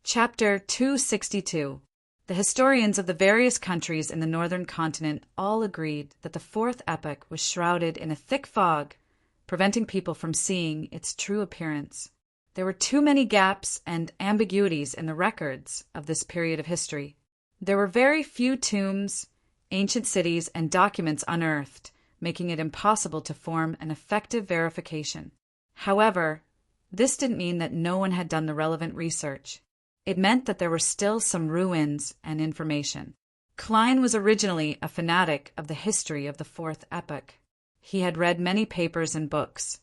Chapter 262. The historians of the various countries in the northern continent all agreed that the fourth epoch was shrouded in a thick fog, preventing people from seeing its true appearance. There were too many gaps and ambiguities in the records of this period of history. There were very few tombs, ancient cities, and documents unearthed, making it impossible to form an effective verification. However, this didn't mean that no one had done the relevant research. It meant that there were still some ruins and information. Klein was originally a fanatic of the history of the fourth epoch. He had read many papers and books,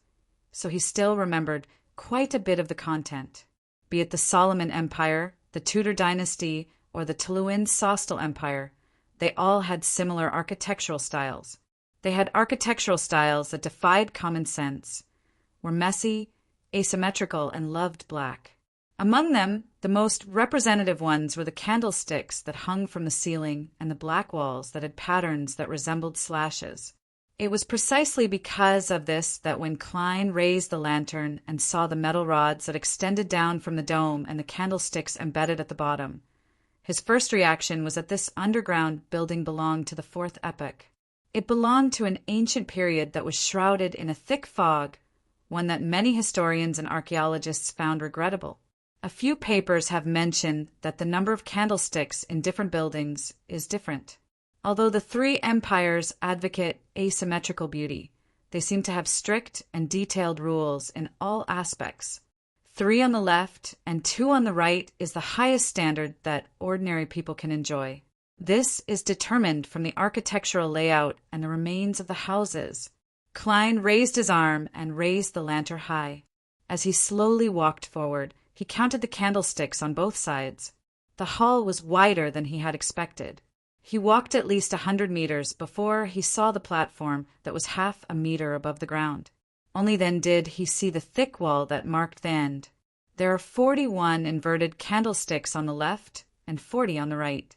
so he still remembered quite a bit of the content. Be it the Solomon Empire, the Tudor dynasty, or the Tluin-Sostal Empire, they all had similar architectural styles. They had architectural styles that defied common sense, were messy, asymmetrical, and loved black. Among them, the most representative ones were the candlesticks that hung from the ceiling and the black walls that had patterns that resembled slashes. It was precisely because of this that when Klein raised the lantern and saw the metal rods that extended down from the dome and the candlesticks embedded at the bottom, his first reaction was that this underground building belonged to the fourth epoch. It belonged to an ancient period that was shrouded in a thick fog, one that many historians and archaeologists found regrettable. A few papers have mentioned that the number of candlesticks in different buildings is different. Although the three empires advocate asymmetrical beauty, they seem to have strict and detailed rules in all aspects. 3 on the left and 2 on the right is the highest standard that ordinary people can enjoy. This is determined from the architectural layout and the remains of the houses. Klein raised his arm and raised the lantern high. As he slowly walked forward, he counted the candlesticks on both sides. The hall was wider than he had expected. He walked at least 100 meters before he saw the platform that was half a meter above the ground. Only then did he see the thick wall that marked the end. There are 41 inverted candlesticks on the left and 40 on the right.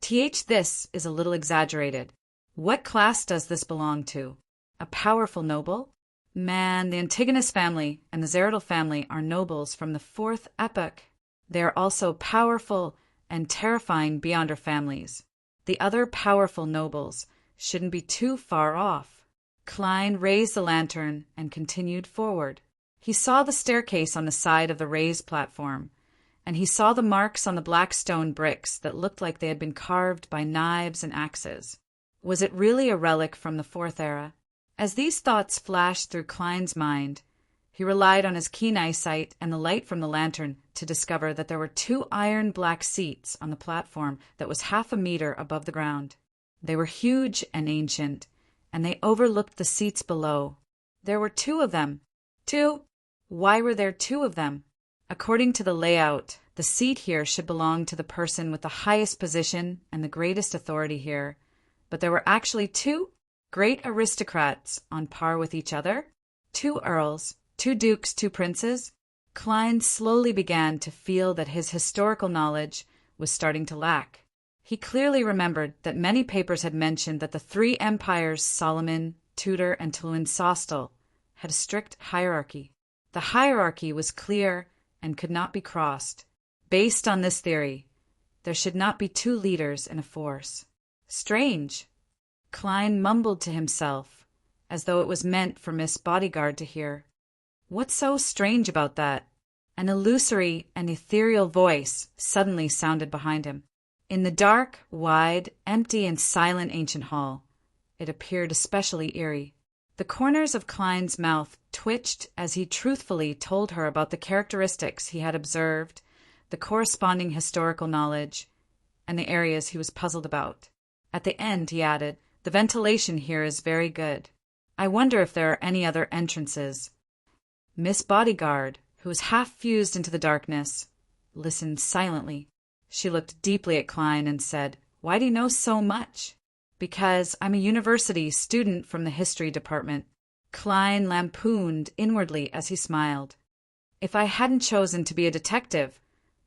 This is a little exaggerated. What class does this belong to? A powerful noble? Man, the Antigonus family and the Zeridal family are nobles from the fourth epoch. They are also powerful and terrifying beyond our families. The other powerful nobles shouldn't be too far off. Klein raised the lantern and continued forward. He saw the staircase on the side of the raised platform, and he saw the marks on the black stone bricks that looked like they had been carved by knives and axes. Was it really a relic from the fourth era? As these thoughts flashed through Klein's mind, he relied on his keen eyesight and the light from the lantern to discover that there were 2 iron black seats on the platform that was half a meter above the ground. They were huge and ancient, and they overlooked the seats below. There were 2 of them. 2? Why were there 2 of them? According to the layout, the seat here should belong to the person with the highest position and the greatest authority here, but there were actually 2 great aristocrats on par with each other? 2 earls, 2 dukes, 2 princes? Klein slowly began to feel that his historical knowledge was starting to lack. He clearly remembered that many papers had mentioned that the 3 empires, Solomon, Tudor, and Tluin-Sostal, had a strict hierarchy. The hierarchy was clear and could not be crossed. Based on this theory, there should not be 2 leaders in a force. Strange. Klein mumbled to himself, as though it was meant for Miss Bodyguard to hear. What's so strange about that? An illusory and ethereal voice suddenly sounded behind him. In the dark, wide, empty, and silent ancient hall, it appeared especially eerie. The corners of Klein's mouth twitched as he truthfully told her about the characteristics he had observed, the corresponding historical knowledge, and the areas he was puzzled about. At the end, he added, "The ventilation here is very good. I wonder if there are any other entrances." Miss Bodyguard, who was half fused into the darkness, listened silently. She looked deeply at Klein and said, "Why do you know so much?" "Because I'm a university student from the history department." Klein lampooned inwardly as he smiled. "If I hadn't chosen to be a detective,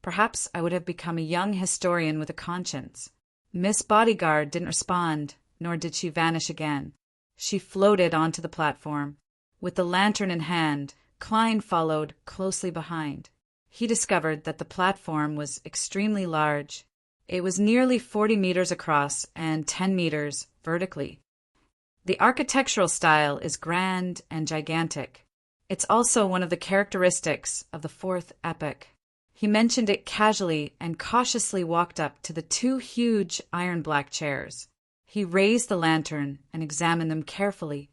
perhaps I would have become a young historian with a conscience." Miss Bodyguard didn't respond, nor did she vanish again. She floated onto the platform. With the lantern in hand, Klein followed closely behind. he discovered that the platform was extremely large. It was nearly 40 meters across and 10 meters vertically. The architectural style is grand and gigantic. It's also one of the characteristics of the fourth epoch. He mentioned it casually and cautiously walked up to the two huge iron-black chairs. He raised the lantern and examined them carefully.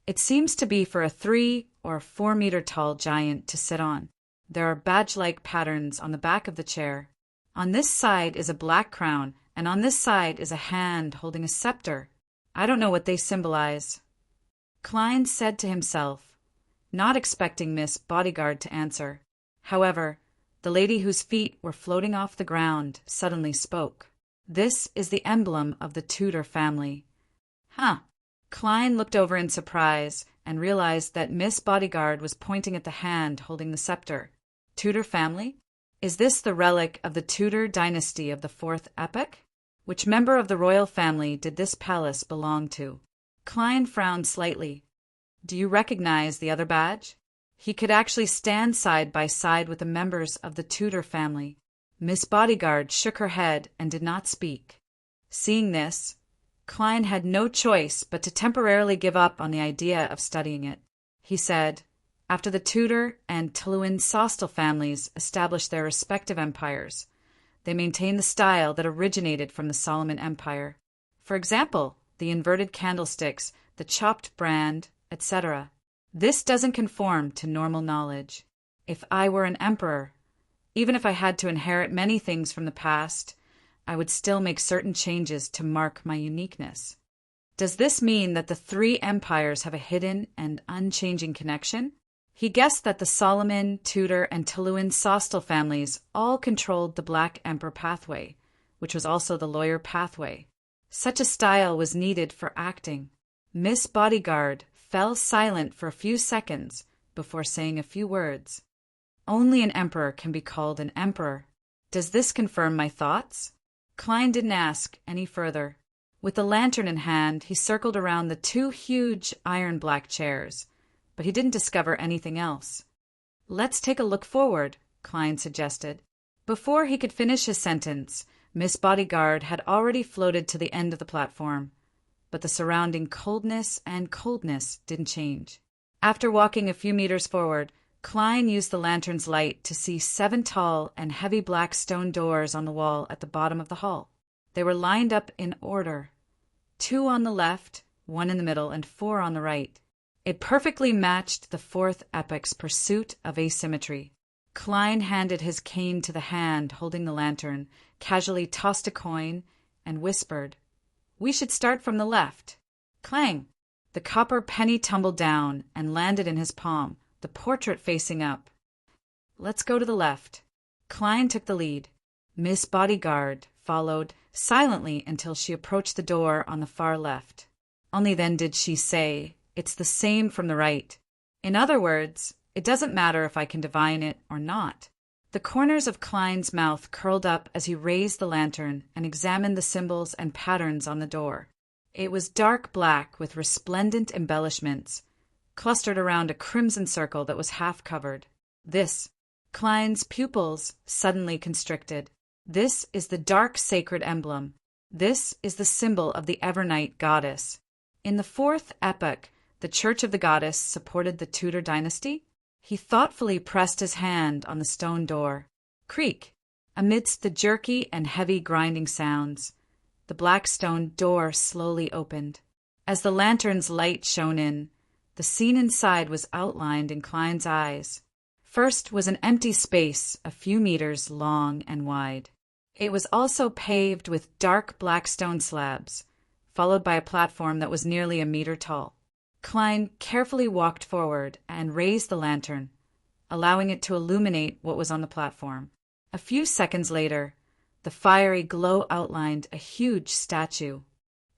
It seems to be for a 3 or 4 meter tall giant to sit on. There are badge-like patterns on the back of the chair. On this side is a black crown, and on this side is a hand holding a scepter. I don't know what they symbolize. Klein said to himself, not expecting Miss Bodyguard to answer. However, the lady whose feet were floating off the ground suddenly spoke. This is the emblem of the Tudor family. Huh. Klein looked over in surprise and realized that Miss Bodyguard was pointing at the hand holding the scepter. Tudor family? Is this the relic of the Tudor dynasty of the fourth epoch? Which member of the royal family did this palace belong to? Klein frowned slightly. Do you recognize the other badge? He could actually stand side by side with the members of the Tudor family. Miss Bodyguard shook her head and did not speak. Seeing this, Klein had no choice but to temporarily give up on the idea of studying it. He said, after the Tudor and Tywin-Sostal families established their respective empires, they maintained the style that originated from the Solomon Empire. For example, the inverted candlesticks, the chopped brand, etc. This doesn't conform to normal knowledge. If I were an emperor, even if I had to inherit many things from the past, I would still make certain changes to mark my uniqueness. Does this mean that the three empires have a hidden and unchanging connection? He guessed that the Solomon, Tudor, and Tywin-Sostal families all controlled the Black Emperor pathway, which was also the lawyer pathway. Such a style was needed for acting. Miss Bodyguard fell silent for a few seconds before saying a few words. Only an emperor can be called an emperor. Does this confirm my thoughts? Klein didn't ask any further. With the lantern in hand, he circled around the two huge iron-black chairs, but he didn't discover anything else. Let's take a look forward, Klein suggested. Before he could finish his sentence, Miss Bodyguard had already floated to the end of the platform, but the surrounding coldness didn't change. After walking a few meters forward, Klein used the lantern's light to see 7 tall and heavy black stone doors on the wall at the bottom of the hall. They were lined up in order, 2 on the left, 1 in the middle, and 4 on the right. It perfectly matched the fourth epoch's pursuit of asymmetry. Klein handed his cane to the hand holding the lantern, casually tossed a coin, and whispered, "We should start from the left." Clang! The copper penny tumbled down and landed in his palm, the portrait facing up. "Let's go to the left." Klein took the lead. Miss Bodyguard followed silently until she approached the door on the far left. Only then did she say, "It's the same from the right." In other words, it doesn't matter if I can divine it or not. The corners of Klein's mouth curled up as he raised the lantern and examined the symbols and patterns on the door. It was dark black with resplendent embellishments, clustered around a crimson circle that was half covered. Klein's pupils suddenly constricted. This is the dark sacred emblem. This is the symbol of the Evernight goddess. In the fourth epoch, the Church of the Goddess supported the Tudor dynasty. He thoughtfully pressed his hand on the stone door. Creak! Amidst the jerky and heavy grinding sounds, the black stone door slowly opened. As the lantern's light shone in, the scene inside was outlined in Klein's eyes. First was an empty space a few meters long and wide. It was also paved with dark black stone slabs, followed by a platform that was nearly a meter tall. Klein carefully walked forward and raised the lantern, allowing it to illuminate what was on the platform. A few seconds later, the fiery glow outlined a huge statue.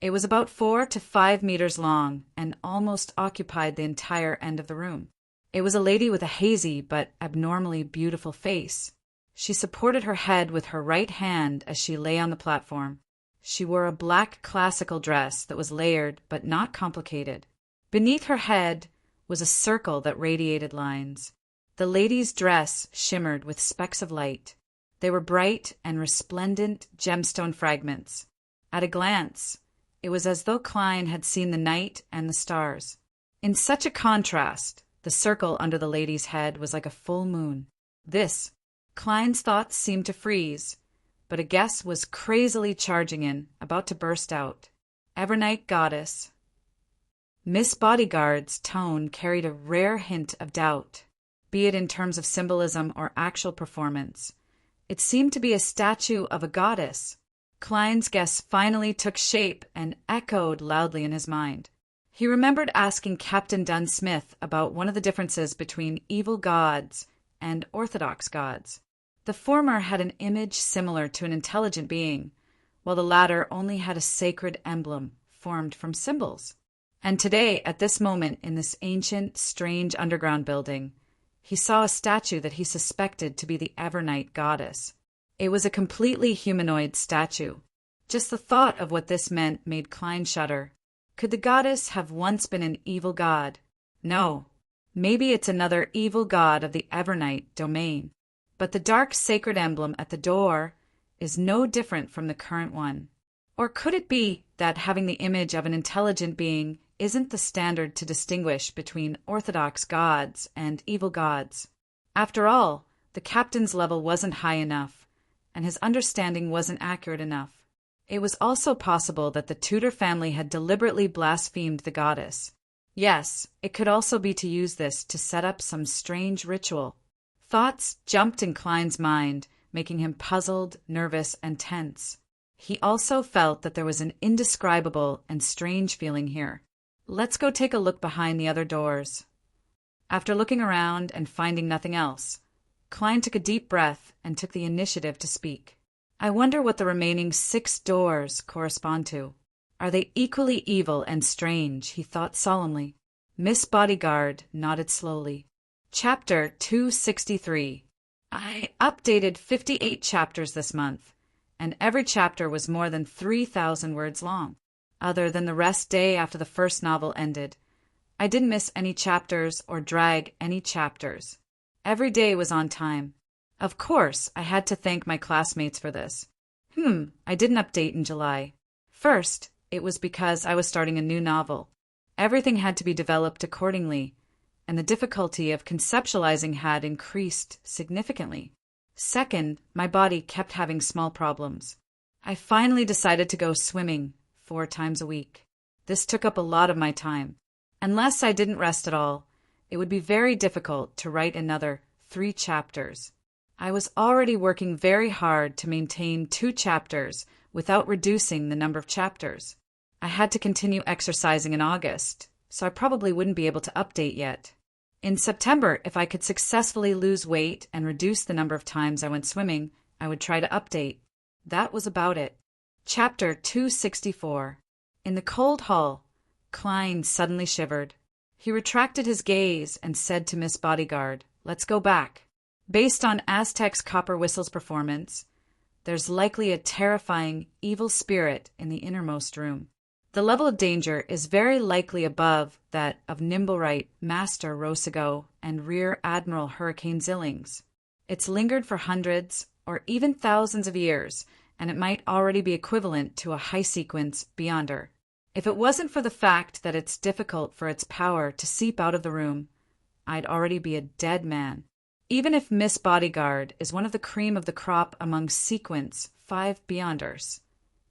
It was about 4 to 5 meters long and almost occupied the entire end of the room. It was a lady with a hazy but abnormally beautiful face. She supported her head with her right hand as she lay on the platform. She wore a black classical dress that was layered but not complicated. Beneath her head was a circle that radiated lines. The The lady's dress shimmered with specks of light. They were bright and resplendent gemstone fragments. At a glance, it was as though Klein had seen the night and the stars. In such a contrast, the circle under the lady's head was like a full moon. Klein's thoughts seemed to freeze, but a guess was crazily charging in, about to burst out. Evernight goddess. Miss Bodyguard's tone carried a rare hint of doubt, be it in terms of symbolism or actual performance. It seemed to be a statue of a goddess. Klein's guess finally took shape and echoed loudly in his mind. He remembered asking Captain Dunn Smith about one of the differences between evil gods and orthodox gods. The former had an image similar to an intelligent being, while the latter only had a sacred emblem formed from symbols. And today, at this moment, in this ancient, strange underground building, he saw a statue that he suspected to be the Evernight goddess. It was a completely humanoid statue. Just the thought of what this meant made Klein shudder. Could the goddess have once been an evil god? No. Maybe it's another evil god of the Evernight domain. But the dark sacred emblem at the door is no different from the current one. Or could it be that having the image of an intelligent being isn't the standard to distinguish between orthodox gods and evil gods? After all, the captain's level wasn't high enough, and his understanding wasn't accurate enough. It was also possible that the Tudor family had deliberately blasphemed the goddess. Yes, it could also be to use this to set up some strange ritual. Thoughts jumped in Klein's mind, making him puzzled, nervous, and tense. He also felt that there was an indescribable and strange feeling here. Let's go take a look behind the other doors. After looking around and finding nothing else, Klein took a deep breath and took the initiative to speak. I wonder what the remaining 6 doors correspond to. Are they equally evil and strange? He thought solemnly. Miss Bodyguard nodded slowly. Chapter 263. I updated 58 chapters this month, and every chapter was more than 3,000 words long. Other than the rest day after the first novel ended, I didn't miss any chapters or drag any chapters. Every day was on time. Of course, I had to thank my classmates for this. I didn't update in July. First, it was because I was starting a new novel. Everything had to be developed accordingly, and the difficulty of conceptualizing had increased significantly. Second, my body kept having small problems. I finally decided to go swimming 4 times a week. This took up a lot of my time. Unless I didn't rest at all, it would be very difficult to write another 3 chapters. I was already working very hard to maintain 2 chapters without reducing the number of chapters. I had to continue exercising in August, so I probably wouldn't be able to update yet. In September, if I could successfully lose weight and reduce the number of times I went swimming, I would try to update. That was about it. Chapter 264. In the cold hall, Klein suddenly shivered. He retracted his gaze and said to Miss Bodyguard, "Let's go back. Based on Aztec's Copper Whistle's performance, there's likely a terrifying, evil spirit in the innermost room. The level of danger is very likely above that of Nimblewright, Master Rosago, and Rear Admiral Hurricane Zillings. It's lingered for hundreds or even thousands of years, and it might already be equivalent to a high-sequence Beyonder. If it wasn't for the fact that it's difficult for its power to seep out of the room, I'd already be a dead man. Even if Miss Bodyguard is one of the cream of the crop among Sequence 5 Beyonders,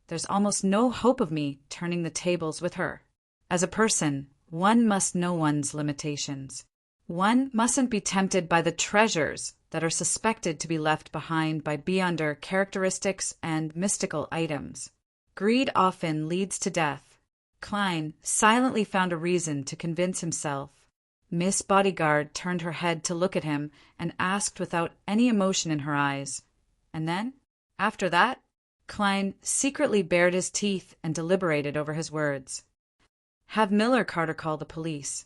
there's almost no hope of me turning the tables with her. As a person, one must know one's limitations. One mustn't be tempted by the treasures that are suspected to be left behind by Beyonder characteristics and mystical items. Greed often leads to death. Klein silently found a reason to convince himself. Miss Bodyguard turned her head to look at him and asked without any emotion in her eyes. And then, after that, Klein secretly bared his teeth and deliberated over his words. Have Miller Carter call the police.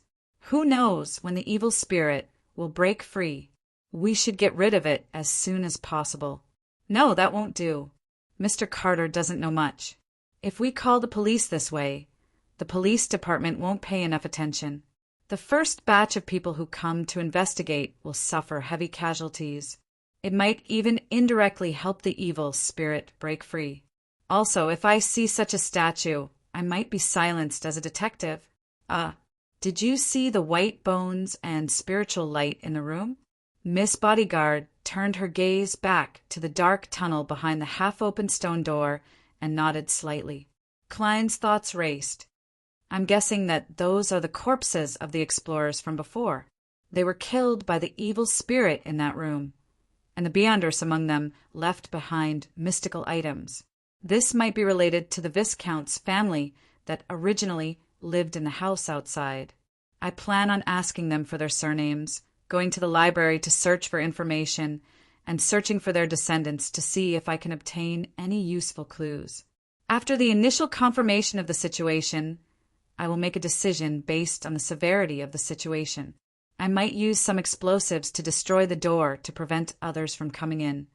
Who knows when the evil spirit will break free? We should get rid of it as soon as possible. No, that won't do. Mr. Carter doesn't know much. If we call the police this way, the police department won't pay enough attention. The first batch of people who come to investigate will suffer heavy casualties. It might even indirectly help the evil spirit break free. Also, if I see such a statue, I might be silenced as a detective. Did you see the white bones and spiritual light in the room? Miss Bodyguard turned her gaze back to the dark tunnel behind the half-open stone door and nodded slightly. Klein's thoughts raced. I'm guessing that those are the corpses of the explorers from before. They were killed by the evil spirit in that room, and the Beyonders among them left behind mystical items. This might be related to the Viscount's family that originally lived in the house outside. I plan on asking them for their surnames, going to the library to search for information, and searching for their descendants to see if I can obtain any useful clues. After the initial confirmation of the situation, I will make a decision based on the severity of the situation. I might use some explosives to destroy the door to prevent others from coming in,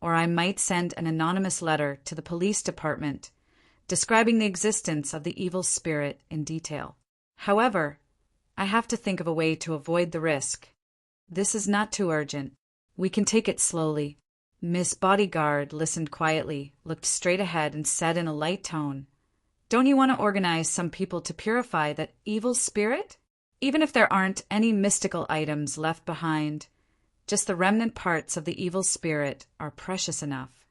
or I might send an anonymous letter to the police department describing the existence of the evil spirit in detail. However, I have to think of a way to avoid the risk. This is not too urgent. We can take it slowly. Miss Bodyguard listened quietly, looked straight ahead, and said in a light tone, "Don't you want to organize some people to purify that evil spirit? Even if there aren't any mystical items left behind, just the remnant parts of the evil spirit are precious enough.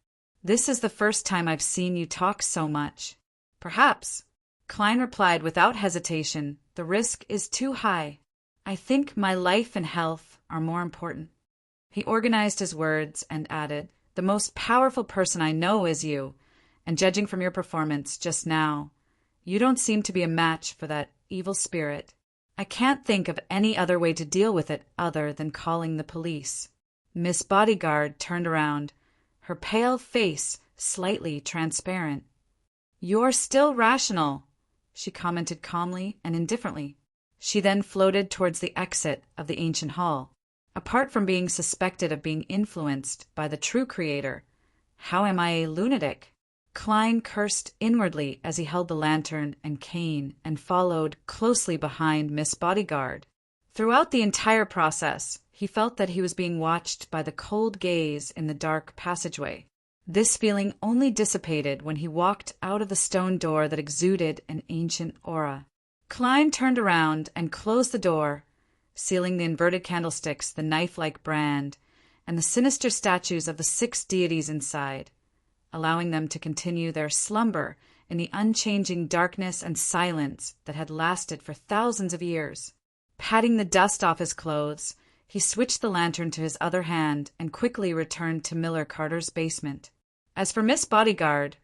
This is the first time I've seen you talk so much." "Perhaps," Klein replied without hesitation. "The risk is too high. I think my life and health are more important." He organized his words and added, "The most powerful person I know is you, and judging from your performance just now, you don't seem to be a match for that evil spirit. I can't think of any other way to deal with it other than calling the police." Miss Bodyguard turned around, her pale face slightly transparent. "You're still rational," she commented calmly and indifferently. She then floated towards the exit of the ancient hall. Apart from being suspected of being influenced by the true creator, how am I a lunatic? Klein cursed inwardly as he held the lantern and cane and followed closely behind Miss Bodyguard. Throughout the entire process, he felt that he was being watched by the cold gaze in the dark passageway. This feeling only dissipated when he walked out of the stone door that exuded an ancient aura. Klein turned around and closed the door, sealing the inverted candlesticks, the knife-like brand, and the sinister statues of the 6 deities inside, allowing them to continue their slumber in the unchanging darkness and silence that had lasted for thousands of years. Patting the dust off his clothes, he switched the lantern to his other hand and quickly returned to Miller Carter's basement. As for Miss Bodyguard,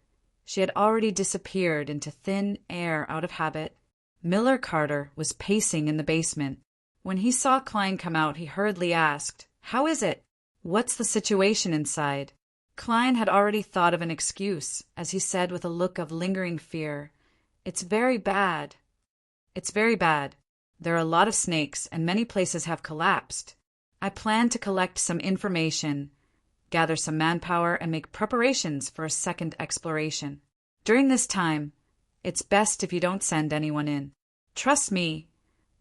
she had already disappeared into thin air out of habit. Miller Carter was pacing in the basement. When he saw Klein come out, he hurriedly asked, "How is it? What's the situation inside?" Klein had already thought of an excuse, as he said with a look of lingering fear, "It's very bad. It's very bad. There are a lot of snakes, and many places have collapsed. I plan to collect some information, gather some manpower, and make preparations for a second exploration. During this time, it's best if you don't send anyone in. Trust me,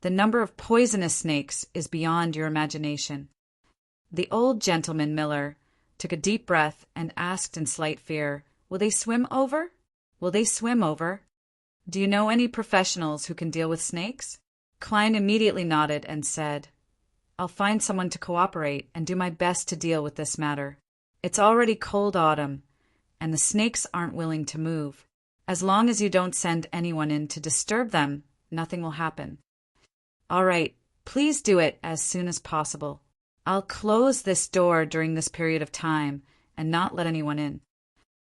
the number of poisonous snakes is beyond your imagination." The old gentleman, Miller, took a deep breath and asked in slight fear, "Will they swim over? Will they swim over? Do you know any professionals who can deal with snakes?" Klein immediately nodded and said, "I'll find someone to cooperate and do my best to deal with this matter. It's already cold autumn, and the snakes aren't willing to move. As long as you don't send anyone in to disturb them, nothing will happen." "All right, please do it as soon as possible. I'll close this door during this period of time and not let anyone in."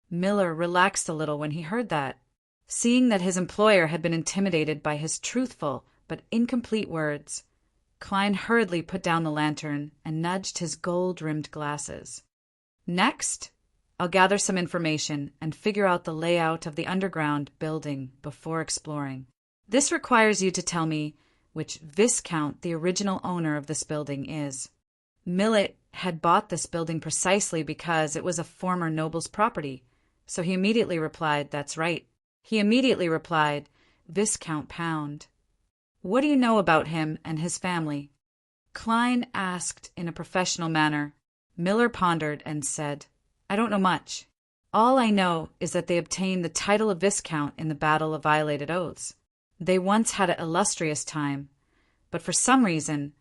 Miller relaxed a little when he heard that. Seeing that his employer had been intimidated by his truthful but incomplete words, Klein hurriedly put down the lantern and nudged his gold-rimmed glasses. "Next, I'll gather some information and figure out the layout of the underground building before exploring. This requires you to tell me which Viscount the original owner of this building is." Millet had bought this building precisely because it was a former noble's property, so he immediately replied, "That's right." He immediately replied, "Viscount Pound." What do you know about him and his family?" Klein asked in a professional manner. Miller pondered and said, "I don't know much. All I know is that they obtained the title of Viscount in the Battle of Violated Oaths. They once had an illustrious time, but for some reason,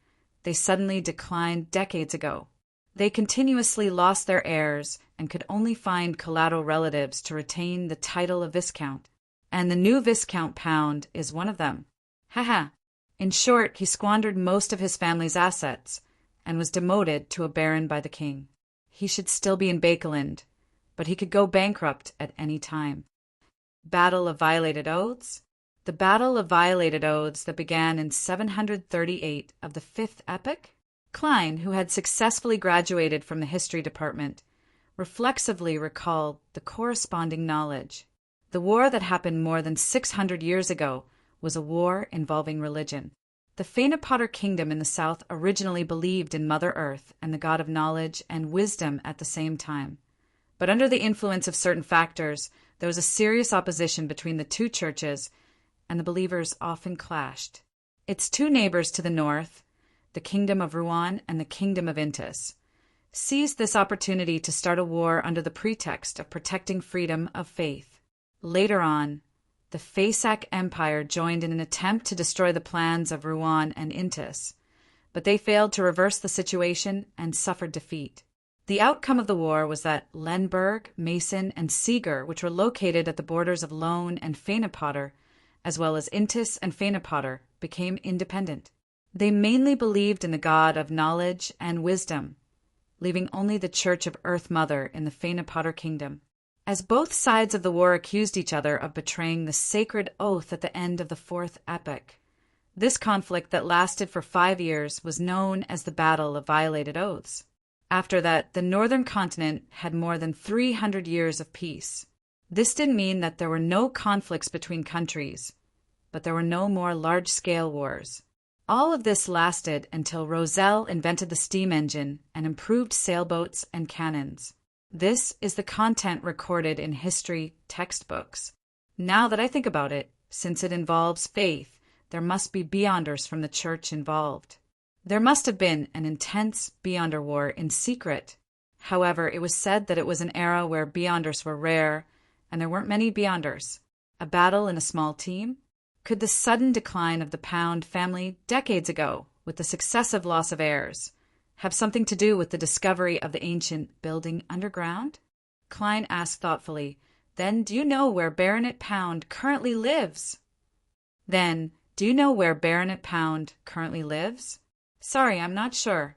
they suddenly declined decades ago. They continuously lost their heirs and could only find collateral relatives to retain the title of Viscount. And the new Viscount Pound is one of them. Ha. In short, he squandered most of his family's assets and was demoted to a baron by the king. He should still be in Bakeland, but he could go bankrupt at any time." Battle of Violated Oaths? The Battle of Violated Oaths that began in 738 of the Fifth Epoch? Klein, who had successfully graduated from the history department, reflexively recalled the corresponding knowledge. The war that happened more than 600 years ago was a war involving religion. The Feyenopotter kingdom in the south originally believed in Mother Earth and the god of knowledge and wisdom at the same time. But under the influence of certain factors, there was a serious opposition between the two churches, and the believers often clashed. Its two neighbors to the north, the kingdom of Rouen and the kingdom of Intis, seized this opportunity to start a war under the pretext of protecting freedom of faith. Later on, the Faysac Empire joined in an attempt to destroy the plans of Rouen and Intis, but they failed to reverse the situation and suffered defeat. The outcome of the war was that Lemberg, Mason, and Seeger, which were located at the borders of Loan and Feyenopotter, as well as Intis and Feyenopotter, became independent. They mainly believed in the god of knowledge and wisdom, leaving only the Church of Earth Mother in the Feyenopotter kingdom. As both sides of the war accused each other of betraying the sacred oath at the end of the Fourth Epoch, this conflict that lasted for 5 years was known as the Battle of Violated Oaths. After that, the northern continent had more than 300 years of peace. This didn't mean that there were no conflicts between countries, but there were no more large-scale wars. All of this lasted until Roselle invented the steam engine and improved sailboats and cannons. This is the content recorded in history textbooks. Now that I think about it, since it involves faith, there must be Beyonders from the church involved. There must have been an intense Beyonder war in secret. However, it was said that it was an era where Beyonders were rare, and there weren't many Beyonders. A battle in a small team? Could the sudden decline of the Pound family decades ago, with the successive loss of heirs, have something to do with the discovery of the ancient building underground? Klein asked thoughtfully, "Then do you know where Baronet Pound currently lives?" "Sorry, I'm not sure."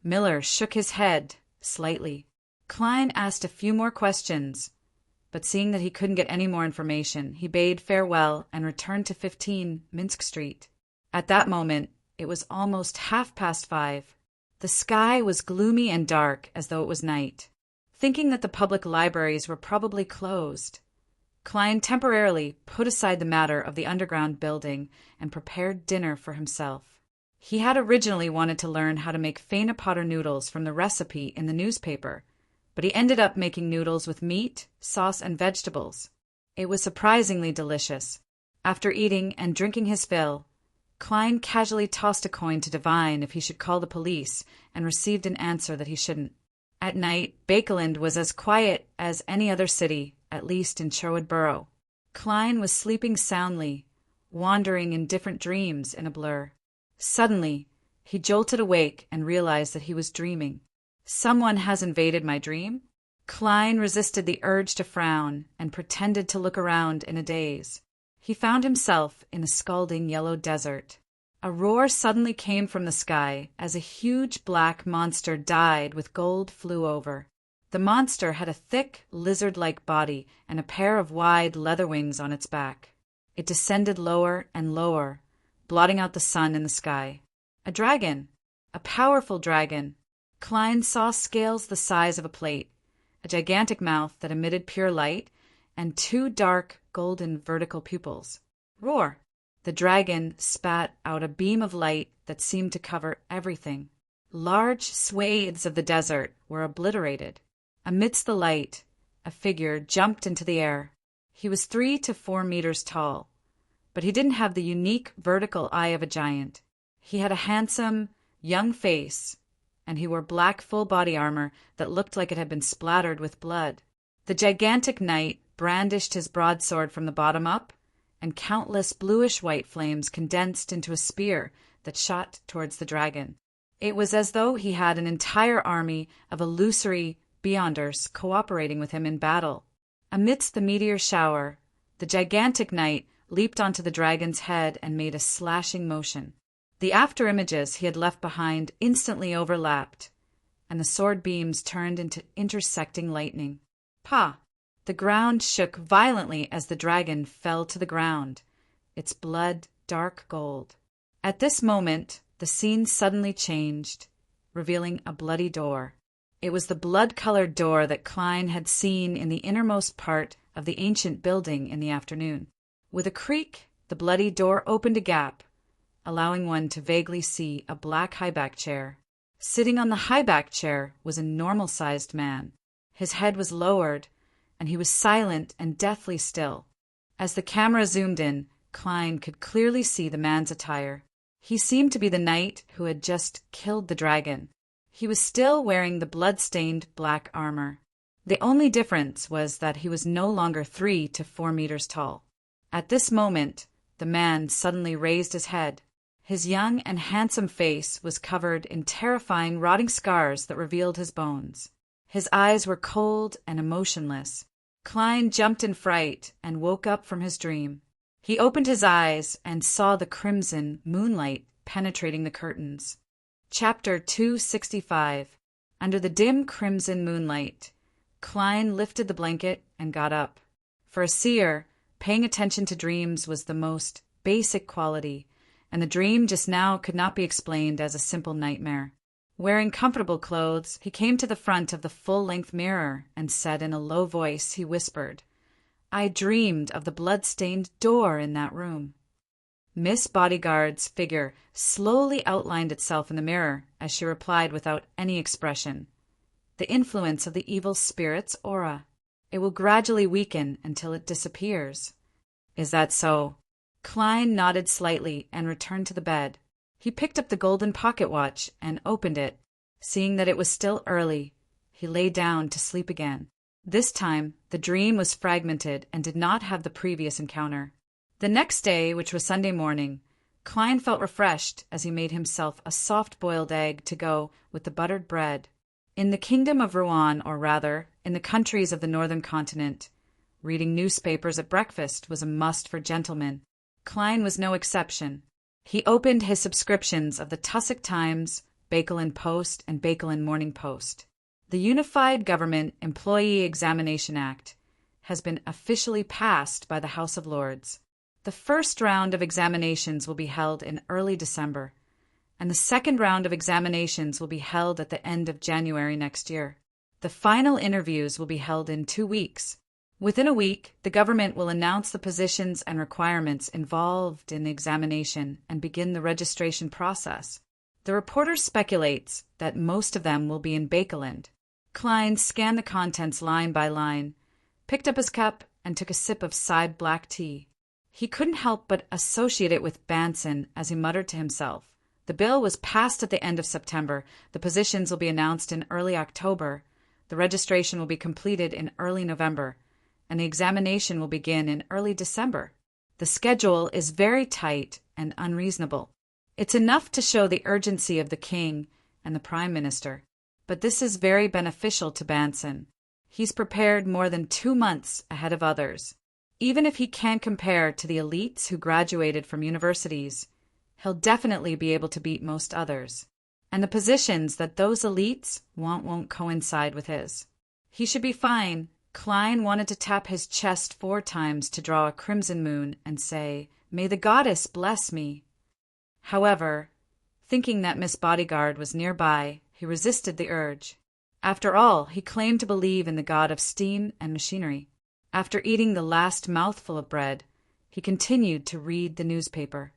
Miller shook his head slightly. Klein asked a few more questions, but seeing that he couldn't get any more information, he bade farewell and returned to 15 Minsk Street. At that moment, it was almost 5:30. The sky was gloomy and dark as though it was night. Thinking that the public libraries were probably closed, Klein temporarily put aside the matter of the underground building and prepared dinner for himself. He had originally wanted to learn how to make Feyenopotter noodles from the recipe in the newspaper, but he ended up making noodles with meat, sauce, and vegetables. It was surprisingly delicious. After eating and drinking his fill, Klein casually tossed a coin to divine if he should call the police and received an answer that he shouldn't. At night, Bakeland was as quiet as any other city, at least in Sherwood Borough. Klein was sleeping soundly, wandering in different dreams in a blur. Suddenly, he jolted awake and realized that he was dreaming. Someone has invaded my dream? Klein resisted the urge to frown and pretended to look around in a daze. He found himself in a scalding yellow desert. A roar suddenly came from the sky as a huge black monster dyed with gold flew over. The monster had a thick, lizard-like body and a pair of wide leather wings on its back. It descended lower and lower, blotting out the sun in the sky. A dragon! A powerful dragon! Klein saw scales the size of a plate, a gigantic mouth that emitted pure light, and 2 dark, golden vertical pupils. Roar! The dragon spat out a beam of light that seemed to cover everything. Large swathes of the desert were obliterated. Amidst the light, a figure jumped into the air. He was 3 to 4 meters tall. but he didn't have the unique vertical eye of a giant. He had a handsome, young face, and he wore black full-body armor that looked like it had been splattered with blood. The gigantic knight brandished his broadsword from the bottom up, and countless bluish-white flames condensed into a spear that shot towards the dragon. It was as though he had an entire army of illusory beyonders cooperating with him in battle. Amidst the meteor shower, the gigantic knight leaped onto the dragon's head and made a slashing motion. The after-images he had left behind instantly overlapped, and the sword beams turned into intersecting lightning. Pah! The ground shook violently as the dragon fell to the ground, its blood dark gold. At this moment, the scene suddenly changed, revealing a bloody door. It was the blood-colored door that Klein had seen in the innermost part of the ancient building in the afternoon. With a creak, the bloody door opened a gap, allowing one to vaguely see a black high-back chair. Sitting on the high-back chair was a normal-sized man. His head was lowered, and he was silent and deathly still. As the camera zoomed in, Klein could clearly see the man's attire. He seemed to be the knight who had just killed the dragon. He was still wearing the blood-stained black armor. The only difference was that he was no longer 3 to 4 meters tall. At this moment, the man suddenly raised his head. His young and handsome face was covered in terrifying rotting scars that revealed his bones. His eyes were cold and emotionless. Klein jumped in fright and woke up from his dream. He opened his eyes and saw the crimson moonlight penetrating the curtains. Chapter 265. Under the dim crimson moonlight, Klein lifted the blanket and got up. For a seer, paying attention to dreams was the most basic quality, and the dream just now could not be explained as a simple nightmare. Wearing comfortable clothes, he came to the front of the full-length mirror and said in a low voice, he whispered, "I dreamed of the blood-stained door in that room." Miss Bodyguard's figure slowly outlined itself in the mirror as she replied without any expression, "The influence of the evil spirit's aura. It will gradually weaken until it disappears." "Is that so?" Klein nodded slightly and returned to the bed. He picked up the golden pocket watch and opened it. Seeing that it was still early, he lay down to sleep again. This time, the dream was fragmented and did not have the previous encounter. The next day, which was Sunday morning, Klein felt refreshed as he made himself a soft-boiled egg to go with the buttered bread. In the kingdom of Rouen, or rather, in the countries of the northern continent, reading newspapers at breakfast was a must for gentlemen. Klein was no exception. He opened his subscriptions of the Tussock Times, Bakelin Post, and Bakelin Morning Post. The Unified Government Employee Examination Act has been officially passed by the House of Lords. The first round of examinations will be held in early December, and the second round of examinations will be held at the end of January next year. The final interviews will be held in 2 weeks. Within a week, the government will announce the positions and requirements involved in the examination and begin the registration process. The reporter speculates that most of them will be in Bakeland. Klein scanned the contents line by line, picked up his cup, and took a sip of side black tea. He couldn't help but associate it with Banson as he muttered to himself. The bill was passed at the end of September, the positions will be announced in early October, the registration will be completed in early November, and the examination will begin in early December. The schedule is very tight and unreasonable. It's enough to show the urgency of the king and the prime minister, but this is very beneficial to Banson. He's prepared more than 2 months ahead of others. Even if he can't compare to the elites who graduated from universities, he'll definitely be able to beat most others. And the positions that those elites won't coincide with his. He should be fine. Klein wanted to tap his chest 4 times to draw a crimson moon and say, "May the goddess bless me." However, thinking that Miss Bodyguard was nearby, he resisted the urge. After all, he claimed to believe in the god of steam and machinery. After eating the last mouthful of bread, he continued to read the newspaper.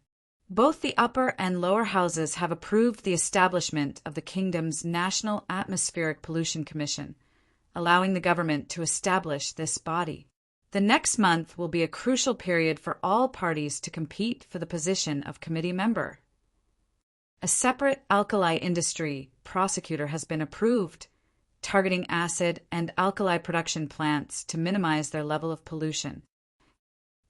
Both the upper and lower houses have approved the establishment of the kingdom's National Atmospheric Pollution Commission, allowing the government to establish this body. The next month will be a crucial period for all parties to compete for the position of committee member. A separate alkali industry prosecutor has been approved, targeting acid and alkali production plants to minimize their level of pollution.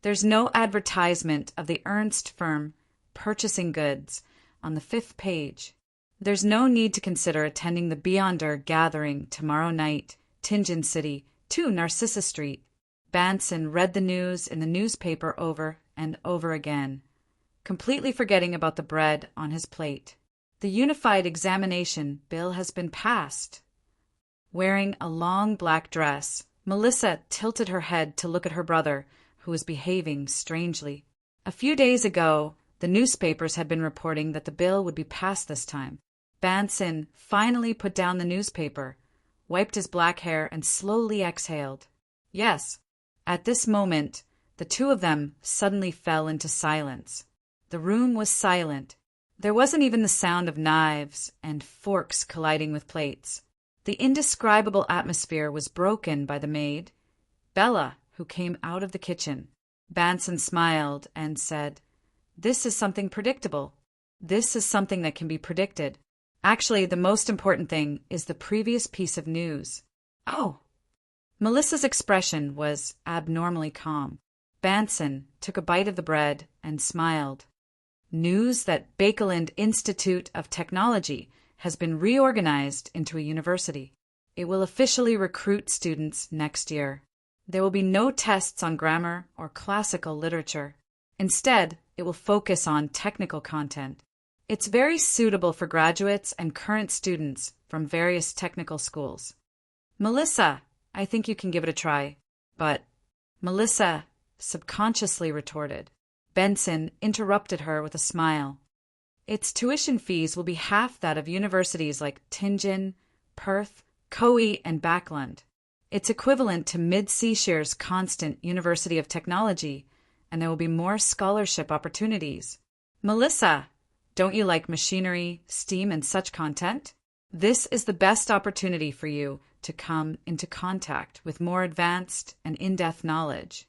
There's no advertisement of the Ernst firm purchasing goods on the 5th page. There's no need to consider attending the Beyonder gathering tomorrow night, Tingen City, 2 Narcissa Street. Banson read the news in the newspaper over and over again, completely forgetting about the bread on his plate. The Unified Examination Bill has been passed. Wearing a long black dress, Melissa tilted her head to look at her brother, who was behaving strangely. A few days ago, the newspapers had been reporting that the bill would be passed this time. Banson finally put down the newspaper, wiped his black hair, and slowly exhaled. Yes, at this moment, the two of them suddenly fell into silence. The room was silent. There wasn't even the sound of knives and forks colliding with plates. The indescribable atmosphere was broken by the maid, Bella, who came out of the kitchen. Banson smiled and said, "This is something predictable. This is something that can be predicted. Actually, the most important thing is the previous piece of news." "Oh." Melissa's expression was abnormally calm. Banson took a bite of the bread and smiled. "News that Bakeland Institute of Technology has been reorganized into a university. It will officially recruit students next year. There will be no tests on grammar or classical literature. Instead, it will focus on technical content. It's very suitable for graduates and current students from various technical schools. Melissa, I think you can give it a try." "But," Melissa subconsciously retorted. Benson interrupted her with a smile. "Its tuition fees will be half that of universities like Tingen, Perth, Coe, and Backland. It's equivalent to Mid-Seashire's Constant University of Technology, and there will be more scholarship opportunities." "Melissa, don't you like machinery, steam, and such content? This is the best opportunity for you to come into contact with more advanced and in-depth knowledge.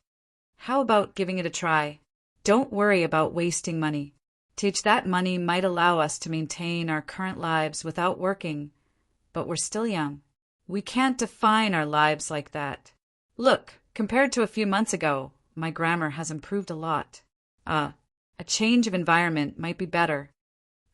How about giving it a try? Don't worry about wasting money. Teach that money might allow us to maintain our current lives without working, but we're still young. We can't define our lives like that. Look, compared to a few months ago, my grammar has improved a lot. A change of environment might be better.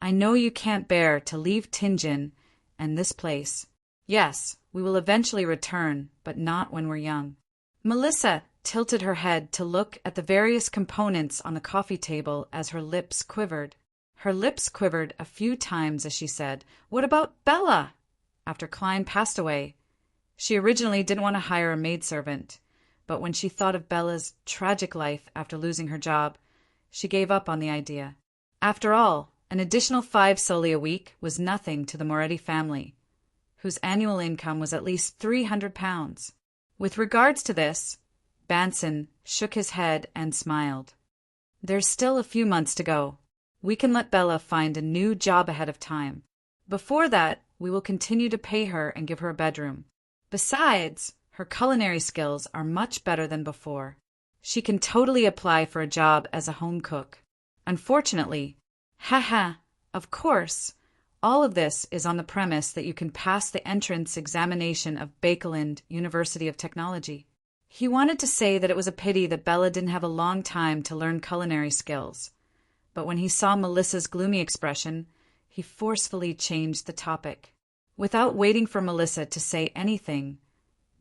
I know you can't bear to leave Tingen and this place. Yes, we will eventually return, but not when we're young." Melissa tilted her head to look at the various components on the coffee table as her lips quivered. Her lips quivered a few times as she said, "What about Bella?" After Klein passed away, she originally didn't want to hire a maidservant, but when she thought of Bella's tragic life after losing her job, she gave up on the idea. After all, an additional 5 soldi a week was nothing to the Moretti family, whose annual income was at least £300. With regards to this, Banson shook his head and smiled. "There's still a few months to go. We can let Bella find a new job ahead of time. Before that, we will continue to pay her and give her a bedroom. Besides, her culinary skills are much better than before. She can totally apply for a job as a home cook. Unfortunately, of course, all of this is on the premise that you can pass the entrance examination of Bakeland University of Technology." He wanted to say that it was a pity that Bella didn't have a long time to learn culinary skills, but when he saw Melissa's gloomy expression, he forcefully changed the topic. Without waiting for Melissa to say anything,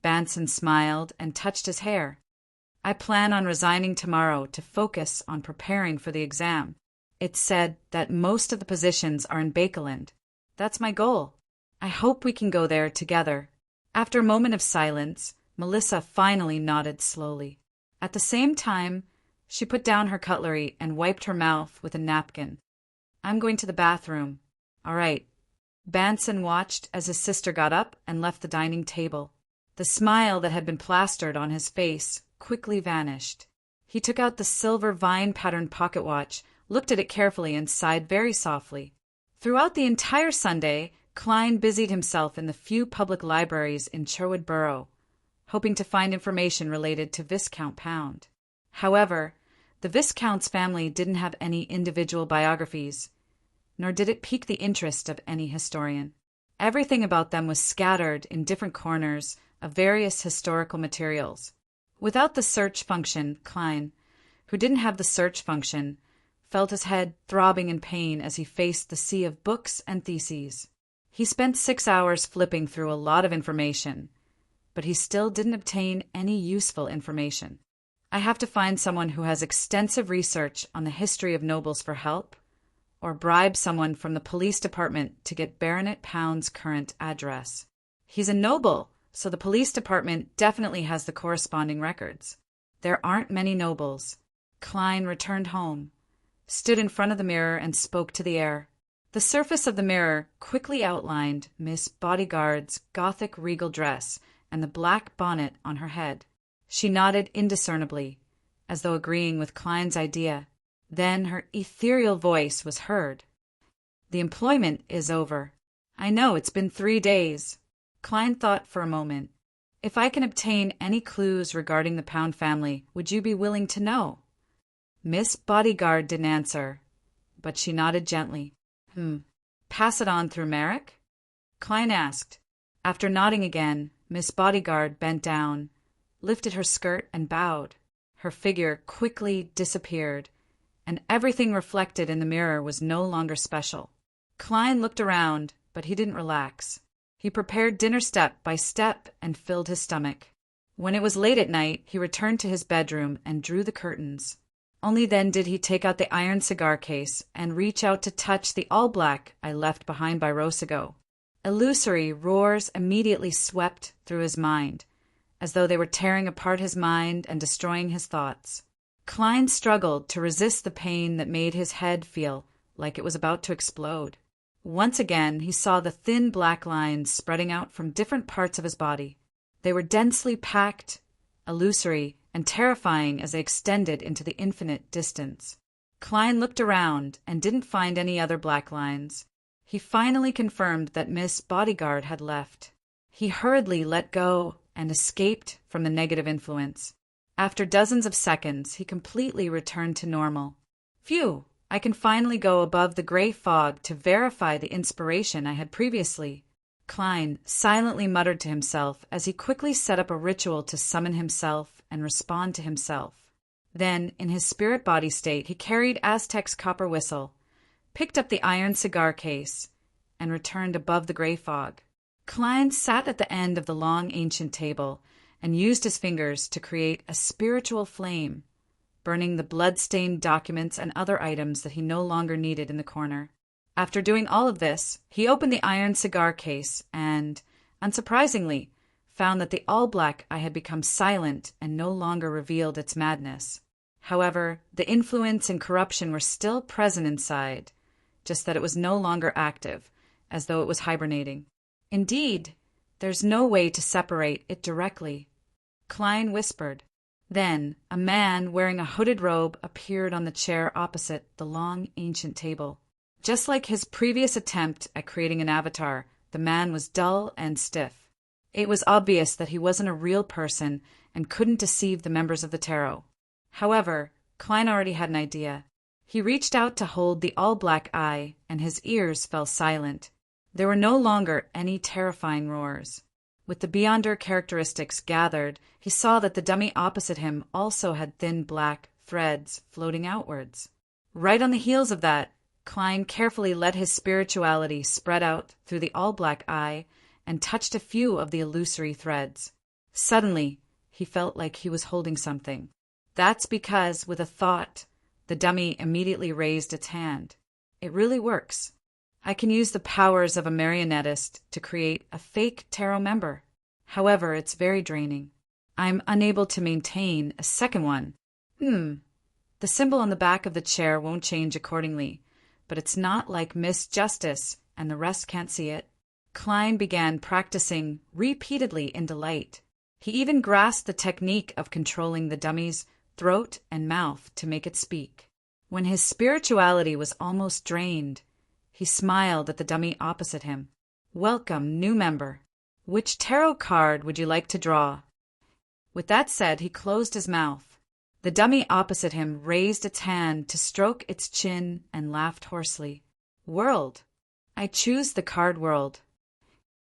Banson smiled and touched his hair. "I plan on resigning tomorrow to focus on preparing for the exam. It's said that most of the positions are in Bakeland. That's my goal. I hope we can go there together." After a moment of silence, Melissa finally nodded slowly. At the same time, she put down her cutlery and wiped her mouth with a napkin. "I'm going to the bathroom." "All right." Banson watched as his sister got up and left the dining table. The smile that had been plastered on his face quickly vanished. He took out the silver vine-patterned pocket watch, looked at it carefully, and sighed very softly. Throughout the entire Sunday, Klein busied himself in the few public libraries in Sherwood Borough, hoping to find information related to Viscount Pound. However, the Viscount's family didn't have any individual biographies, nor did it pique the interest of any historian. Everything about them was scattered in different corners of various historical materials. Without the search function, Klein, who didn't have the search function, felt his head throbbing in pain as he faced the sea of books and theses. He spent 6 hours flipping through a lot of information, but he still didn't obtain any useful information. I have to find someone who has extensive research on the history of nobles for help, or bribe someone from the police department to get Baronet Pound's current address. He's a noble, so the police department definitely has the corresponding records. There aren't many nobles. Klein returned home, stood in front of the mirror, and spoke to the air. The surface of the mirror quickly outlined Miss Bodyguard's Gothic regal dress and the black bonnet on her head. She nodded indiscernibly, as though agreeing with Klein's idea. Then her ethereal voice was heard. "The employment is over. I know it's been 3 days." Klein thought for a moment. "If I can obtain any clues regarding the Pound family, would you be willing to know?" Miss Bodyguard didn't answer, but she nodded gently. Pass it on through Merrick?" Klein asked. After nodding again, Miss Bodyguard bent down, lifted her skirt, and bowed. Her figure quickly disappeared, and everything reflected in the mirror was no longer special. Klein looked around, but he didn't relax. He prepared dinner step by step and filled his stomach. When it was late at night, he returned to his bedroom and drew the curtains. Only then did he take out the iron cigar case and reach out to touch the all-black I left behind by Rosago. Illusory roars immediately swept through his mind, as though they were tearing apart his mind and destroying his thoughts. Klein struggled to resist the pain that made his head feel like it was about to explode. Once again, he saw the thin black lines spreading out from different parts of his body. They were densely packed, illusory, and terrifying as they extended into the infinite distance. Klein looked around and didn't find any other black lines. He finally confirmed that Miss Bodyguard had left. He hurriedly let go and escaped from the negative influence. After dozens of seconds, he completely returned to normal. Phew, I can finally go above the gray fog to verify the inspiration I had previously. Klein silently muttered to himself as he quickly set up a ritual to summon himself and respond to himself. Then, in his spirit-body state, he carried Aztec's copper whistle, picked up the iron cigar case, and returned above the gray fog. Klein sat at the end of the long ancient table and used his fingers to create a spiritual flame, burning the blood-stained documents and other items that he no longer needed in the corner. After doing all of this, he opened the iron cigar case and, unsurprisingly, found that the all-black eye had become silent and no longer revealed its madness. However, the influence and corruption were still present inside, just that it was no longer active, as though it was hibernating. Indeed, there's no way to separate it directly. Klein whispered. Then, a man wearing a hooded robe appeared on the chair opposite the long ancient table. Just like his previous attempt at creating an avatar, the man was dull and stiff. It was obvious that he wasn't a real person and couldn't deceive the members of the tarot. However, Klein already had an idea. He reached out to hold the all-black eye, and his ears fell silent. There were no longer any terrifying roars. With the Beyonder characteristics gathered, he saw that the dummy opposite him also had thin black threads floating outwards. Right on the heels of that, Klein carefully let his spirituality spread out through the all-black eye and touched a few of the illusory threads. Suddenly, he felt like he was holding something. That's because, with a thought, the dummy immediately raised its hand. It really works. I can use the powers of a marionettist to create a fake tarot member. However, it's very draining. I'm unable to maintain a second one. The symbol on the back of the chair won't change accordingly, but it's not like Miss Justice, and the rest can't see it. Klein began practicing repeatedly in delight. He even grasped the technique of controlling the dummy's throat and mouth to make it speak. When his spirituality was almost drained, he smiled at the dummy opposite him. "Welcome, new member. Which tarot card would you like to draw?" With that said, he closed his mouth. The dummy opposite him raised its hand to stroke its chin and laughed hoarsely. World. I choose the card world.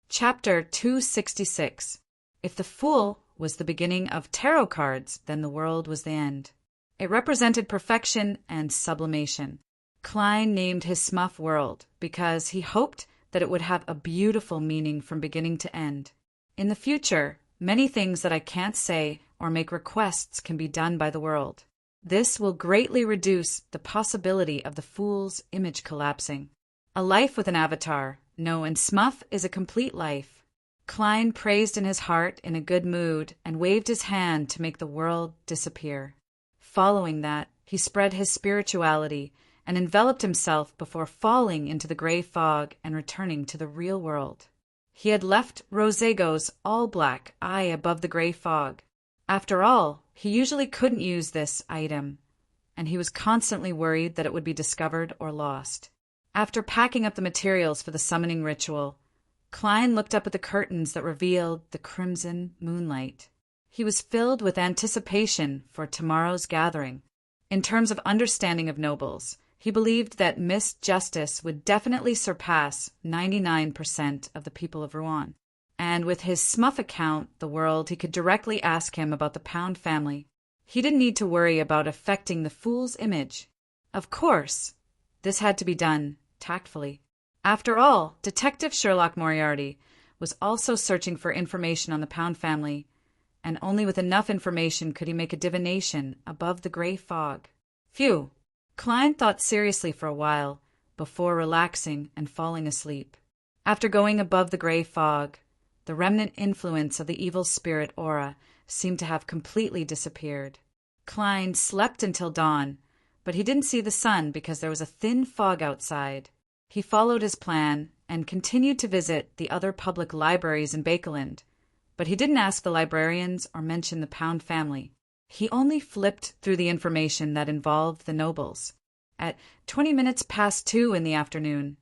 Chapter 266. If the Fool was the beginning of tarot cards, then the world was the end. It represented perfection and sublimation. Klein named his smuff World because he hoped that it would have a beautiful meaning from beginning to end. In the future, many things that I can't say or make requests can be done by the world. This will greatly reduce the possibility of the Fool's image collapsing. A life with an avatar. No, and smuff is a complete life. Klein praised in his heart in a good mood and waved his hand to make the world disappear. Following that, he spread his spirituality and enveloped himself before falling into the gray fog and returning to the real world. He had left Rosego's all-black eye above the gray fog. After all, he usually couldn't use this item, and he was constantly worried that it would be discovered or lost. After packing up the materials for the summoning ritual, Klein looked up at the curtains that revealed the crimson moonlight. He was filled with anticipation for tomorrow's gathering. In terms of understanding of nobles, he believed that Miss Justice would definitely surpass 99% of the people of Rouen. And with his smuff account, the world, he could directly ask him about the Pound family. He didn't need to worry about affecting the Fool's image. Of course, this had to be done tactfully. After all, Detective Sherlock Moriarty was also searching for information on the Pound family, and only with enough information could he make a divination above the gray fog. Phew! Klein thought seriously for a while before relaxing and falling asleep. After going above the gray fog, the remnant influence of the evil spirit aura seemed to have completely disappeared. Klein slept until dawn, but he didn't see the sun because there was a thin fog outside. He followed his plan and continued to visit the other public libraries in Bakeland, but he didn't ask the librarians or mention the Pound family. He only flipped through the information that involved the nobles. At 2:20 in the afternoon,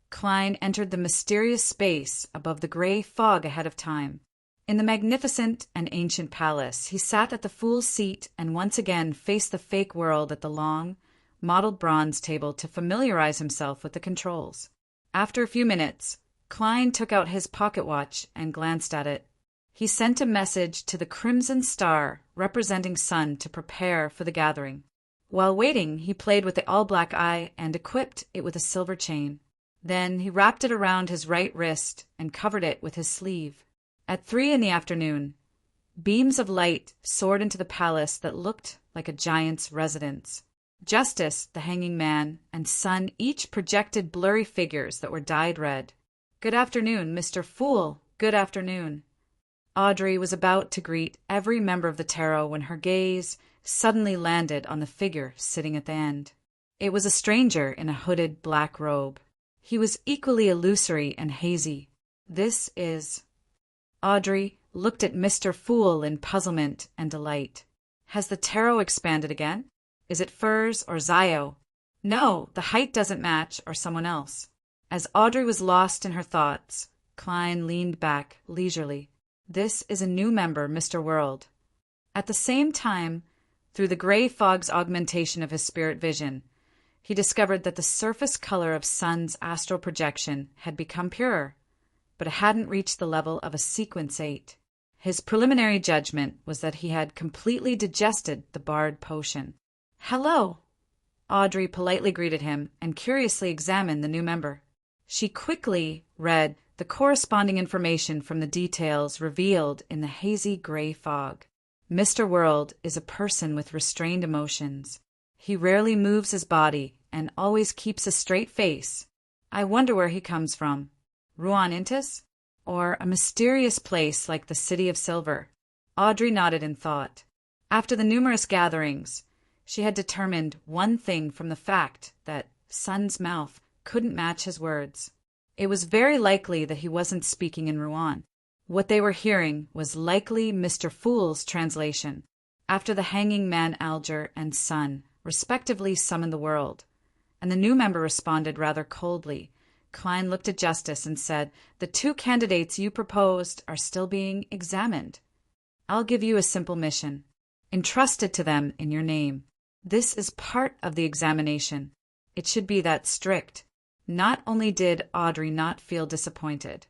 Klein entered the mysterious space above the gray fog ahead of time. In the magnificent and ancient palace, he sat at the Fool's seat and once again faced the fake world at the long, mottled bronze table to familiarize himself with the controls. After a few minutes, Klein took out his pocket watch and glanced at it. He sent a message to the crimson star representing sun to prepare for the gathering. While waiting, he played with the all-black eye and equipped it with a silver chain. Then he wrapped it around his right wrist and covered it with his sleeve. At 3 in the afternoon, beams of light soared into the palace that looked like a giant's residence. Justice, the hanging man, and Sun each projected blurry figures that were dyed red. "Good afternoon, Mr. Fool. Good afternoon." Audrey was about to greet every member of the tarot when her gaze suddenly landed on the figure sitting at the end. It was a stranger in a hooded black robe. He was equally illusory and hazy. "This is—" Audrey looked at Mr. Fool in puzzlement and delight. "Has the tarot expanded again? Is it Furs or Zio? No, the height doesn't match, or someone else." As Audrey was lost in her thoughts, Klein leaned back leisurely. "This is a new member, Mr. World." At the same time, through the gray fog's augmentation of his spirit vision, he discovered that the surface color of Sun's astral projection had become purer, but it hadn't reached the level of a sequence 8. His preliminary judgment was that he had completely digested the barred potion. "Hello!" Audrey politely greeted him and curiously examined the new member. She quickly read the corresponding information from the details revealed in the hazy gray fog. Mr. World is a person with restrained emotions. He rarely moves his body and always keeps a straight face. I wonder where he comes from. Rouen Intis? Or a mysterious place like the City of Silver? Audrey nodded in thought. After the numerous gatherings, she had determined one thing from the fact that Sun's mouth couldn't match his words. It was very likely that he wasn't speaking in Rouen. What they were hearing was likely Mr. Fool's translation. After the hanging man Alger and Sun respectively summoned the world, and the new member responded rather coldly, Klein looked at Justice and said, "The 2 candidates you proposed are still being examined." I'll give you a simple mission. Entrust it to them in your name. This is part of the examination. It should be that strict. Not only did Audrey not feel disappointed,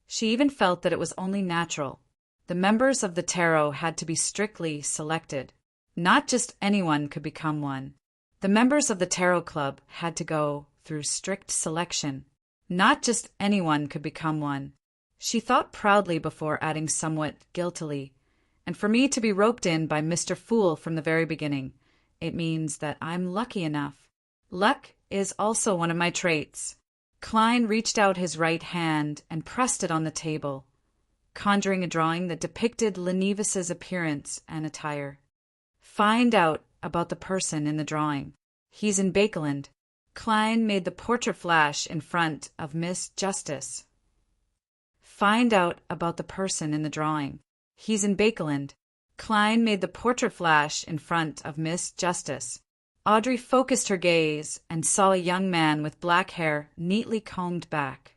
she even felt that it was only natural. The members of the tarot had to be strictly selected. Not just anyone could become one. The members of the tarot club had to go through strict selection. Not just anyone could become one. She thought proudly before adding somewhat guiltily, and for me to be roped in by Mr. Fool from the very beginning, it means that I'm lucky enough. Luck is also one of my traits. Klein reached out his right hand and pressed it on the table, conjuring a drawing that depicted Lenevis's appearance and attire. Find out about the person in the drawing. He's in Bakeland. Klein made the portrait flash in front of Miss Justice. Find out about the person in the drawing. He's in Bakeland. Klein made the portrait flash in front of Miss Justice. Audrey focused her gaze and saw a young man with black hair neatly combed back,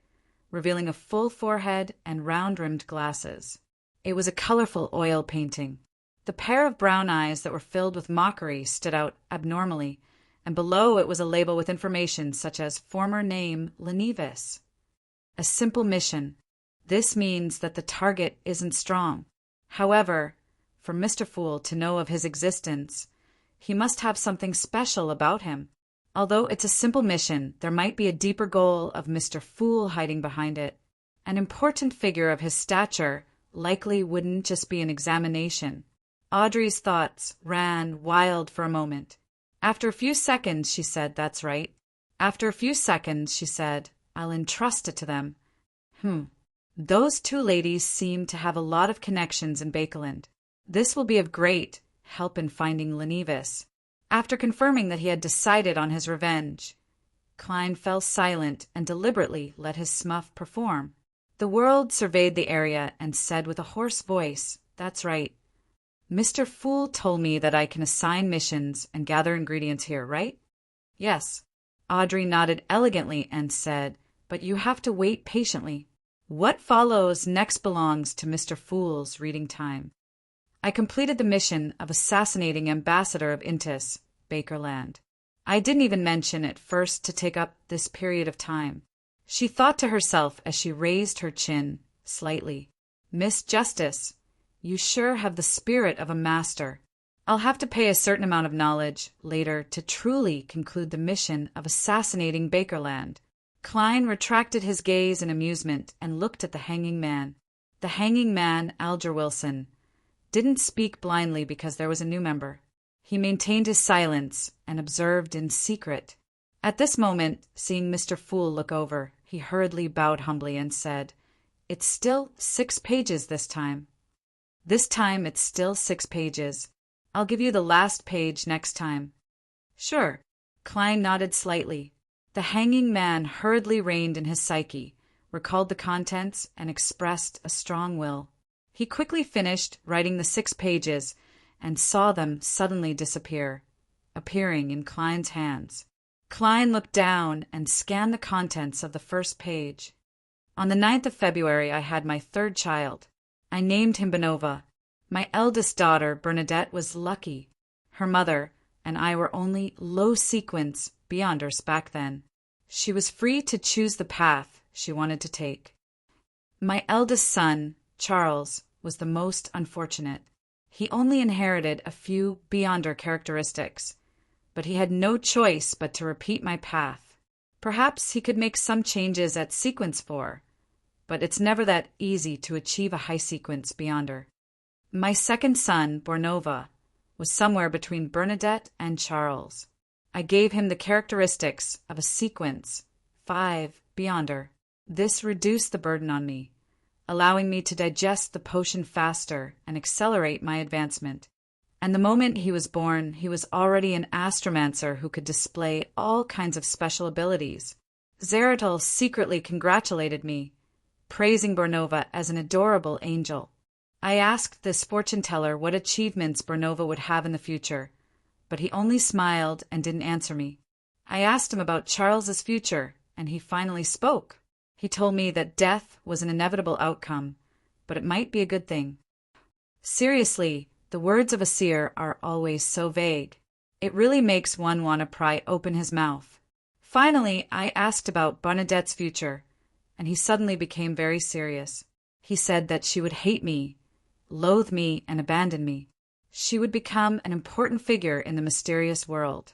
revealing a full forehead and round-rimmed glasses. It was a colorful oil painting. The pair of brown eyes that were filled with mockery stood out abnormally, and below it was a label with information such as former name Lenevis. A simple mission. This means that the target isn't strong. However, for Mr. Fool to know of his existence, he must have something special about him. Although it's a simple mission, there might be a deeper goal of Mr. Fool hiding behind it. An important figure of his stature likely wouldn't just be an examination. Audrey's thoughts ran wild for a moment. After a few seconds, she said, "That's right." After a few seconds, she said, "I'll entrust it to them." Those two ladies seem to have a lot of connections in Bakeland. This will be of great help in finding Lenevis. After confirming that he had decided on his revenge, Klein fell silent and deliberately let his smuff perform. The world surveyed the area and said with a hoarse voice, "That's right. Mr. Fool told me that I can assign missions and gather ingredients here, right?" "Yes." Audrey nodded elegantly and said, "But you have to wait patiently. What follows next belongs to Mr. Fool's reading time." I completed the mission of assassinating Ambassador of Intis, Bakerland. I didn't even mention at first to take up this period of time. She thought to herself as she raised her chin slightly, "Miss Justice, you sure have the spirit of a master. I'll have to pay a certain amount of knowledge later to truly conclude the mission of assassinating Bakerland." Klein retracted his gaze in amusement and looked at the hanging man. The hanging man, Alger Wilson, didn't speak blindly because there was a new member. He maintained his silence and observed in secret. At this moment, seeing Mr. Fool look over, he hurriedly bowed humbly and said, "It's still 6 pages this time." "This time it's still 6 pages. I'll give you the last page next time." "Sure." Klein nodded slightly. The hanging man hurriedly reined in his psyche, recalled the contents, and expressed a strong will. He quickly finished writing the 6 pages and saw them suddenly disappear, appearing in Klein's hands. Klein looked down and scanned the contents of the first page. "On the 9th of February, I had my 3rd child. I named him Benova. My eldest daughter, Bernadette, was lucky. Her mother and I were only low sequence beyonders back then. She was free to choose the path she wanted to take. My eldest son, Charles, was the most unfortunate. He only inherited a few beyonder characteristics, but he had no choice but to repeat my path. Perhaps he could make some changes at sequence 4, but it's never that easy to achieve a high sequence beyonder. My second son, Bornova, was somewhere between Bernadette and Charles. I gave him the characteristics of a sequence 5 beyonder. This reduced the burden on me, allowing me to digest the potion faster and accelerate my advancement. And the moment he was born, he was already an astromancer who could display all kinds of special abilities. Zeratul secretly congratulated me, praising Bornova as an adorable angel. I asked this fortune teller what achievements Bornova would have in the future, but he only smiled and didn't answer me. I asked him about Charles's future, and he finally spoke. He told me that death was an inevitable outcome, but it might be a good thing. Seriously, the words of a seer are always so vague. It really makes one want to pry open his mouth. Finally, I asked about Bernadette's future, and he suddenly became very serious. He said that she would hate me, loathe me, and abandon me. She would become an important figure in the mysterious world.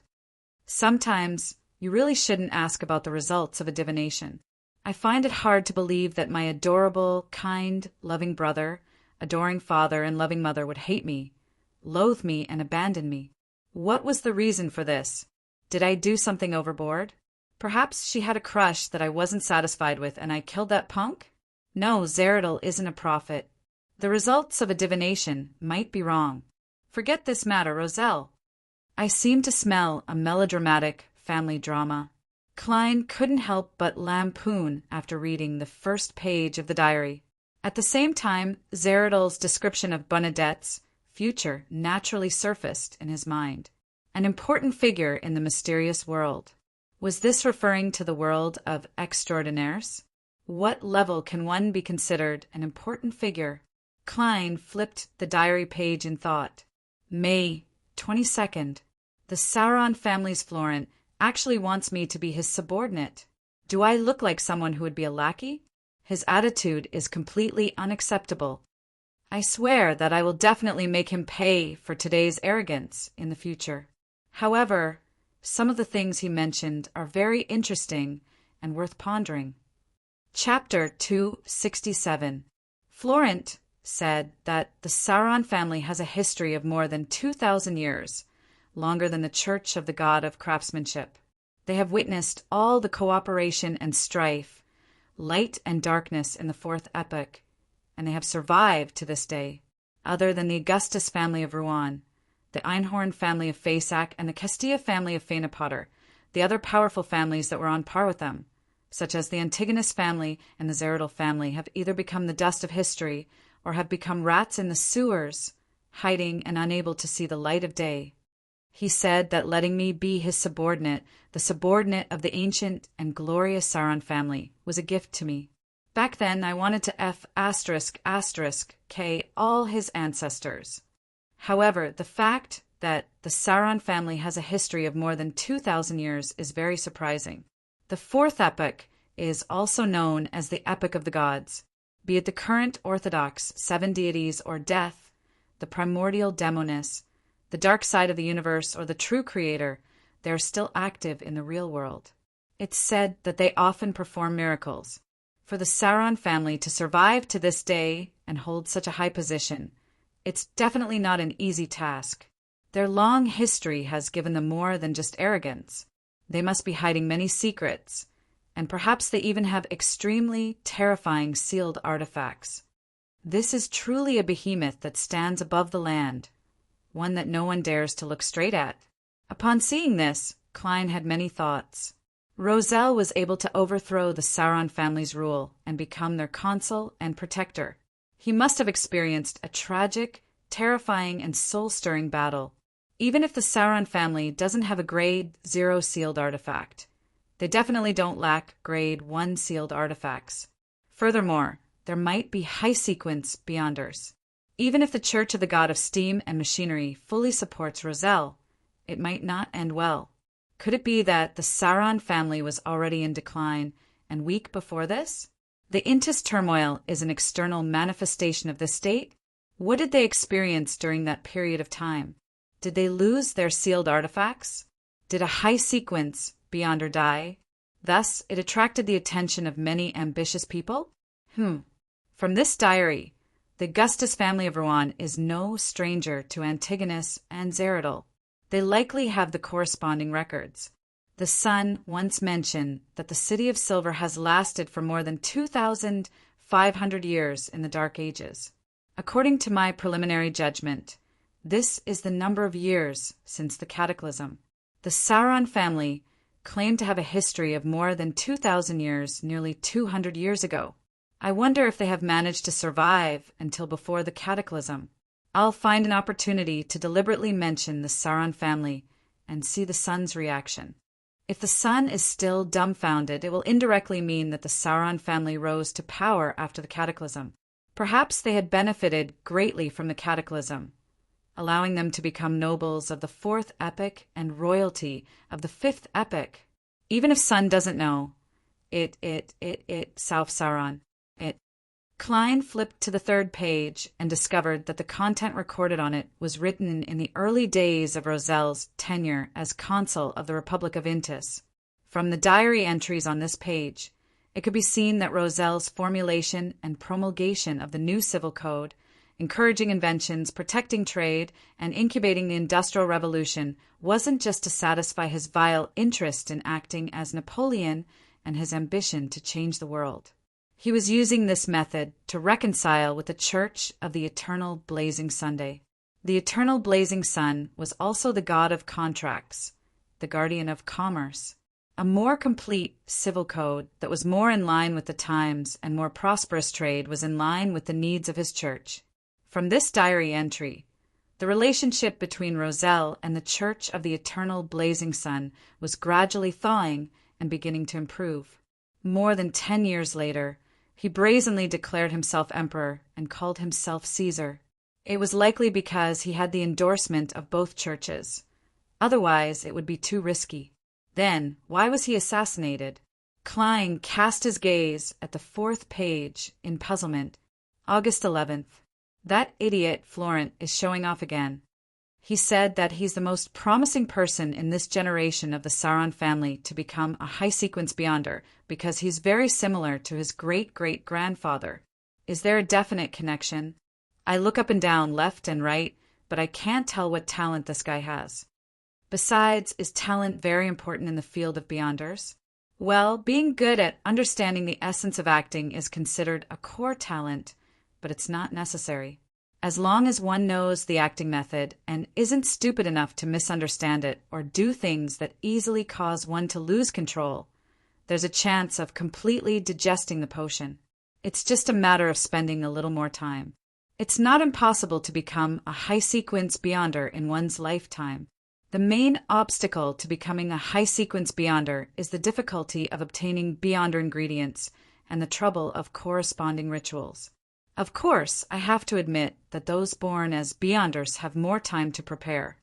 Sometimes you really shouldn't ask about the results of a divination. I find it hard to believe that my adorable, kind, loving brother, adoring father, and loving mother would hate me, loathe me, and abandon me. What was the reason for this? Did I do something overboard? Perhaps she had a crush that I wasn't satisfied with and I killed that punk? No, Zeridal isn't a prophet. The results of a divination might be wrong. Forget this matter, Roselle. I seem to smell a melodramatic family drama. Klein couldn't help but lampoon after reading the first page of the diary. At the same time, Zeridal's description of Bernadette's future naturally surfaced in his mind. An important figure in the mysterious world. Was this referring to the world of extraordinaires? What level can one be considered an important figure? Klein flipped the diary page in thought. May 22nd. The Sauron family's Florent actually wants me to be his subordinate. Do I look like someone who would be a lackey? His attitude is completely unacceptable. I swear that I will definitely make him pay for today's arrogance in the future. However, some of the things he mentioned are very interesting and worth pondering. Chapter 267. Florent said that the Sauron family has a history of more than 2,000 years, longer than the Church of the God of Craftsmanship. They have witnessed all the cooperation and strife, light and darkness in the fourth epoch, and they have survived to this day. Other than the Augustus family of Rouen, the Einhorn family of Faceac, and the Castilla family of Fainapotter, the other powerful families that were on par with them, such as the Antigonus family and the Zeridal family, have either become the dust of history or have become rats in the sewers, hiding and unable to see the light of day. He said that letting me be his subordinate, the subordinate of the ancient and glorious Sauron family, was a gift to me. Back then, I wanted to K all his ancestors. However, the fact that the Sauron family has a history of more than 2,000 years is very surprising. The fourth epoch is also known as the Epoch of the Gods. Be it the current orthodox 7 deities or death, the primordial demonis, the dark side of the universe, or the true creator, they are still active in the real world. It's said that they often perform miracles. For the Sauron family to survive to this day and hold such a high position, it's definitely not an easy task. Their long history has given them more than just arrogance. They must be hiding many secrets, and perhaps they even have extremely terrifying sealed artifacts. This is truly a behemoth that stands above the land, one that no one dares to look straight at. Upon seeing this, Klein had many thoughts. Roselle was able to overthrow the Sauron family's rule and become their consul and protector. He must have experienced a tragic, terrifying, and soul-stirring battle. Even if the Sauron family doesn't have a Grade 0 sealed artifact, they definitely don't lack Grade 1 sealed artifacts. Furthermore, there might be high-sequence Beyonders. Even if the Church of the God of Steam and Machinery fully supports Roselle, it might not end well. Could it be that the Sauron family was already in decline and weak before this? The Intis turmoil is an external manifestation of this state. What did they experience during that period of time? Did they lose their sealed artifacts? Did a high-sequence Beyonder die? Thus, it attracted the attention of many ambitious people? From this diary, the Augustus family of Rouen is no stranger to Antigonus and Zeridal. They likely have the corresponding records. The son once mentioned that the City of Silver has lasted for more than 2,500 years in the Dark Ages. According to my preliminary judgment, this is the number of years since the Cataclysm. The Sauron family claimed to have a history of more than 2,000 years, nearly 200 years ago. I wonder if they have managed to survive until before the Cataclysm. I'll find an opportunity to deliberately mention the Sauron family and see the son's reaction. If the son is still dumbfounded, it will indirectly mean that the Sauron family rose to power after the Cataclysm. Perhaps they had benefited greatly from the cataclysm, allowing them to become nobles of the fourth epoch and royalty of the fifth epoch. Even if Sun doesn't know, South Sauron, it. Klein flipped to the third page and discovered that the content recorded on it was written in the early days of Rozel's tenure as consul of the Republic of Intis. From the diary entries on this page, it could be seen that Rozel's formulation and promulgation of the new civil code, encouraging inventions, protecting trade, and incubating the Industrial Revolution wasn't just to satisfy his vile interest in acting as Napoleon and his ambition to change the world. He was using this method to reconcile with the Church of the Eternal Blazing Sunday. The Eternal Blazing Sun was also the god of contracts, the guardian of commerce. A more complete civil code that was more in line with the times and more prosperous trade was in line with the needs of his church. From this diary entry, the relationship between Rozel and the Church of the Eternal Blazing Sun was gradually thawing and beginning to improve. More than 10 years later, he brazenly declared himself emperor and called himself Caesar. It was likely because he had the endorsement of both churches. Otherwise, it would be too risky. Then, why was he assassinated? Klein cast his gaze at the fourth page in puzzlement. August 11th. That idiot Florent is showing off again. He said that he's the most promising person in this generation of the Sauron family to become a high-sequence Beyonder because he's very similar to his great-great-grandfather. Is there a definite connection? I look up and down, left and right, but I can't tell what talent this guy has. Besides, is talent very important in the field of Beyonders? Well, being good at understanding the essence of acting is considered a core talent, but it's not necessary. As long as one knows the acting method and isn't stupid enough to misunderstand it or do things that easily cause one to lose control, there's a chance of completely digesting the potion. It's just a matter of spending a little more time. It's not impossible to become a high-sequence Beyonder in one's lifetime. The main obstacle to becoming a high-sequence Beyonder is the difficulty of obtaining Beyonder ingredients and the trouble of corresponding rituals. Of course, I have to admit that those born as Beyonders have more time to prepare.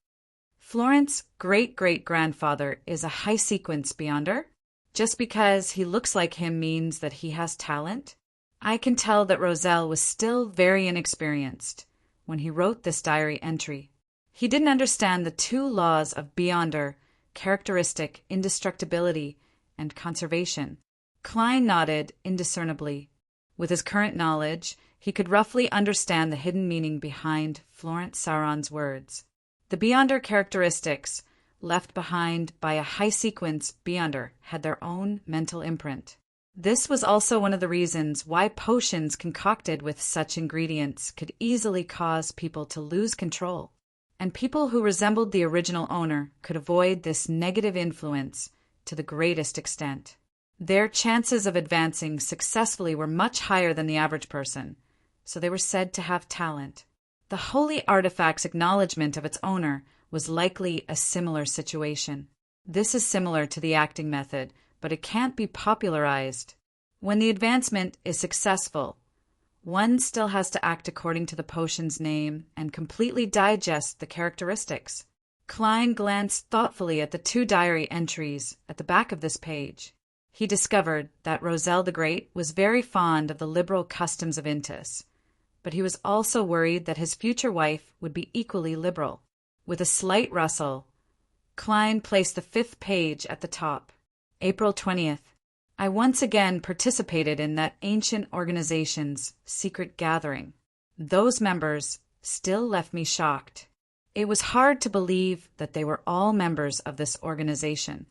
Florent's great-great-grandfather is a high-sequence Beyonder? Just because he looks like him means that he has talent? I can tell that Rozel was still very inexperienced when he wrote this diary entry. He didn't understand the two laws of Beyonder, characteristic indestructibility and conservation. Klein nodded indiscernibly. With his current knowledge, he could roughly understand the hidden meaning behind Florent Sauron's words. The Beyonder characteristics left behind by a high-sequence Beyonder had their own mental imprint. This was also one of the reasons why potions concocted with such ingredients could easily cause people to lose control, and people who resembled the original owner could avoid this negative influence to the greatest extent. Their chances of advancing successfully were much higher than the average person, so they were said to have talent. The holy artifact's acknowledgement of its owner was likely a similar situation. This is similar to the acting method, but it can't be popularized. When the advancement is successful, one still has to act according to the potion's name and completely digest the characteristics. Klein glanced thoughtfully at the two diary entries at the back of this page. He discovered that Rozel the Great was very fond of the liberal customs of Intis, but he was also worried that his future wife would be equally liberal. With a slight rustle, Klein placed the fifth page at the top. April 20th. I once again participated in that ancient organization's secret gathering. Those members still left me shocked. It was hard to believe that they were all members of this organization.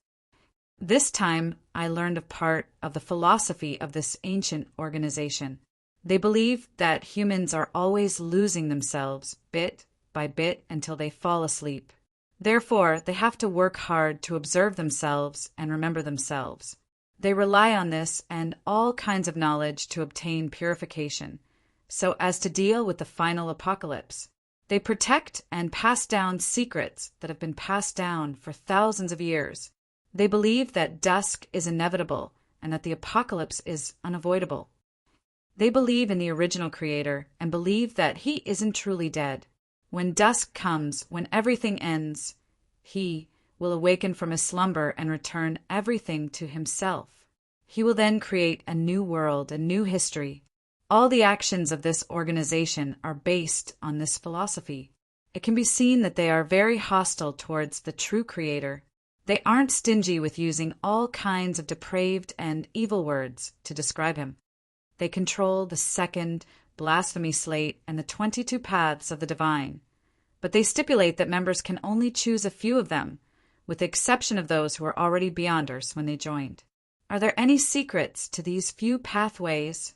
This time, I learned a part of the philosophy of this ancient organization. They believe that humans are always losing themselves bit by bit until they fall asleep. Therefore, they have to work hard to observe themselves and remember themselves. They rely on this and all kinds of knowledge to obtain purification, so as to deal with the final apocalypse. They protect and pass down secrets that have been passed down for thousands of years. They believe that dusk is inevitable and that the apocalypse is unavoidable. They believe in the original creator and believe that he isn't truly dead. When dusk comes, when everything ends, he will awaken from his slumber and return everything to himself. He will then create a new world, a new history. All the actions of this organization are based on this philosophy. It can be seen that they are very hostile towards the true creator. They aren't stingy with using all kinds of depraved and evil words to describe him. They control the second blasphemy slate and the 22 paths of the divine, but they stipulate that members can only choose a few of them, with the exception of those who are already beyonders when they joined. Are there any secrets to these few pathways?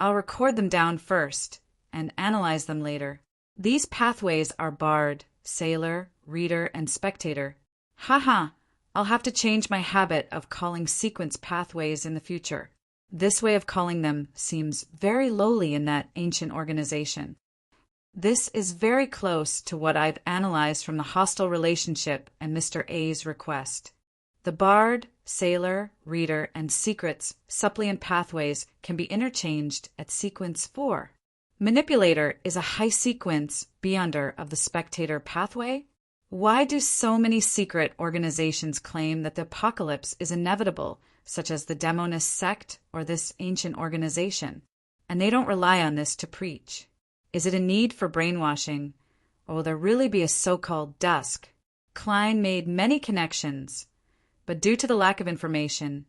I'll record them down first and analyze them later. These pathways are Bard, Sailor, Reader, and Spectator. Haha, I'll have to change my habit of calling sequence pathways in the future. This way of calling them seems very lowly in that ancient organization. This is very close to what I've analyzed from the hostile relationship and Mr. A's request. The Bard, Sailor, Reader, and Secrets suppliant pathways can be interchanged at sequence 4. Manipulator is a high sequence beyonder of the Spectator pathway. Why do so many secret organizations claim that the apocalypse is inevitable, such as the Demonist sect or this ancient organization, and they don't rely on this to preach? Is it a need for brainwashing, or will there really be a so-called dusk? Klein made many connections, but due to the lack of information,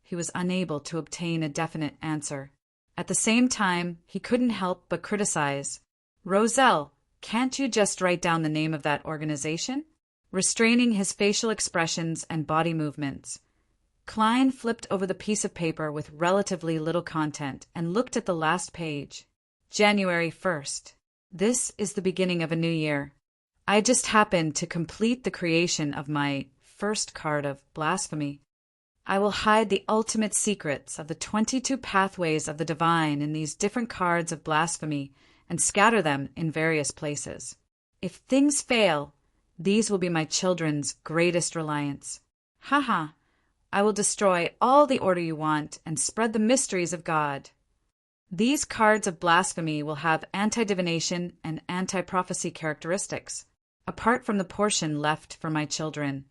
he was unable to obtain a definite answer. At the same time, he couldn't help but criticize. Roselle, can't you just write down the name of that organization? Restraining his facial expressions and body movements, Klein flipped over the piece of paper with relatively little content and looked at the last page. January 1st. This is the beginning of a new year. I just happened to complete the creation of my first card of blasphemy. I will hide the ultimate secrets of the 22 pathways of the divine in these different cards of blasphemy and scatter them in various places. If things fail, these will be my children's greatest reliance. Haha, I will destroy all the order you want and spread the mysteries of God. These cards of blasphemy will have anti-divination and anti-prophecy characteristics. Apart from the portion left for my children,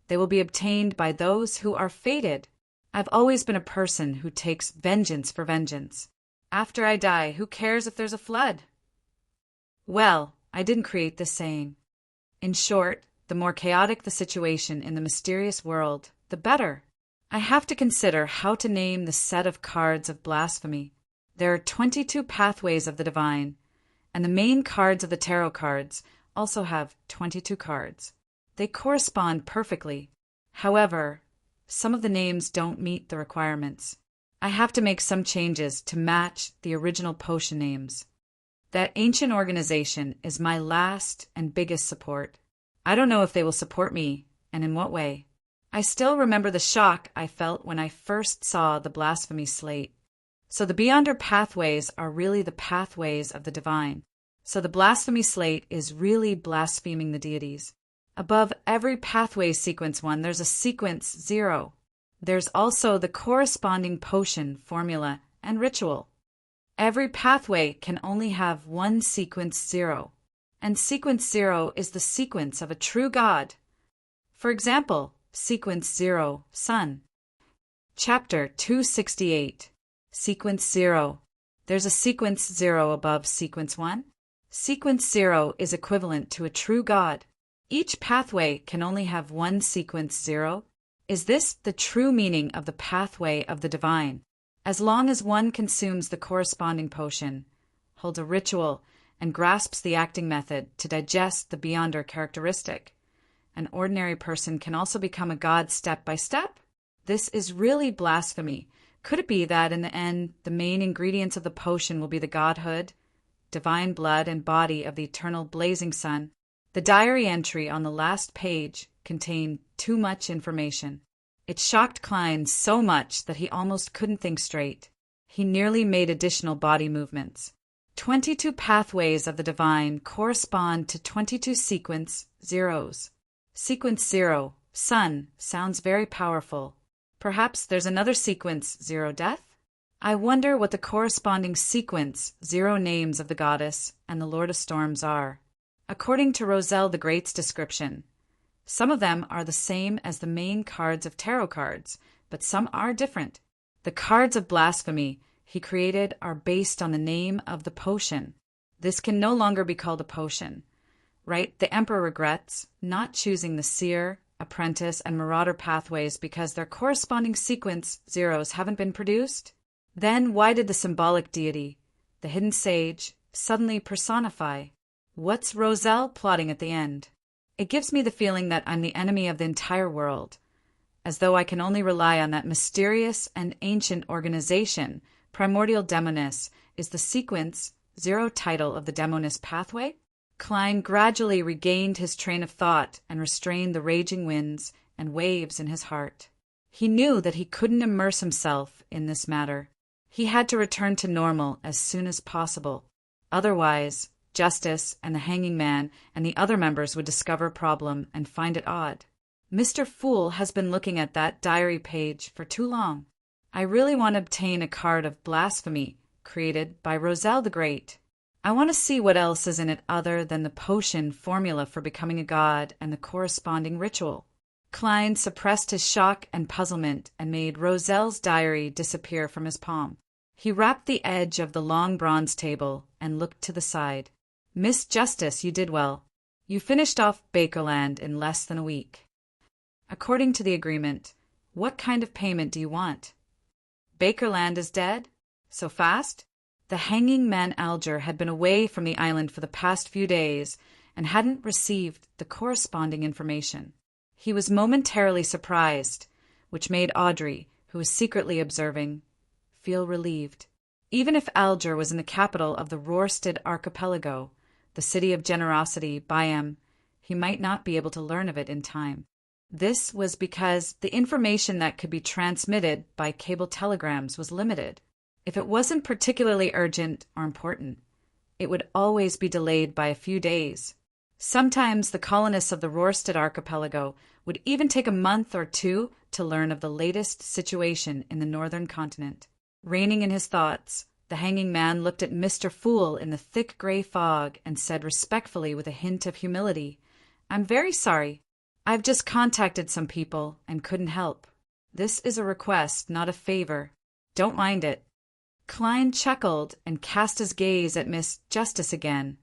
they will be obtained by those who are fated. I've always been a person who takes vengeance for vengeance. After I die, who cares if there's a flood? Well, I didn't create this saying. In short, the more chaotic the situation in the mysterious world, the better. I have to consider how to name the set of cards of blasphemy. There are 22 pathways of the divine, and the main cards of the tarot cards also have 22 cards. They correspond perfectly. However, some of the names don't meet the requirements. I have to make some changes to match the original potion names. That ancient organization is my last and biggest support. I don't know if they will support me, and in what way. I still remember the shock I felt when I first saw the blasphemy slate. So the Beyonder pathways are really the pathways of the divine. So the blasphemy slate is really blaspheming the deities. Above every pathway sequence 1, there's a sequence 0. There's also the corresponding potion, formula, and ritual. Every pathway can only have one sequence 0, and sequence 0 is the sequence of a true God. For example, sequence 0, Sun. Chapter 268. Sequence 0. There's a sequence 0 above sequence 1. Sequence 0 is equivalent to a true God. Each pathway can only have one sequence 0. Is this the true meaning of the pathway of the divine? As long as one consumes the corresponding potion, holds a ritual, and grasps the acting method to digest the Beyonder characteristic, an ordinary person can also become a god step by step? This is really blasphemy. Could it be that in the end, the main ingredients of the potion will be the godhood, divine blood and body of the eternal blazing sun? The diary entry on the last page contained too much information. It shocked Klein so much that he almost couldn't think straight. He nearly made additional body movements. 22 pathways of the divine correspond to 22 sequence 0s. Sequence 0, Sun, sounds very powerful. Perhaps there's another sequence 0, Death? I wonder what the corresponding sequence, 0 names of the goddess and the Lord of Storms are. According to Roselle the Great's description, some of them are the same as the main cards of tarot cards, but some are different. The cards of blasphemy he created are based on the name of the potion. This can no longer be called a potion, right? The Emperor regrets not choosing the seer, apprentice, and marauder pathways because their corresponding sequence zeros haven't been produced. Then why did the symbolic deity, the hidden sage, suddenly personify? What's Roselle plotting at the end? It gives me the feeling that I'm the enemy of the entire world, as though I can only rely on that mysterious and ancient organization. Primordial Demoness is the sequence 0 title of the Demoness pathway. Klein gradually regained his train of thought and restrained the raging winds and waves in his heart. He knew that he couldn't immerse himself in this matter. He had to return to normal as soon as possible. Otherwise, Justice and the Hanging Man and the other members would discover a problem and find it odd. Mr. Fool has been looking at that diary page for too long. I really want to obtain a card of blasphemy created by Roselle the Great. I want to see what else is in it other than the potion formula for becoming a god and the corresponding ritual. Klein suppressed his shock and puzzlement and made Roselle's diary disappear from his palm. He rapped the edge of the long bronze table and looked to the side. Miss Justice, you did well. You finished off Bakerland in less than a week. According to the agreement, what kind of payment do you want? Bakerland is dead? So fast? The Hanging Man Alger had been away from the island for the past few days and hadn't received the corresponding information. He was momentarily surprised, which made Audrey, who was secretly observing, feel relieved. Even if Alger was in the capital of the Rorstad archipelago, the city of generosity, Byam, he might not be able to learn of it in time. This was because the information that could be transmitted by cable telegrams was limited. If it wasn't particularly urgent or important, it would always be delayed by a few days. Sometimes the colonists of the Rorstad archipelago would even take a month or 2 to learn of the latest situation in the northern continent. Reining in his thoughts, the Hanging Man looked at Mr. Fool in the thick gray fog and said respectfully with a hint of humility, "I'm very sorry. I've just contacted some people and couldn't help. This is a request, not a favor. Don't mind it." Klein chuckled and cast his gaze at Miss Justice again,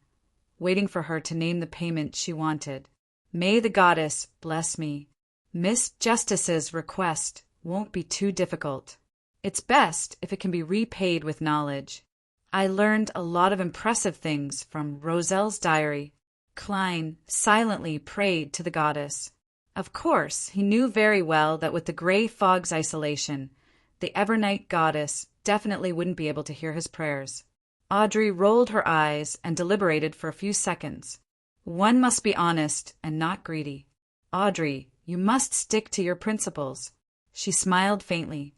waiting for her to name the payment she wanted. May the goddess bless me. Miss Justice's request won't be too difficult. It's best if it can be repaid with knowledge. I learned a lot of impressive things from Roselle's diary. Klein silently prayed to the goddess. Of course, he knew very well that with the gray fog's isolation, the Evernight goddess definitely wouldn't be able to hear his prayers. Audrey rolled her eyes and deliberated for a few seconds. One must be honest and not greedy. Audrey, you must stick to your principles. She smiled faintly.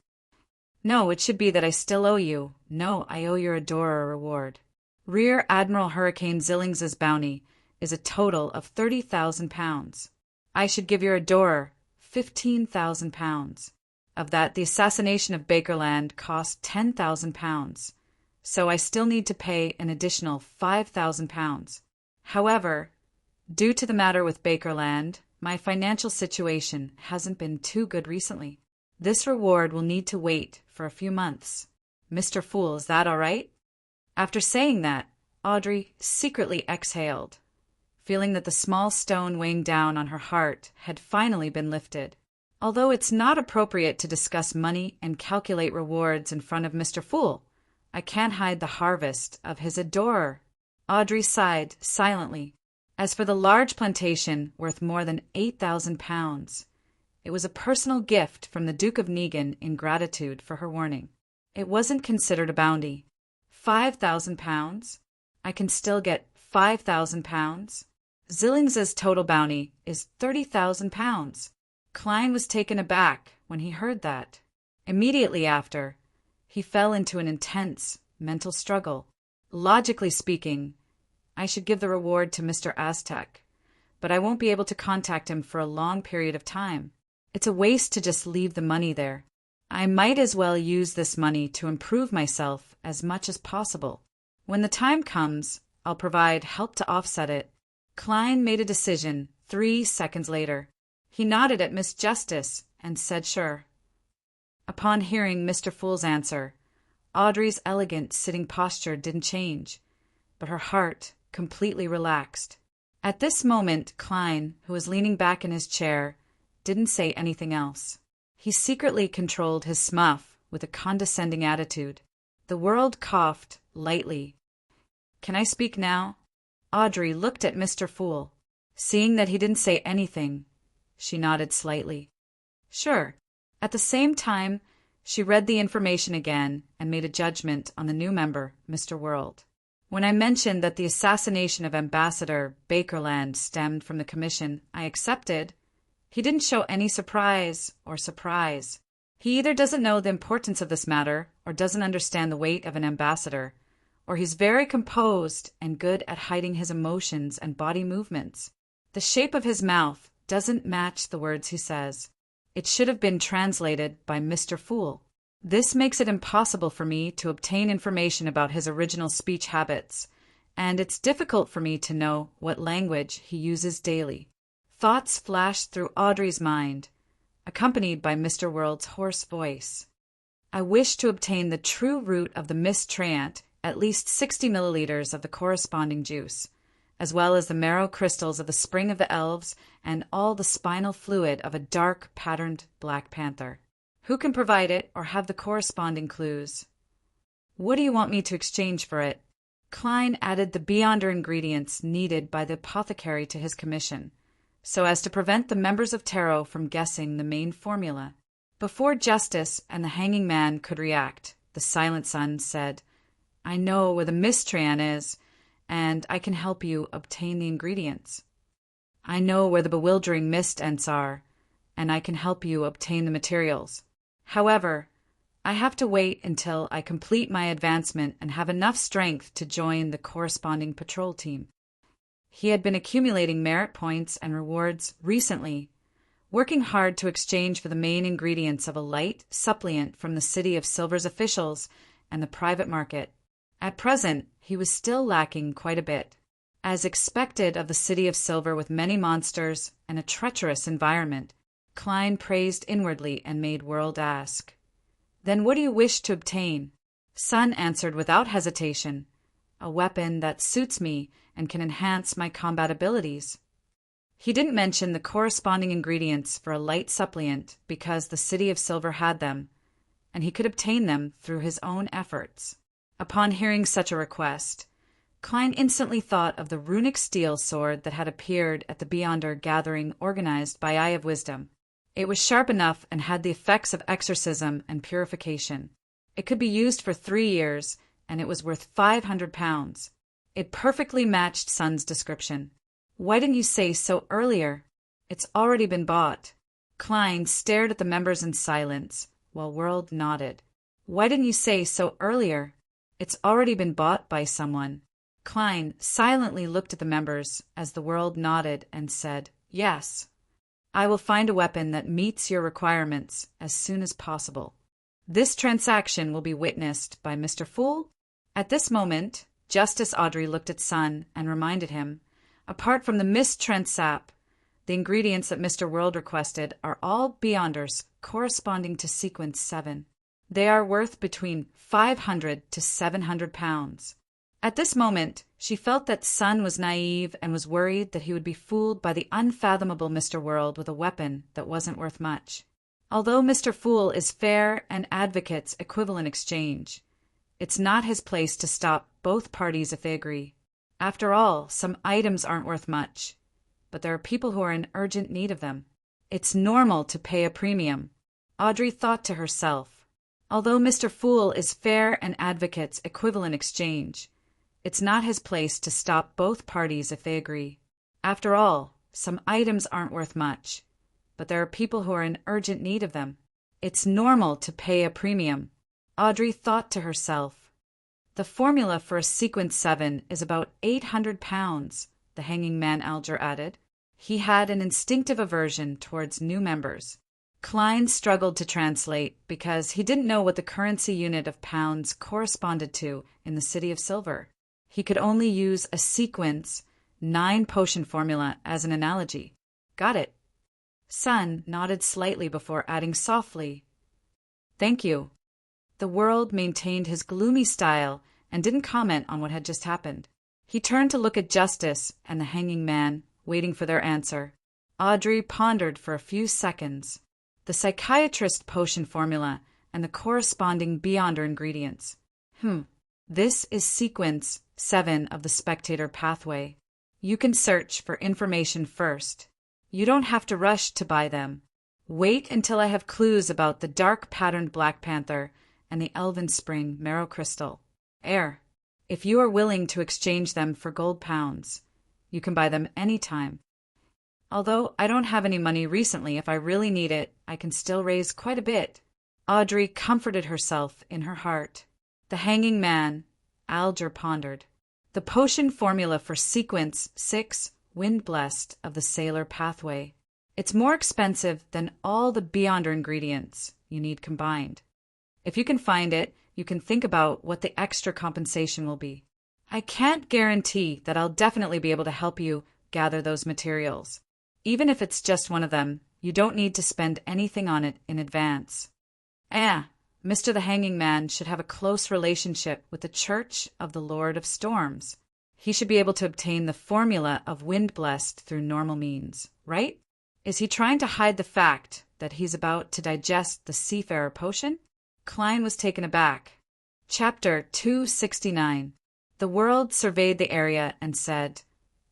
No, it should be that I still owe you. No, I owe your adorer a reward. Rear Admiral Hurricane Zillings's bounty is a total of 30,000 pounds. I should give your adorer 15,000 pounds. Of that, the assassination of Bakerland cost 10,000 pounds. So I still need to pay an additional 5,000 pounds. However, due to the matter with Bakerland, my financial situation hasn't been too good recently. This reward will need to wait for a few months. Mr. Fool, is that all right? After saying that, Audrey secretly exhaled, feeling that the small stone weighing down on her heart had finally been lifted. Although it's not appropriate to discuss money and calculate rewards in front of Mr. Fool, I can't hide the harvest of his adorer. Audrey sighed silently. As for the large plantation worth more than 8,000 pounds, it was a personal gift from the Duke of Negan in gratitude for her warning. It wasn't considered a bounty. 5,000 pounds? I can still get 5,000 pounds? Zillings's total bounty is 30,000 pounds. Klein was taken aback when he heard that. Immediately after, he fell into an intense mental struggle. Logically speaking, I should give the reward to Mr. Aztec, but I won't be able to contact him for a long period of time. It's a waste to just leave the money there. I might as well use this money to improve myself as much as possible. When the time comes, I'll provide help to offset it. Klein made a decision 3 seconds later. He nodded at Miss Justice and said sure. Upon hearing Mr. Fool's answer, Audrey's elegant sitting posture didn't change, but her heart completely relaxed. At this moment, Klein, who was leaning back in his chair, didn't say anything else. He secretly controlled his smuff with a condescending attitude. The world coughed lightly. Can I speak now? Audrey looked at Mr. Fool. Seeing that he didn't say anything, she nodded slightly. Sure. At the same time, she read the information again and made a judgment on the new member, Mr. World. When I mentioned that the assassination of Ambassador Bakerland stemmed from the commission I accepted, he didn't show any surprise. He either doesn't know the importance of this matter or doesn't understand the weight of an ambassador, or he's very composed and good at hiding his emotions and body movements. The shape of his mouth doesn't match the words he says. It should have been translated by Mr. Fool. This makes it impossible for me to obtain information about his original speech habits, and it's difficult for me to know what language he uses daily. Thoughts flashed through Audrey's mind, accompanied by Mr. World's hoarse voice. I wish to obtain the true root of the miscreant, at least 60 milliliters of the corresponding juice, as well as the marrow crystals of the spring of the elves and all the spinal fluid of a dark patterned black panther. Who can provide it or have the corresponding clues? What do you want me to exchange for it? Klein added the beyonder ingredients needed by the apothecary to his commission, so as to prevent the members of Tarot from guessing the main formula. Before Justice and the hanging man could react, the Silent Sun said, I know where the miscreant is, and I can help you obtain the ingredients. I know where the bewildering mist ents are, and I can help you obtain the materials. However, I have to wait until I complete my advancement and have enough strength to join the corresponding patrol team. He had been accumulating merit points and rewards recently, working hard to exchange for the main ingredients of a light supplement from the City of Silver's officials and the private market. At present, he was still lacking quite a bit. As expected of the City of Silver with many monsters and a treacherous environment, Klein praised inwardly and made World ask, Then what do you wish to obtain? Sun answered without hesitation, A weapon that suits me and can enhance my combat abilities. He didn't mention the corresponding ingredients for a light supplement because the City of Silver had them, and he could obtain them through his own efforts. Upon hearing such a request, Klein instantly thought of the runic steel sword that had appeared at the Beyonder gathering organized by Eye of Wisdom. It was sharp enough and had the effects of exorcism and purification. It could be used for 3 years, and it was worth 500 pounds. It perfectly matched Sun's description. Why didn't you say so earlier? It's already been bought. Klein stared at the members in silence, while World nodded. Why didn't you say so earlier? It's already been bought by someone. Klein silently looked at the members as the World nodded and said, Yes. I will find a weapon that meets your requirements as soon as possible. This transaction will be witnessed by Mr. Fool. At this moment, Justice Audrey looked at Sun and reminded him, apart from the mist-trend sap, the ingredients that Mr. World requested are all Beyonders corresponding to Sequence 7. They are worth between 500 to 700 pounds. At this moment, she felt that Sun was naive and was worried that he would be fooled by the unfathomable Mr. World with a weapon that wasn't worth much. Although Mr. Fool is fair and advocates equivalent exchange, it's not his place to stop both parties if they agree. After all, some items aren't worth much, but there are people who are in urgent need of them. It's normal to pay a premium, Audrey thought to herself. Although Mr. Fool is fair and advocates equivalent exchange, it's not his place to stop both parties if they agree. After all, some items aren't worth much, but there are people who are in urgent need of them. It's normal to pay a premium, Audrey thought to herself. The formula for a Sequence 7 is about 800 pounds, the hanging man Alger added. He had an instinctive aversion towards new members. Klein struggled to translate because he didn't know what the currency unit of pounds corresponded to in the city of silver. He could only use a sequence 9 potion formula as an analogy. Got it. Sun nodded slightly before adding softly, "Thank you." The world maintained his gloomy style and didn't comment on what had just happened. He turned to look at Justice and the hanging man, waiting for their answer. Audrey pondered for a few seconds. The psychiatrist potion formula and the corresponding Beyonder ingredients. This is sequence 7 of the spectator pathway. You can search for information first. You don't have to rush to buy them. Wait until I have clues about the dark-patterned Black Panther and the Elven Spring Marrow Crystal. If you are willing to exchange them for gold pounds, you can buy them anytime. Although I don't have any money recently, if I really need it, I can still raise quite a bit. Audrey comforted herself in her heart. The hanging man, Alger pondered. The potion formula for sequence 6, Wind Blessed of the Sailor Pathway. It's more expensive than all the Beyonder ingredients you need combined. If you can find it, you can think about what the extra compensation will be. I can't guarantee that I'll definitely be able to help you gather those materials. Even if it's just one of them, you don't need to spend anything on it in advance. Mr. the Hanging Man should have a close relationship with the Church of the Lord of Storms. He should be able to obtain the formula of Wind Blessed through normal means, right? Is he trying to hide the fact that he's about to digest the Seafarer potion? Klein was taken aback. Chapter 269. The world surveyed the area and said,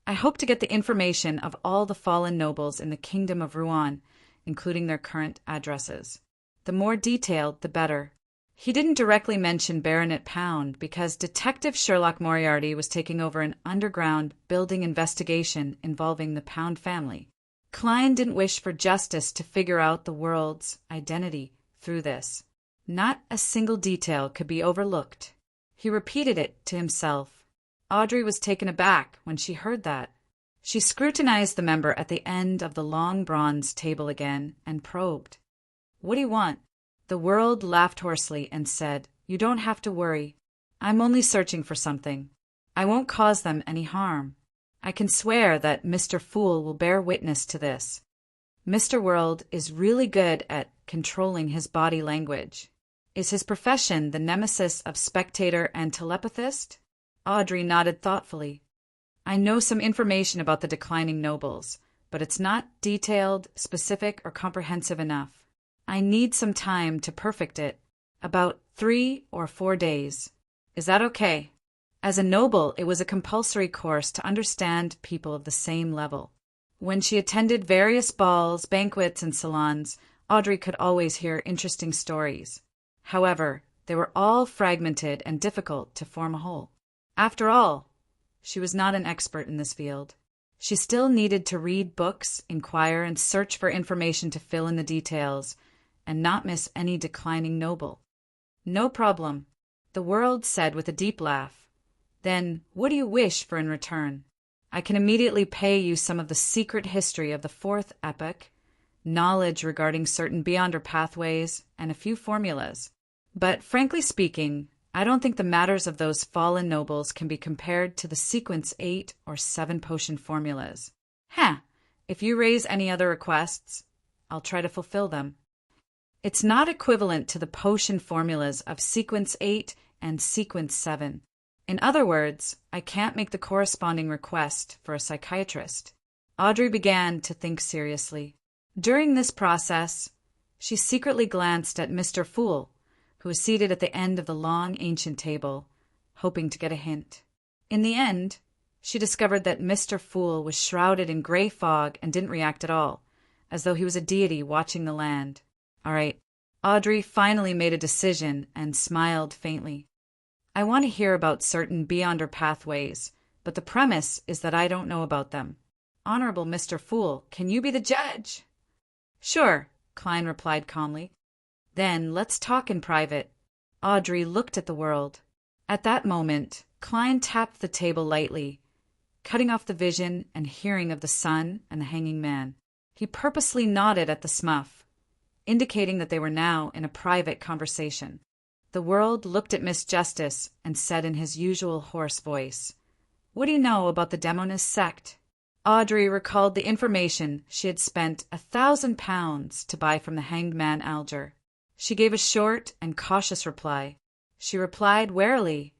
I hope to get the information of all the fallen nobles in the Kingdom of Rouen, including their current addresses. The more detailed, the better. He didn't directly mention Baronet Pound because Detective Sherlock Moriarty was taking over an underground building investigation involving the Pound family. Klein didn't wish for Justice to figure out the world's identity through this. Not a single detail could be overlooked. He repeated it to himself. Audrey was taken aback when she heard that. She scrutinized the member at the end of the long bronze table again and probed. What do you want? The world laughed hoarsely and said, You don't have to worry. I'm only searching for something. I won't cause them any harm. I can swear that Mr. Fool will bear witness to this. Mr. World is really good at controlling his body language. Is his profession the nemesis of spectator and telepathist? Audrey nodded thoughtfully. I know some information about the declining nobles, but it's not detailed, specific, or comprehensive enough. I need some time to perfect it, about 3 or 4 days. Is that okay? As a noble, it was a compulsory course to understand people of the same level. When she attended various balls, banquets, and salons, Audrey could always hear interesting stories. However, they were all fragmented and difficult to form a whole. After all, she was not an expert in this field. She still needed to read books, inquire, and search for information to fill in the details, and not miss any declining noble. No problem, the world said with a deep laugh. Then, what do you wish for in return? I can immediately pay you some of the secret history of the 4th epoch, knowledge regarding certain Beyonder pathways, and a few formulas. But frankly speaking, I don't think the matters of those fallen nobles can be compared to the sequence 8 or 7 potion formulas. If you raise any other requests, I'll try to fulfill them. It's not equivalent to the potion formulas of sequence 8 and sequence 7. In other words, I can't make the corresponding request for a psychiatrist. Audrey began to think seriously. During this process, she secretly glanced at Mr. Fool, who was seated at the end of the long ancient table, hoping to get a hint. In the end, she discovered that Mr. Fool was shrouded in gray fog and didn't react at all, as though he was a deity watching the land. All right, Audrey finally made a decision and smiled faintly. I want to hear about certain Beyonder pathways, but the premise is that I don't know about them. Honorable Mr. Fool, can you be the judge? Sure, Klein replied calmly. Then let's talk in private. Audrey looked at the world. At that moment, Klein tapped the table lightly, cutting off the vision and hearing of the sun and the hanging man. He purposely nodded at the smuff. indicating that they were now in a private conversation. The World looked at Miss Justice and said in his usual hoarse voice, "What do you know about the Demonist sect?" Audrey recalled the information she had spent £1,000 to buy from the hanged man Alger. She gave a short and cautious reply. She replied warily,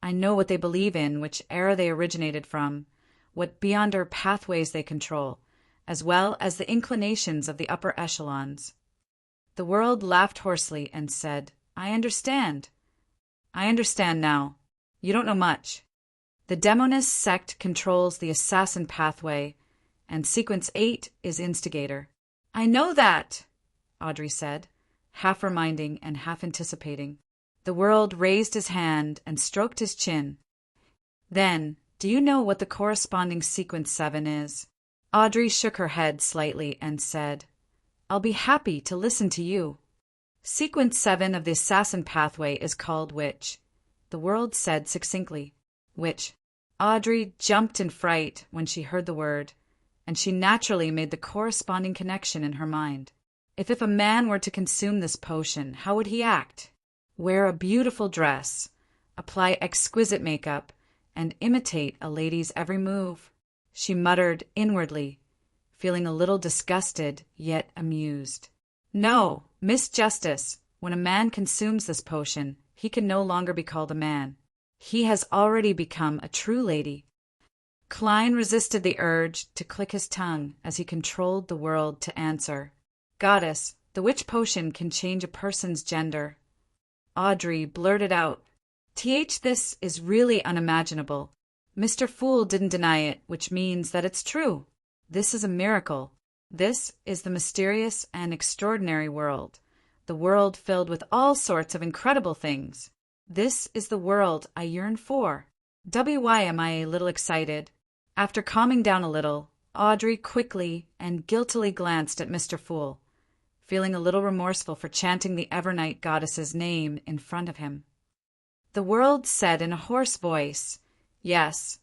"I know what they believe in, which era they originated from, what beyonder pathways they control, as well as the inclinations of the upper echelons." The World laughed hoarsely and said, "I understand. I understand now. You don't know much. The Demonist sect controls the assassin pathway, and Sequence 8 is instigator." "I know that," Audrey said, half reminding and half anticipating. The World raised his hand and stroked his chin. "Then, do you know what the corresponding Sequence 7 is?" Audrey shook her head slightly and said, "I'll be happy to listen to you." "Sequence 7 of the assassin pathway is called Witch," the World said succinctly. Witch. Audrey jumped in fright when she heard the word, and she naturally made the corresponding connection in her mind. If a man were to consume this potion, how would he act? Wear a beautiful dress, apply exquisite makeup, and imitate a lady's every move. She muttered inwardly, feeling a little disgusted yet amused. "No, Miss Justice, when a man consumes this potion, he can no longer be called a man. He has already become a true lady." Klein resisted the urge to click his tongue as he controlled the World to answer, "Goddess, the witch potion can change a person's gender." Audrey blurted out, This is really unimaginable. Mr. Fool didn't deny it, which means that it's true. This is a miracle. This is the mysterious and extraordinary world, the world filled with all sorts of incredible things. This is the world I yearn for. Why am I a little excited?" After calming down a little, Audrey quickly and guiltily glanced at Mr. Fool, feeling a little remorseful for chanting the Evernight goddess's name in front of him. The World said in a hoarse voice, "Yes,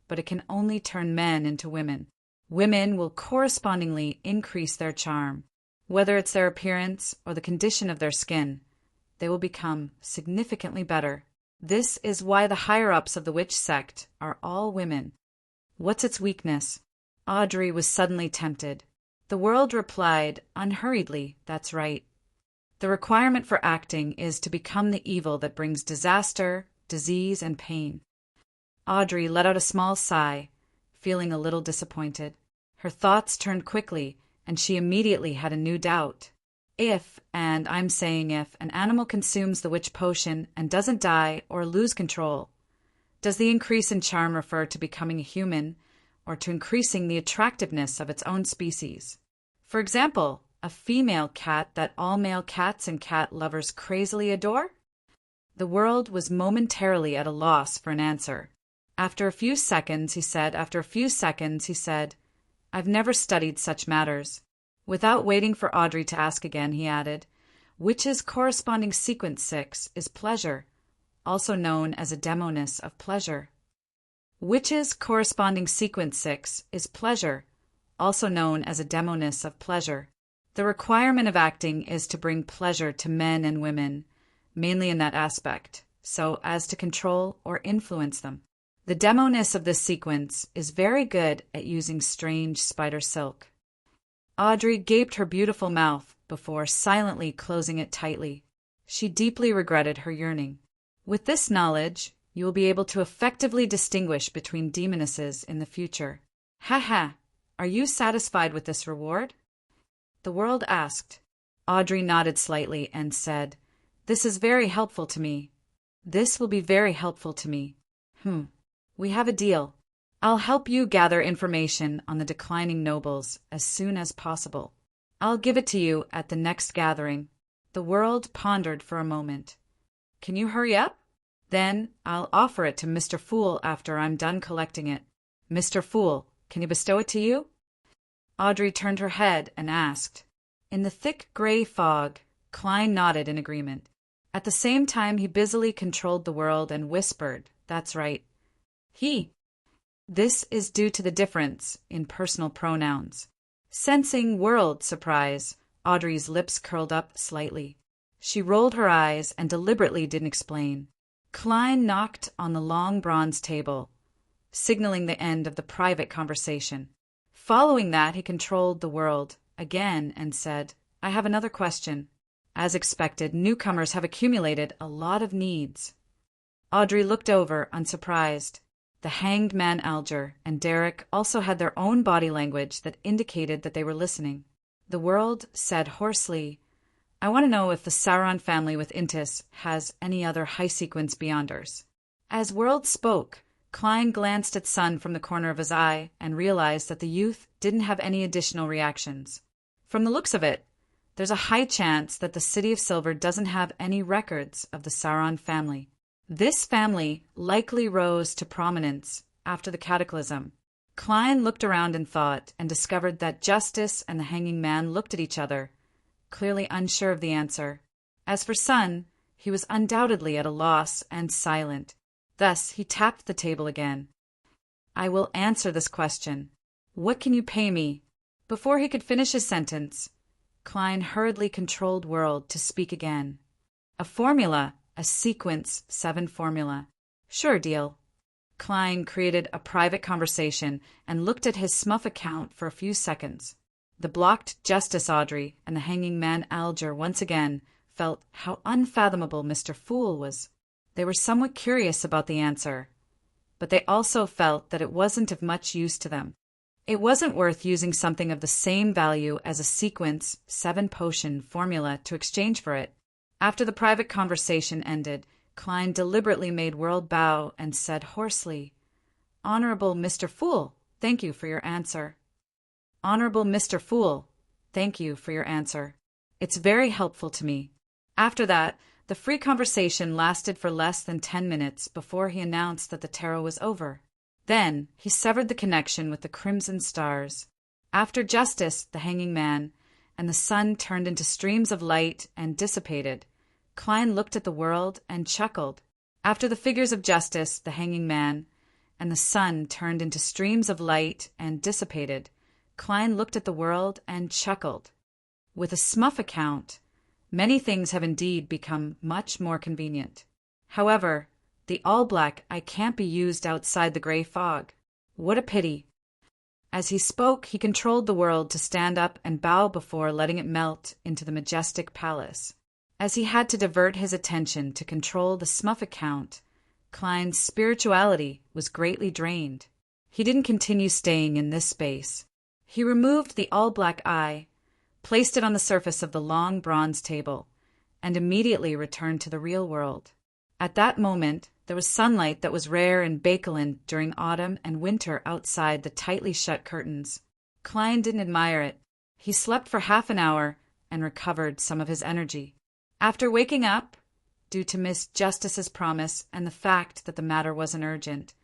but it can only turn men into women. Women will correspondingly increase their charm. Whether it's their appearance or the condition of their skin, they will become significantly better. This is why the higher-ups of the witch sect are all women." "What's its weakness?" Audrey was suddenly tempted. The World replied unhurriedly, "That's right. The requirement for acting is to become the evil that brings disaster, disease, and pain." Audrey let out a small sigh, feeling a little disappointed. Her thoughts turned quickly, and she immediately had a new doubt. If, and I'm saying if, an animal consumes the witch potion and doesn't die or lose control, does the increase in charm refer to becoming a human or to increasing the attractiveness of its own species? For example, a female cat that all male cats and cat lovers crazily adore? The World was momentarily at a loss for an answer. After a few seconds, he said, "I've never studied such matters." Without waiting for Audrey to ask again, he added, "Witch's corresponding Sequence 6 is pleasure, also known as a demoness of pleasure." Witch's corresponding Sequence 6 is pleasure, also known as a demoness of pleasure. The requirement of acting is to bring pleasure to men and women, mainly in that aspect, so as to control or influence them. The demoness of this sequence is very good at using strange spider silk. Audrey gaped her beautiful mouth before silently closing it tightly. She deeply regretted her yearning. With this knowledge, you will be able to effectively distinguish between demonesses in the future. Ha ha! Are you satisfied with this reward? The World asked. Audrey nodded slightly and said, "This is very helpful to me. This will be very helpful to me. We have a deal. I'll help you gather information on the declining nobles as soon as possible. I'll give it to you at the next gathering." The World pondered for a moment. "Can you hurry up? Then I'll offer it to Mr. Fool after I'm done collecting it. Mr. Fool, can he bestow it to you?" Audrey turned her head and asked. In the thick gray fog, Klein nodded in agreement. At the same time, he busily controlled the World and whispered, "That's right. He." This is due to the difference in personal pronouns. Sensing World's surprise, Audrey's lips curled up slightly. She rolled her eyes and deliberately didn't explain. Klein knocked on the long bronze table, signaling the end of the private conversation. Following that, he controlled the world again and said, "I have another question. As expected, newcomers have accumulated a lot of needs." Audrey looked over, unsurprised. The hanged man Alger and Derek also had their own body language that indicated that they were listening. The world said hoarsely, "I want to know if the Sauron family with Intis has any other high-sequence beyonders." As World spoke, Klein glanced at Sun from the corner of his eye and realized that the youth didn't have any additional reactions. From the looks of it, there's a high chance that the City of Silver doesn't have any records of the Sauron family. This family likely rose to prominence after the Cataclysm. Klein looked around in thought and discovered that Justice and the Hanging Man looked at each other, clearly unsure of the answer. As for Sun, he was undoubtedly at a loss and silent. Thus, he tapped the table again. "I will answer this question. What can you pay me?" Before he could finish his sentence, Klein hurriedly controlled World to speak again. "A formula, a sequence 7 formula." "Sure, deal." Klein created a private conversation and looked at his Smuff account for a few seconds. The blocked Justice Audrey and the Hanging Man Alger once again felt how unfathomable Mr. Fool was. They were somewhat curious about the answer, but they also felt that it wasn't of much use to them. It wasn't worth using something of the same value as a sequence 7 potion formula to exchange for it. After the private conversation ended, Klein deliberately made World bow and said hoarsely, "Honorable Mr. Fool, thank you for your answer." "Honorable Mr. Fool, thank you for your answer. It's very helpful to me." After that, the free conversation lasted for less than 10 minutes before he announced that the tarot was over. Then he severed the connection with the Crimson Stars. After Justice, the Hanging Man, and the sun turned into streams of light and dissipated, Klein looked at the world and chuckled. After the figures of Justice, the Hanging Man, and the sun turned into streams of light and dissipated, Klein looked at the world and chuckled. With a Smuff account, many things have indeed become much more convenient. However, the all-black eye can't be used outside the gray fog. What a pity. As he spoke, he controlled the world to stand up and bow before letting it melt into the majestic palace. As he had to divert his attention to control the Smuff account, Klein's spirituality was greatly drained. He didn't continue staying in this space. He removed the all-black eye, placed it on the surface of the long bronze table, and immediately returned to the real world. At that moment, there was sunlight that was rare in Bakelin during autumn and winter outside the tightly shut curtains. Klein didn't admire it. He slept for half an hour and recovered some of his energy. After waking up, due to Miss Justice's promise and the fact that the matter wasn't urgent,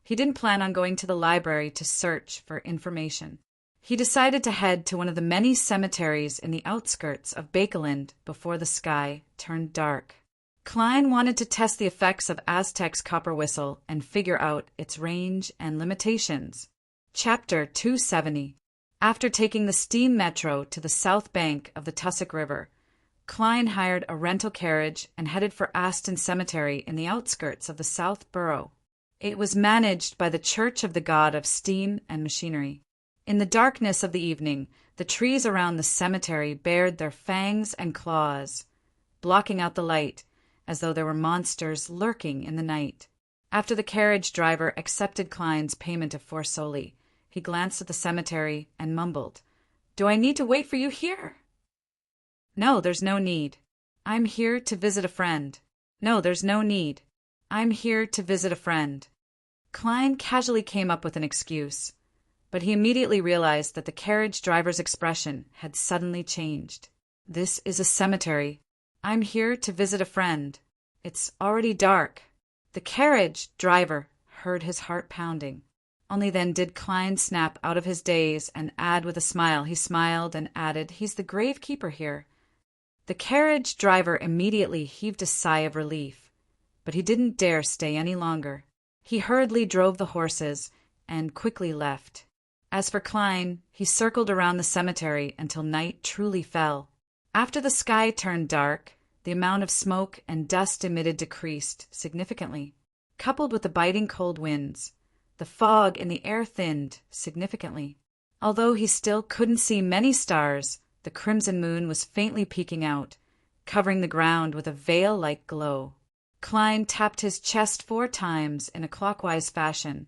he didn't plan on going to the library to search for information. He decided to head to one of the many cemeteries in the outskirts of Bakelin before the sky turned dark. Klein wanted to test the effects of Aztec's copper whistle and figure out its range and limitations. Chapter 270. After taking the steam metro to the south bank of the Tussock River, Klein hired a rental carriage and headed for Aston Cemetery in the outskirts of the South Borough. It was managed by the Church of the God of Steam and Machinery. In the darkness of the evening, the trees around the cemetery bared their fangs and claws, blocking out the light, as though there were monsters lurking in the night. After the carriage driver accepted Klein's payment of 4 soldi, he glanced at the cemetery and mumbled, "Do I need to wait for you here?" "No, there's no need. I'm here to visit a friend." "No, there's no need. I'm here to visit a friend." Klein casually came up with an excuse, but he immediately realized that the carriage driver's expression had suddenly changed. "This is a cemetery. I'm here to visit a friend. It's already dark." The carriage driver heard his heart pounding. Only then did Klein snap out of his daze and add with a smile. He smiled and added, "He's the gravekeeper here." The carriage driver immediately heaved a sigh of relief, but he didn't dare stay any longer. He hurriedly drove the horses and quickly left. As for Klein, he circled around the cemetery until night truly fell. After the sky turned dark, the amount of smoke and dust emitted decreased significantly. Coupled with the biting cold winds, the fog in the air thinned significantly. Although he still couldn't see many stars, the crimson moon was faintly peeking out, covering the ground with a veil-like glow. Klein tapped his chest 4 times in a clockwise fashion,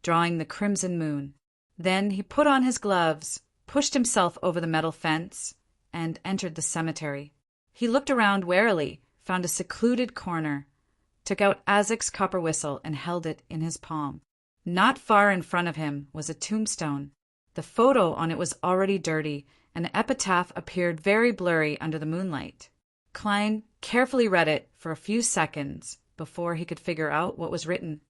drawing the crimson moon. Then he put on his gloves, pushed himself over the metal fence, and entered the cemetery. He looked around warily, found a secluded corner, took out Isaac's copper whistle and held it in his palm. Not far in front of him was a tombstone. The photo on it was already dirty, and the epitaph appeared very blurry under the moonlight. Klein carefully read it for a few seconds before he could figure out what was written.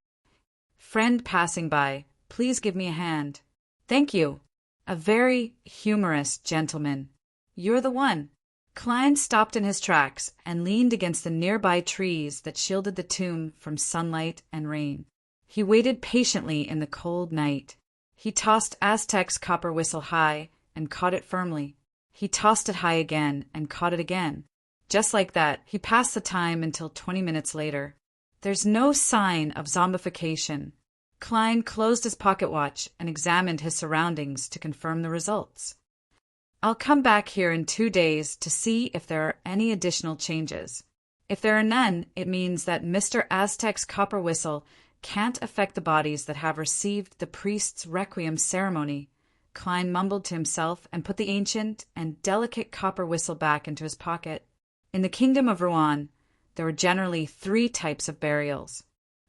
"Friend passing by, please give me a hand." "Thank you." "A very humorous gentleman." "You're the one." Klein stopped in his tracks and leaned against the nearby trees that shielded the tomb from sunlight and rain. He waited patiently in the cold night. He tossed Aztec's copper whistle high and caught it firmly. He tossed it high again and caught it again. Just like that, he passed the time until 20 minutes later. There's no sign of zombification. Klein closed his pocket watch and examined his surroundings to confirm the results. "I'll come back here in 2 days to see if there are any additional changes. If there are none, it means that Mr. Aztec's copper whistle can't affect the bodies that have received the priest's requiem ceremony." Klein mumbled to himself and put the ancient and delicate copper whistle back into his pocket. In the kingdom of Rouen, there were generally 3 types of burials.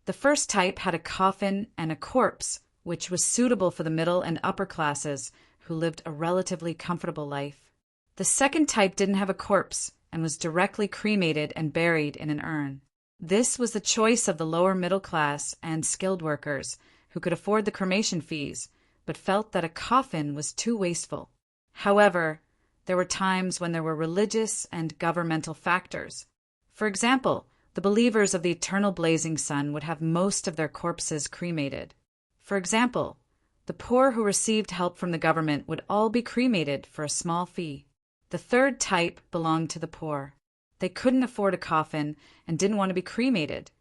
The first type had a coffin and a corpse, which was suitable for the middle and upper classes who lived a relatively comfortable life. The second type didn't have a corpse and was directly cremated and buried in an urn. This was the choice of the lower middle class and skilled workers who could afford the cremation fees, but felt that a coffin was too wasteful. However, there were times when there were religious and governmental factors. For example, the believers of the eternal blazing sun would have most of their corpses cremated. For example, the poor who received help from the government would all be cremated for a small fee. The third type belonged to the poor. They couldn't afford a coffin and didn't want to be cremated,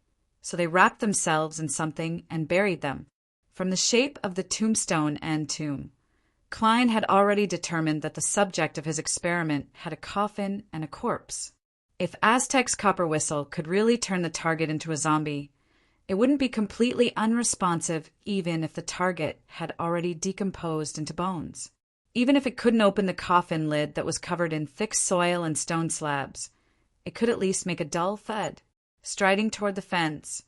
so they wrapped themselves in something and buried them. From the shape of the tombstone and tomb, Klein had already determined that the subject of his experiment had a coffin and a corpse. If Aztec's copper whistle could really turn the target into a zombie, it wouldn't be completely unresponsive even if the target had already decomposed into bones. Even if it couldn't open the coffin lid that was covered in thick soil and stone slabs, it could at least make a dull thud. Striding toward the fence,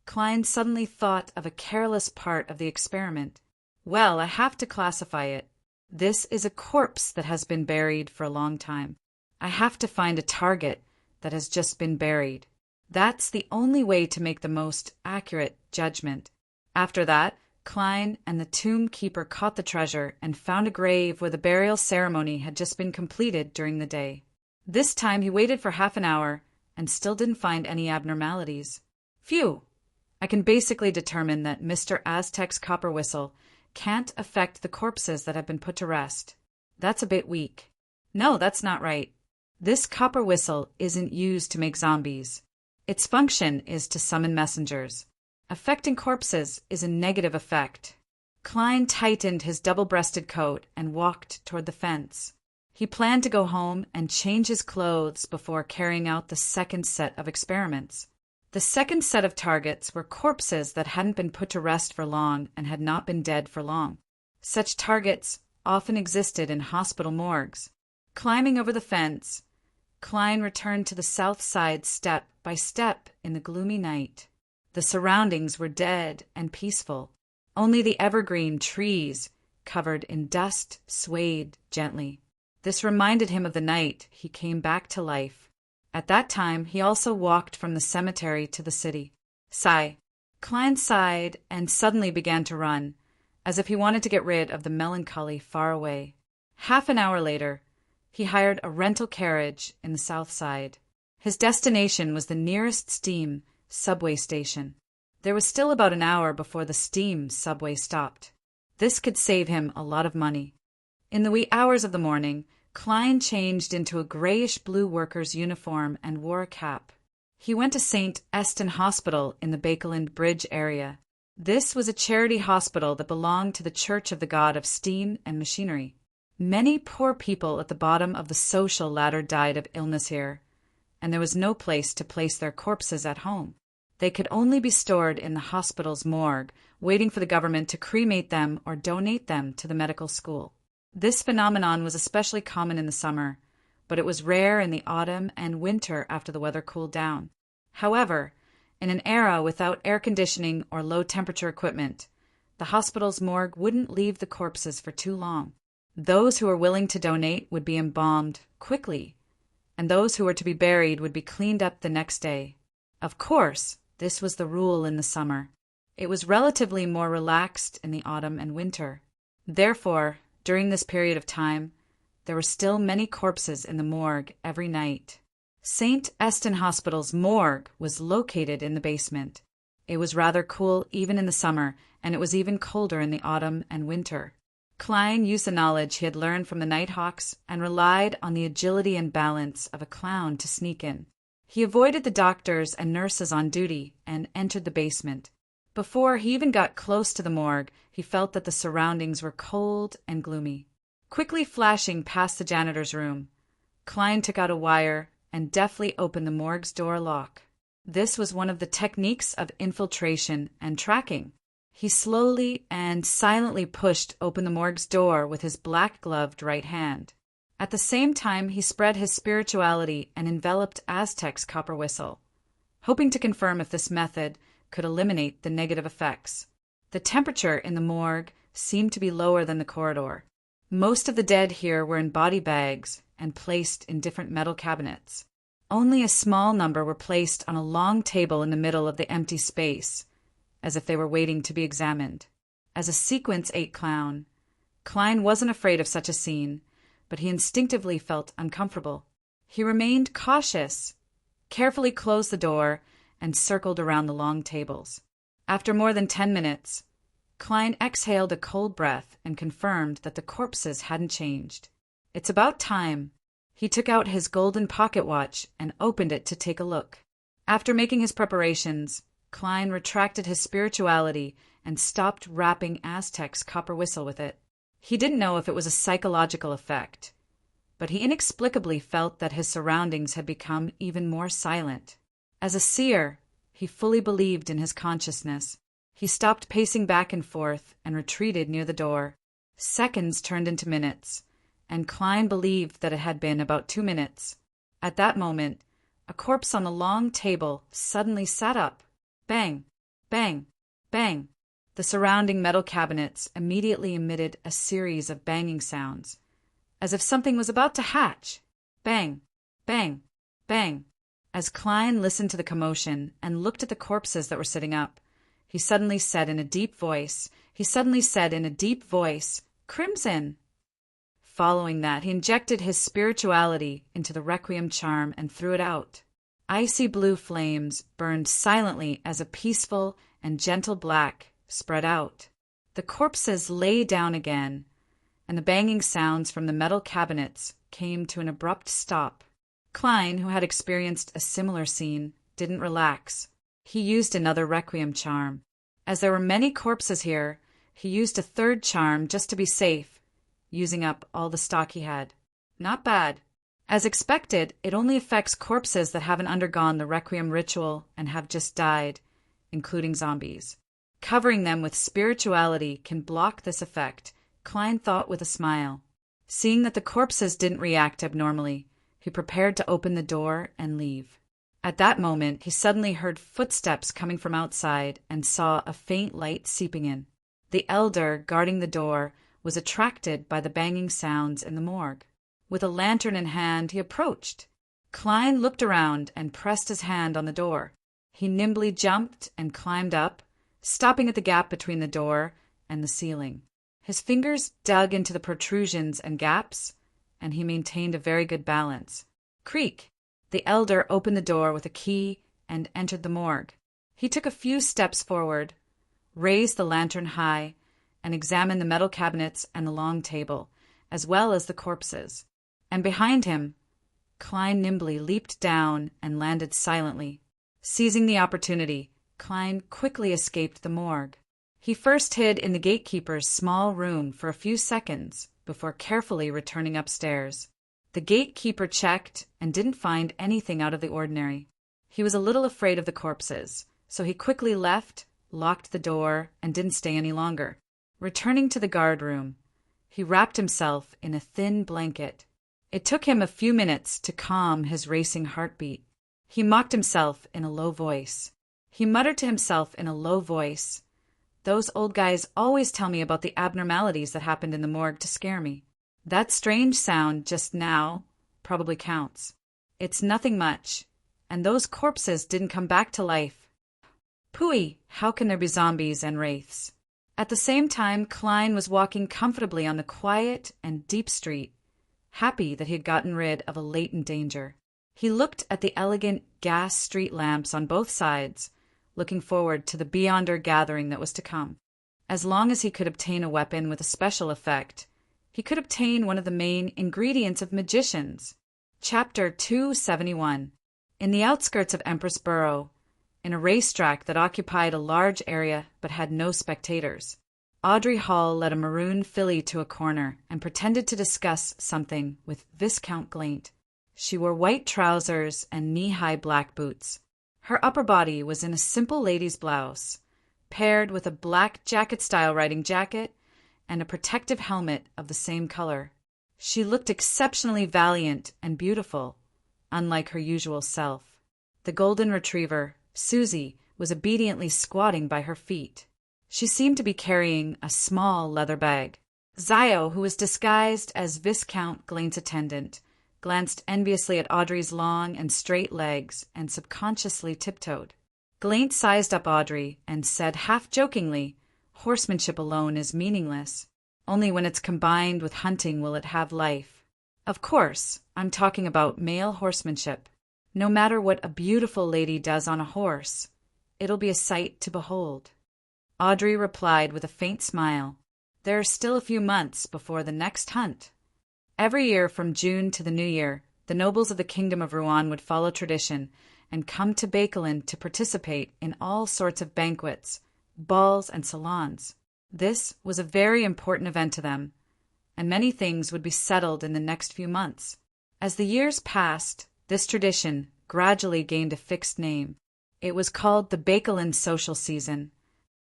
Klein suddenly thought of a careless part of the experiment. "Well, I have to classify it. This is a corpse that has been buried for a long time. I have to find a target that has just been buried. That's the only way to make the most accurate judgment." After that, Klein and the tomb keeper caught the treasure and found a grave where the burial ceremony had just been completed during the day. This time he waited for half an hour and still didn't find any abnormalities. "Phew! I can basically determine that Mr. Aztec's copper whistle can't affect the corpses that have been put to rest. That's a bit weak. No, that's not right. This copper whistle isn't used to make zombies. Its function is to summon messengers. Affecting corpses is a negative effect." Klein tightened his double-breasted coat and walked toward the fence. He planned to go home and change his clothes before carrying out the second set of experiments. The second set of targets were corpses that hadn't been put to rest for long and had not been dead for long. Such targets often existed in hospital morgues. Climbing over the fence, Klein returned to the south side step by step in the gloomy night. The surroundings were dead and peaceful. Only the evergreen trees, covered in dust, swayed gently. This reminded him of the night he came back to life. At that time, he also walked from the cemetery to the city. Sigh. Klein sighed and suddenly began to run, as if he wanted to get rid of the melancholy far away. Half an hour later, he hired a rental carriage in the south side. His destination was the nearest steam subway station. There was still about an hour before the steam subway stopped. This could save him a lot of money. In the wee hours of the morning, Klein changed into a grayish-blue worker's uniform and wore a cap. He went to St. Eston Hospital in the Bakeland Bridge area. This was a charity hospital that belonged to the Church of the God of Steam and Machinery. Many poor people at the bottom of the social ladder died of illness here, and there was no place to place their corpses at home. They could only be stored in the hospital's morgue, waiting for the government to cremate them or donate them to the medical school. This phenomenon was especially common in the summer, but it was rare in the autumn and winter after the weather cooled down. However, in an era without air conditioning or low-temperature equipment, the hospital's morgue wouldn't leave the corpses for too long. Those who were willing to donate would be embalmed quickly, and those who were to be buried would be cleaned up the next day. Of course, this was the rule in the summer. It was relatively more relaxed in the autumn and winter. Therefore, during this period of time, there were still many corpses in the morgue every night. St. Eston Hospital's morgue was located in the basement. It was rather cool even in the summer, and it was even colder in the autumn and winter. Klein used the knowledge he had learned from the Nighthawks and relied on the agility and balance of a clown to sneak in. He avoided the doctors and nurses on duty and entered the basement. Before he even got close to the morgue, he felt that the surroundings were cold and gloomy. Quickly flashing past the janitor's room, Klein took out a wire and deftly opened the morgue's door lock. This was one of the techniques of infiltration and tracking. He slowly and silently pushed open the morgue's door with his black-gloved right hand. At the same time, he spread his spirituality and enveloped Aztec's copper whistle, hoping to confirm if this method could eliminate the negative effects. The temperature in the morgue seemed to be lower than the corridor. Most of the dead here were in body bags and placed in different metal cabinets. Only a small number were placed on a long table in the middle of the empty space, as if they were waiting to be examined. As a sequence 8 clown, Klein wasn't afraid of such a scene, but he instinctively felt uncomfortable. He remained cautious, carefully closed the door, and circled around the long tables. After more than 10 minutes, Klein exhaled a cold breath and confirmed that the corpses hadn't changed. "It's about time." He took out his golden pocket watch and opened it to take a look. After making his preparations, Klein retracted his spirituality and stopped rapping Aztec's copper whistle with it. He didn't know if it was a psychological effect, but he inexplicably felt that his surroundings had become even more silent. As a seer, he fully believed in his consciousness. He stopped pacing back and forth and retreated near the door. Seconds turned into minutes, and Klein believed that it had been about 2 minutes. At that moment, a corpse on the long table suddenly sat up. Bang, bang, bang. The surrounding metal cabinets immediately emitted a series of banging sounds, as if something was about to hatch. Bang, bang, bang. As Klein listened to the commotion and looked at the corpses that were sitting up, he suddenly said in a deep voice, "Crimson!" Following that, he injected his spirituality into the requiem charm and threw it out. Icy blue flames burned silently as a peaceful and gentle black spread out. The corpses lay down again, and the banging sounds from the metal cabinets came to an abrupt stop. Klein, who had experienced a similar scene, didn't relax. He used another requiem charm. As there were many corpses here, he used a third charm just to be safe, using up all the stock he had. Not bad. As expected, it only affects corpses that haven't undergone the requiem ritual and have just died, including zombies. Covering them with spirituality can block this effect, Klein thought with a smile. Seeing that the corpses didn't react abnormally, he prepared to open the door and leave. At that moment, he suddenly heard footsteps coming from outside and saw a faint light seeping in. The elder guarding the door was attracted by the banging sounds in the morgue. With a lantern in hand, he approached. Klein looked around and pressed his hand on the door. He nimbly jumped and climbed up, stopping at the gap between the door and the ceiling. His fingers dug into the protrusions and gaps, and he maintained a very good balance. Creak! The elder opened the door with a key and entered the morgue. He took a few steps forward, raised the lantern high, and examined the metal cabinets and the long table, as well as the corpses. And behind him, Klein nimbly leaped down and landed silently. Seizing the opportunity, Klein quickly escaped the morgue. He first hid in the gatekeeper's small room for a few seconds before carefully returning upstairs. The gatekeeper checked and didn't find anything out of the ordinary. He was a little afraid of the corpses, so he quickly left, locked the door, and didn't stay any longer. Returning to the guard room, he wrapped himself in a thin blanket. It took him a few minutes to calm his racing heartbeat. He mocked himself in a low voice. He muttered to himself in a low voice, "Those old guys always tell me about the abnormalities that happened in the morgue to scare me. That strange sound just now probably counts. It's nothing much, and those corpses didn't come back to life. Pooey, how can there be zombies and wraiths?" At the same time, Klein was walking comfortably on the quiet and deep street, happy that he had gotten rid of a latent danger. He looked at the elegant gas street lamps on both sides, looking forward to the beyonder gathering that was to come. As long as he could obtain a weapon with a special effect, he could obtain one of the main ingredients of magicians. Chapter 271. In the outskirts of Empress Borough, in a racetrack that occupied a large area but had no spectators, Audrey Hall led a maroon filly to a corner and pretended to discuss something with Viscount Glaint. She wore white trousers and knee-high black boots. Her upper body was in a simple lady's blouse, paired with a black jacket-style riding jacket and a protective helmet of the same color. She looked exceptionally valiant and beautiful, unlike her usual self. The golden retriever, Susie, was obediently squatting by her feet. She seemed to be carrying a small leather bag. Zio, who was disguised as Viscount Glaint's attendant, glanced enviously at Audrey's long and straight legs and subconsciously tiptoed. Glaint sized up Audrey and said half-jokingly, "Horsemanship alone is meaningless. Only when it's combined with hunting will it have life. Of course, I'm talking about male horsemanship. No matter what a beautiful lady does on a horse, it'll be a sight to behold." Audrey replied with a faint smile, "There are still a few months before the next hunt." Every year from June to the New Year, the nobles of the Kingdom of Rouen would follow tradition and come to Bakelin to participate in all sorts of banquets, balls, and salons. This was a very important event to them, and many things would be settled in the next few months. As the years passed, this tradition gradually gained a fixed name. It was called the Bakelin social season,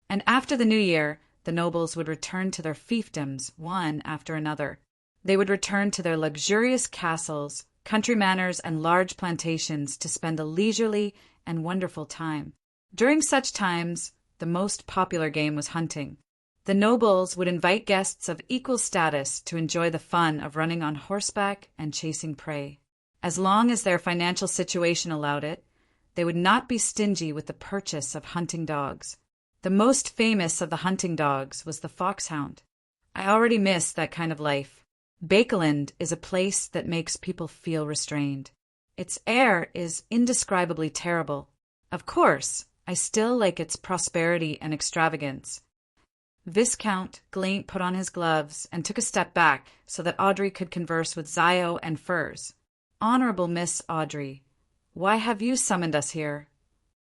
and after the New Year, the nobles would return to their fiefdoms one after another. They would return to their luxurious castles, country manors, and large plantations to spend a leisurely and wonderful time. During such times, the most popular game was hunting. The nobles would invite guests of equal status to enjoy the fun of running on horseback and chasing prey. As long as their financial situation allowed it, they would not be stingy with the purchase of hunting dogs. The most famous of the hunting dogs was the foxhound. I already miss that kind of life. Bakelin is a place that makes people feel restrained. Its air is indescribably terrible. Of course, I still like its prosperity and extravagance. Viscount Glaint put on his gloves and took a step back so that Audrey could converse with Zio and Furs. "Honorable Miss Audrey, why have you summoned us here?"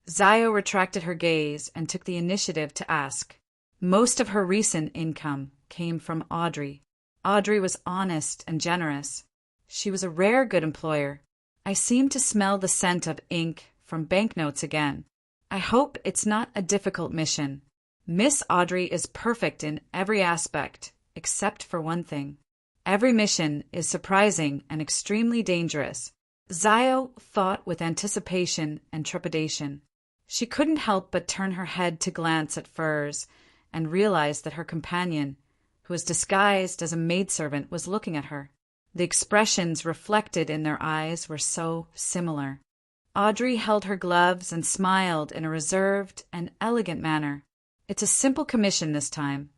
Zio retracted her gaze and took the initiative to ask. Most of her recent income came from Audrey. Audrey was honest and generous. She was a rare good employer. I seem to smell the scent of ink from banknotes again. I hope it's not a difficult mission. Miss Audrey is perfect in every aspect, except for one thing. Every mission is surprising and extremely dangerous. Zio thought with anticipation and trepidation. She couldn't help but turn her head to glance at Furs and realized that her companion, who was disguised as a maidservant, was looking at her. The expressions reflected in their eyes were so similar. Audrey held her gloves and smiled in a reserved and elegant manner. "It's a simple commission this time."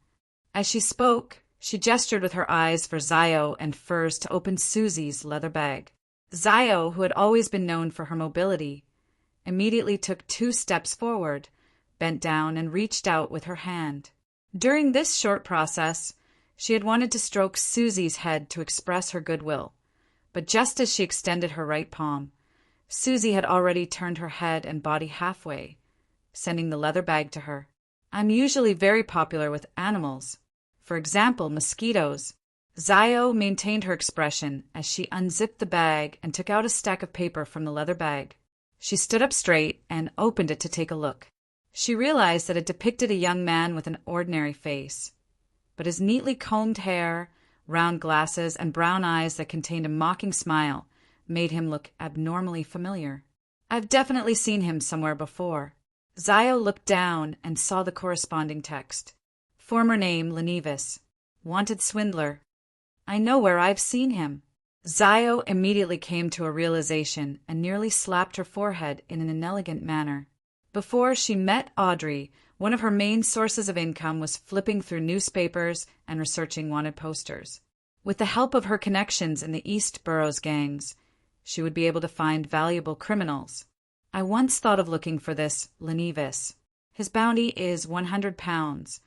As she spoke, she gestured with her eyes for Zio and Furs to open Susie's leather bag. Zio, who had always been known for her mobility, immediately took 2 steps forward, bent down, and reached out with her hand. During this short process, she had wanted to stroke Susie's head to express her goodwill, but just as she extended her right palm, Susie had already turned her head and body halfway, sending the leather bag to her. I'm usually very popular with animals. For example, mosquitoes. Zio maintained her expression as she unzipped the bag and took out a stack of paper from the leather bag. She stood up straight and opened it to take a look. She realized that it depicted a young man with an ordinary face, but his neatly combed hair, round glasses, and brown eyes that contained a mocking smile made him look abnormally familiar. I've definitely seen him somewhere before. Zio looked down and saw the corresponding text. Former name Lenevis. Wanted swindler. I know where I've seen him. Zio immediately came to a realization and nearly slapped her forehead in an inelegant manner. Before she met Audrey, one of her main sources of income was flipping through newspapers and researching wanted posters. With the help of her connections in the East Boroughs gangs, she would be able to find valuable criminals. I once thought of looking for this Lenevis. His bounty is £100,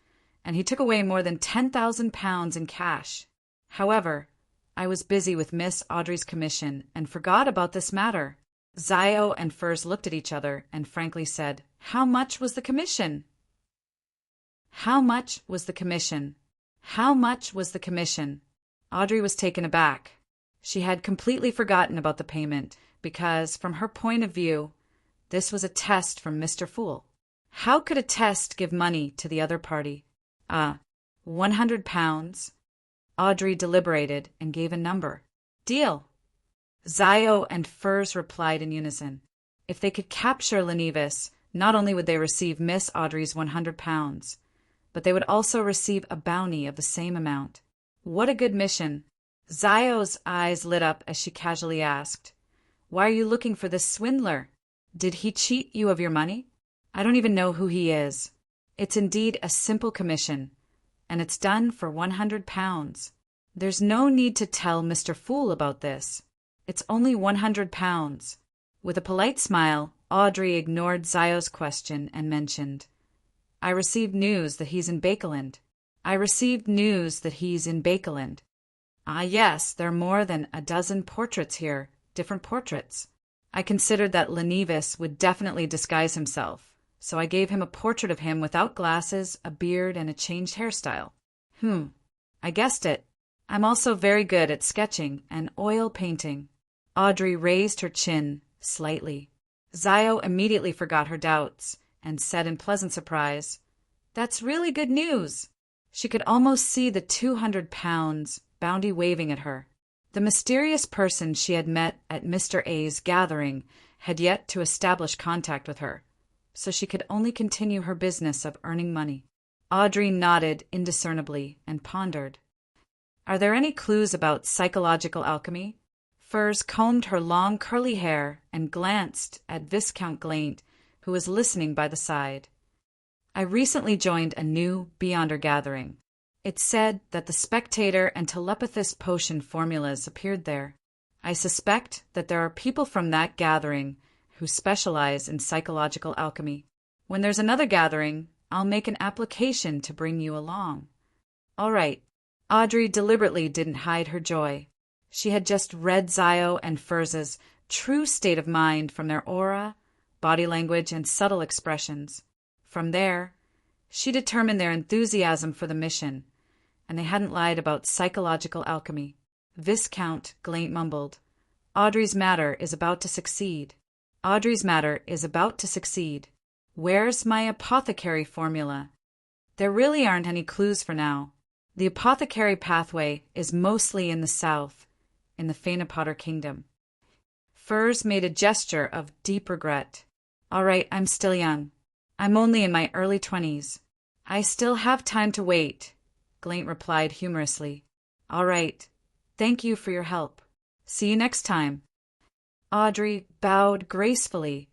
and he took away more than £10,000 in cash. However, I was busy with Miss Audrey's commission and forgot about this matter. Zio and Furs looked at each other and frankly said, How much was the commission? How much was the commission? How much was the commission? Audrey was taken aback. She had completely forgotten about the payment because, from her point of view, this was a test from Mr. Fool. How could a test give money to the other party? £100. Audrey deliberated and gave a number. Deal. Zio and Furs replied in unison. If they could capture Lenevis, not only would they receive Miss Audrey's £100, but they would also receive a bounty of the same amount. What a good mission. Zio's eyes lit up as she casually asked, Why are you looking for this swindler? Did he cheat you of your money? I don't even know who he is. It's indeed a simple commission, and it's done for £100. There's no need to tell Mr. Fool about this. It's only £100. With a polite smile, Audrey ignored Zio's question and mentioned, I received news that he's in Bakeland. Ah, yes, there are more than a dozen portraits here, different portraits. I considered that Lenevis would definitely disguise himself, so I gave him a portrait of him without glasses, a beard, and a changed hairstyle. I guessed it. I'm also very good at sketching and oil painting. Audrey raised her chin slightly. Zio immediately forgot her doubts and said in pleasant surprise, That's really good news. She could almost see the £200 bounty waving at her. The mysterious person she had met at Mr. A's gathering had yet to establish contact with her, so she could only continue her business of earning money. Audrey nodded indiscernibly and pondered. Are there any clues about psychological alchemy? Furs combed her long curly hair and glanced at Viscount Glaint, who was listening by the side. I recently joined a new Beyonder gathering. It said that the Spectator and Telepathist potion formulas appeared there. I suspect that there are people from that gathering who specialize in psychological alchemy. When there's another gathering, I'll make an application to bring you along. All right. Audrey deliberately didn't hide her joy. She had just read Zio and Furs's true state of mind from their aura, body language, and subtle expressions. From there, she determined their enthusiasm for the mission, and they hadn't lied about psychological alchemy. Viscount Glaint mumbled, Audrey's matter is about to succeed. Where's my apothecary formula? There really aren't any clues for now. The apothecary pathway is mostly in the south, in the Phaenopotter Kingdom. Furs made a gesture of deep regret. All right, I'm still young. I'm only in my early 20s. I still have time to wait, Glaint replied humorously. All right. Thank you for your help. See you next time. Audrey bowed gracefully,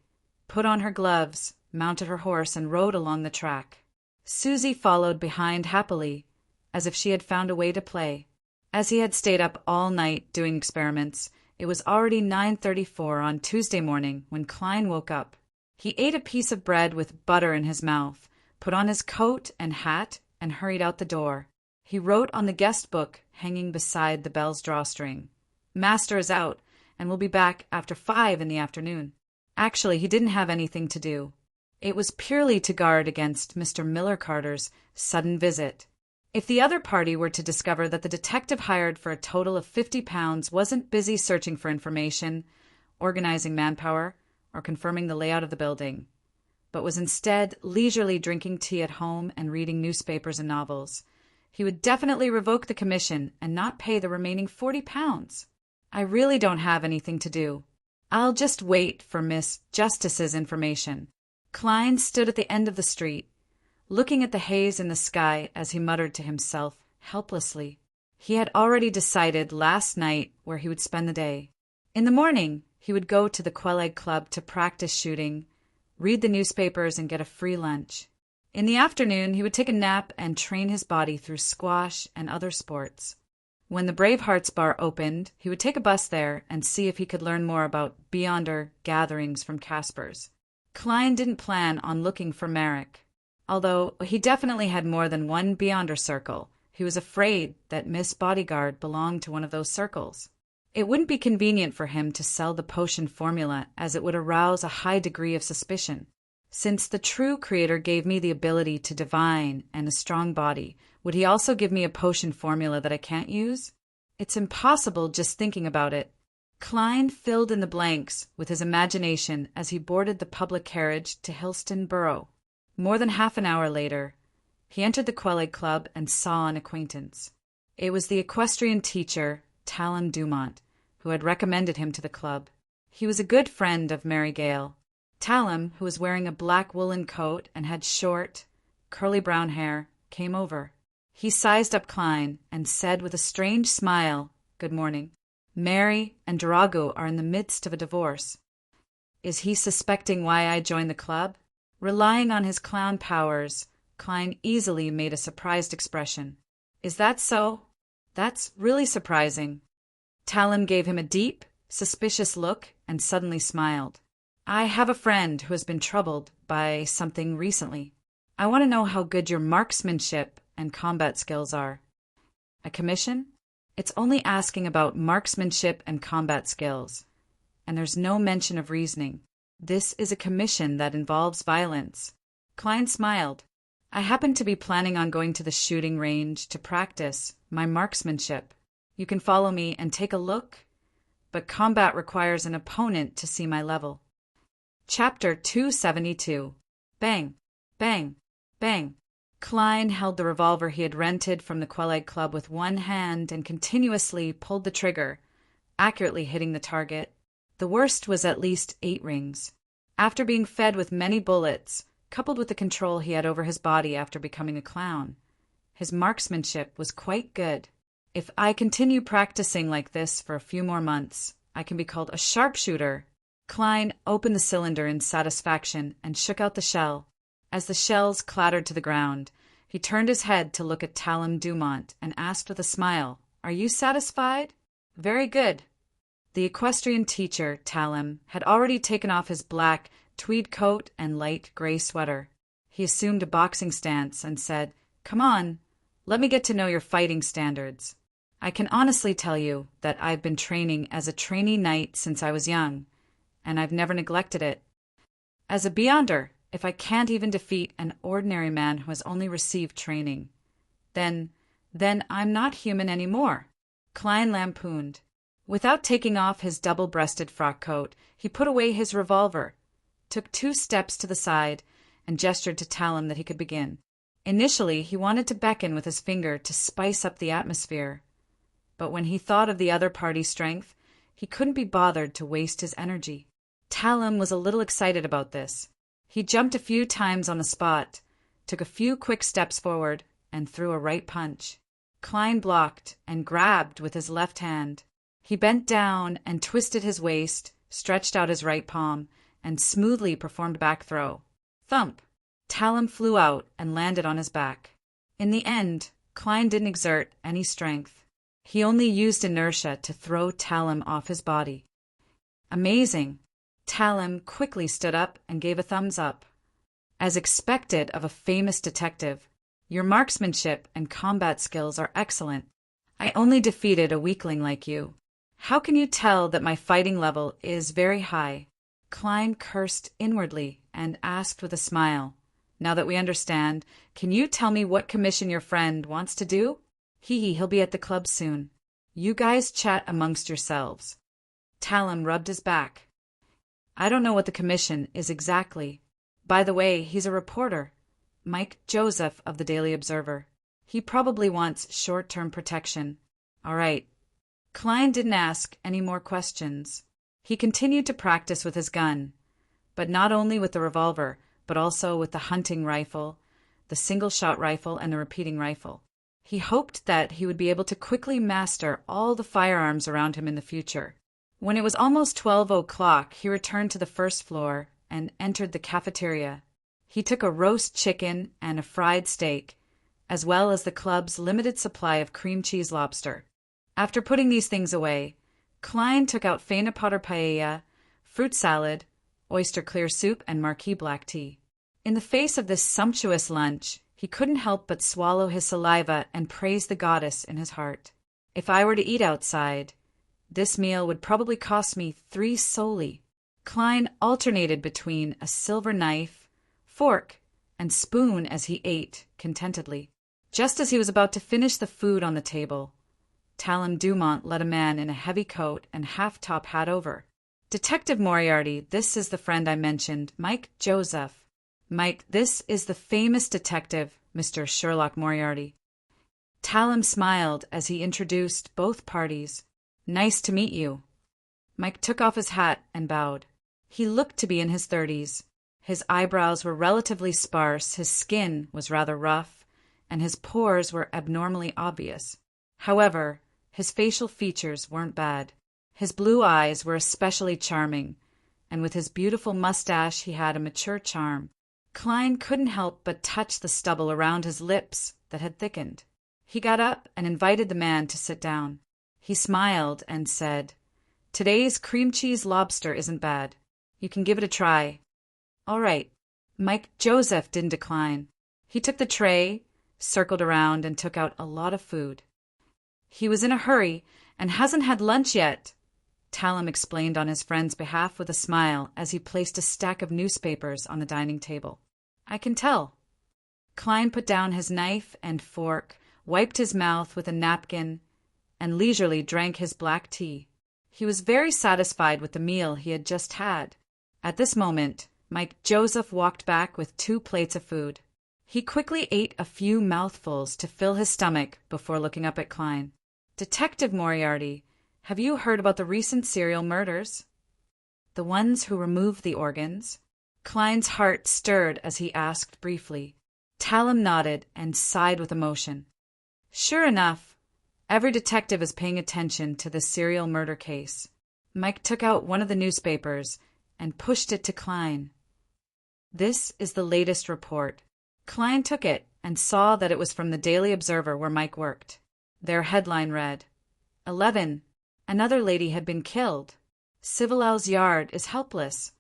put on her gloves, mounted her horse, and rode along the track. Susie followed behind happily, as if she had found a way to play. As he had stayed up all night doing experiments, it was already 9:34 on Tuesday morning when Klein woke up. He ate a piece of bread with butter in his mouth, put on his coat and hat, and hurried out the door. He wrote on the guest book hanging beside the bell's drawstring, "Master is out, and will be back after 5 in the afternoon." Actually, he didn't have anything to do. It was purely to guard against Mr. Miller Carter's sudden visit. If the other party were to discover that the detective hired for a total of £50 wasn't busy searching for information, organizing manpower, or confirming the layout of the building, but was instead leisurely drinking tea at home and reading newspapers and novels, he would definitely revoke the commission and not pay the remaining £40. I really don't have anything to do. I'll just wait for Miss Justice's information. Klein stood at the end of the street, looking at the haze in the sky as he muttered to himself helplessly. He had already decided last night where he would spend the day. In the morning, he would go to the Quelaag Club to practice shooting, read the newspapers, and get a free lunch. In the afternoon, he would take a nap and train his body through squash and other sports. When the Bravehearts Bar opened, he would take a bus there and see if he could learn more about Beyonder gatherings from Casper's. Klein didn't plan on looking for Merrick. Although he definitely had more than one Beyonder circle, he was afraid that Miss Bodyguard belonged to one of those circles. It wouldn't be convenient for him to sell the potion formula, as it would arouse a high degree of suspicion. Since the true creator gave me the ability to divine and a strong body, would he also give me a potion formula that I can't use? It's impossible just thinking about it. Klein filled in the blanks with his imagination as he boarded the public carriage to Hillston Borough. More than half an hour later, he entered the Quelaag Club and saw an acquaintance. It was the equestrian teacher, Talon Dumont, who had recommended him to the club. He was a good friend of Mary Gale. Talon, who was wearing a black woolen coat and had short, curly brown hair, came over. He sized up Klein and said with a strange smile, "Good morning. Mary and Drago are in the midst of a divorce." Is he suspecting why I joined the club? Relying on his clown powers, Klein easily made a surprised expression. "Is that so? That's really surprising." Talon gave him a deep, suspicious look and suddenly smiled. "I have a friend who has been troubled by something recently. I want to know how good your marksmanship and combat skills are." "A commission? It's only asking about marksmanship and combat skills. And there's no mention of reasoning. This is a commission that involves violence." Klein smiled. "I happen to be planning on going to the shooting range to practice my marksmanship. You can follow me and take a look, but combat requires an opponent to see my level." Chapter 272. Bang, bang, bang. Klein held the revolver he had rented from the Quelaag Club with one hand and continuously pulled the trigger, accurately hitting the target. The worst was at least 8 rings. After being fed with many bullets, coupled with the control he had over his body after becoming a clown, his marksmanship was quite good. If I continue practicing like this for a few more months, I can be called a sharpshooter. Klein opened the cylinder in satisfaction and shook out the shell. As the shells clattered to the ground, he turned his head to look at Talon Dumont and asked with a smile, "Are you satisfied?" "Very good." The equestrian teacher, Talon, had already taken off his black tweed coat and light gray sweater. He assumed a boxing stance and said, "Come on, let me get to know your fighting standards. I can honestly tell you that I've been training as a trainee knight since I was young, and I've never neglected it. As a Beyonder, if I can't even defeat an ordinary man who has only received training, then I'm not human anymore." Klein lampooned. Without taking off his double-breasted frock coat, he put away his revolver, took 2 steps to the side, and gestured to Talon that he could begin. Initially, he wanted to beckon with his finger to spice up the atmosphere, but when he thought of the other party's strength, he couldn't be bothered to waste his energy. Talon was a little excited about this. He jumped a few times on the spot, took a few quick steps forward, and threw a right punch. Klein blocked and grabbed with his left hand. He bent down and twisted his waist, stretched out his right palm, and smoothly performed a back throw. Thump! Talon flew out and landed on his back. In the end, Klein didn't exert any strength. He only used inertia to throw Talon off his body. Amazing! Talon quickly stood up and gave a thumbs up. As expected of a famous detective, Your marksmanship and combat skills are excellent. I only defeated a weakling like you. How can you tell that my fighting level is very high?" Klein cursed inwardly and asked with a smile, "Now that we understand, can you tell me what commission your friend wants to do?" He'll be at the club soon. You guys chat amongst yourselves." Talon rubbed his back. "I don't know what the commission is exactly. By the way, he's a reporter. Mike Joseph of the Daily Observer. He probably wants short-term protection." "All right." Klein didn't ask any more questions. He continued to practice with his gun, but not only with the revolver, but also with the hunting rifle, the single-shot rifle, and the repeating rifle. He hoped that he would be able to quickly master all the firearms around him in the future. When it was almost 12 o'clock, he returned to the first floor and entered the cafeteria. He took a roast chicken and a fried steak, as well as the club's limited supply of cream cheese lobster. After putting these things away, Klein took out Faina Potter paella, fruit salad, oyster clear soup, and marquis black tea. In the face of this sumptuous lunch, he couldn't help but swallow his saliva and praise the goddess in his heart. "If I were to eat outside, this meal would probably cost me 3 soldi." Klein alternated between a silver knife, fork, and spoon as he ate contentedly. Just as he was about to finish the food on the table, Talon Dumont led a man in a heavy coat and half-top hat over. "Detective Moriarty, this is the friend I mentioned, Mike Joseph. Mike, this is the famous detective, Mr. Sherlock Moriarty." Talon smiled as he introduced both parties. "Nice to meet you." Mike took off his hat and bowed. He looked to be in his 30s. His eyebrows were relatively sparse, his skin was rather rough, and his pores were abnormally obvious. However, his facial features weren't bad. His blue eyes were especially charming, and with his beautiful mustache he had a mature charm. Klein couldn't help but touch the stubble around his lips that had thickened. He got up and invited the man to sit down. He smiled and said, "Today's cream cheese lobster isn't bad. You can give it a try." "All right." Mike Joseph didn't decline. He took the tray, circled around, and took out a lot of food. "He was in a hurry and hasn't had lunch yet," Talon explained on his friend's behalf with a smile as he placed a stack of newspapers on the dining table. "I can tell." Klein put down his knife and fork, wiped his mouth with a napkin, and leisurely drank his black tea. He was very satisfied with the meal he had just had. At this moment, Mike Joseph walked back with 2 plates of food. He quickly ate a few mouthfuls to fill his stomach before looking up at Klein. "Detective Moriarty, have you heard about the recent serial murders? The ones who removed the organs?" Klein's heart stirred as he asked briefly. Talon nodded and sighed with emotion. "Sure enough, every detective is paying attention to this serial murder case." Mike took out one of the newspapers and pushed it to Klein. "This is the latest report." Klein took it and saw that it was from the Daily Observer where Mike worked. Their headline read, "11. Another lady had been killed. Civilau's yard is helpless."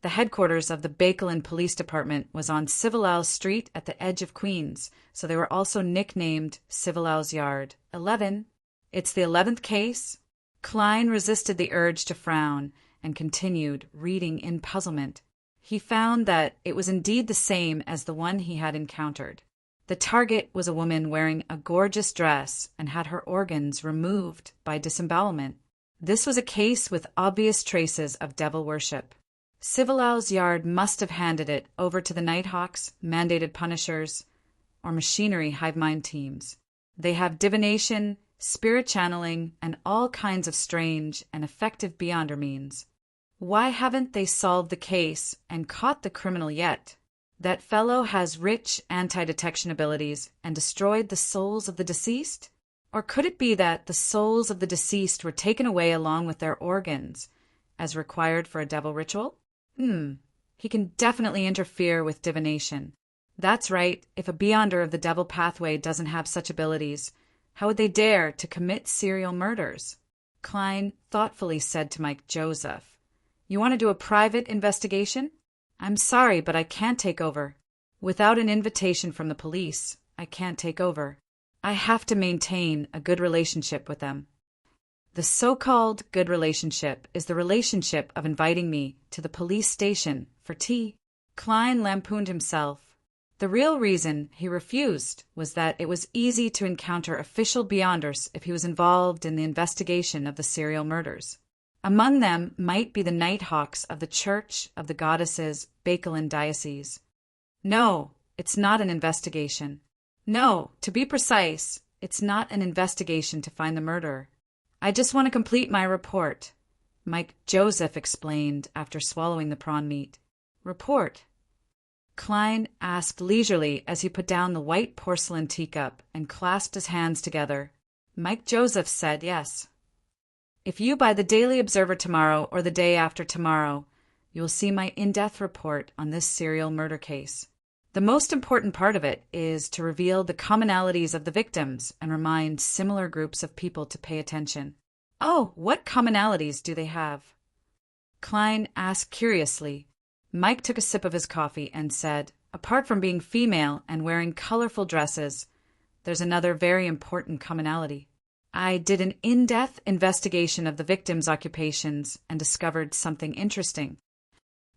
The headquarters of the Bakelin Police Department was on Civilau Street at the edge of Queens, so they were also nicknamed Civilau's Yard. 11. It's the 11th case? Klein resisted the urge to frown and continued reading in puzzlement. He found that it was indeed the same as the one he had encountered. The target was a woman wearing a gorgeous dress and had her organs removed by disembowelment. This was a case with obvious traces of devil worship. Civilau's Yard must have handed it over to the Nighthawks, mandated punishers, or machinery hive mind teams. They have divination, spirit channeling, and all kinds of strange and effective beyonder means. Why haven't they solved the case and caught the criminal yet? That fellow has rich anti-detection abilities and destroyed the souls of the deceased? Or could it be that the souls of the deceased were taken away along with their organs, as required for a devil ritual? He can definitely interfere with divination. That's right, if a beyonder of the devil pathway doesn't have such abilities, how would they dare to commit serial murders? Klein thoughtfully said to Mike Joseph, "You want to do a private investigation? I'm sorry, but I can't take over. Without an invitation from the police, I can't take over. I have to maintain a good relationship with them. The so-called good relationship is the relationship of inviting me to the police station for tea. Klein lampooned himself. The real reason he refused was that it was easy to encounter official beyonders if he was involved in the investigation of the serial murders. Among them might be the Nighthawks of the Church of the Goddesses Bakelin Diocese. No, it's not an investigation. No, to be precise, it's not an investigation to find the murderer. I just want to complete my report, Mike Joseph explained after swallowing the prawn meat. Report? Klein asked leisurely as he put down the white porcelain teacup and clasped his hands together. Mike Joseph said yes. If you buy the Daily Observer tomorrow or the day after tomorrow, you will see my in-depth report on this serial murder case. The most important part of it is to reveal the commonalities of the victims and remind similar groups of people to pay attention. Oh, what commonalities do they have? Klein asked curiously. Mike took a sip of his coffee and said, apart from being female and wearing colorful dresses, there's another very important commonality. I did an in-depth investigation of the victims' occupations and discovered something interesting.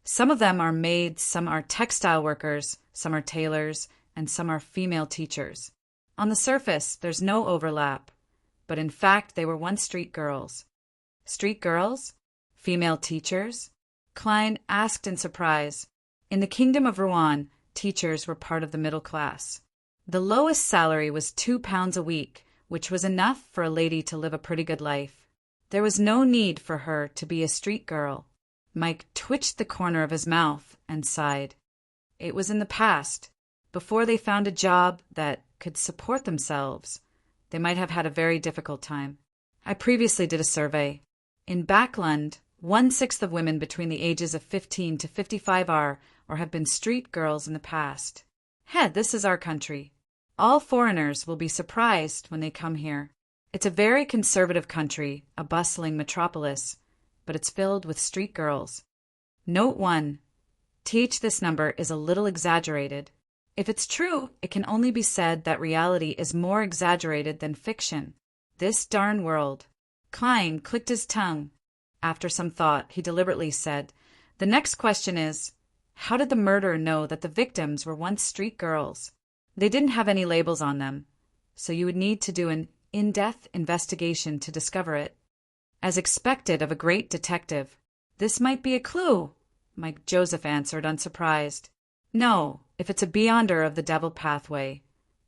Some of them are maids, some are textile workers, some are tailors, and some are female teachers. On the surface, there's no overlap, but in fact they were once street girls. Street girls? Female teachers? Klein asked in surprise. In the Kingdom of Rouen, teachers were part of the middle class. The lowest salary was £2 a week, which was enough for a lady to live a pretty good life. There was no need for her to be a street girl. Mike twitched the corner of his mouth and sighed. It was in the past. Before they found a job that could support themselves, they might have had a very difficult time. I previously did a survey. In Backland, 1/6 of women between the ages of 15 to 55 are or have been street girls in the past. This is our country. All foreigners will be surprised when they come here. It's a very conservative country, a bustling metropolis, but it's filled with street girls. Note 1. This number is a little exaggerated. If it's true, it can only be said that reality is more exaggerated than fiction. This darn world. Klein clicked his tongue. After some thought, he deliberately said, the next question is, how did the murderer know that the victims were once street girls? They didn't have any labels on them, so you would need to do an in-depth investigation to discover it. As expected of a great detective, this might be a clue, Mike Joseph answered, unsurprised. No, if it's a beyonder of the devil pathway,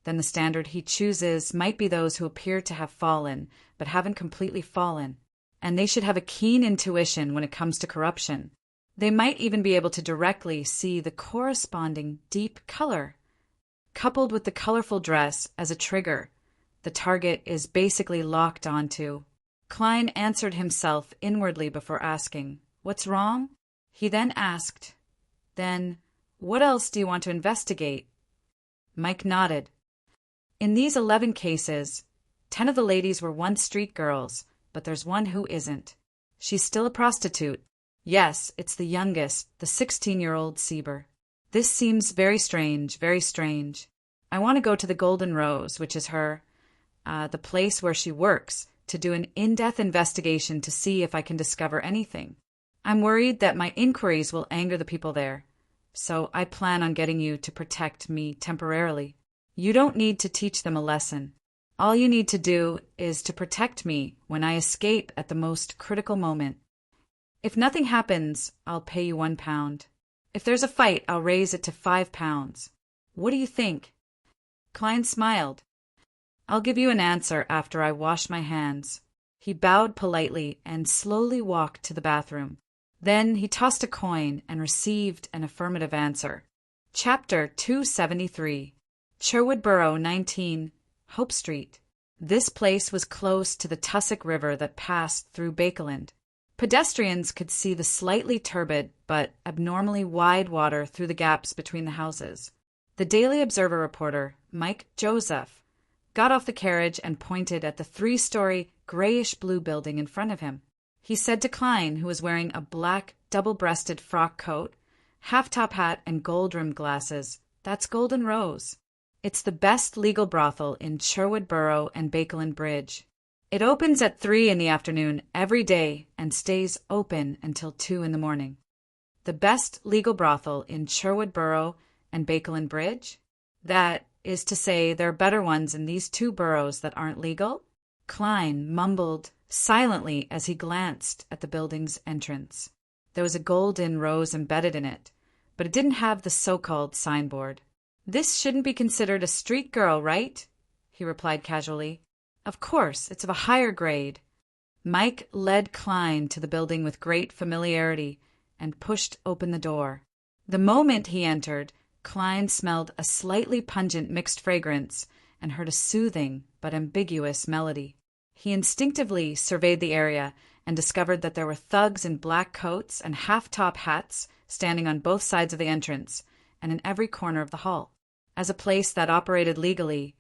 then the standard he chooses might be those who appear to have fallen, but haven't completely fallen, and they should have a keen intuition when it comes to corruption. They might even be able to directly see the corresponding deep color. Coupled with the colorful dress as a trigger, the target is basically locked onto. Klein answered himself inwardly before asking, what's wrong? He then asked, then, what else do you want to investigate? Mike nodded. In these 11 cases, 10 of the ladies were once street girls, but there's one who isn't. She's still a prostitute. Yes, it's the youngest, the 16-year-old Sieber. This seems very strange, very strange. I want to go to the Golden Rose, which is the place where she works, to do an in-depth investigation to see if I can discover anything. I'm worried that my inquiries will anger the people there, so I plan on getting you to protect me temporarily. You don't need to teach them a lesson. All you need to do is to protect me when I escape at the most critical moment. If nothing happens, I'll pay you £1. If there's a fight, I'll raise it to £5. What do you think? Klein smiled. I'll give you an answer after I wash my hands. He bowed politely and slowly walked to the bathroom. Then he tossed a coin and received an affirmative answer. Chapter 273. Sherwood Borough 19, Hope Street. This place was close to the Tussock River that passed through Bakeland. Pedestrians could see the slightly turbid but abnormally wide water through the gaps between the houses. The Daily Observer reporter, Mike Joseph, got off the carriage and pointed at the 3-story grayish-blue building in front of him. He said to Klein, who was wearing a black double-breasted frock coat, half-top hat, and gold-rimmed glasses, "That's Golden Rose." It's the best legal brothel in Sherwood Borough and Bakelin Bridge. It opens at 3 in the afternoon every day and stays open until 2 in the morning. The best legal brothel in Sherwood Borough and Bakelin Bridge? That is to say, there are better ones in these two boroughs that aren't legal? Klein mumbled silently as he glanced at the building's entrance. There was a golden rose embedded in it, but it didn't have the so-called signboard. "This shouldn't be considered a street girl, right?" he replied casually. "Of course, it's of a higher grade." Mike led Klein to the building with great familiarity and pushed open the door. The moment he entered, Klein smelled a slightly pungent mixed fragrance and heard a soothing but ambiguous melody. He instinctively surveyed the area and discovered that there were thugs in black coats and half-top hats standing on both sides of the entrance and in every corner of the hall. As a place that operated legally,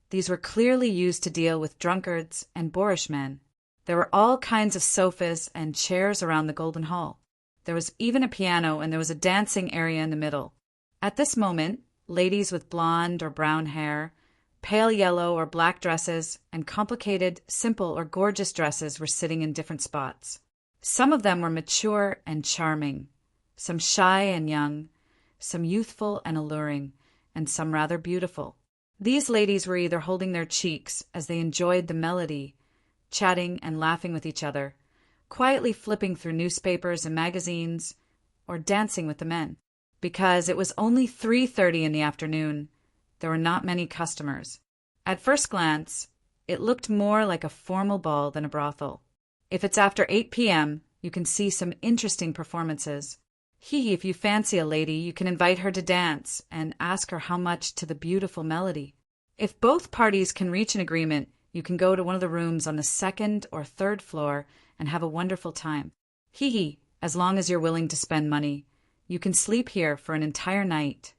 these were clearly used to deal with drunkards and boorish men. There were all kinds of sofas and chairs around the Golden Hall. There was even a piano, and there was a dancing area in the middle. At this moment, ladies with blonde or brown hair, pale yellow or black dresses, and complicated, simple or gorgeous dresses were sitting in different spots. Some of them were mature and charming, some shy and young, some youthful and alluring, and some rather beautiful. These ladies were either holding their cheeks as they enjoyed the melody, chatting and laughing with each other, quietly flipping through newspapers and magazines, or dancing with the men. Because it was only 3:30 in the afternoon, there were not many customers. At first glance, it looked more like a formal ball than a brothel. If it's after 8 p.m., you can see some interesting performances. If you fancy a lady, you can invite her to dance and ask her how much to the beautiful melody. If both parties can reach an agreement, you can go to one of the rooms on the second or third floor and have a wonderful time. As long as you're willing to spend money. You can sleep here for an entire night.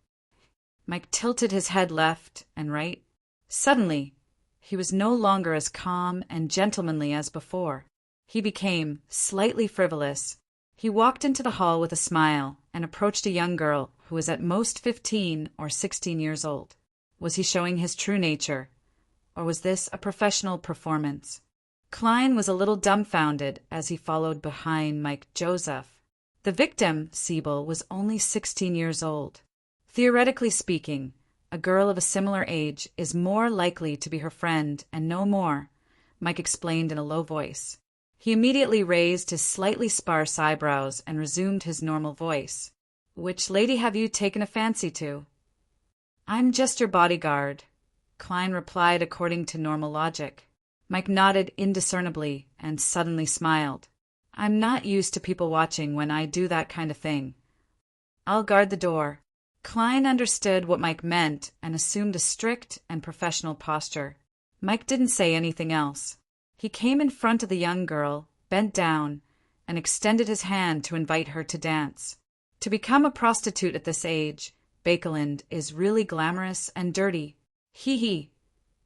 Mike tilted his head left and right. Suddenly, he was no longer as calm and gentlemanly as before. He became slightly frivolous. He walked into the hall with a smile and approached a young girl who was at most 15 or 16 years old. Was he showing his true nature, or was this a professional performance? Klein was a little dumbfounded as he followed behind Mike Joseph. The victim, Siebel, was only 16 years old. Theoretically speaking, a girl of a similar age is more likely to be her friend and no more, Mike explained in a low voice. He immediately raised his slightly sparse eyebrows and resumed his normal voice. "Which lady have you taken a fancy to?" "I'm just your bodyguard," Klein replied according to normal logic. Mike nodded indiscernibly and suddenly smiled. "I'm not used to people watching when I do that kind of thing. I'll guard the door." Klein understood what Mike meant and assumed a strict and professional posture. Mike didn't say anything else. He came in front of the young girl, bent down, and extended his hand to invite her to dance. To become a prostitute at this age, Bakelin, is really glamorous and dirty.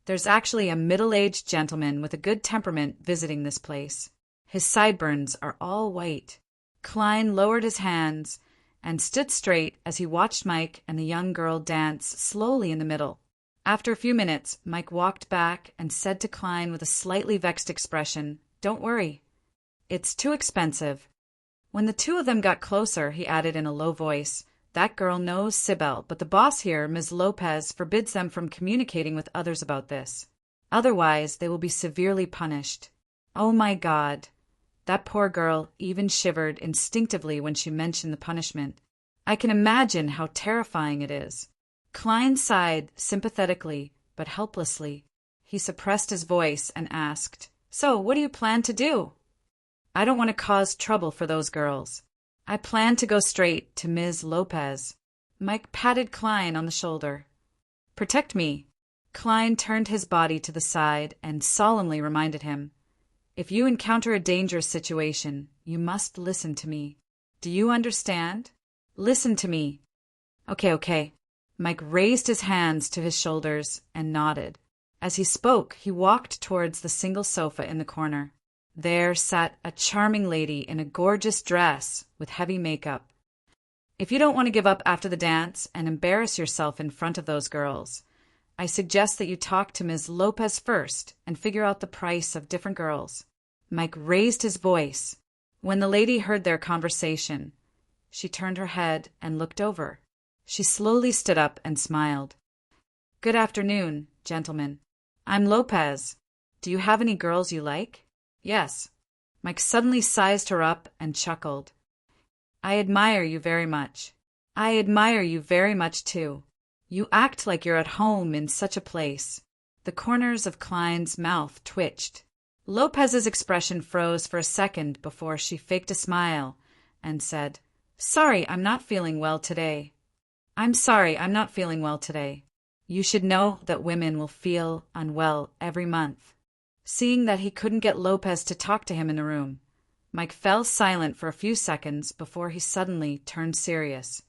There's actually a middle-aged gentleman with a good temperament visiting this place. His sideburns are all white. Klein lowered his hands and stood straight as he watched Mike and the young girl dance slowly in the middle. After a few minutes, Mike walked back and said to Klein with a slightly vexed expression, "Don't worry. It's too expensive." When the two of them got closer, he added in a low voice, "That girl knows Sibyl, but the boss here, Ms. Lopez, forbids them from communicating with others about this. Otherwise, they will be severely punished." Oh my God! That poor girl even shivered instinctively when she mentioned the punishment. I can imagine how terrifying it is. Klein sighed sympathetically but helplessly. He suppressed his voice and asked, "So, what do you plan to do?" "I don't want to cause trouble for those girls. I plan to go straight to Ms. Lopez." Mike patted Klein on the shoulder. "Protect me." Klein turned his body to the side and solemnly reminded him, "If you encounter a dangerous situation, you must listen to me. Do you understand? Listen to me." Okay. Mike raised his hands to his shoulders and nodded. As he spoke, he walked towards the single sofa in the corner. There sat a charming lady in a gorgeous dress with heavy makeup. "If you don't want to give up after the dance and embarrass yourself in front of those girls, I suggest that you talk to Ms. Lopez first and figure out the price of different girls." Mike raised his voice. When the lady heard their conversation, she turned her head and looked over. She slowly stood up and smiled. "Good afternoon, gentlemen. I'm Lopez. Do you have any girls you like?" "Yes." Mike suddenly sized her up and chuckled. "I admire you very much." "I admire you very much, too. You act like you're at home in such a place." The corners of Klein's mouth twitched. Lopez's expression froze for a second before she faked a smile and said, "Sorry, I'm not feeling well today." "I'm sorry, I'm not feeling well today." You should know that women will feel unwell every month. Seeing that he couldn't get Lopez to talk to him in the room, Mike fell silent for a few seconds before he suddenly turned serious.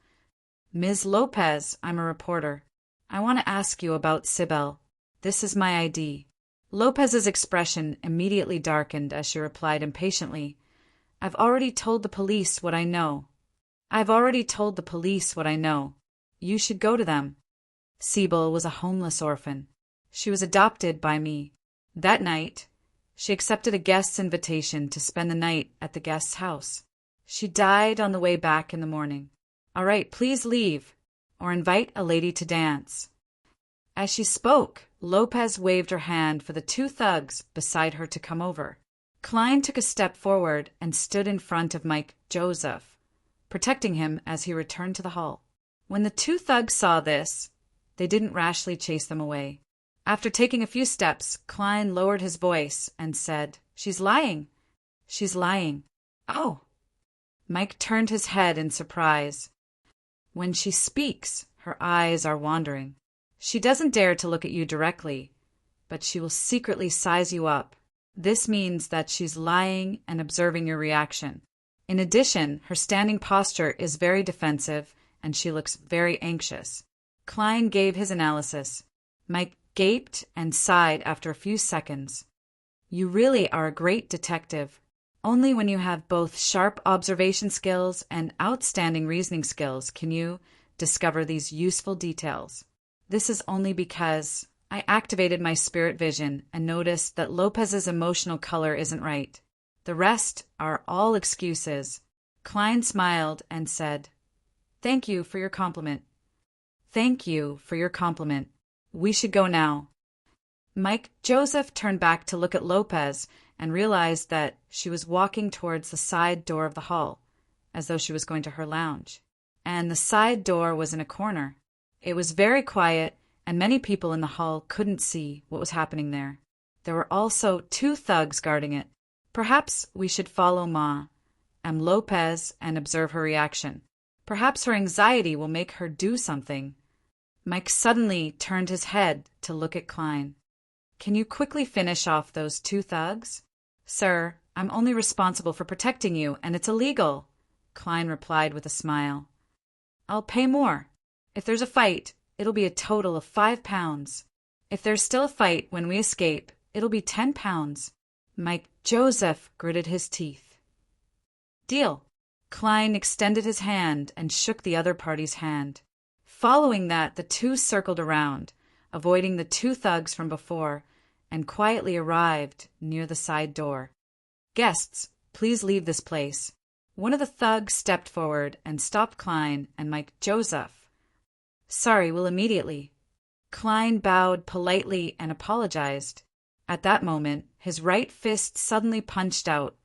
"Ms. Lopez, I'm a reporter. I want to ask you about Sybil. This is my ID." Lopez's expression immediately darkened as she replied impatiently, "I've already told the police what I know. I've already told the police what I know. You should go to them." Sybil was a homeless orphan. She was adopted by me. That night, she accepted a guest's invitation to spend the night at the guest's house. She died on the way back in the morning. "All right, please leave, or invite a lady to dance." As she spoke, Lopez waved her hand for the two thugs beside her to come over. Klein took a step forward and stood in front of Mike Joseph, protecting him as he returned to the hall. When the two thugs saw this, they didn't rashly chase them away. After taking a few steps, Klein lowered his voice and said, "She's lying. She's lying." "Oh." Mike turned his head in surprise. "When she speaks, her eyes are wandering. She doesn't dare to look at you directly, but she will secretly size you up. This means that she's lying and observing your reaction. In addition, her standing posture is very defensive, and she looks very anxious." Klein gave his analysis. Mike gaped and sighed after a few seconds. "You really are a great detective. Only when you have both sharp observation skills and outstanding reasoning skills can you discover these useful details. This is only because I activated my spirit vision and noticed that Lopez's emotional color isn't right. The rest are all excuses." Klein smiled and said, "Thank you for your compliment." "Thank you for your compliment. We should go now." Mike Joseph turned back to look at Lopez and realized that she was walking towards the side door of the hall, as though she was going to her lounge. And the side door was in a corner. It was very quiet, and many people in the hall couldn't see what was happening there. There were also two thugs guarding it. "Perhaps we should follow Ma, Lopez, and observe her reaction. Perhaps her anxiety will make her do something." Mike suddenly turned his head to look at Klein. "Can you quickly finish off those two thugs?" "Sir, I'm only responsible for protecting you, and it's illegal," Klein replied with a smile. "I'll pay more. If there's a fight, it'll be a total of £5. If there's still a fight when we escape, it'll be £10. Mike Joseph gritted his teeth. "Deal." Klein extended his hand and shook the other party's hand. Following that, the two circled around, avoiding the two thugs from before, and quietly arrived near the side door. "Guests, please leave this place." One of the thugs stepped forward and stopped Klein and Mike Joseph. "Sorry, we'll immediately." Klein bowed politely and apologized. At that moment, his right fist suddenly punched out,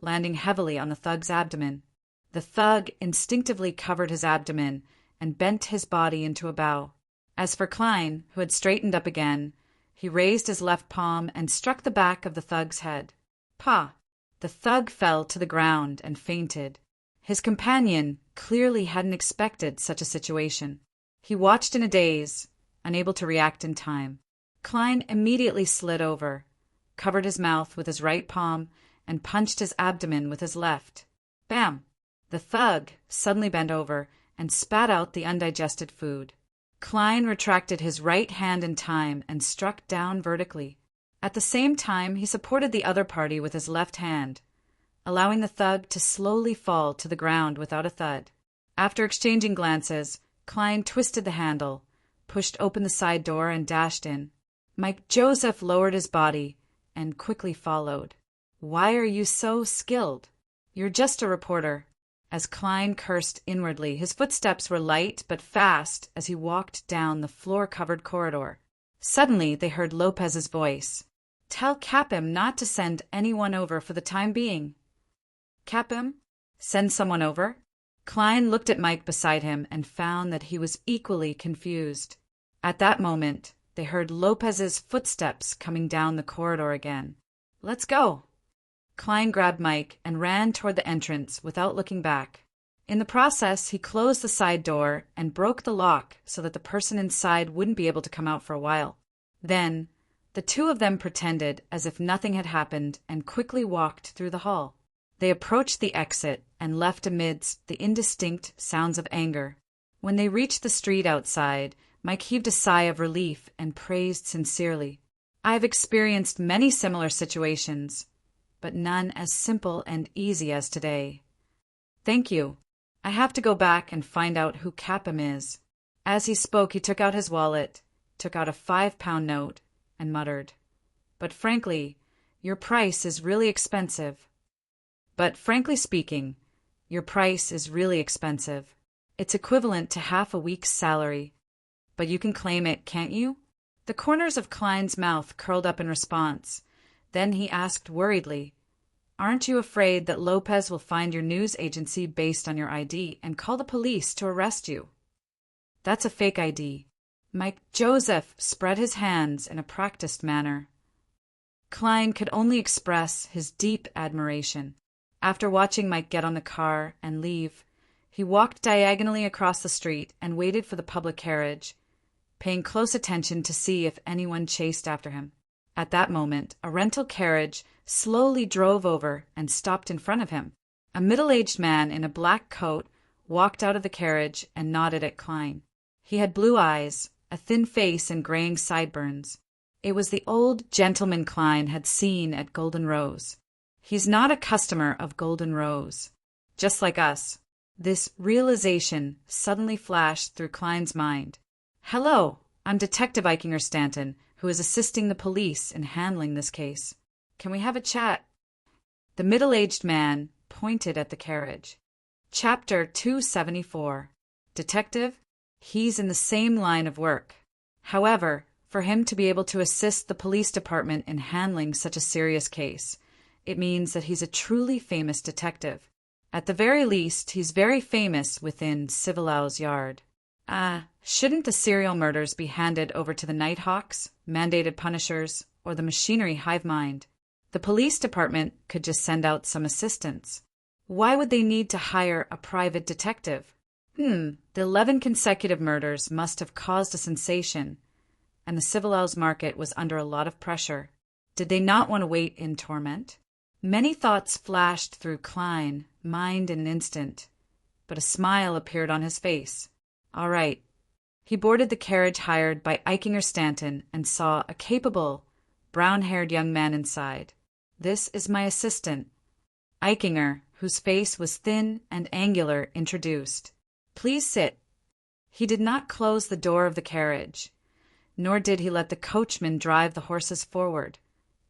landing heavily on the thug's abdomen. The thug instinctively covered his abdomen and bent his body into a bow. As for Klein, who had straightened up again, he raised his left palm and struck the back of the thug's head. "Pah!" The thug fell to the ground and fainted. His companion clearly hadn't expected such a situation. He watched in a daze, unable to react in time. Klein immediately slid over, covered his mouth with his right palm, and punched his abdomen with his left. Bam! The thug suddenly bent over and spat out the undigested food. Klein retracted his right hand in time and struck down vertically. At the same time, he supported the other party with his left hand, allowing the thug to slowly fall to the ground without a thud. After exchanging glances, Klein twisted the handle, pushed open the side door, and dashed in. Mike Joseph lowered his body and quickly followed. "Why are you so skilled? You're just a reporter." As Klein cursed inwardly, his footsteps were light but fast as he walked down the floor-covered corridor. Suddenly they heard Lopez's voice. "Tell Capim not to send anyone over for the time being." "Capim? Send someone over?" Klein looked at Mike beside him and found that he was equally confused. At that moment, they heard Lopez's footsteps coming down the corridor again. "Let's go." Klein grabbed Mike and ran toward the entrance without looking back. In the process, he closed the side door and broke the lock so that the person inside wouldn't be able to come out for a while. Then, the two of them pretended as if nothing had happened and quickly walked through the hall. They approached the exit and left amidst the indistinct sounds of anger. When they reached the street outside, Mike heaved a sigh of relief and praised sincerely. "I've experienced many similar situations, but none as simple and easy as today. Thank you. I have to go back and find out who Capim is." As he spoke, he took out his wallet, took out a 5-pound note, and muttered, frankly, your price is really expensive. But frankly speaking, your price is really expensive. It's equivalent to half a week's salary. But you can claim it, can't you?" The corners of Klein's mouth curled up in response. Then he asked worriedly, "Aren't you afraid that Lopez will find your news agency based on your ID and call the police to arrest you?" "That's a fake ID." Mike Joseph spread his hands in a practiced manner. Klein could only express his deep admiration. After watching Mike get on the car and leave, he walked diagonally across the street and waited for the public carriage, paying close attention to see if anyone chased after him. At that moment, a rental carriage slowly drove over and stopped in front of him. A middle-aged man in a black coat walked out of the carriage and nodded at Klein. He had blue eyes, a thin face, and graying sideburns. It was the old gentleman Klein had seen at Golden Rose. "He's not a customer of Golden Rose. Just like us." This realization suddenly flashed through Klein's mind. "Hello, I'm Detective Eichinger Stanton, who is assisting the police in handling this case. Can we have a chat?" The middle-aged man pointed at the carriage. Chapter 274. Detective? He's in the same line of work. However, for him to be able to assist the police department in handling such a serious case, it means that he's a truly famous detective. At the very least, he's very famous within Civilau's yard. Shouldn't the serial murders be handed over to the Nighthawks, mandated punishers, or the machinery hive mind? The police department could just send out some assistants. Why would they need to hire a private detective? The 11 consecutive murders must have caused a sensation, and the Civilau's market was under a lot of pressure. Did they not want to wait in torment? Many thoughts flashed through Klein's mind in an instant, but a smile appeared on his face. All right. He boarded the carriage hired by Eichinger Stanton and saw a capable, brown-haired young man inside. "This is my assistant." Eichinger, whose face was thin and angular, introduced. "Please sit." He did not close the door of the carriage, nor did he let the coachman drive the horses forward,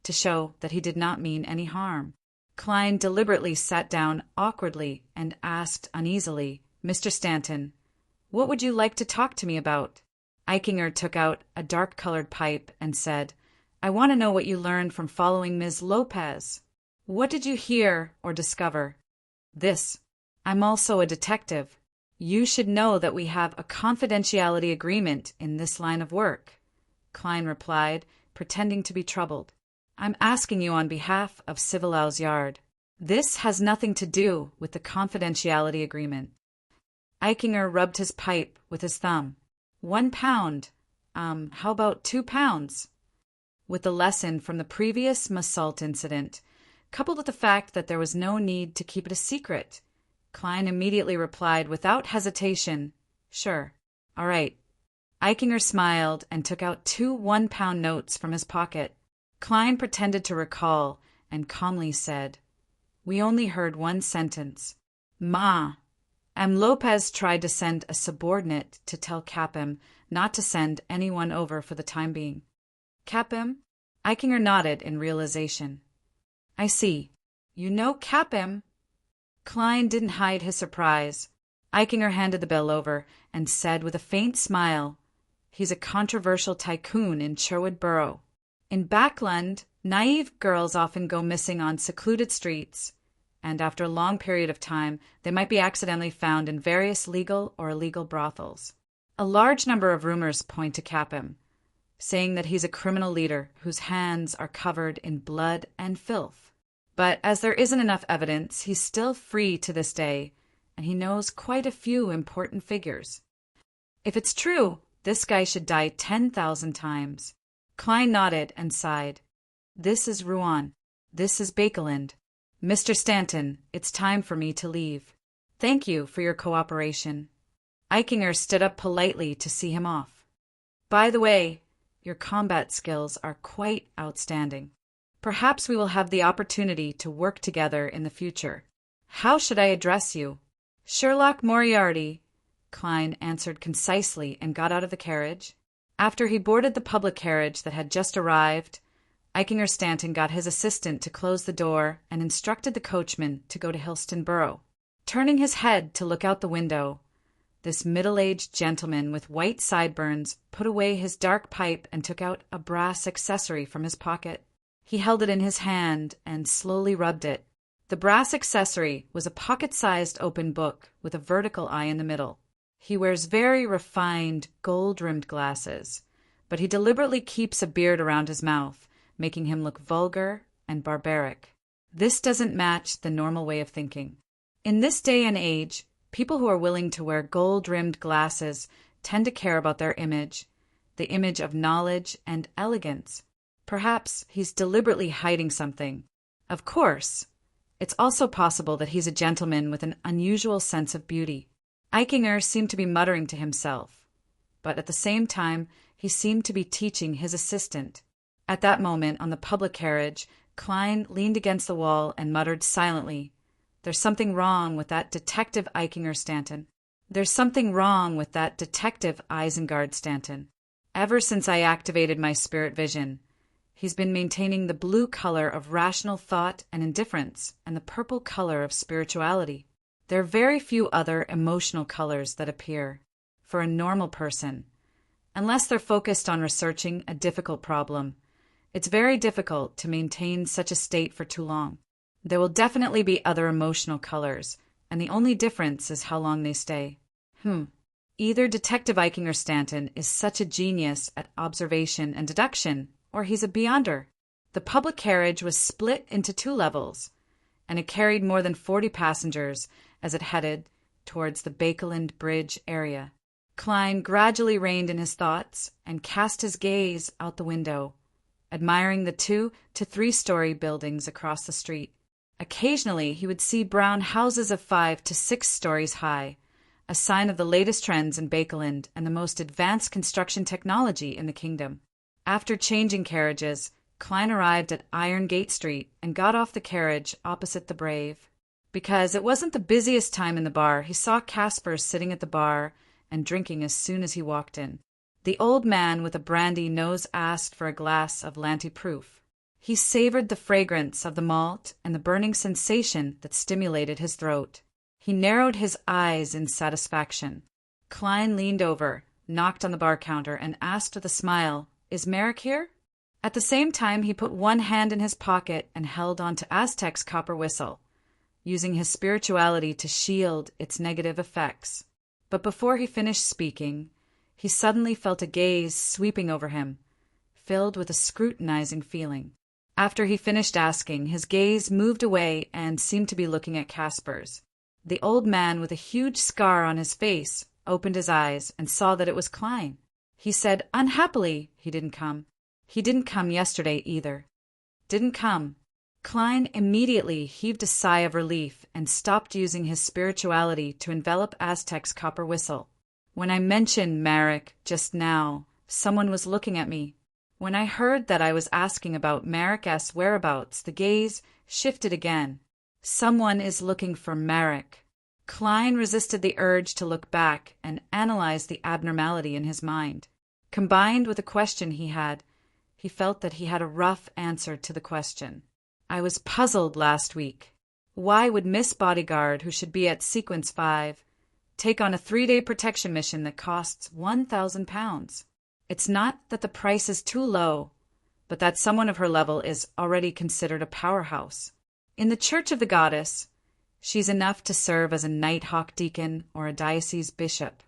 to show that he did not mean any harm. Klein deliberately sat down awkwardly and asked uneasily, "Mr. Stanton, what would you like to talk to me about?" Eichinger took out a dark-colored pipe and said, "I want to know what you learned from following Ms. Lopez. What did you hear or discover?" "This. I'm also a detective. You should know that we have a confidentiality agreement in this line of work," Klein replied, pretending to be troubled. "I'm asking you on behalf of Civilau's yard. This has nothing to do with the confidentiality agreement." Eichinger rubbed his pipe with his thumb. £1. How about £2? With the lesson from the previous Massault incident, coupled with the fact that there was no need to keep it a secret, Klein immediately replied without hesitation, "Sure. All right." Eichinger smiled and took out 2 one-pound notes from his pocket. Klein pretended to recall and calmly said, "We only heard one sentence. Ma." Lopez tried to send a subordinate to tell Capim not to send anyone over for the time being. Capim? Eichinger nodded in realization. I see. You know Capim? Klein didn't hide his surprise. Eichinger handed the bill over and said with a faint smile, he's a controversial tycoon in Sherwood Borough. In Backland, naive girls often go missing on secluded streets, and after a long period of time, they might be accidentally found in various legal or illegal brothels. A large number of rumors point to Capim, saying that he's a criminal leader whose hands are covered in blood and filth. But as there isn't enough evidence, he's still free to this day, and he knows quite a few important figures. If it's true, this guy should die 10,000 times. Klein nodded and sighed. This is Rouen. This is Bakeland. Mr. Stanton, it's time for me to leave. Thank you for your cooperation. Eichinger stood up politely to see him off. By the way, your combat skills are quite outstanding. Perhaps we will have the opportunity to work together in the future. How should I address you? Sherlock Moriarty, Klein answered concisely and got out of the carriage. After he boarded the public carriage that had just arrived, Eichinger Stanton got his assistant to close the door and instructed the coachman to go to Hillston Borough. Turning his head to look out the window, this middle-aged gentleman with white sideburns put away his dark pipe and took out a brass accessory from his pocket. He held it in his hand and slowly rubbed it. The brass accessory was a pocket-sized open book with a vertical eye in the middle. He wears very refined, gold-rimmed glasses, but he deliberately keeps a beard around his mouth, making him look vulgar and barbaric. This doesn't match the normal way of thinking. In this day and age, people who are willing to wear gold-rimmed glasses tend to care about their image, the image of knowledge and elegance. Perhaps he's deliberately hiding something. Of course, it's also possible that he's a gentleman with an unusual sense of beauty. Eichinger seemed to be muttering to himself, but at the same time, he seemed to be teaching his assistant. At that moment, on the public carriage, Klein leaned against the wall and muttered silently, "There's something wrong with that Detective Eichinger Stanton. There's something wrong with that Detective Isengard Stanton. Ever since I activated my spirit vision, he's been maintaining the blue color of rational thought and indifference and the purple color of spirituality. There are very few other emotional colors that appear for a normal person. Unless they're focused on researching a difficult problem, it's very difficult to maintain such a state for too long. There will definitely be other emotional colors, and the only difference is how long they stay. Either Detective Eichinger Stanton is such a genius at observation and deduction, or he's a beyonder." The public carriage was split into 2 levels, and it carried more than 40 passengers as it headed towards the Bakeland Bridge area. Klein gradually reined in his thoughts and cast his gaze out the window, admiring the 2 to 3-story buildings across the street. Occasionally, he would see brown houses of 5 to 6 stories high, a sign of the latest trends in Bakeland and the most advanced construction technology in the kingdom. After changing carriages, Klein arrived at Iron Gate Street and got off the carriage opposite the Brave. Because it wasn't the busiest time in the bar, he saw Casper sitting at the bar and drinking as soon as he walked in. The old man with a brandy nose asked for a glass of Lanty Proof. He savored the fragrance of the malt and the burning sensation that stimulated his throat. He narrowed his eyes in satisfaction. Klein leaned over, knocked on the bar counter, and asked with a smile, "Is Merrick here?" At the same time, he put one hand in his pocket and held on to Aztec's copper whistle, using his spirituality to shield its negative effects. But before he finished speaking, he suddenly felt a gaze sweeping over him, filled with a scrutinizing feeling. After he finished asking, his gaze moved away and seemed to be looking at Casper's. The old man with a huge scar on his face opened his eyes and saw that it was Klein. He said, unhappily, he didn't come. He didn't come yesterday either. Didn't come. Klein immediately heaved a sigh of relief and stopped using his spirituality to envelop Aztec's copper whistle. When I mentioned Marek just now, someone was looking at me. When I heard that I was asking about Marek's whereabouts, the gaze shifted again. Someone is looking for Marek. Klein resisted the urge to look back and analyze the abnormality in his mind. Combined with a question he felt that he had a rough answer to the question. I was puzzled last week. Why would Miss Bodyguard, who should be at Sequence 5, take on a 3-day protection mission that costs £1,000? It's not that the price is too low, but that someone of her level is already considered a powerhouse. In the Church of the Goddess, she's enough to serve as a Nighthawk deacon or a diocese bishop.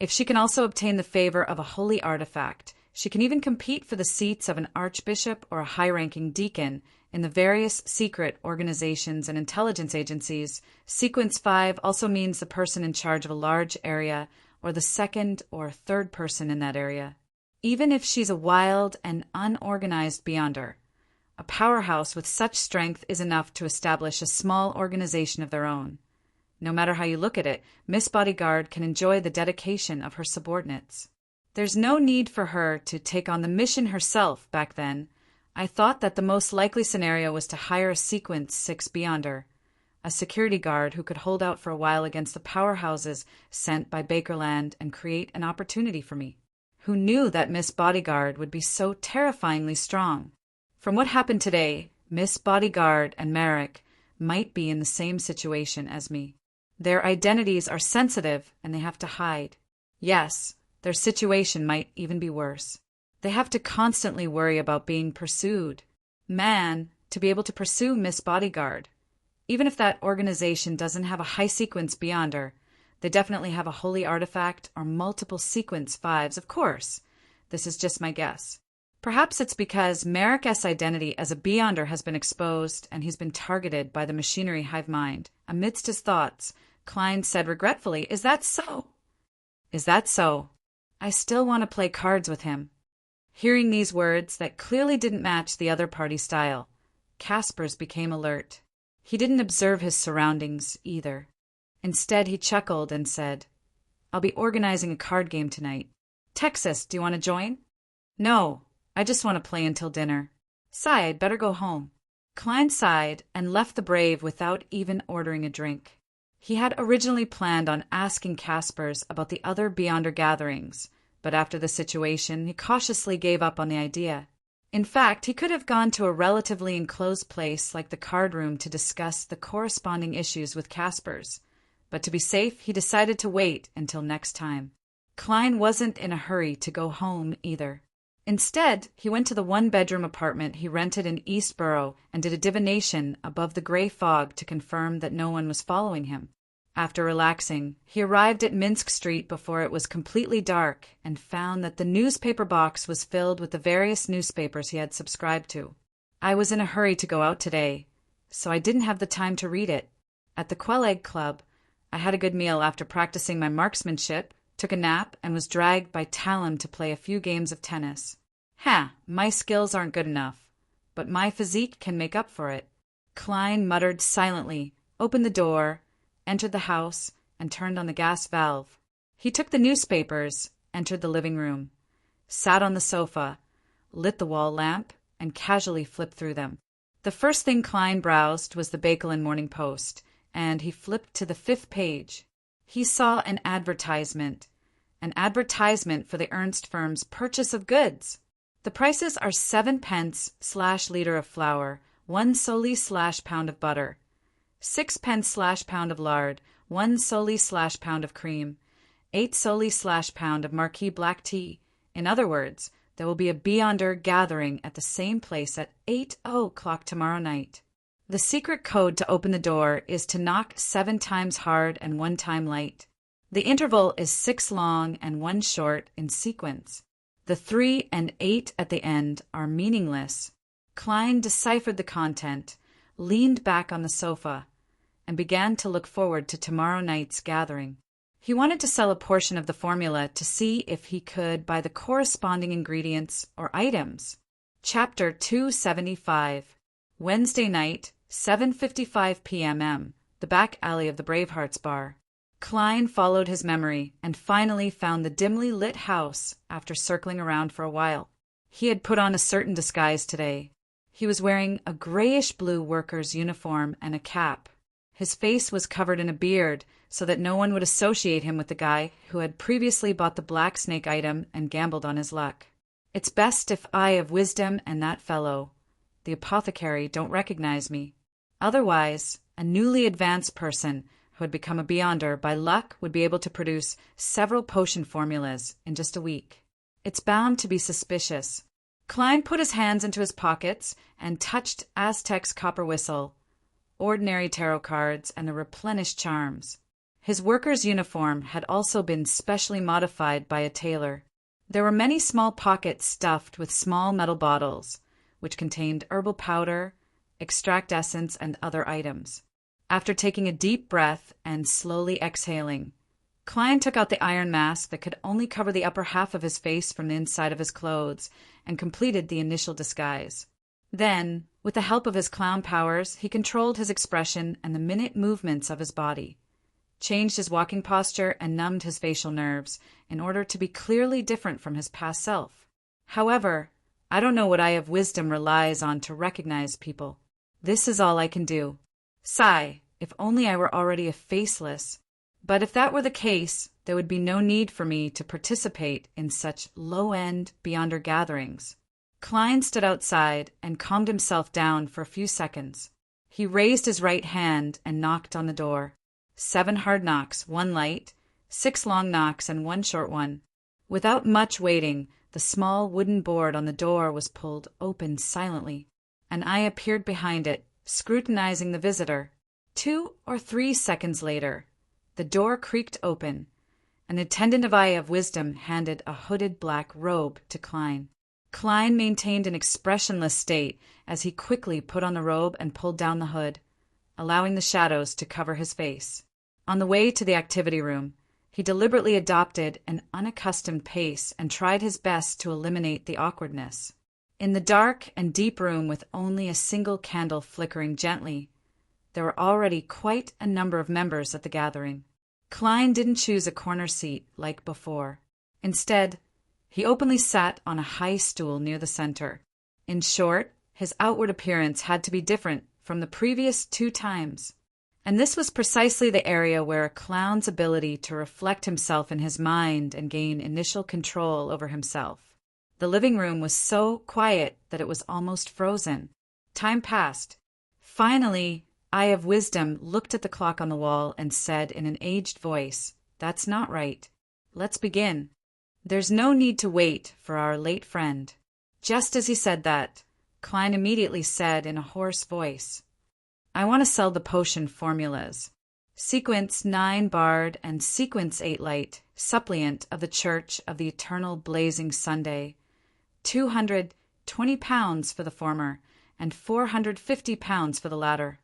If she can also obtain the favor of a holy artifact, she can even compete for the seats of an archbishop or a high-ranking deacon in the various secret organizations and intelligence agencies. Sequence 5 also means the person in charge of a large area or the second or third person in that area. Even if she's a wild and unorganized beyonder, a powerhouse with such strength is enough to establish a small organization of their own. No matter how you look at it, Miss Bodyguard can enjoy the dedication of her subordinates. There's no need for her to take on the mission herself back then. I thought that the most likely scenario was to hire a Sequence 6 beyonder, a security guard who could hold out for a while against the powerhouses sent by Bakerland and create an opportunity for me. Who knew that Miss Bodyguard would be so terrifyingly strong? From what happened today, Miss Bodyguard and Merrick might be in the same situation as me. Their identities are sensitive and they have to hide. Yes, their situation might even be worse. They have to constantly worry about being pursued. Man, to be able to pursue Miss Bodyguard. Even if that organization doesn't have a high sequence beyonder, they definitely have a holy artifact or multiple Sequence 5s, of course. This is just my guess. Perhaps it's because Merrick's identity as a beyonder has been exposed and he's been targeted by the machinery hive mind. Amidst his thoughts, Klein said regretfully, "Is that so?" "Is that so? I still want to play cards with him." Hearing these words that clearly didn't match the other party's style, Caspers became alert. He didn't observe his surroundings either. Instead, he chuckled and said, "I'll be organizing a card game tonight. Texas, do you want to join?" "No, I just want to play until dinner." "Sigh, I'd better go home." Klein sighed and left the Brave without even ordering a drink. He had originally planned on asking Caspers about the other Beyonder gatherings, but after the situation, he cautiously gave up on the idea. In fact, he could have gone to a relatively enclosed place like the card room to discuss the corresponding issues with Caspers, but to be safe, he decided to wait until next time. Klein wasn't in a hurry to go home either. Instead, he went to the one-bedroom apartment he rented in Eastborough and did a divination above the gray fog to confirm that no one was following him. After relaxing, he arrived at Minsk Street before it was completely dark and found that the newspaper box was filled with the various newspapers he had subscribed to. I was in a hurry to go out today, so I didn't have the time to read it. At the Quell Egg Club, I had a good meal after practicing my marksmanship, took a nap, and was dragged by Talon to play a few games of tennis. My skills aren't good enough, but my physique can make up for it. Klein muttered silently, opened the door, entered the house, and turned on the gas valve. He took the newspapers, entered the living room, sat on the sofa, lit the wall lamp, and casually flipped through them. The first thing Klein browsed was the Bakelin Morning Post, and he flipped to the 5th page. He saw an advertisement for the Ernst firm's purchase of goods. The prices are 7 pence / liter of flour, 1 solely / pound of butter, 6 pence / pound of lard, 1 solely / pound of cream, 8 solely / pound of Marquis black tea. In other words, there will be a Beyonder gathering at the same place at 8:00 tomorrow night. The secret code to open the door is to knock 7 times hard and 1 time light. The interval is 6 long and 1 short in sequence. The 3 and 8 at the end are meaningless. Klein deciphered the content, leaned back on the sofa, and began to look forward to tomorrow night's gathering. He wanted to sell a portion of the formula to see if he could buy the corresponding ingredients or items. Chapter 275. Wednesday night, 7:55 p.m. The back alley of the Bravehearts Bar. Klein followed his memory and finally found the dimly lit house after circling around for a while. He had put on a certain disguise today. He was wearing a grayish-blue worker's uniform and a cap. His face was covered in a beard so that no one would associate him with the guy who had previously bought the black snake item and gambled on his luck. It's best if I of wisdom and that fellow, the apothecary, don't recognize me. Otherwise, a newly advanced person who had become a beyonder by luck would be able to produce several potion formulas in just a week. It's bound to be suspicious. Klein put his hands into his pockets and touched Aztec's copper whistle, ordinary tarot cards, and the replenished charms. His worker's uniform had also been specially modified by a tailor. There were many small pockets stuffed with small metal bottles, which contained herbal powder, extract essence, and other items. After taking a deep breath and slowly exhaling, Klein took out the iron mask that could only cover the upper half of his face from the inside of his clothes and completed the initial disguise. Then, with the help of his clown powers, he controlled his expression and the minute movements of his body, changed his walking posture, and numbed his facial nerves in order to be clearly different from his past self. However, I don't know what Eye of Wisdom relies on to recognize people. This is all I can do. Sigh, if only I were already a faceless. But if that were the case, there would be no need for me to participate in such low-end Beyonder gatherings. Klein stood outside and calmed himself down for a few seconds. He raised his right hand and knocked on the door. 7 hard knocks, 1 light, 6 long knocks, and 1 short one. Without much waiting, the small wooden board on the door was pulled open silently. An eye appeared behind it, scrutinizing the visitor. 2 or 3 seconds later, the door creaked open. An attendant of Eye of Wisdom handed a hooded black robe to Klein. Klein maintained an expressionless state as he quickly put on the robe and pulled down the hood, allowing the shadows to cover his face. On the way to the activity room, he deliberately adopted an unaccustomed pace and tried his best to eliminate the awkwardness. In the dark and deep room with only a single candle flickering gently, there were already quite a number of members at the gathering. Klein didn't choose a corner seat like before. Instead, he openly sat on a high stool near the center. In short, his outward appearance had to be different from the previous 2 times. And this was precisely the area where a clown's ability to reflect himself in his mind and gain initial control over himself. The living room was so quiet that it was almost frozen. Time passed. Finally, Eye of Wisdom looked at the clock on the wall and said in an aged voice, "That's not right. Let's begin. There's no need to wait for our late friend." Just as he said that, Klein immediately said in a hoarse voice, "I want to sell the potion formulas. Sequence 9 barred and Sequence 8 light, suppliant of the Church of the Eternal Blazing Sunday. 220 pounds for the former and 450 pounds for the latter."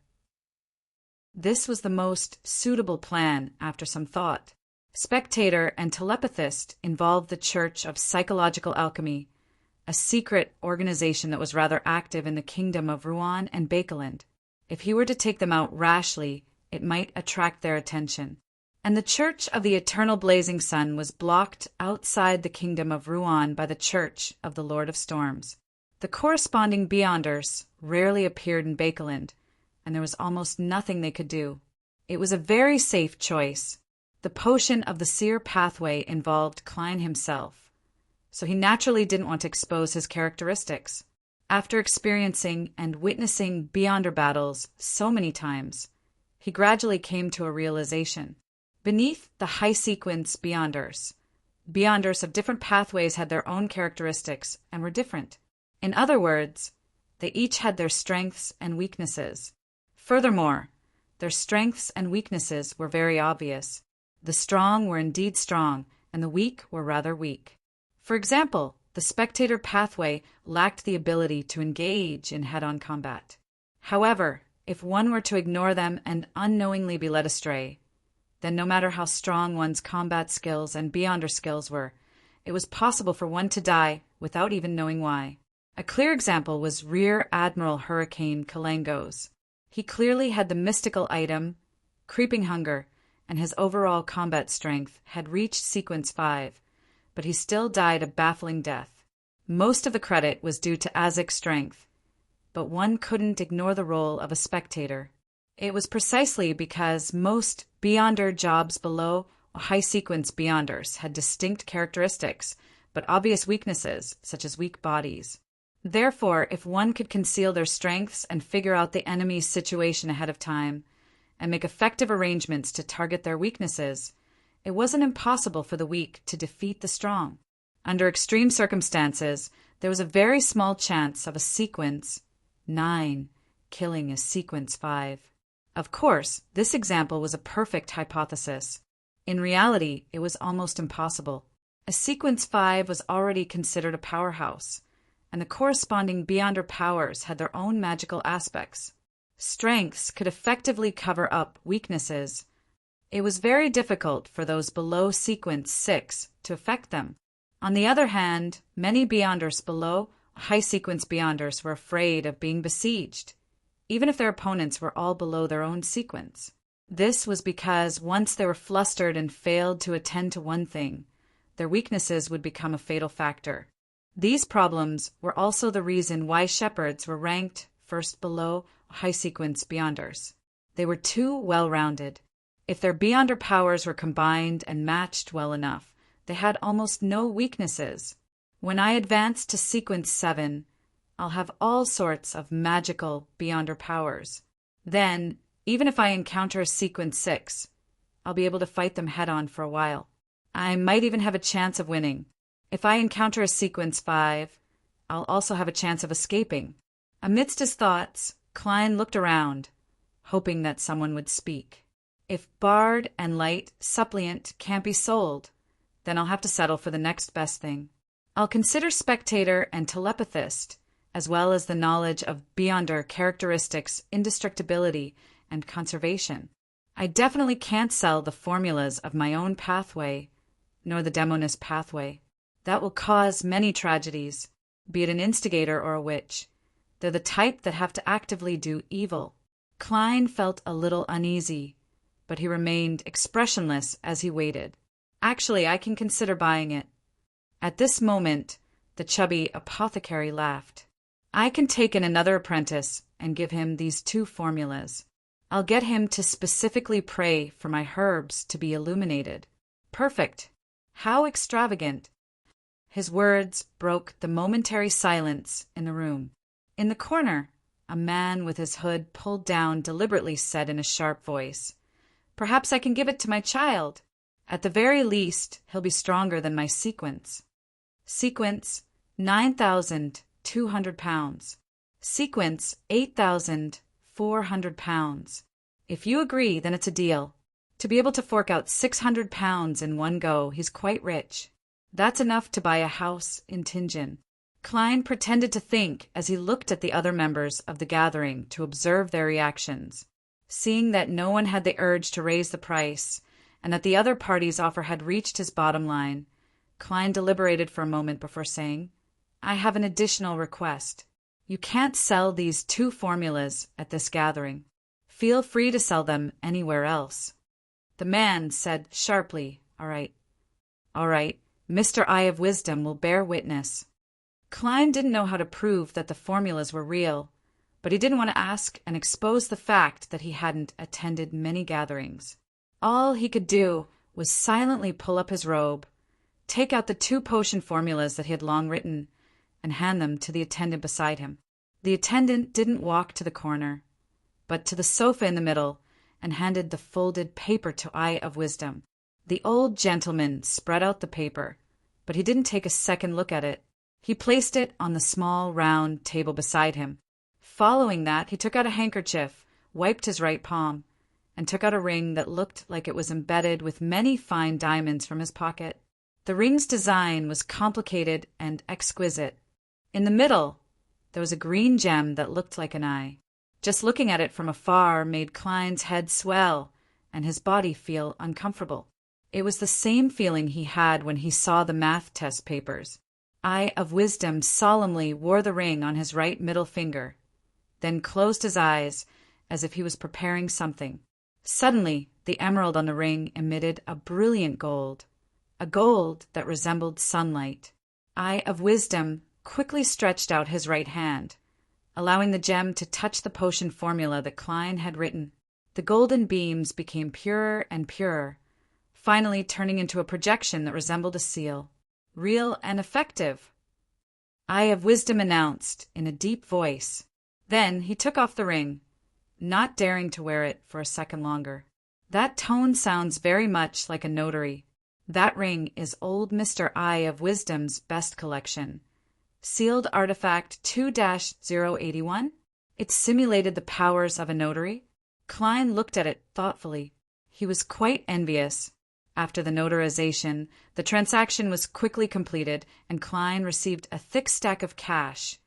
This was the most suitable plan after some thought. Spectator and telepathist involved the Church of Psychological Alchemy, a secret organization that was rather active in the kingdom of Rouen and Bakeland. If he were to take them out rashly, it might attract their attention. And the Church of the Eternal Blazing Sun was blocked outside the kingdom of Rouen by the Church of the Lord of Storms. The corresponding Beyonders rarely appeared in Bakeland, and there was almost nothing they could do. It was a very safe choice. The potion of the seer pathway involved Klein himself, so he naturally didn't want to expose his characteristics. After experiencing and witnessing Beyonder battles so many times, he gradually came to a realization. Beneath the high-sequence Beyonders of different pathways had their own characteristics and were different. In other words, they each had their strengths and weaknesses. Furthermore, their strengths and weaknesses were very obvious. The strong were indeed strong, and the weak were rather weak. For example, the spectator pathway lacked the ability to engage in head-on combat. However, if one were to ignore them and unknowingly be led astray, then no matter how strong one's combat skills and Beyonder skills were, it was possible for one to die without even knowing why. A clear example was Rear Admiral Hurricane Kalangos. He clearly had the mystical item, Creeping Hunger, and his overall combat strength had reached Sequence 5, but he still died a baffling death. Most of the credit was due to Azic's strength, but one couldn't ignore the role of a spectator. It was precisely because most Beyonder jobs below high-sequence Beyonders had distinct characteristics, but obvious weaknesses, such as weak bodies. Therefore, if one could conceal their strengths and figure out the enemy's situation ahead of time, and make effective arrangements to target their weaknesses, it wasn't impossible for the weak to defeat the strong. Under extreme circumstances, there was a very small chance of a sequence 9 killing a sequence 5. Of course, this example was a perfect hypothesis. In reality, it was almost impossible. A sequence 5 was already considered a powerhouse, and the corresponding Beyonder powers had their own magical aspects. Strengths could effectively cover up weaknesses. It was very difficult for those below sequence 6 to affect them. On the other hand, many Beyonders below high-sequence Beyonders were afraid of being besieged, even if their opponents were all below their own sequence. This was because once they were flustered and failed to attend to one thing, their weaknesses would become a fatal factor. These problems were also the reason why shepherds were ranked first below high-sequence Beyonders. They were too well-rounded. If their Beyonder powers were combined and matched well enough, they had almost no weaknesses. When I advance to sequence 7, I'll have all sorts of magical Beyonder powers. Then, even if I encounter a sequence 6, I'll be able to fight them head-on for a while. I might even have a chance of winning. If I encounter a sequence 5, I'll also have a chance of escaping. Amidst his thoughts, Klein looked around, hoping that someone would speak. If Bard and Light Suppliant can't be sold, then I'll have to settle for the next best thing. I'll consider Spectator and Telepathist, as well as the knowledge of Beyonder characteristics, indestructibility, and conservation. I definitely can't sell the formulas of my own pathway, nor the Demonist pathway. That will cause many tragedies, be it an instigator or a witch. They're the type that have to actively do evil. Klein felt a little uneasy, but he remained expressionless as he waited. Actually, I can consider buying it. At this moment, the chubby apothecary laughed. I can take in another apprentice and give him these 2 formulas. I'll get him to specifically pray for my herbs to be illuminated. Perfect. How extravagant. His words broke the momentary silence in the room. In the corner, a man with his hood pulled down deliberately said in a sharp voice, "Perhaps I can give it to my child. At the very least, he'll be stronger than my sequence." Sequence 9,200 pounds. Sequence 8,400 pounds. If you agree, then it's a deal. To be able to fork out 600 pounds in one go, he's quite rich. That's enough to buy a house in Tingen. Klein pretended to think as he looked at the other members of the gathering to observe their reactions. Seeing that no one had the urge to raise the price, and that the other party's offer had reached his bottom line, Klein deliberated for a moment before saying, "I have an additional request. You can't sell these 2 formulas at this gathering. Feel free to sell them anywhere else." The man said sharply, "All right. All right. Mr. Eye of Wisdom will bear witness." Klein didn't know how to prove that the formulas were real, but he didn't want to ask and expose the fact that he hadn't attended many gatherings. All he could do was silently pull up his robe, take out the 2 potion formulas that he had long written, and hand them to the attendant beside him. The attendant didn't walk to the corner, but to the sofa in the middle, and handed the folded paper to Eye of Wisdom. The old gentleman spread out the paper, but he didn't take a second look at it. He placed it on the small round table beside him. Following that, he took out a handkerchief, wiped his right palm, and took out a ring that looked like it was embedded with many fine diamonds from his pocket. The ring's design was complicated and exquisite. In the middle, there was a green gem that looked like an eye. Just looking at it from afar made Klein's head swell and his body feel uncomfortable. It was the same feeling he had when he saw the math test papers. Eye of Wisdom solemnly wore the ring on his right middle finger, then closed his eyes as if he was preparing something. Suddenly, the emerald on the ring emitted a brilliant gold, a gold that resembled sunlight. Eye of Wisdom quickly stretched out his right hand, allowing the gem to touch the potion formula that Klein had written. The golden beams became purer and purer, finally turning into a projection that resembled a seal. Real and effective. "Eye of Wisdom" announced in a deep voice. Then he took off the ring, not daring to wear it for a second longer. "That tone sounds very much like a notary. That ring is old Mr. Eye of Wisdom's best collection. Sealed artifact 2-081? It simulated the powers of a notary?" Klein looked at it thoughtfully. He was quite envious. After the notarization, the transaction was quickly completed, and Klein received a thick stack of cash,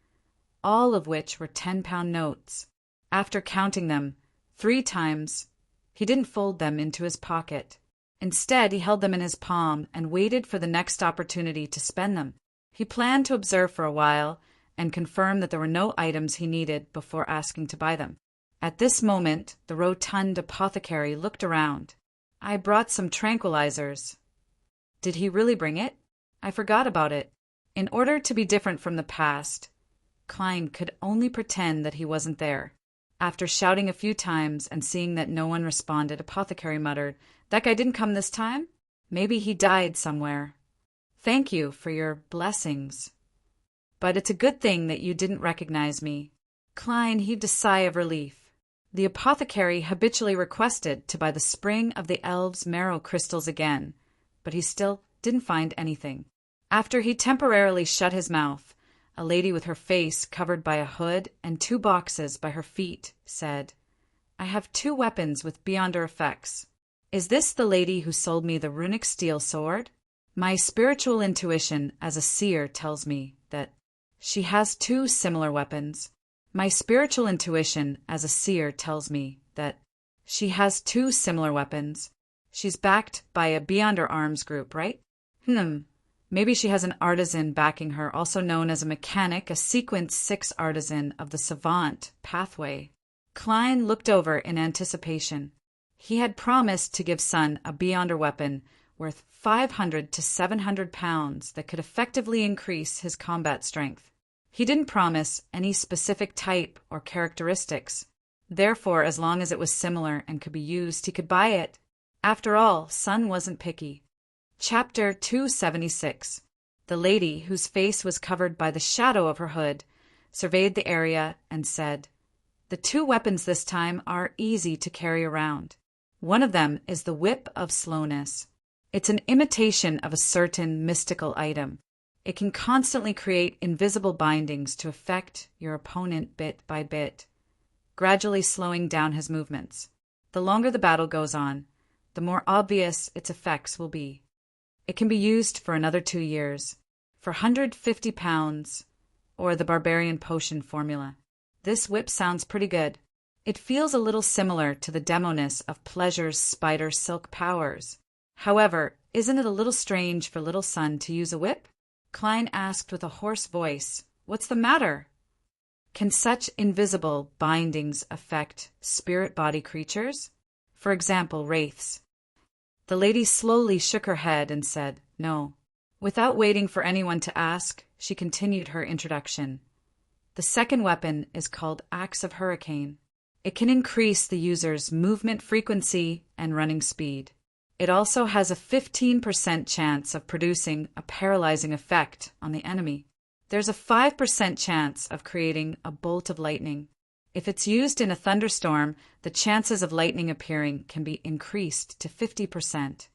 all of which were 10-pound notes. After counting them 3 times, he didn't fold them into his pocket. Instead, he held them in his palm and waited for the next opportunity to spend them. He planned to observe for a while and confirm that there were no items he needed before asking to buy them. At this moment, the rotund apothecary looked around. "I brought some tranquilizers." Did he really bring it? I forgot about it. In order to be different from the past, Klein could only pretend that he wasn't there. After shouting a few times and seeing that no one responded, Apothecary muttered, "That guy didn't come this time? Maybe he died somewhere. Thank you for your blessings. But it's a good thing that you didn't recognize me." Klein heaved a sigh of relief. The apothecary habitually requested to buy the Spring of the Elves marrow crystals again, but he still didn't find anything. After he temporarily shut his mouth, a lady with her face covered by a hood and 2 boxes by her feet said, "I have 2 weapons with Beyonder effects. Is this the lady who sold me the runic steel sword? My spiritual intuition as a seer tells me that she has 2 similar weapons. My spiritual intuition as a seer tells me that she has 2 similar weapons. She's backed by a Beyonder Arms group, right? Maybe she has an artisan backing her, also known as a mechanic, a Sequence 6 artisan of the Savant pathway." Klein looked over in anticipation. He had promised to give Sun a Beyonder weapon worth 500 to 700 pounds that could effectively increase his combat strength. He didn't promise any specific type or characteristics. Therefore, as long as it was similar and could be used, he could buy it. After all, Sun wasn't picky. Chapter 276. The lady, whose face was covered by the shadow of her hood, surveyed the area and said, "The 2 weapons this time are easy to carry around. One of them is the Whip of Slowness. It's an imitation of a certain mystical item. It can constantly create invisible bindings to affect your opponent bit by bit, gradually slowing down his movements. The longer the battle goes on, the more obvious its effects will be. It can be used for another 2 years, for 150 pounds, or the Barbarian Potion formula. This whip sounds pretty good. It feels a little similar to the demoness of Pleasure's spider silk powers. However, isn't it a little strange for little Sun to use a whip?" Klein asked with a hoarse voice, "What's the matter? Can such invisible bindings affect spirit body creatures? For example, wraiths?" The lady slowly shook her head and said, "No." Without waiting for anyone to ask, she continued her introduction. "The second weapon is called Axe of Hurricane. It can increase the user's movement frequency and running speed. It also has a 15% chance of producing a paralyzing effect on the enemy. There's a 5% chance of creating a bolt of lightning. If it's used in a thunderstorm, the chances of lightning appearing can be increased to 50%.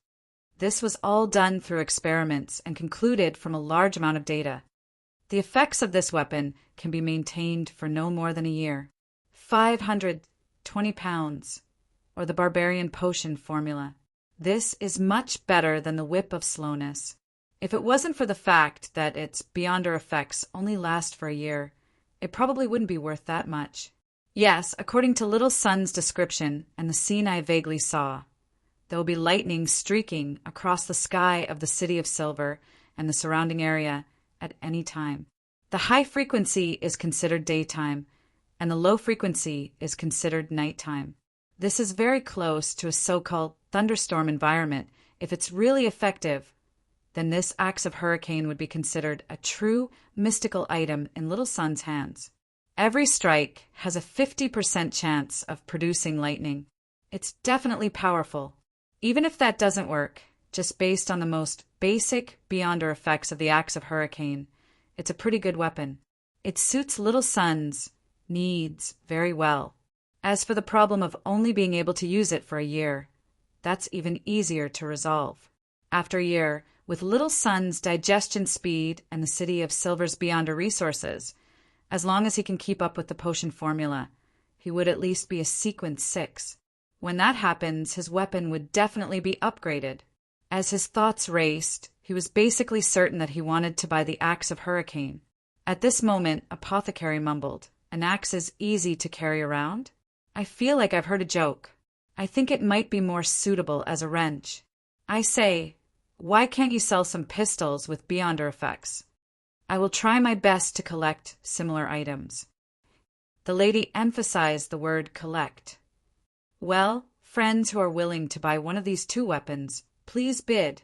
This was all done through experiments and concluded from a large amount of data. The effects of this weapon can be maintained for no more than a year. 520 pounds, or the Barbarian Potion formula. This is much better than the Whip of Slowness. If it wasn't for the fact that its Beyonder effects only last for a year, it probably wouldn't be worth that much. Yes, according to Little Sun's description and the scene I vaguely saw, there will be lightning streaking across the sky of the City of Silver and the surrounding area at any time. The high frequency is considered daytime, and the low frequency is considered nighttime. This is very close to a so-called thunderstorm environment. If it's really effective, then this Axe of Hurricane would be considered a true mystical item in Little Sun's hands. Every strike has a 50% chance of producing lightning. It's definitely powerful. Even if that doesn't work, just based on the most basic Beyonder effects of the axe of Hurricane, it's a pretty good weapon. It suits Little Sun's needs very well. As for the problem of only being able to use it for a year, that's even easier to resolve. After a year, with Little Sun's digestion speed and the City of Silver's Beyonder resources, as long as he can keep up with the potion formula, he would at least be a sequence 6. When that happens, his weapon would definitely be upgraded. As his thoughts raced, he was basically certain that he wanted to buy the Axe of Hurricane. At this moment, Apothecary mumbled, "An axe is easy to carry around? I feel like I've heard a joke. I think it might be more suitable as a wrench. I say, why can't you sell some pistols with Beyonder effects? I will try my best to collect similar items." The lady emphasized the word collect. "Well, friends who are willing to buy one of these 2 weapons, please bid."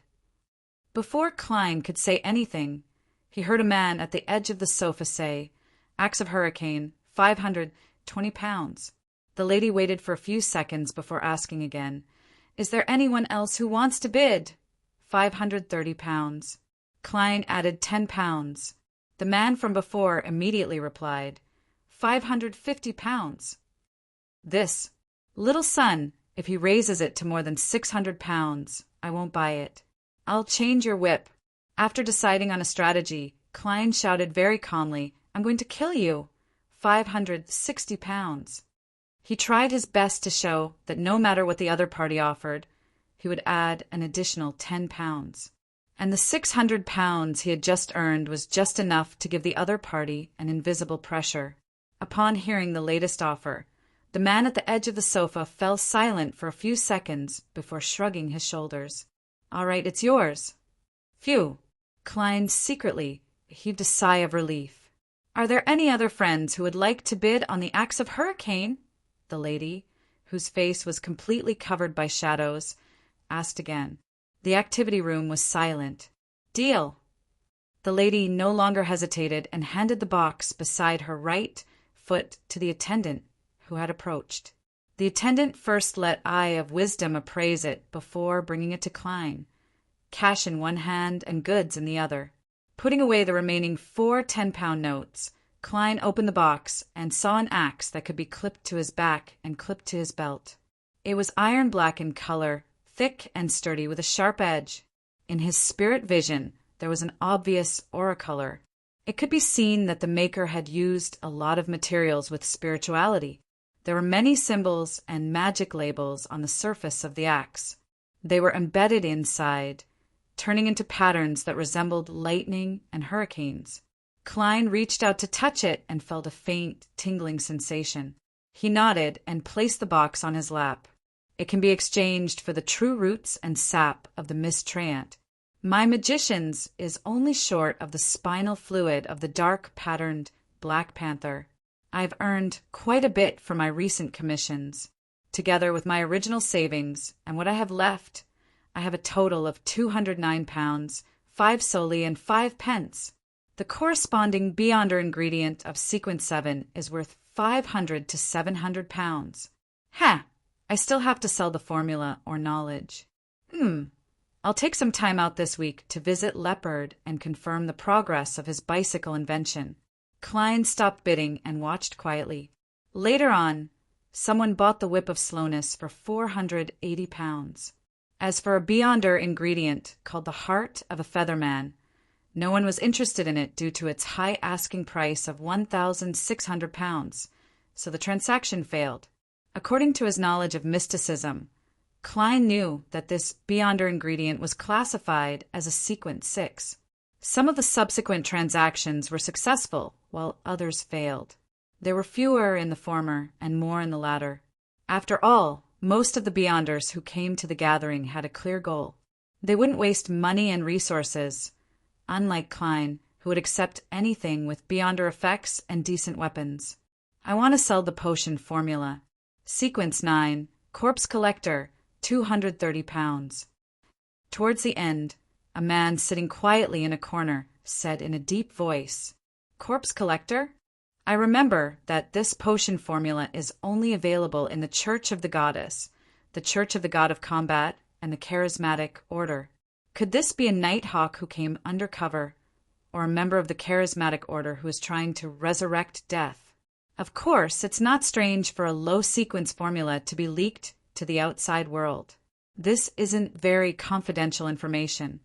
Before Klein could say anything, he heard a man at the edge of the sofa say, "Axe of Hurricane, £520. The lady waited for a few seconds before asking again, "Is there anyone else who wants to bid?" £530. Klein added £10. The man from before immediately replied, £550. This, Little Sun, if he raises it to more than £600, I won't buy it. I'll change your whip. After deciding on a strategy, Klein shouted very calmly, "I'm going to kill you." £560. He tried his best to show that no matter what the other party offered, he would add an additional £10. And the £600 he had just earned was just enough to give the other party an invisible pressure. Upon hearing the latest offer, the man at the edge of the sofa fell silent for a few seconds before shrugging his shoulders. "All right, it's yours." Phew! Klein secretly heaved a sigh of relief. "Are there any other friends who would like to bid on the Axe of Hurricane?" The lady, whose face was completely covered by shadows, asked again. The activity room was silent. "Deal." The lady no longer hesitated and handed the box beside her right foot to the attendant who had approached. The attendant first let Eye of Wisdom appraise it before bringing it to Klein, cash in one hand and goods in the other. Putting away the remaining 4 £10 notes, Klein opened the box and saw an axe that could be clipped to his back and clipped to his belt. It was iron black in color, thick and sturdy with a sharp edge. In his spirit vision, there was an obvious aura color. It could be seen that the maker had used a lot of materials with spirituality. There were many symbols and magic labels on the surface of the axe. They were embedded inside, turning into patterns that resembled lightning and hurricanes. Klein reached out to touch it and felt a faint, tingling sensation. He nodded and placed the box on his lap. "It can be exchanged for the true roots and sap of the mistreant. My magician's is only short of the spinal fluid of the dark patterned Black Panther. I've earned quite a bit for my recent commissions. Together with my original savings and what I have left, I have a total of £209, 5 soldi and 5 pence. The corresponding Beyonder ingredient of sequence 7 is worth £500 to £700. Ha! I still have to sell the formula or knowledge. I'll take some time out this week to visit Leopard and confirm the progress of his bicycle invention." Klein stopped bidding and watched quietly. Later on, someone bought the Whip of Slowness for £480. As for a Beyonder ingredient called the Heart of a Featherman, no one was interested in it due to its high asking price of £1,600, so the transaction failed. According to his knowledge of mysticism, Klein knew that this Beyonder ingredient was classified as a sequence 6. Some of the subsequent transactions were successful, while others failed. There were fewer in the former and more in the latter. After all, most of the Beyonders who came to the gathering had a clear goal. They wouldn't waste money and resources, unlike Klein, who would accept anything with Beyonder effects and decent weapons. "I want to sell the potion formula. Sequence 9, Corpse Collector, £230. Towards the end, a man sitting quietly in a corner said in a deep voice, "Corpse Collector? I remember that this potion formula is only available in the Church of the Goddess, the Church of the God of Combat, and the Charismatic Order. Could this be a Nighthawk who came undercover, or a member of the Charismatic Order who is trying to resurrect death? Of course, it's not strange for a low-sequence formula to be leaked to the outside world. This isn't very confidential information.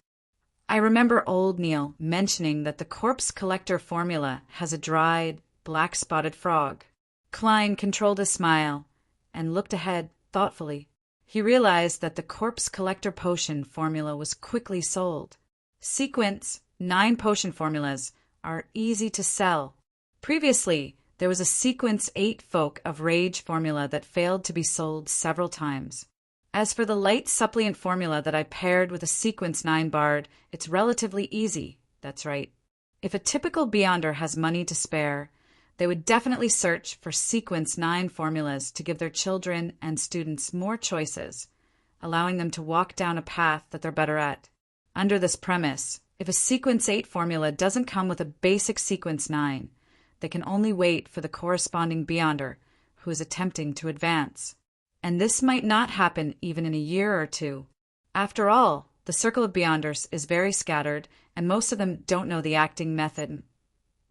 I remember old Neil mentioning that the corpse collector formula has a dried, black-spotted frog. Klein controlled a smile and looked ahead thoughtfully. He realized that the corpse collector potion formula was quickly sold. Sequence 9 potion formulas are easy to sell. Previously, there was a Sequence 8 Folk of Rage formula that failed to be sold several times. As for the light suppliant formula that I paired with a Sequence 9 Bard, it's relatively easy, that's right. If a typical Beyonder has money to spare, they would definitely search for Sequence 9 formulas to give their children and students more choices, allowing them to walk down a path that they're better at. Under this premise, if a Sequence 8 formula doesn't come with a basic Sequence 9, they can only wait for the corresponding Beyonder who is attempting to advance. And this might not happen even in a year or two. After all, the circle of Beyonders is very scattered, and most of them don't know the acting method.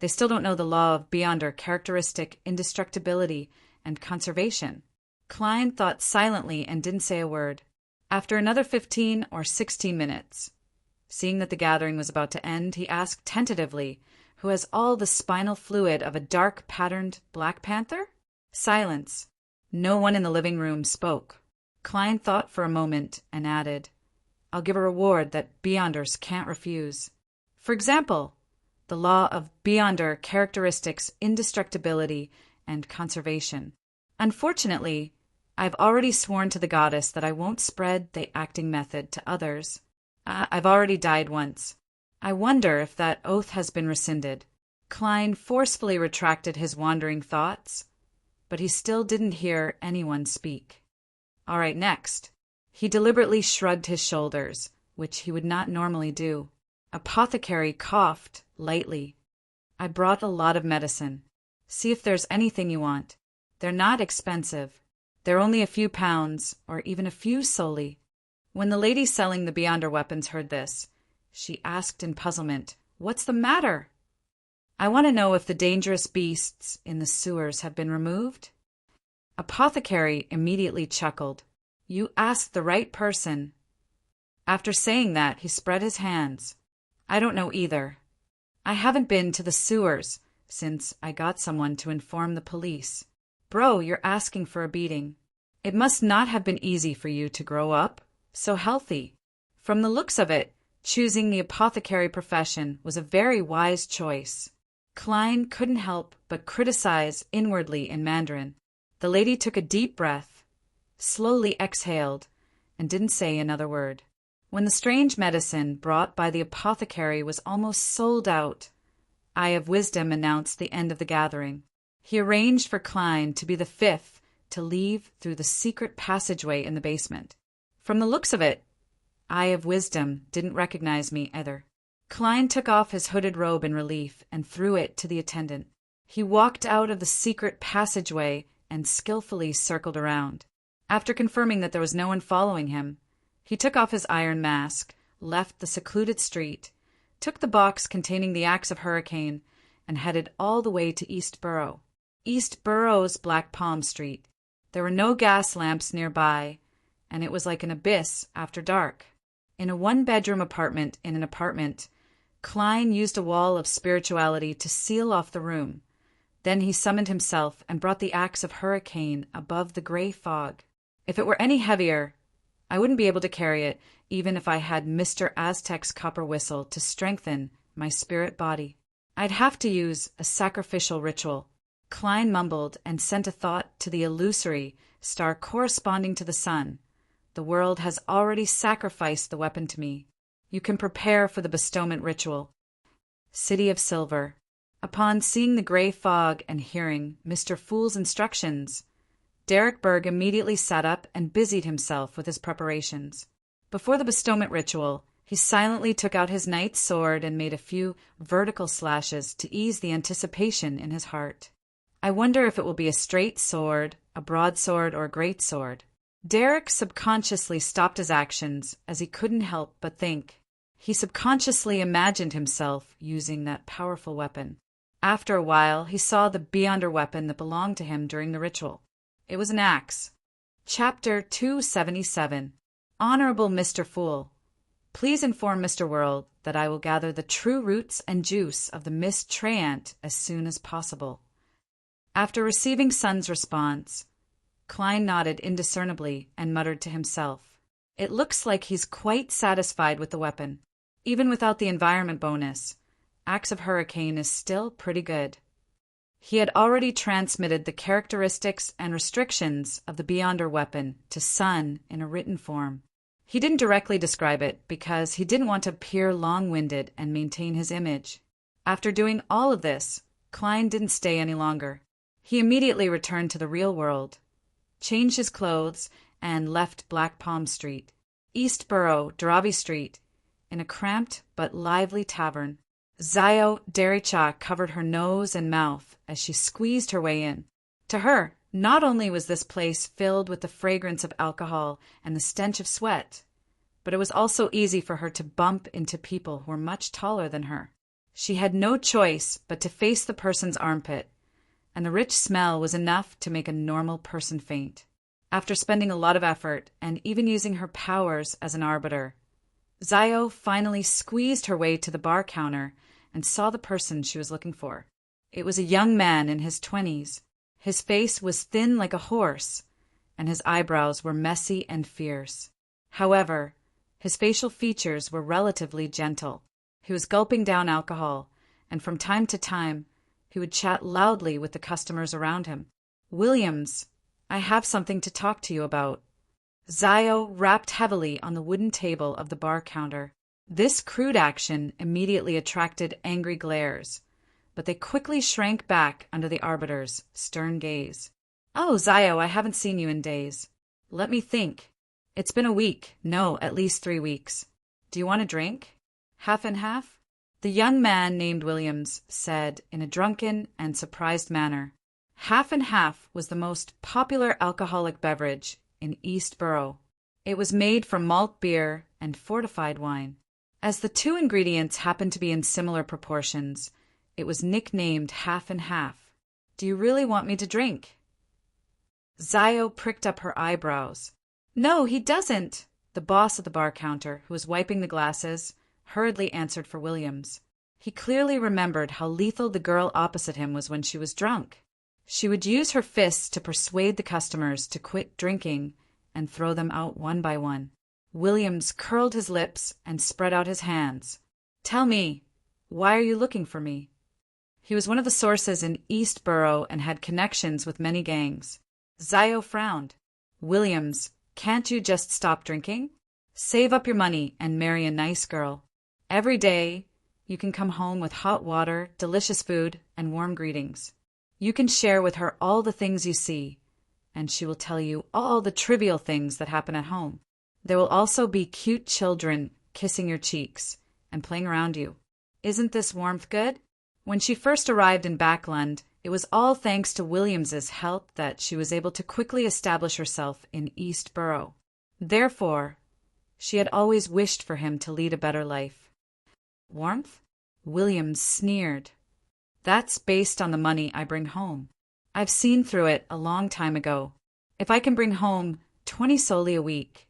They still don't know the law of Beyonder characteristic indestructibility and conservation. Klein thought silently and didn't say a word. After another 15 or 16 minutes, seeing that the gathering was about to end, he asked tentatively, "Who has all the spinal fluid of a dark-patterned Black Panther?" Silence. No one in the living room spoke. Klein thought for a moment and added, "I'll give a reward that Beyonders can't refuse. For example, the law of Beyonder characteristics indestructibility and conservation. Unfortunately, I've already sworn to the goddess that I won't spread the acting method to others. I've already died once. I wonder if that oath has been rescinded." Klein forcefully retracted his wandering thoughts, but he still didn't hear anyone speak. All right, next. He deliberately shrugged his shoulders, which he would not normally do. Apothecary coughed lightly. "I brought a lot of medicine. See if there's anything you want. They're not expensive. They're only a few pounds, or even a few solely." When the lady selling the Beyonder weapons heard this, she asked in puzzlement, "What's the matter?" "I want to know if the dangerous beasts in the sewers have been removed." Apothecary immediately chuckled. "You asked the right person." After saying that, he spread his hands. "I don't know either. I haven't been to the sewers since I got someone to inform the police." "Bro, you're asking for a beating. It must not have been easy for you to grow up so healthy. From the looks of it, choosing the apothecary profession was a very wise choice." Klein couldn't help but criticize inwardly in Mandarin. The lady took a deep breath, slowly exhaled, and didn't say another word. When the strange medicine brought by the apothecary was almost sold out, Eye of Wisdom announced the end of the gathering. He arranged for Klein to be the 5th to leave through the secret passageway in the basement. From the looks of it, Eye of Wisdom didn't recognize me either. Klein took off his hooded robe in relief and threw it to the attendant. He walked out of the secret passageway and skillfully circled around. After confirming that there was no one following him, he took off his iron mask, left the secluded street, took the box containing the axe of Hurricane, and headed all the way to East Borough. East Borough's Black Palm Street. There were no gas lamps nearby, and it was like an abyss after dark. In a one-bedroom apartment in an apartment, Klein used a wall of spirituality to seal off the room. Then he summoned himself and brought the axe of Hurricane above the gray fog. If it were any heavier, I wouldn't be able to carry it, even if I had Mr. Aztec's copper whistle to strengthen my spirit body. I'd have to use a sacrificial ritual. Klein mumbled and sent a thought to the illusory star corresponding to the sun. The world has already sacrificed the weapon to me. You can prepare for the bestowment ritual. City of Silver. Upon seeing the gray fog and hearing Mr. Fool's instructions, Derek Berg immediately sat up and busied himself with his preparations. Before the bestowment ritual, he silently took out his knight's sword and made a few vertical slashes to ease the anticipation in his heart. I wonder if it will be a straight sword, a broadsword, or a great sword. Derek subconsciously stopped his actions as he couldn't help but think. He subconsciously imagined himself using that powerful weapon. After a while, he saw the beyonder weapon that belonged to him during the ritual. It was an axe. Chapter 277. Honorable Mr. Fool, please inform Mr. World that I will gather the true roots and juice of the Miss Treant as soon as possible. After receiving Sun's response, Klein nodded indiscernibly and muttered to himself, "It looks like he's quite satisfied with the weapon. Even without the environment bonus, Axe of Hurricane is still pretty good." He had already transmitted the characteristics and restrictions of the Beyonder weapon to Sun in a written form. He didn't directly describe it because he didn't want to appear long-winded and maintain his image. After doing all of this, Klein didn't stay any longer. He immediately returned to the real world, changed his clothes, and left Black Palm Street, Eastborough, Darabi Street, in a cramped but lively tavern. Zio Dericha covered her nose and mouth as she squeezed her way in. To her, not only was this place filled with the fragrance of alcohol and the stench of sweat, but it was also easy for her to bump into people who were much taller than her. She had no choice but to face the person's armpit, and the rich smell was enough to make a normal person faint. After spending a lot of effort and even using her powers as an arbiter, Zio finally squeezed her way to the bar counter and saw the person she was looking for. It was a young man in his 20s. His face was thin like a horse, and his eyebrows were messy and fierce. However, his facial features were relatively gentle. He was gulping down alcohol, and from time to time, he would chat loudly with the customers around him. "Williams, I have something to talk to you about." Zio rapped heavily on the wooden table of the bar counter. This crude action immediately attracted angry glares, but they quickly shrank back under the arbiter's stern gaze. "Oh, Zio, I haven't seen you in days. Let me think. It's been a week. No, at least 3 weeks. Do you want a drink? Half and half?" The young man named Williams said in a drunken and surprised manner. Half and half was the most popular alcoholic beverage in Eastborough. It was made from malt beer and fortified wine. As the two ingredients happened to be in similar proportions, it was nicknamed half and half. "Do you really want me to drink?" Zio pricked up her eyebrows. "No, he doesn't." The boss at the bar counter, who was wiping the glasses, hurriedly answered for Williams. He clearly remembered how lethal the girl opposite him was when she was drunk. She would use her fists to persuade the customers to quit drinking and throw them out one by one. Williams curled his lips and spread out his hands. "Tell me, why are you looking for me?" He was one of the sources in Eastborough and had connections with many gangs. Zio frowned. "Williams, can't you just stop drinking? Save up your money and marry a nice girl. Every day, you can come home with hot water, delicious food, and warm greetings. You can share with her all the things you see, and she will tell you all the trivial things that happen at home. There will also be cute children kissing your cheeks and playing around you. Isn't this warmth good?" When she first arrived in Backlund, it was all thanks to Williams's help that she was able to quickly establish herself in Eastborough. Therefore, she had always wished for him to lead a better life. "Warmth?" Williams sneered. "That's based on the money I bring home. I've seen through it a long time ago. If I can bring home 20 soldi a week,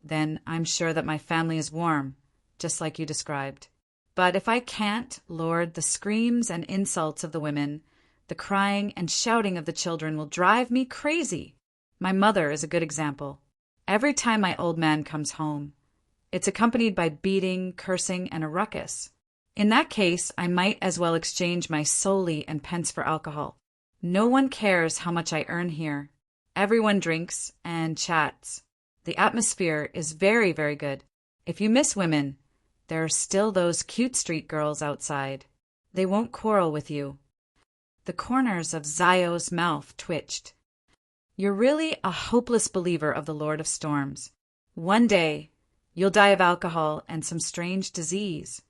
then I'm sure that my family is warm, just like you described. But if I can't, Lord, the screams and insults of the women, the crying and shouting of the children will drive me crazy. My mother is a good example. Every time my old man comes home, it's accompanied by beating, cursing, and a ruckus. In that case, I might as well exchange my soldi and pence for alcohol. No one cares how much I earn here. Everyone drinks and chats. The atmosphere is very, very good. If you miss women, there are still those cute street girls outside. They won't quarrel with you." The corners of Zio's mouth twitched. "You're really a hopeless believer of the Lord of Storms. One day, you'll die of alcohol and some strange disease."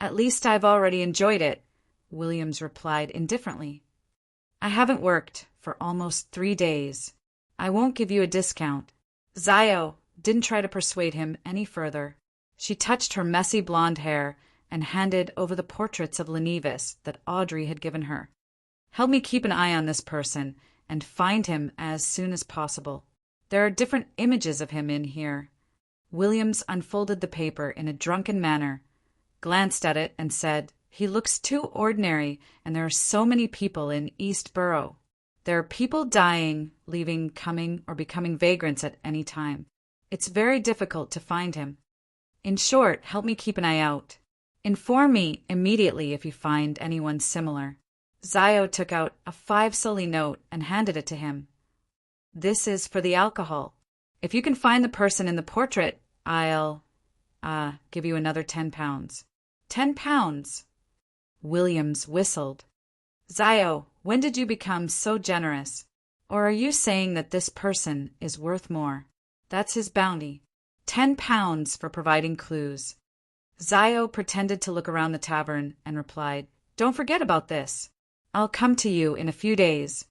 "At least I've already enjoyed it," Williams replied indifferently. "I haven't worked for almost 3 days. I won't give you a discount. Zio didn't try to persuade him any further. She touched her messy blonde hair and handed over the portraits of Lenevis that Audrey had given her. Help me keep an eye on this person and find him as soon as possible. There are different images of him in here. Williams unfolded the paper in a drunken manner, glanced at it, and said, "He looks too ordinary, and there are so many people in East Borough. There are people dying, leaving, coming, or becoming vagrants at any time. It's very difficult to find him. In short, help me keep an eye out. Inform me immediately if you find anyone similar." Zio took out a 5 soldi note and handed it to him. "This is for the alcohol. If you can find the person in the portrait, I'll give you another £10. £10? Williams whistled. "Zio, when did you become so generous? Or are you saying that this person is worth more? That's his bounty. £10 for providing clues." Zio pretended to look around the tavern and replied, "Don't forget about this. I'll come to you in a few days."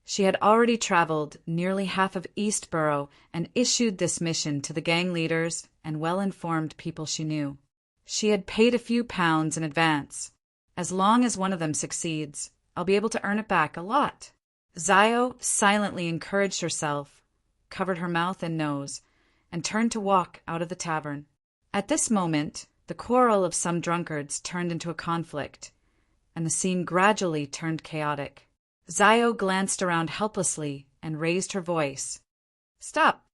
She had already traveled nearly half of East Borough and issued this mission to the gang leaders and well-informed people she knew. She had paid a few pounds in advance. "As long as one of them succeeds, I'll be able to earn it back a lot." Zio silently encouraged herself, covered her mouth and nose, and turned to walk out of the tavern. At this moment, the quarrel of some drunkards turned into a conflict, and the scene gradually turned chaotic. Zio glanced around helplessly and raised her voice. "Stop!"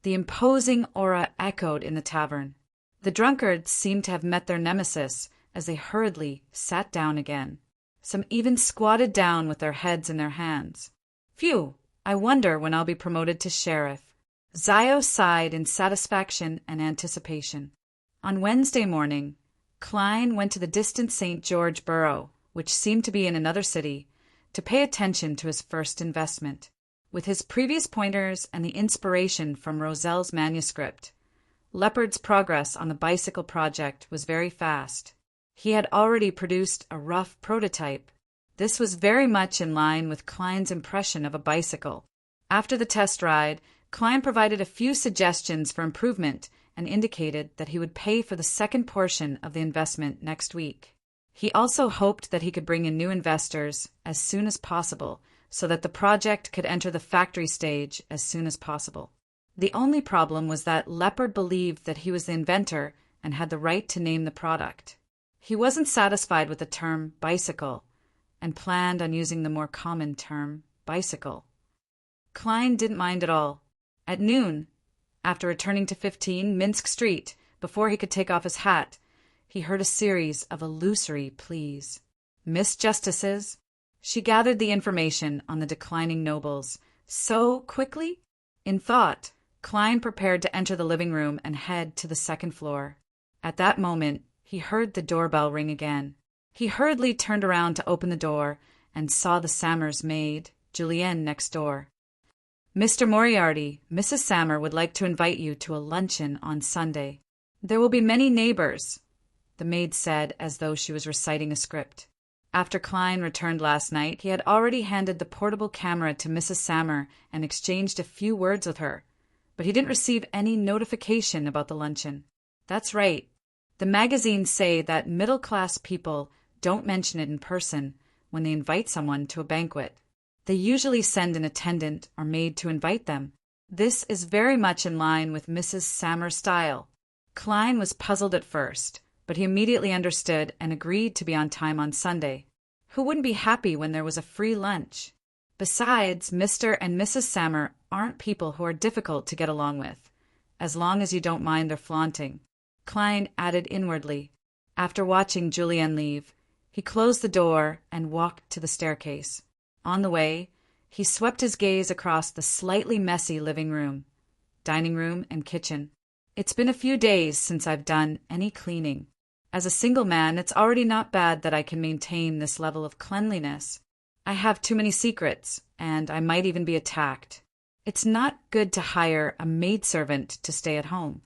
The imposing aura echoed in the tavern. The drunkards seemed to have met their nemesis as they hurriedly sat down again. Some even squatted down with their heads in their hands. "Phew! I wonder when I'll be promoted to sheriff." Zio sighed in satisfaction and anticipation. On Wednesday morning, Klein went to the distant St. George Borough, which seemed to be in another city, to pay attention to his first investment. With his previous pointers and the inspiration from Roselle's manuscript, Leopard's progress on the bicycle project was very fast. He had already produced a rough prototype. This was very much in line with Klein's impression of a bicycle. After the test ride, Klein provided a few suggestions for improvement and indicated that he would pay for the second portion of the investment next week. He also hoped that he could bring in new investors as soon as possible so that the project could enter the factory stage as soon as possible. The only problem was that Leopard believed that he was the inventor and had the right to name the product. He wasn't satisfied with the term bicycle and planned on using the more common term bicycle. Klein didn't mind at all. At noon, after returning to 15 Minsk Street before he could take off his hat, he heard a series of illusory pleas. "Miss Justices," she gathered the information on the declining nobles so quickly. In thought, Klein prepared to enter the living room and head to the second floor. At that moment, he heard the doorbell ring again. He hurriedly turned around to open the door and saw the Sammers' maid, Julienne, next door. "Mr. Moriarty, Mrs. Sammer would like to invite you to a luncheon on Sunday. There will be many neighbors," the maid said as though she was reciting a script. After Klein returned last night, he had already handed the portable camera to Mrs. Sammer and exchanged a few words with her, but he didn't receive any notification about the luncheon. That's right. The magazines say that middle-class people don't mention it in person when they invite someone to a banquet. They usually send an attendant or maid to invite them. This is very much in line with Mrs. Sammer's style. Klein was puzzled at first, but he immediately understood and agreed to be on time on Sunday. Who wouldn't be happy when there was a free lunch? Besides, Mr. and Mrs. Sammer aren't people who are difficult to get along with, as long as you don't mind their flaunting. Klein added inwardly. After watching Julienne leave, he closed the door and walked to the staircase. On the way, he swept his gaze across the slightly messy living room, dining room, and kitchen. It's been a few days since I've done any cleaning. As a single man, it's already not bad that I can maintain this level of cleanliness. I have too many secrets, and I might even be attacked. It's not good to hire a maidservant to stay at home.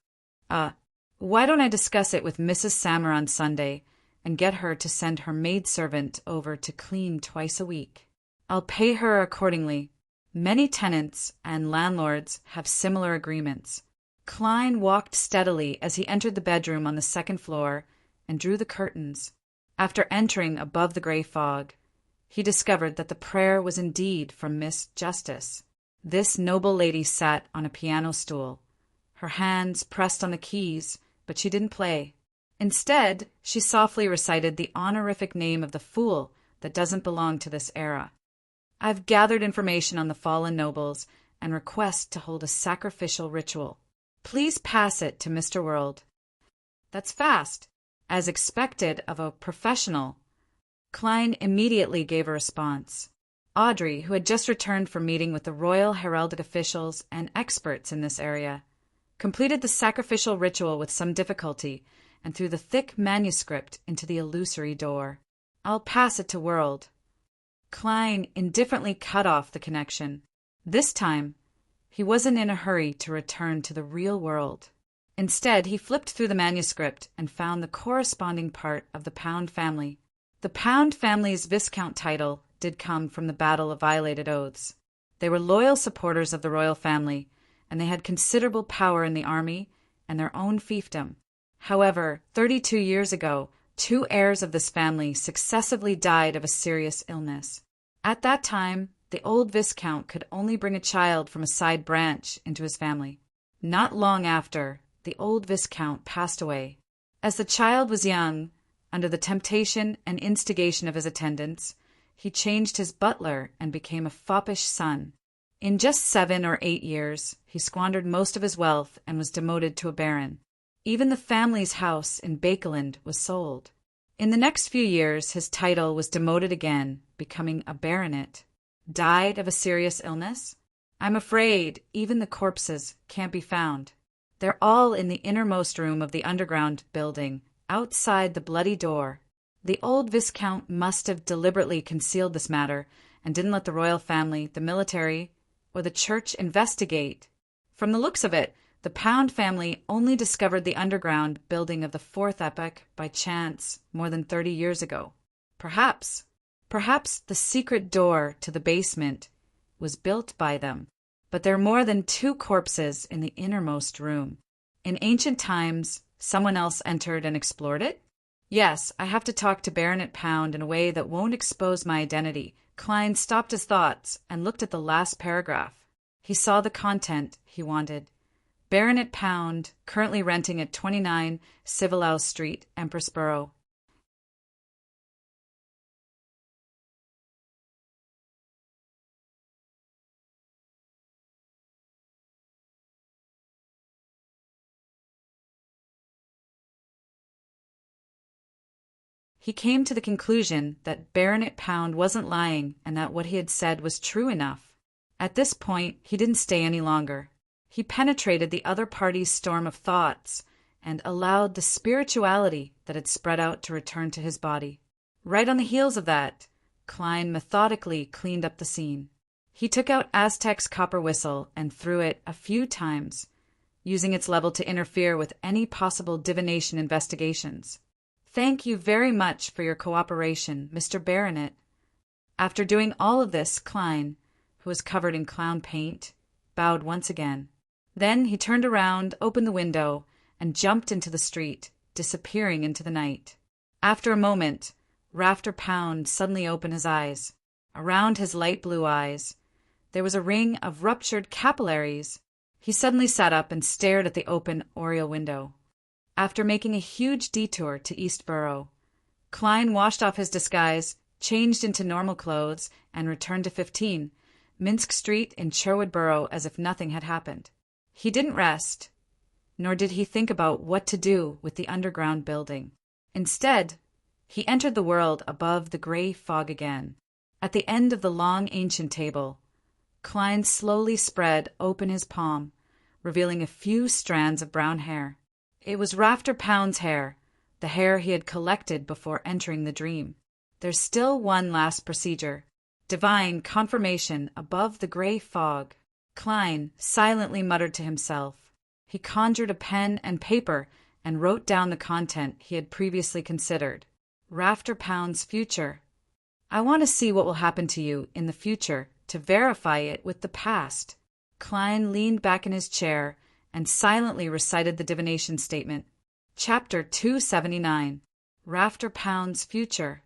Why don't I discuss it with Mrs. Sammer on Sunday and get her to send her maidservant over to clean twice a week? I'll pay her accordingly. Many tenants and landlords have similar agreements. Klein walked steadily as he entered the bedroom on the second floor and drew the curtains. After entering above the gray fog, he discovered that the prayer was indeed from Miss Justice. This noble lady sat on a piano stool, her hands pressed on the keys, but she didn't play. Instead, she softly recited the honorific name of the fool that doesn't belong to this era. I've gathered information on the fallen nobles and request to hold a sacrificial ritual. Please pass it to Mr. World. That's fast. As expected of a professional, Klein immediately gave a response. Audrey, who had just returned from meeting with the royal heraldic officials and experts in this area, completed the sacrificial ritual with some difficulty and threw the thick manuscript into the illusory door. I'll pass it to World. Klein indifferently cut off the connection. This time, he wasn't in a hurry to return to the real world. Instead, he flipped through the manuscript and found the corresponding part of the Pound family. The Pound family's Viscount title did come from the Battle of Violated Oaths. They were loyal supporters of the royal family, and they had considerable power in the army and their own fiefdom. However, 32 years ago, 2 heirs of this family successively died of a serious illness. At that time, the old Viscount could only bring a child from a side branch into his family. Not long after, the old Viscount passed away. As the child was young, under the temptation and instigation of his attendants, he changed his butler and became a foppish son. In just 7 or 8 years, he squandered most of his wealth and was demoted to a baron. Even the family's house in Bakeland was sold. In the next few years, his title was demoted again, becoming a baronet. Died of a serious illness? I'm afraid even the corpses can't be found. They're all in the innermost room of the underground building, outside the bloody door. The old Viscount must have deliberately concealed this matter and didn't let the royal family, the military, or the church investigate. From the looks of it, the Pound family only discovered the underground building of the 4th epoch by chance more than 30 years ago. Perhaps the secret door to the basement was built by them. But there are more than 2 corpses in the innermost room. In ancient times, someone else entered and explored it? Yes, I have to talk to Baronet Pound in a way that won't expose my identity. Klein stopped his thoughts and looked at the last paragraph. He saw the content he wanted. Baronet Pound, currently renting at 29 Civilow Street, Empress Borough. He came to the conclusion that Baronet Pound wasn't lying and that what he had said was true enough. At this point, he didn't stay any longer. He penetrated the other party's storm of thoughts and allowed the spirituality that had spread out to return to his body. Right on the heels of that, Klein methodically cleaned up the scene. He took out Aztec's copper whistle and threw it a few times, using its level to interfere with any possible divination investigations. Thank you very much for your cooperation, Mr. Baronet. After doing all of this, Klein, who was covered in clown paint, bowed once again. Then he turned around, opened the window, and jumped into the street, disappearing into the night. After a moment, Rafter Pound suddenly opened his eyes. Around his light blue eyes, there was a ring of ruptured capillaries. He suddenly sat up and stared at the open oriel window. After making a huge detour to East Borough, Klein washed off his disguise, changed into normal clothes, and returned to 15 Minsk Street in Sherwood Borough as if nothing had happened. He didn't rest, nor did he think about what to do with the underground building. Instead, he entered the world above the gray fog again. At the end of the long ancient table, Klein slowly spread open his palm, revealing a few strands of brown hair. It was Rafter Pound's hair, the hair he had collected before entering the dream. There's still one last procedure. Divine confirmation above the gray fog. Klein silently muttered to himself. He conjured a pen and paper and wrote down the content he had previously considered. Rafter Pound's future. I want to see what will happen to you in the future, to verify it with the past. Klein leaned back in his chair and silently recited the divination statement. Chapter 279. Rafter Pound's Future.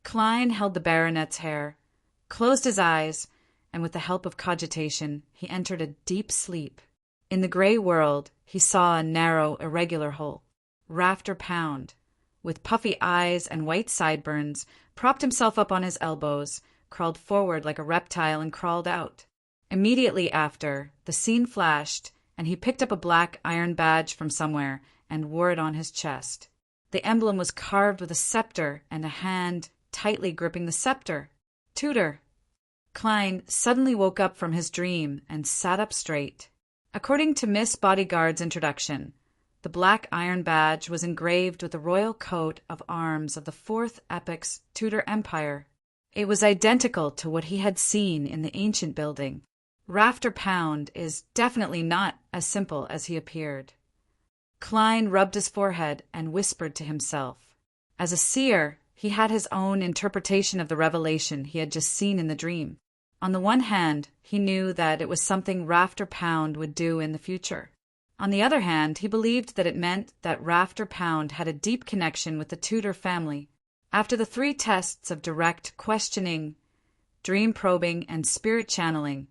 Klein held the baronet's hair, closed his eyes, and with the help of cogitation, he entered a deep sleep. In the gray world, he saw a narrow, irregular hole. Rafter Pound, with puffy eyes and white sideburns, propped himself up on his elbows, crawled forward like a reptile, and crawled out. Immediately after, the scene flashed, and he picked up a black iron badge from somewhere and wore it on his chest. The emblem was carved with a scepter and a hand tightly gripping the scepter. Tutor. Klein suddenly woke up from his dream and sat up straight. According to Miss Bodyguard's introduction, the black iron badge was engraved with the royal coat of arms of the Fourth Epoch's Tudor Empire. It was identical to what he had seen in the ancient building. Rafter Pound is definitely not as simple as he appeared. Klein rubbed his forehead and whispered to himself. As a seer, he had his own interpretation of the revelation he had just seen in the dream. On the one hand, he knew that it was something Rafter Pound would do in the future. On the other hand, he believed that it meant that Rafter Pound had a deep connection with the Tudor family. After the 3 tests of direct questioning, dream probing, and spirit channeling,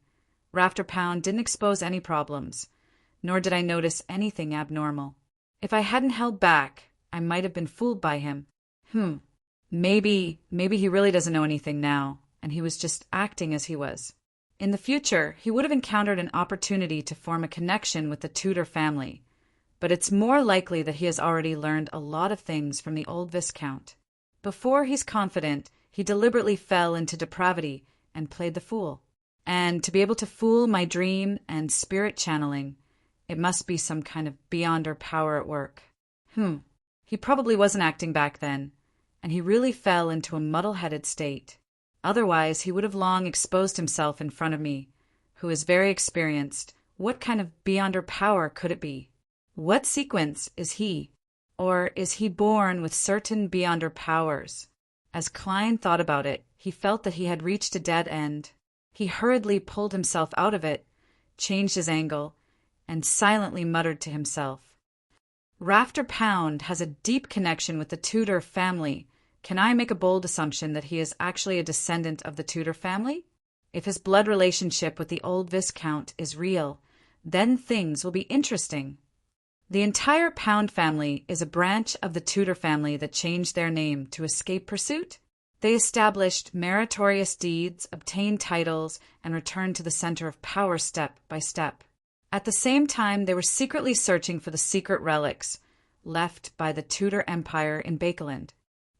Rafter Pound didn't expose any problems, nor did I notice anything abnormal. If I hadn't held back, I might have been fooled by him. Maybe he really doesn't know anything now, and he was just acting as he was. In the future, he would have encountered an opportunity to form a connection with the Tudor family, but it's more likely that he has already learned a lot of things from the old Viscount. Before he's confident, he deliberately fell into depravity and played the fool. And to be able to fool my dream and spirit channeling, it must be some kind of beyonder power at work. He probably wasn't acting back then, and he really fell into a muddle-headed state. Otherwise, he would have long exposed himself in front of me, who is very experienced. What kind of beyonder power could it be? What sequence is he? Or is he born with certain beyonder powers? As Klein thought about it, he felt that he had reached a dead end. He hurriedly pulled himself out of it, changed his angle, and silently muttered to himself. Rafter Pound has a deep connection with the Tudor family. Can I make a bold assumption that he is actually a descendant of the Tudor family? If his blood relationship with the old Viscount is real, then things will be interesting. The entire Pound family is a branch of the Tudor family that changed their name to escape pursuit. They established meritorious deeds, obtained titles, and returned to the center of power step by step. At the same time, they were secretly searching for the secret relics left by the Tudor Empire in Bakeland.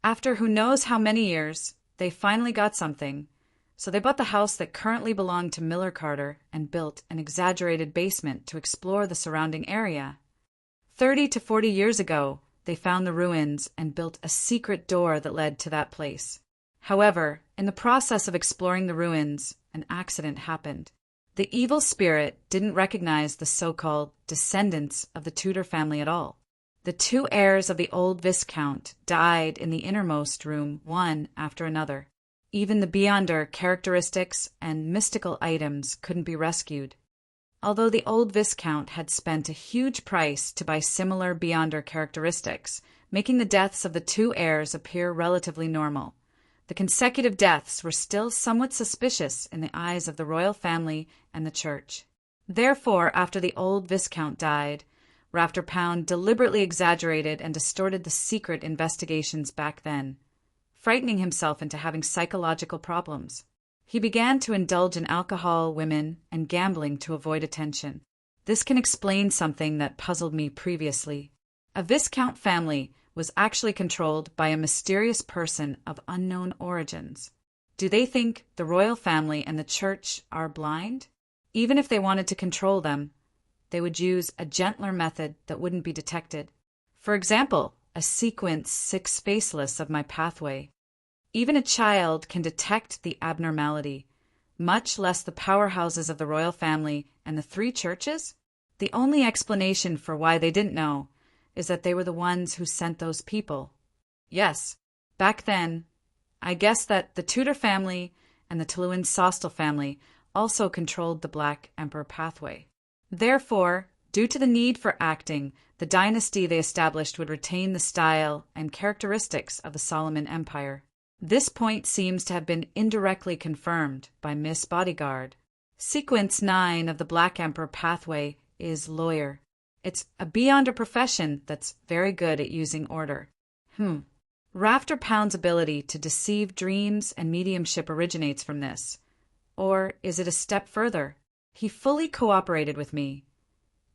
After who knows how many years, they finally got something, so they bought the house that currently belonged to Miller Carter and built an exaggerated basement to explore the surrounding area. 30 to 40 years ago, they found the ruins and built a secret door that led to that place. However, in the process of exploring the ruins, an accident happened. The evil spirit didn't recognize the so-called descendants of the Tudor family at all. The 2 heirs of the old Viscount died in the innermost room, one after another. Even the beyonder characteristics and mystical items couldn't be rescued. Although the old Viscount had spent a huge price to buy similar beyonder characteristics, making the deaths of the 2 heirs appear relatively normal, the consecutive deaths were still somewhat suspicious in the eyes of the royal family and the church. Therefore, after the old Viscount died, Rafter Pound deliberately exaggerated and distorted the secret investigations back then, frightening himself into having psychological problems. He began to indulge in alcohol, women, and gambling to avoid attention. This can explain something that puzzled me previously. A Viscount family was actually controlled by a mysterious person of unknown origins. Do they think the royal family and the church are blind? Even if they wanted to control them, they would use a gentler method that wouldn't be detected. For example, a sequence 6 faceless of my pathway. Even a child can detect the abnormality, much less the powerhouses of the royal family and the 3 churches. The only explanation for why they didn't know is that they were the ones who sent those people. Yes, back then, I guess that the Tudor family and the Tluin-Sostal family also controlled the Black Emperor pathway. Therefore, due to the need for acting, the dynasty they established would retain the style and characteristics of the Solomon Empire. This point seems to have been indirectly confirmed by Miss Bodyguard. Sequence 9 of the Black Emperor pathway is lawyer. It's a beyond a profession that's very good at using order. Rafter Pound's ability to deceive dreams and mediumship originates from this. Or is it a step further? He fully cooperated with me.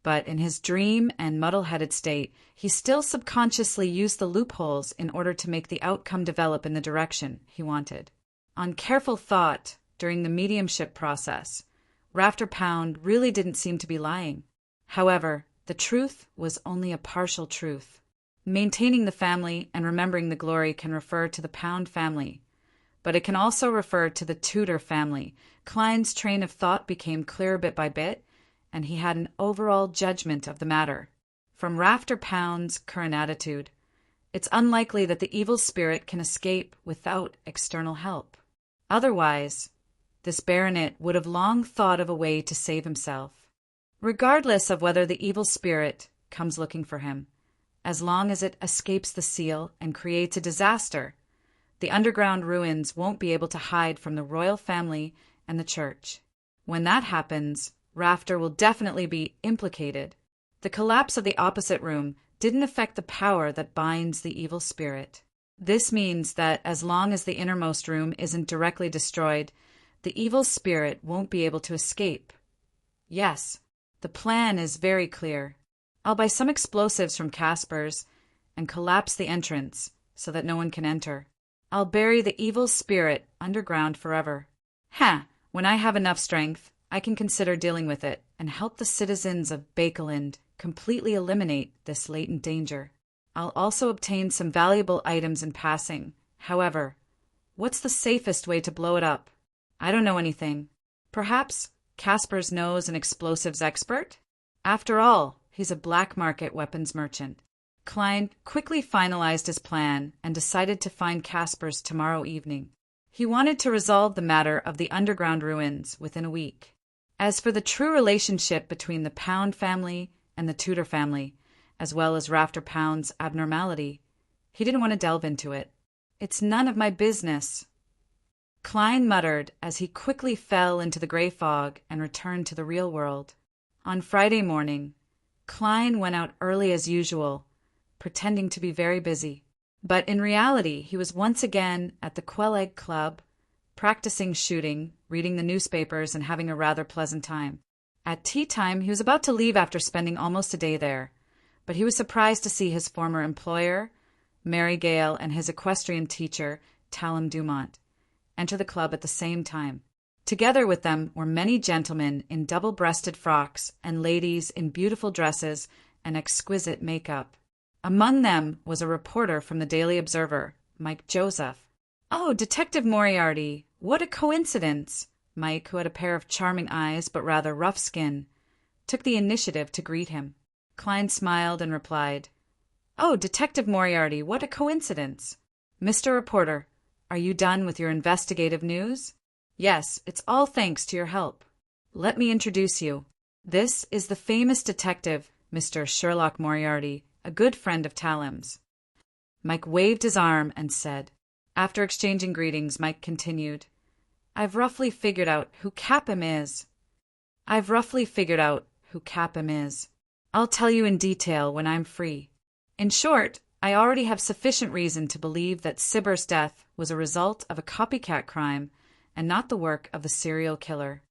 But in his dream and muddle-headed state, he still subconsciously used the loopholes in order to make the outcome develop in the direction he wanted. On careful thought, during the mediumship process, Rafter Pound really didn't seem to be lying. However, the truth was only a partial truth. Maintaining the family and remembering the glory can refer to the Pound family, but it can also refer to the Tudor family. Klein's train of thought became clearer bit by bit, and he had an overall judgment of the matter. From Rafter Pound's current attitude, it's unlikely that the evil spirit can escape without external help. Otherwise, this baronet would have long thought of a way to save himself. Regardless of whether the evil spirit comes looking for him, as long as it escapes the seal and creates a disaster, the underground ruins won't be able to hide from the royal family and the church. When that happens, Rafter will definitely be implicated. The collapse of the opposite room didn't affect the power that binds the evil spirit. This means that as long as the innermost room isn't directly destroyed, the evil spirit won't be able to escape. Yes, the plan is very clear. I'll buy some explosives from Casper's and collapse the entrance so that no one can enter. I'll bury the evil spirit underground forever. When I have enough strength, I can consider dealing with it and help the citizens of Bakeland completely eliminate this latent danger. I'll also obtain some valuable items in passing. However, what's the safest way to blow it up? I don't know anything. Perhaps Casper's knows an explosives expert? After all, he's a black market weapons merchant. Klein quickly finalized his plan and decided to find Casper's tomorrow evening. He wanted to resolve the matter of the underground ruins within a week. As for the true relationship between the Pound family and the Tudor family, as well as Rafter Pound's abnormality, he didn't want to delve into it. It's none of my business. Klein muttered as he quickly fell into the gray fog and returned to the real world. On Friday morning, Klein went out early as usual, pretending to be very busy. But in reality, he was once again at the Quell Egg Club, practicing shooting, reading the newspapers, and having a rather pleasant time. At tea time, he was about to leave after spending almost a day there, but he was surprised to see his former employer, Mary Gale, and his equestrian teacher, Talum Dumont, enter the club at the same time. Together with them were many gentlemen in double-breasted frocks and ladies in beautiful dresses and exquisite makeup. Among them was a reporter from the Daily Observer, Mike Joseph. "Oh, Detective Moriarty, what a coincidence!" Mike, who had a pair of charming eyes but rather rough skin, took the initiative to greet him. Klein smiled and replied, "Oh, Detective Moriarty, what a coincidence! Mr. Reporter, are you done with your investigative news?" "Yes, it's all thanks to your help. Let me introduce you. This is the famous detective, Mr. Sherlock Moriarty, a good friend of Talum's." Mike waved his arm and said. After exchanging greetings, Mike continued, I've roughly figured out who Capim is. I'll tell you in detail when I'm free. In short, I already have sufficient reason to believe that Sibber's death was a result of a copycat crime and not the work of the serial killer.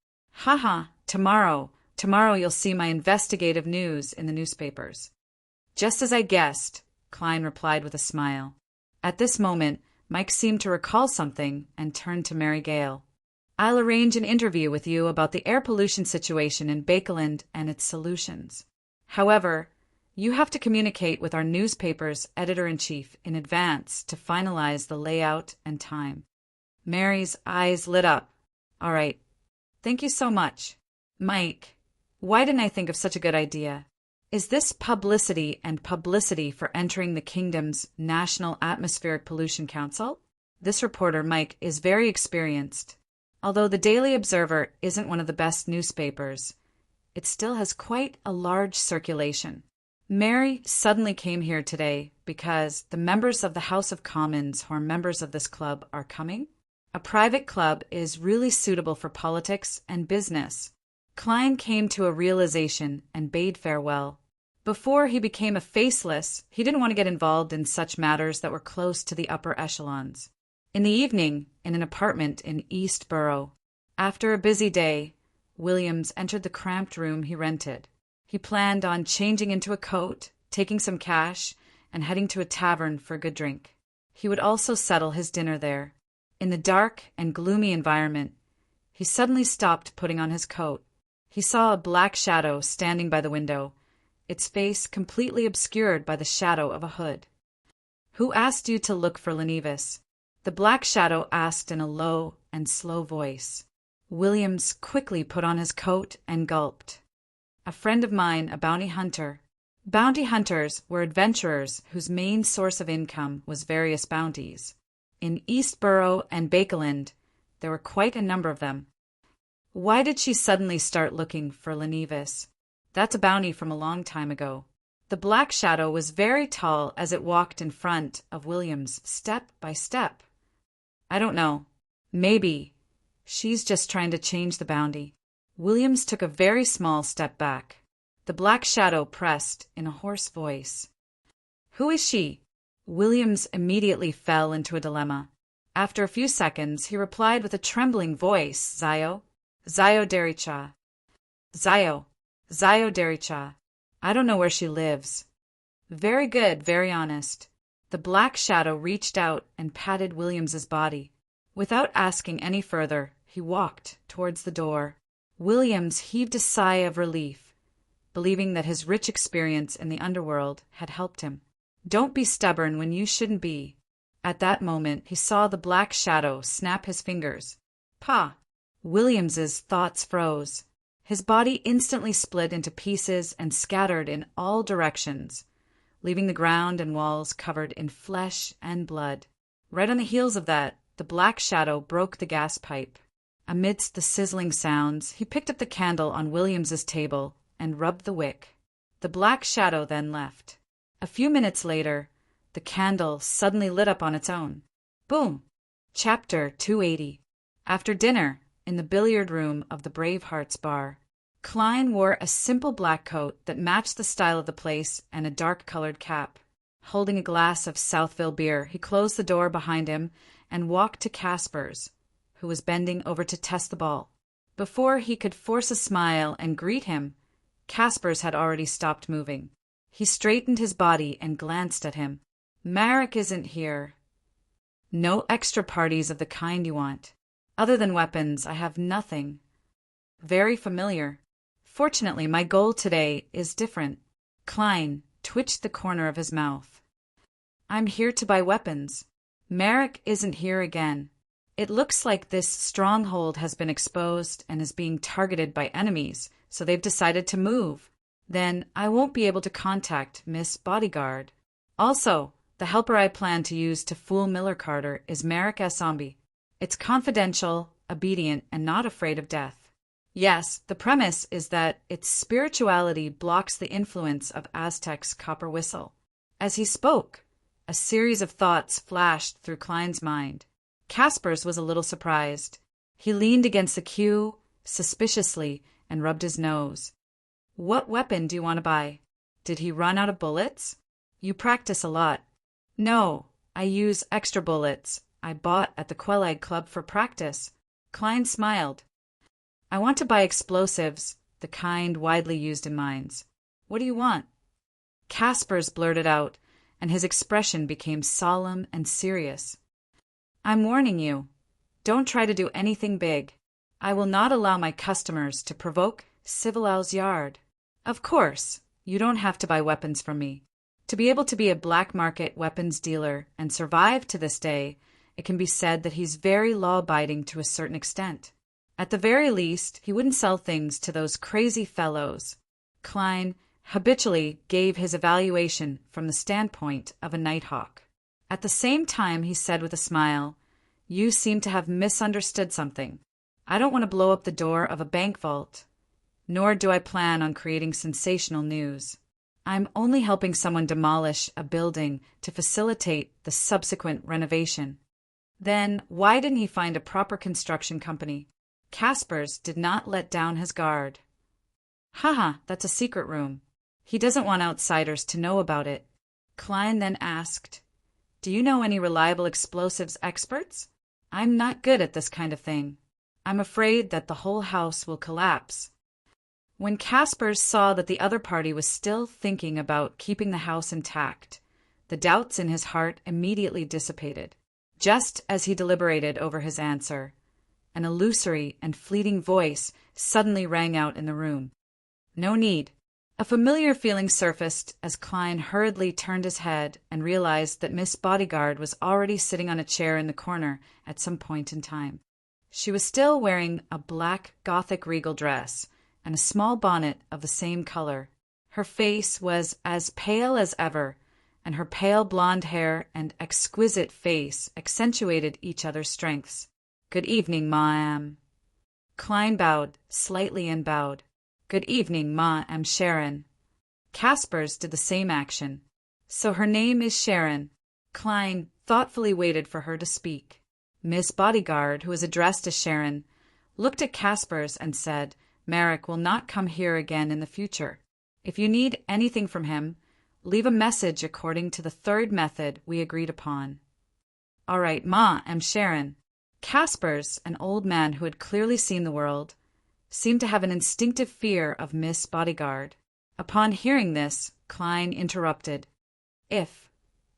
Tomorrow you'll see my investigative news in the newspapers. Just as I guessed, Klein replied with a smile. At this moment, Mike seemed to recall something and turned to Mary Gale. I'll arrange an interview with you about the air pollution situation in Bakeland and its solutions. However, you have to communicate with our newspaper's editor-in-chief in advance to finalize the layout and time. Mary's eyes lit up. All right. Thank you so much. Mike, why didn't I think of such a good idea? Is this publicity for entering the kingdom's National Atmospheric Pollution Council? This reporter, Mike, is very experienced. Although the Daily Observer isn't one of the best newspapers, it still has quite a large circulation. Mary suddenly came here today because the members of the House of Commons who are members of this club are coming. A private club is really suitable for politics and business. Klein came to a realization and bade farewell. Before he became a faceless, he didn't want to get involved in such matters that were close to the upper echelons. In the evening, in an apartment in East Borough, after a busy day, Williams entered the cramped room he rented. He planned on changing into a coat, taking some cash, and heading to a tavern for a good drink. He would also settle his dinner there. In the dark and gloomy environment, he suddenly stopped putting on his coat. He saw a black shadow standing by the window, its face completely obscured by the shadow of a hood. "Who asked you to look for Lenevis?" The black shadow asked in a low and slow voice. Williams quickly put on his coat and gulped. "A friend of mine, a bounty hunter." Bounty hunters were adventurers whose main source of income was various bounties. In Eastborough and Bakeland, there were quite a number of them. Why did she suddenly start looking for Lenevis? That's a bounty from a long time ago. The black shadow was very tall as it walked in front of Williams, step by step. "I don't know. Maybe. She's just trying to change the bounty." Williams took a very small step back. The black shadow pressed in a hoarse voice. "Who is she?" Williams immediately fell into a dilemma. After a few seconds, he replied with a trembling voice, "Zayo. Zayo Dericha. Zayo. Zayo Dericha. I don't know where she lives." "Very good, very honest." The black shadow reached out and patted Williams's body. Without asking any further, he walked towards the door. Williams heaved a sigh of relief, believing that his rich experience in the underworld had helped him. Don't be stubborn when you shouldn't be. At that moment, he saw the black shadow snap his fingers. "Pah!" Williams's thoughts froze. His body instantly split into pieces and scattered in all directions, leaving the ground and walls covered in flesh and blood. Right on the heels of that, the black shadow broke the gas pipe. Amidst the sizzling sounds, he picked up the candle on Williams's table and rubbed the wick. The black shadow then left. A few minutes later, the candle suddenly lit up on its own. Boom! Chapter 280. After dinner, in the billiard room of the Bravehearts bar, Klein wore a simple black coat that matched the style of the place and a dark-colored cap. Holding a glass of Southville beer, he closed the door behind him and walked to Casper's, who was bending over to test the ball. Before he could force a smile and greet him, Casper's had already stopped moving. He straightened his body and glanced at him. "Marek isn't here." "No extra parties of the kind you want. Other than weapons, I have nothing." "Very familiar. Fortunately, my goal today is different." Klein twitched the corner of his mouth. "I'm here to buy weapons. Marek isn't here again. It looks like this stronghold has been exposed and is being targeted by enemies, so they've decided to move. Then I won't be able to contact Miss Bodyguard. Also, the helper I plan to use to fool Miller Carter is Marek Zombie. It's confidential, obedient, and not afraid of death. Yes, the premise is that its spirituality blocks the influence of Aztec's copper whistle." As he spoke, a series of thoughts flashed through Klein's mind. Casper's was a little surprised. He leaned against the queue suspiciously and rubbed his nose. "What weapon do you want to buy? Did he run out of bullets? You practice a lot." "No, I use extra bullets I bought at the Quelag Club for practice." Klein smiled. "I want to buy explosives, the kind widely used in mines." "What do you want?" Casper's blurted out, and his expression became solemn and serious. "I'm warning you. Don't try to do anything big. I will not allow my customers to provoke Civilal's yard. Of course, you don't have to buy weapons from me. To be able to be a black market weapons dealer and survive to this day, it can be said that he's very law-abiding to a certain extent. At the very least, he wouldn't sell things to those crazy fellows." Klein habitually gave his evaluation from the standpoint of a nighthawk. At the same time, he said with a smile, "You seem to have misunderstood something. I don't want to blow up the door of a bank vault, nor do I plan on creating sensational news. I'm only helping someone demolish a building to facilitate the subsequent renovation. Then, why didn't he find a proper construction company? Caspers did not let down his guard. Haha, that's a secret room. He doesn't want outsiders to know about it. Klein then asked, Do you know any reliable explosives experts? I'm not good at this kind of thing. I'm afraid that the whole house will collapse. When Caspers saw that the other party was still thinking about keeping the house intact, the doubts in his heart immediately dissipated. Just as he deliberated over his answer, an illusory and fleeting voice suddenly rang out in the room. No need. A familiar feeling surfaced as Klein hurriedly turned his head and realized that Miss Bodyguard was already sitting on a chair in the corner at some point in time. She was still wearing a black Gothic regal dress and a small bonnet of the same color. Her face was as pale as ever, and her pale blonde hair and exquisite face accentuated each other's strengths. Good evening, ma'am. Klein bowed slightly and bowed. Good evening, ma'am Sharon. Caspers did the same action. So her name is Sharon. Klein thoughtfully waited for her to speak. Miss Bodyguard, who was addressed as Sharon, looked at Caspers and said, Merrick will not come here again in the future. If you need anything from him, leave a message according to the third method we agreed upon. All right, ma'am Sharon. Caspers, an old man who had clearly seen the world, seemed to have an instinctive fear of Miss Bodyguard. Upon hearing this, Klein interrupted.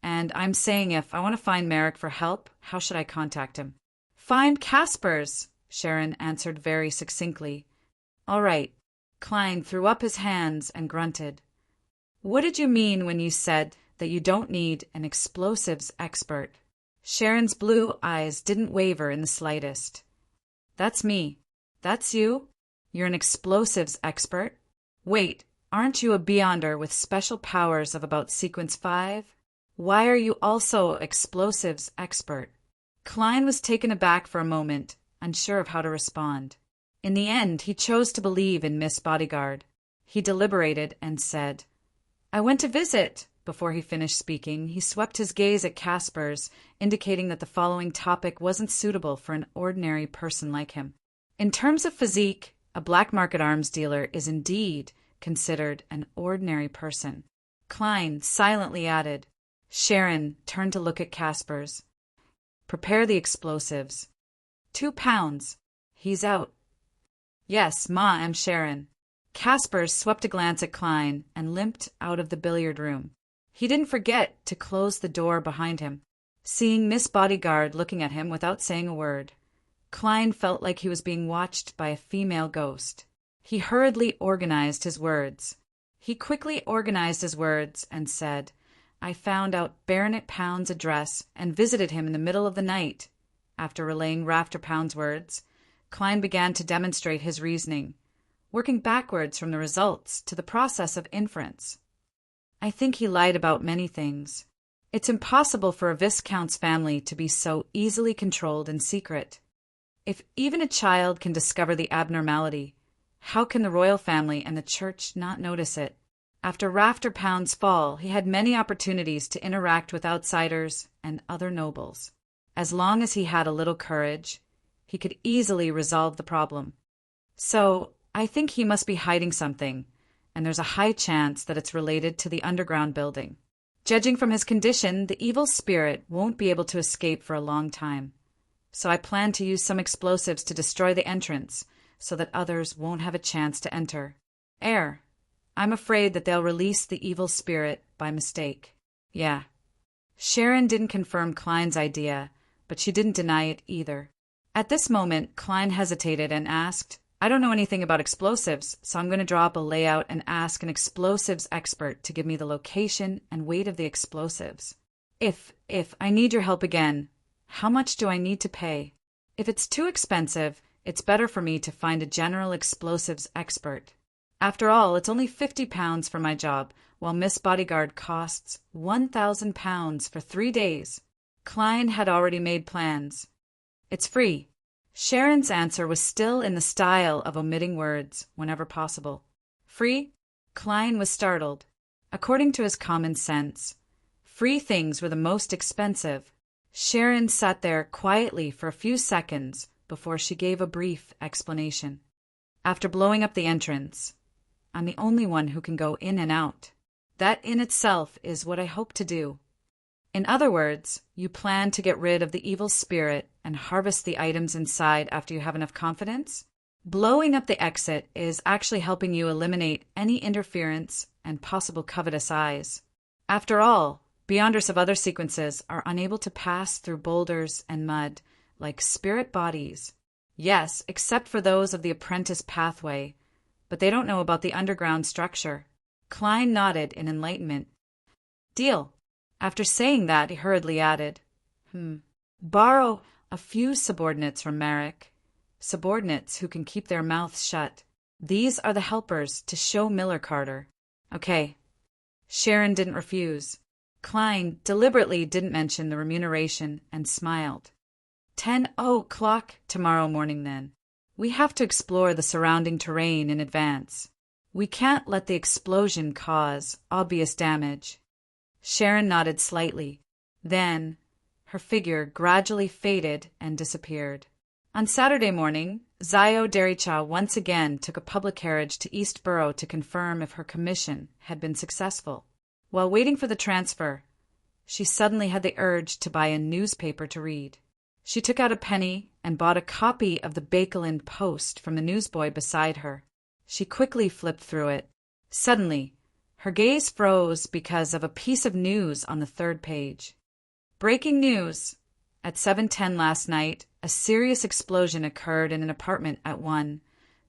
And I'm saying if I want to find Merrick for help, how should I contact him? Find Caspers, Sharon answered very succinctly. All right. Klein threw up his hands and grunted. What did you mean when you said that you don't need an explosives expert? Sharon's blue eyes didn't waver in the slightest. That's me. That's you? You're an explosives expert? Wait, aren't you a Beyonder with special powers of about sequence 5? Why are you also explosives expert? Klein was taken aback for a moment, unsure of how to respond. In the end, he chose to believe in Miss Bodyguard. He deliberated and said, I went to visit. Before he finished speaking, he swept his gaze at Caspers, indicating that the following topic wasn't suitable for an ordinary person like him. In terms of physique, a black market arms dealer is indeed considered an ordinary person. Klein silently added. Sharon turned to look at Caspers. Prepare the explosives. 2 pounds. He's out. Yes, ma'am Sharon. Caspers swept a glance at Klein and limped out of the billiard room. He didn't forget to close the door behind him. Seeing Miss Bodyguard looking at him without saying a word, Klein felt like he was being watched by a female ghost. He hurriedly organized his words. And said, I found out Baronet Pound's address and visited him in the middle of the night. After relaying Rafter Pound's words, Klein began to demonstrate his reasoning, working backwards from the results to the process of inference. I think he lied about many things. It's impossible for a Viscount's family to be so easily controlled in secret. If even a child can discover the abnormality, how can the royal family and the church not notice it? After Rafter Pound's fall, he had many opportunities to interact with outsiders and other nobles. As long as he had a little courage, he could easily resolve the problem. So, I think he must be hiding something, and there's a high chance that it's related to the underground building. Judging from his condition, the evil spirit won't be able to escape for a long time. So I plan to use some explosives to destroy the entrance, so that others won't have a chance to enter. I'm afraid that they'll release the evil spirit by mistake. Yeah. Sharon didn't confirm Klein's idea, but she didn't deny it either. At this moment, Klein hesitated and asked, I don't know anything about explosives, so I'm going to draw up a layout and ask an explosives expert to give me the location and weight of the explosives. If I need your help again, how much do I need to pay? If it's too expensive, it's better for me to find a general explosives expert. After all, it's only £50 for my job, while Miss Bodyguard costs £1,000 for 3 days. Klein had already made plans. It's free. Sharon's answer was still in the style of omitting words whenever possible. Free? Klein was startled. According to his common sense, free things were the most expensive. Sharon sat there quietly for a few seconds before she gave a brief explanation. After blowing up the entrance, I'm the only one who can go in and out. That in itself is what I hope to do. In other words, you plan to get rid of the evil spirit and harvest the items inside after you have enough confidence? Blowing up the exit is actually helping you eliminate any interference and possible covetous eyes. After all, Beyonders of other sequences are unable to pass through boulders and mud like spirit bodies. Yes, except for those of the apprentice pathway, but they don't know about the underground structure. Klein nodded in enlightenment. Deal. After saying that, he hurriedly added, Borrow a few subordinates from Merrick. Subordinates who can keep their mouths shut. These are the helpers to show Miller Carter. Okay. Sharon didn't refuse. Klein deliberately didn't mention the remuneration and smiled. 10:00 tomorrow morning, then. We have to explore the surrounding terrain in advance. We can't let the explosion cause obvious damage. Sharon nodded slightly. Then, her figure gradually faded and disappeared. On Saturday morning, Zio Dericha once again took a public carriage to Eastborough to confirm if her commission had been successful. While waiting for the transfer, she suddenly had the urge to buy a newspaper to read. She took out a penny and bought a copy of the Bakelin Post from the newsboy beside her. She quickly flipped through it. Suddenly, her gaze froze because of a piece of news on the third page. Breaking news! At 7:10 last night, a serious explosion occurred in an apartment at 1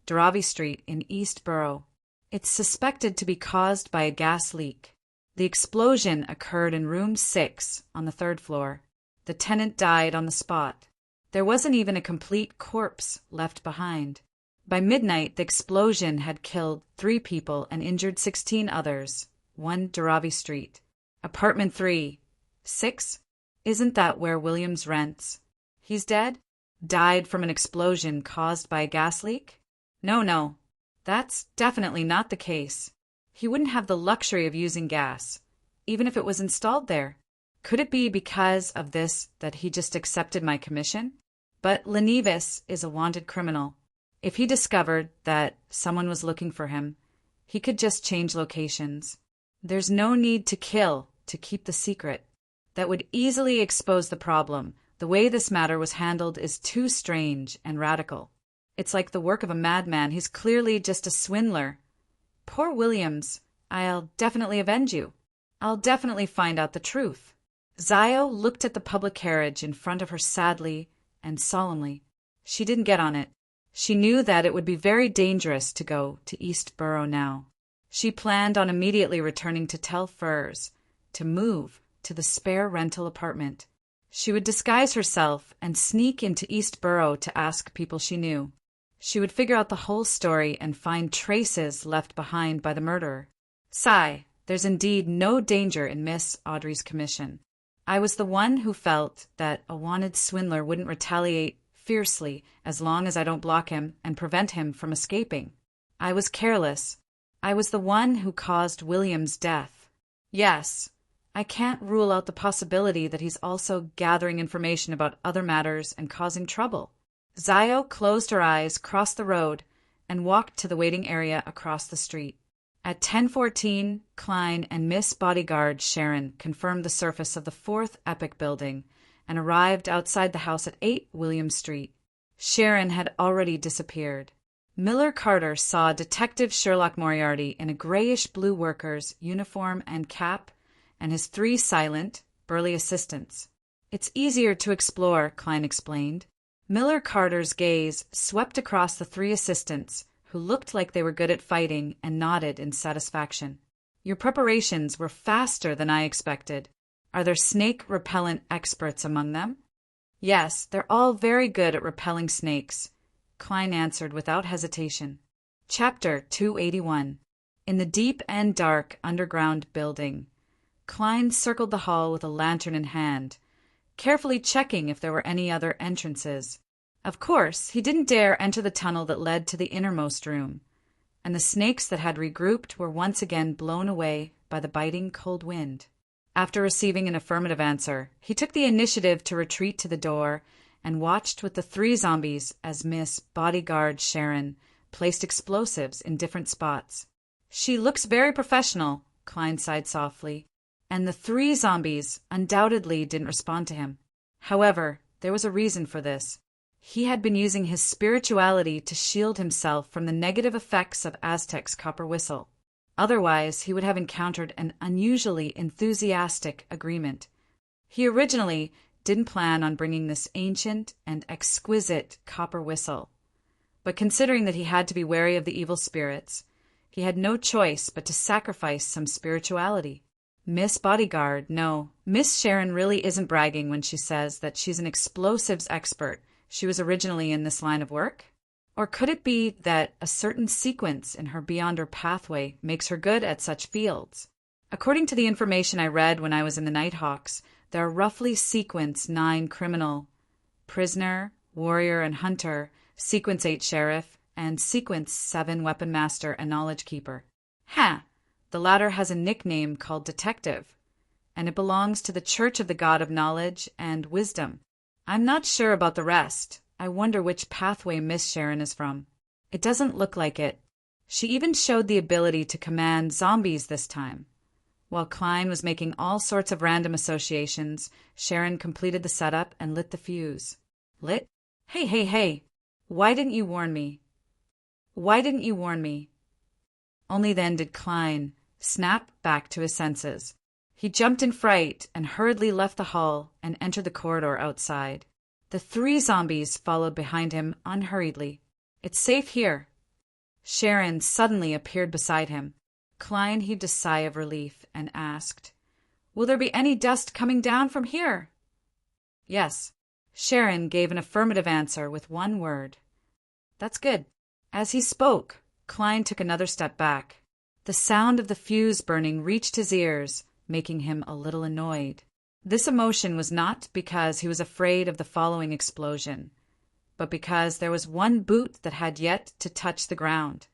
Daravi Street in Eastborough. It's suspected to be caused by a gas leak. The explosion occurred in room 6 on the 3rd floor. The tenant died on the spot. There wasn't even a complete corpse left behind. By midnight, the explosion had killed 3 people and injured 16 others. 1 Daravi Street. Apartment 3. 6? Isn't that where Williams rents? He's dead? Died from an explosion caused by a gas leak? No. That's definitely not the case. He wouldn't have the luxury of using gas, even if it was installed there. Could it be because of this that he just accepted my commission? But Lenevis is a wanted criminal. If he discovered that someone was looking for him, he could just change locations. There's no need to kill to keep the secret. That would easily expose the problem. The way this matter was handled is too strange and radical. It's like the work of a madman. He's clearly just a swindler. Poor Williams. I'll definitely avenge you. I'll definitely find out the truth. Zio looked at the public carriage in front of her sadly and solemnly. She didn't get on it. She knew that it would be very dangerous to go to Eastborough now. She planned on immediately returning to Tell Firs, to move to the spare rental apartment. She would disguise herself and sneak into Eastborough to ask people she knew. She would figure out the whole story and find traces left behind by the murderer. Sigh, there's indeed no danger in Miss Audrey's commission. I was the one who felt that a wanted swindler wouldn't retaliate fiercely as long as I don't block him and prevent him from escaping. I was careless. I was the one who caused William's death. Yes, I can't rule out the possibility that he's also gathering information about other matters and causing trouble. Zio closed her eyes, crossed the road, and walked to the waiting area across the street. At 10:14, Klein and Miss Bodyguard Sharon confirmed the surface of the 4th Epic building and arrived outside the house at 8 William Street. Sharon had already disappeared. Miller Carter saw Detective Sherlock Moriarty in a grayish-blue worker's uniform and cap and his 3 silent, burly assistants. It's easier to explore, Klein explained. Miller Carter's gaze swept across the 3 assistants, who looked like they were good at fighting and nodded in satisfaction. Your preparations were faster than I expected. Are there snake-repellent experts among them? Yes, they're all very good at repelling snakes, Klein answered without hesitation. Chapter 281. In the deep and dark underground building, Klein circled the hall with a lantern in hand, carefully checking if there were any other entrances. Of course, he didn't dare enter the tunnel that led to the innermost room, and the snakes that had regrouped were once again blown away by the biting cold wind. After receiving an affirmative answer, he took the initiative to retreat to the door and watched with the 3 zombies as Miss Bodyguard Sharon placed explosives in different spots. "She looks very professional," Klein sighed softly, and the 3 zombies undoubtedly didn't respond to him. However, there was a reason for this. He had been using his spirituality to shield himself from the negative effects of Aztec's copper whistle. Otherwise, he would have encountered an unusually enthusiastic agreement. He originally didn't plan on bringing this ancient and exquisite copper whistle, but considering that he had to be wary of the evil spirits, he had no choice but to sacrifice some spirituality. Miss Bodyguard, no, Miss Sharon really isn't bragging when she says that she's an explosives expert. She was originally in this line of work? Or could it be that a certain sequence in her Beyonder pathway makes her good at such fields? According to the information I read when I was in the Nighthawks, there are roughly sequence 9 criminal, prisoner, warrior, and hunter, sequence 8 sheriff, and sequence 7 weapon master and knowledge keeper. The latter has a nickname called detective, and it belongs to the Church of the God of Knowledge and Wisdom. I'm not sure about the rest. I wonder which pathway Miss Sharon is from. It doesn't look like it. She even showed the ability to command zombies this time. While Klein was making all sorts of random associations, Sharon completed the setup and lit the fuse. Lit? Hey. Why didn't you warn me? Only then did Klein snap back to his senses. He jumped in fright and hurriedly left the hall and entered the corridor outside. The 3 zombies followed behind him unhurriedly. "It's safe here." Sharon suddenly appeared beside him. Klein heaved a sigh of relief and asked, "Will there be any dust coming down from here?" "Yes." Sharon gave an affirmative answer with one word. "That's good." As he spoke, Klein took another step back. The sound of the fuse burning reached his ears, making him a little annoyed. This emotion was not because he was afraid of the following explosion, but because there was one boot that had yet to touch the ground.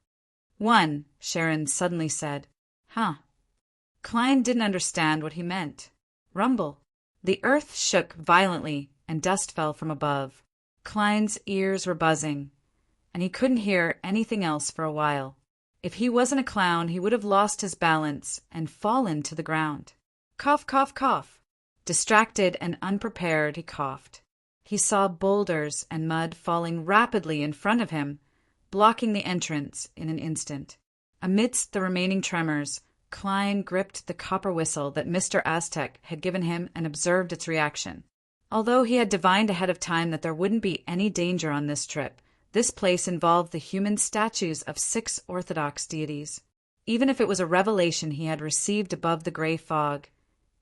"One," Sharon suddenly said. "Huh." Klein didn't understand what he meant. Rumble. The earth shook violently and dust fell from above. Klein's ears were buzzing, and he couldn't hear anything else for a while. If he wasn't a clown, he would have lost his balance and fallen to the ground. Cough, cough, cough. Distracted and unprepared, he coughed. He saw boulders and mud falling rapidly in front of him, blocking the entrance in an instant. Amidst the remaining tremors, Klein gripped the copper whistle that Mr. Aztec had given him and observed its reaction. Although he had divined ahead of time that there wouldn't be any danger on this trip, this place involved the human statues of 6 Orthodox deities. Even if it was a revelation he had received above the gray fog,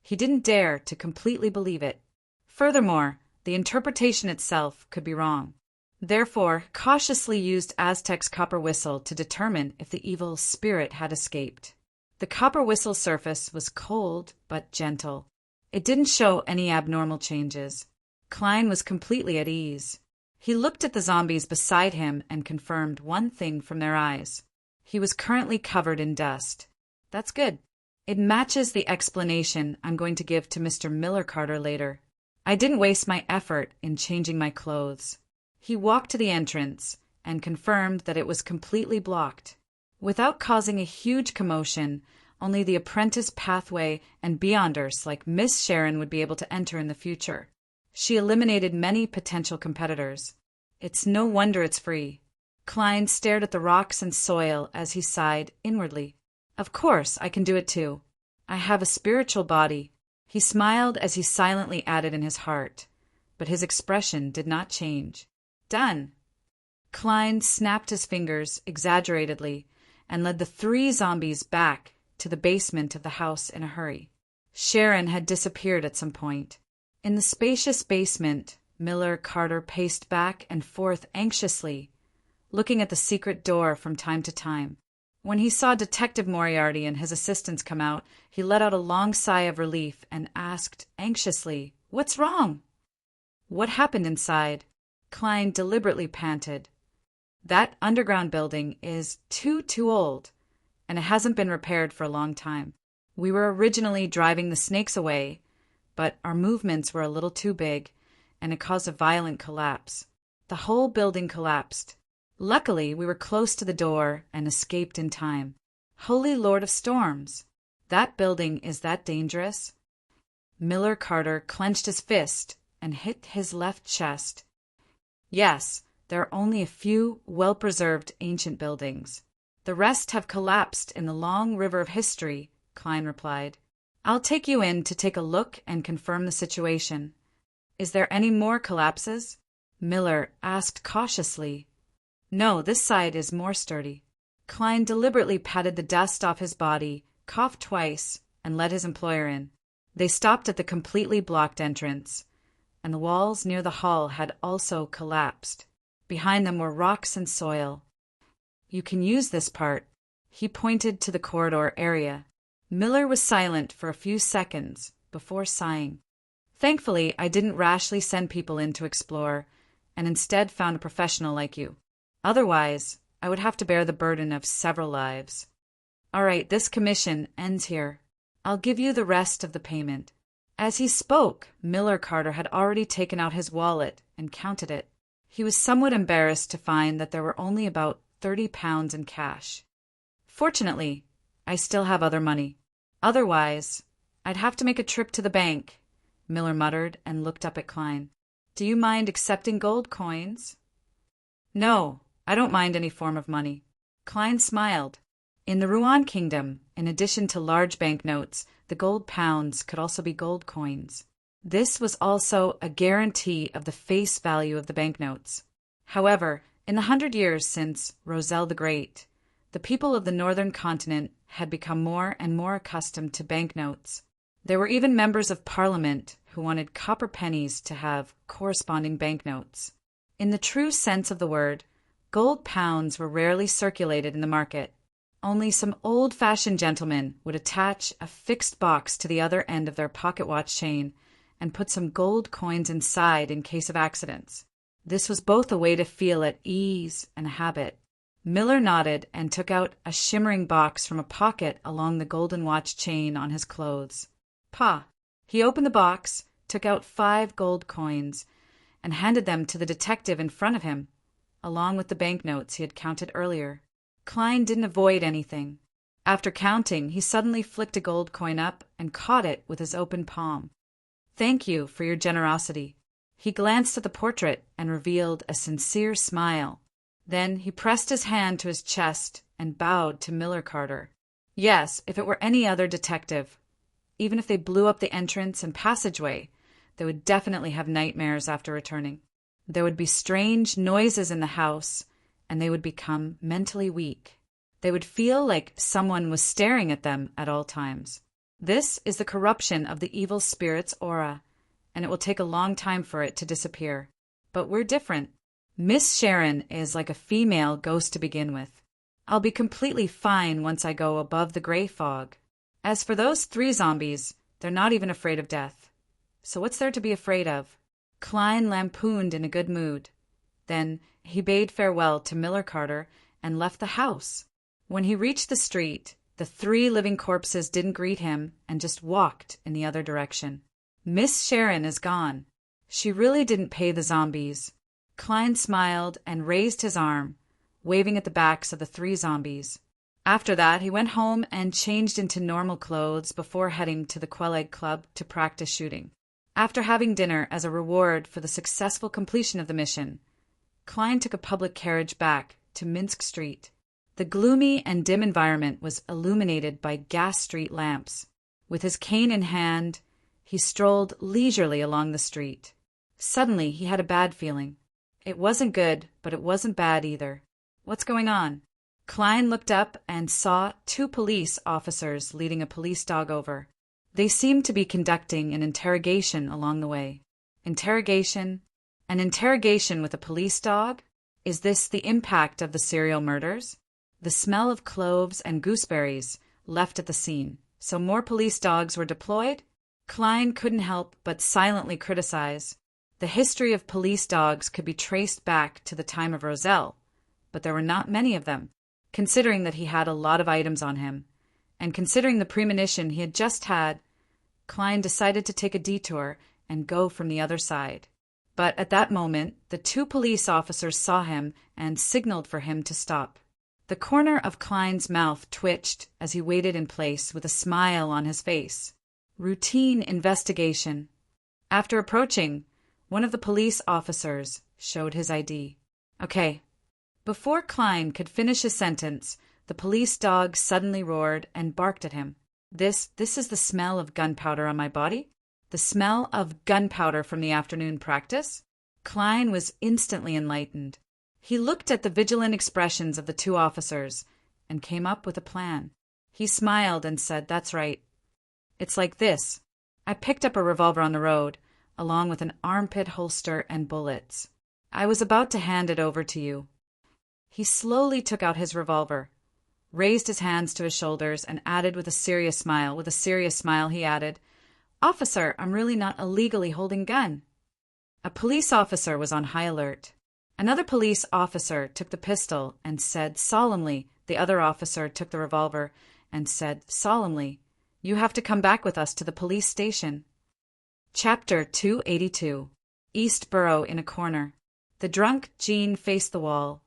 he didn't dare to completely believe it. Furthermore, the interpretation itself could be wrong. Therefore, cautiously used Aztec's copper whistle to determine if the evil spirit had escaped. The copper whistle surface was cold but gentle. It didn't show any abnormal changes. Klein was completely at ease. He looked at the zombies beside him and confirmed one thing from their eyes. He was currently covered in dust. That's good. It matches the explanation I'm going to give to Mr. Miller Carter later. I didn't waste my effort in changing my clothes. He walked to the entrance and confirmed that it was completely blocked. Without causing a huge commotion, only the apprentice pathway and beyonders like Miss Sharon would be able to enter in the future. She eliminated many potential competitors. It's no wonder it's free. Klein stared at the rocks and soil as he sighed inwardly. Of course, I can do it too. I have a spiritual body. He smiled as he silently added in his heart, but his expression did not change. Done. Klein snapped his fingers exaggeratedly and led the 3 zombies back to the basement of the house in a hurry. Sharon had disappeared at some point. In the spacious basement, Miller Carter paced back and forth anxiously, looking at the secret door from time to time. When he saw Detective Moriarty and his assistants come out, he let out a long sigh of relief and asked anxiously, "What's wrong?" "What happened inside?" Klein deliberately panted. That underground building is too old, and it hasn't been repaired for a long time. We were originally driving the snakes away, but our movements were a little too big, and it caused a violent collapse. The whole building collapsed. Luckily, we were close to the door and escaped in time. Holy Lord of Storms! That building is that dangerous? Miller Carter clenched his fist and hit his left chest. Yes, there are only a few well-preserved ancient buildings. The rest have collapsed in the long river of history, Klein replied. I'll take you in to take a look and confirm the situation. Is there any more collapses? Miller asked cautiously. No, this side is more sturdy. Klein deliberately patted the dust off his body, coughed twice, and let his employer in. They stopped at the completely blocked entrance, and the walls near the hall had also collapsed. Behind them were rocks and soil. You can use this part. He pointed to the corridor area. Miller was silent for a few seconds before sighing. Thankfully, I didn't rashly send people in to explore, and instead found a professional like you. Otherwise, I would have to bear the burden of several lives. All right, this commission ends here. I'll give you the rest of the payment. As he spoke, Miller Carter had already taken out his wallet and counted it. He was somewhat embarrassed to find that there were only about £30 in cash. Fortunately, I still have other money. Otherwise, I'd have to make a trip to the bank, Miller muttered and looked up at Klein. Do you mind accepting gold coins? No, I don't mind any form of money. Klein smiled. In the Rouen Kingdom, in addition to large banknotes, the gold pounds could also be gold coins. This was also a guarantee of the face value of the banknotes. However, in the 100 years since Roselle the Great, the people of the northern continent had become more and more accustomed to banknotes. There were even members of Parliament who wanted copper pennies to have corresponding banknotes. In the true sense of the word, gold pounds were rarely circulated in the market. Only some old-fashioned gentlemen would attach a fixed box to the other end of their pocket watch chain and put some gold coins inside in case of accidents. This was both a way to feel at ease and a habit. Miller nodded and took out a shimmering box from a pocket along the golden watch chain on his clothes. He opened the box, took out 5 gold coins, and handed them to the detective in front of him, along with the banknotes he had counted earlier. Klein didn't avoid anything. After counting, he suddenly flicked a gold coin up and caught it with his open palm. Thank you for your generosity. He glanced at the portrait and revealed a sincere smile. Then he pressed his hand to his chest and bowed to Miller Carter. Yes, if it were any other detective, even if they blew up the entrance and passageway, they would definitely have nightmares after returning. There would be strange noises in the house, and they would become mentally weak. They would feel like someone was staring at them at all times. This is the corruption of the evil spirit's aura, and it will take a long time for it to disappear. But we're different. Miss Sharon is like a female ghost to begin with. I'll be completely fine once I go above the gray fog. As for those 3 zombies, they're not even afraid of death. So what's there to be afraid of? Klein lampooned in a good mood. Then he bade farewell to Miller Carter and left the house. When he reached the street, the 3 living corpses didn't greet him and just walked in the other direction. Miss Sharon is gone. She really didn't pay the zombies. Klein smiled and raised his arm, waving at the backs of the 3 zombies. After that, he went home and changed into normal clothes before heading to the Quelleg Club to practice shooting. After having dinner as a reward for the successful completion of the mission, Klein took a public carriage back to Minsk Street. The gloomy and dim environment was illuminated by gas street lamps. With his cane in hand, he strolled leisurely along the street. Suddenly, he had a bad feeling. It wasn't good, but it wasn't bad either. What's going on? Klein looked up and saw 2 police officers leading a police dog over. They seemed to be conducting an interrogation along the way. Interrogation? An interrogation with a police dog? Is this the impact of the serial murders? The smell of cloves and gooseberries left at the scene, so more police dogs were deployed? Klein couldn't help but silently criticize. The history of police dogs could be traced back to the time of Roselle, but there were not many of them, considering that he had a lot of items on him, and considering the premonition he had just had. Klein decided to take a detour and go from the other side. But at that moment, the two police officers saw him and signaled for him to stop. The corner of Klein's mouth twitched as he waited in place with a smile on his face. Routine investigation. After approaching, one of the police officers showed his ID. Okay. Before Klein could finish his sentence, the police dog suddenly roared and barked at him. This is the smell of gunpowder on my body? The smell of gunpowder from the afternoon practice? Klein was instantly enlightened. He looked at the vigilant expressions of the two officers and came up with a plan. He smiled and said, "That's right. It's like this. I picked up a revolver on the road, along with an armpit holster and bullets. I was about to hand it over to you." He slowly took out his revolver, raised his hands to his shoulders, and added with a serious smile. With a serious smile, he added, "Officer, I'm really not illegally holding gun." A police officer was on high alert. Another police officer took the pistol and said solemnly. The other officer took the revolver and said solemnly, "You have to come back with us to the police station." Chapter 282. East Borough in a corner. The drunk Jean faced the wall,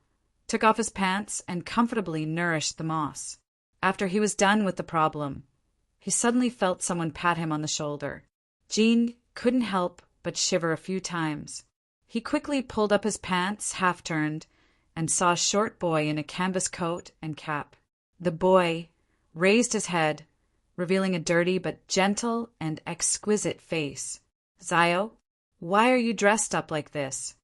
took off his pants, and comfortably nourished the moss. After he was done with the problem, he suddenly felt someone pat him on the shoulder. Jean couldn't help but shiver a few times. He quickly pulled up his pants, half-turned, and saw a short boy in a canvas coat and cap. The boy raised his head, revealing a dirty but gentle and exquisite face. "Zio, why are you dressed up like this?"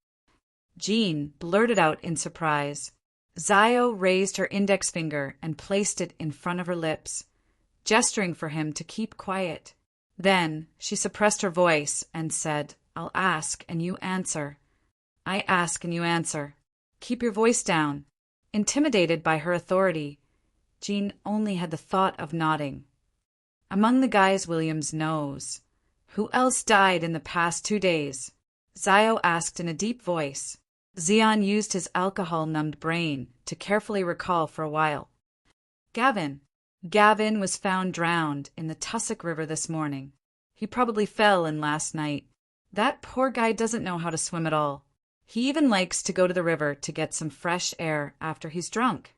Jean blurted out in surprise. Zio raised her index finger and placed it in front of her lips, gesturing for him to keep quiet. Then she suppressed her voice and said, "I'll ask and you answer. I ask and you answer. Keep your voice down." Intimidated by her authority, Jean only had the thought of nodding. "Among the guys Williams knows. Who else died in the past 2 days?" Zio asked in a deep voice. Zion used his alcohol-numbed brain to carefully recall for a while. "Gavin. Gavin was found drowned in the Tussock River this morning. He probably fell in last night. That poor guy doesn't know how to swim at all. He even likes to go to the river to get some fresh air after he's drunk."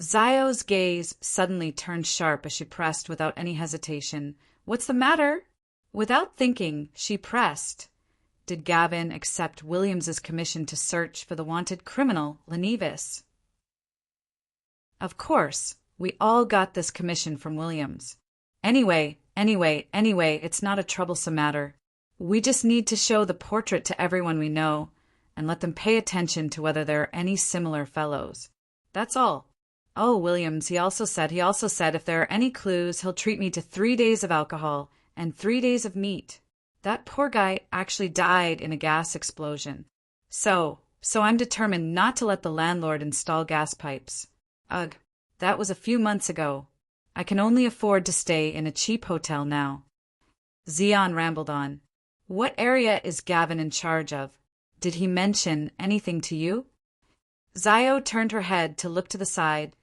Zio's gaze suddenly turned sharp as she pressed without any hesitation, "What's the matter?" Without thinking, she pressed, "Did Gavin accept Williams's commission to search for the wanted criminal, Lenevis?" "Of course. We all got this commission from Williams. Anyway, it's not a troublesome matter. We just need to show the portrait to everyone we know and let them pay attention to whether there are any similar fellows. That's all. Oh, Williams, he also said if there are any clues, he'll treat me to 3 days of alcohol and 3 days of meat. That poor guy actually died in a gas explosion. So I'm determined not to let the landlord install gas pipes. Ugh, that was a few months ago. I can only afford to stay in a cheap hotel now." Zion rambled on. "What area is Gavin in charge of? Did he mention anything to you?" Zio turned her head to look to the side,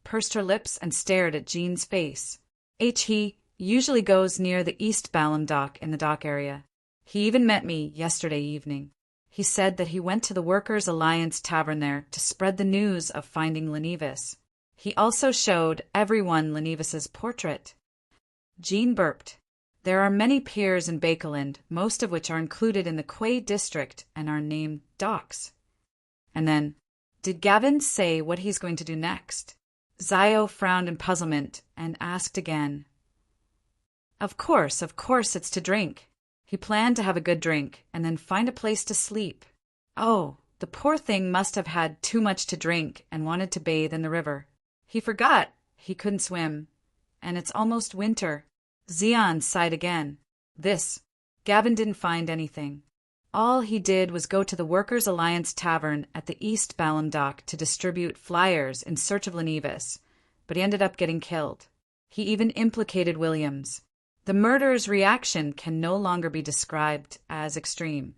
pursed her lips, and stared at Jean's face. He usually goes near the East Balham dock in the dock area. He even met me yesterday evening. He said that he went to the Workers' Alliance Tavern there to spread the news of finding Lenevis. He also showed everyone Lenevis's portrait." Jean burped. "There are many piers in Bakeland, most of which are included in the Quay district and are named docks." And then, "Did Gavin say what he's going to do next?" Zio frowned in puzzlement and asked again. Of course, it's to drink. He planned to have a good drink and then find a place to sleep. Oh, the poor thing must have had too much to drink and wanted to bathe in the river. He forgot he couldn't swim, and it's almost winter." Zion sighed again. Gavin didn't find anything. All he did was go to the Workers' Alliance Tavern at the East Balham dock to distribute flyers in search of Lenevis, but he ended up getting killed. He even implicated Williams. The murderer's reaction can no longer be described as extreme.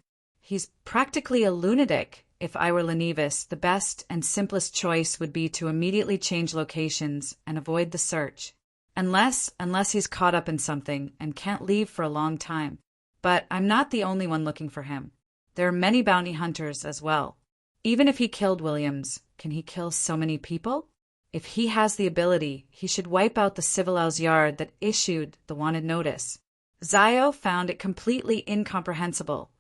He's practically a lunatic. If I were Lenivus, the best and simplest choice would be to immediately change locations and avoid the search. Unless he's caught up in something and can't leave for a long time. But I'm not the only one looking for him. There are many bounty hunters as well. Even if he killed Williams, can he kill so many people? If he has the ability, he should wipe out the Civilau's yard that issued the wanted notice. Zio found it completely incomprehensible,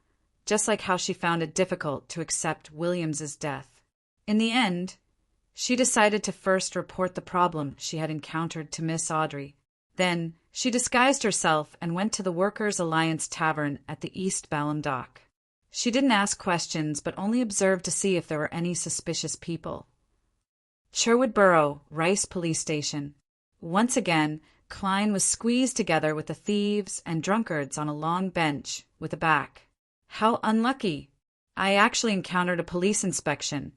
just like how she found it difficult to accept Williams's death. In the end, she decided to first report the problem she had encountered to Miss Audrey. Then, she disguised herself and went to the Workers' Alliance Tavern at the East Balham Dock. She didn't ask questions, but only observed to see if there were any suspicious people. Sherwood Borough, Rice Police Station. Once again, Klein was squeezed together with the thieves and drunkards on a long bench with a back. How unlucky! I actually encountered a police inspection,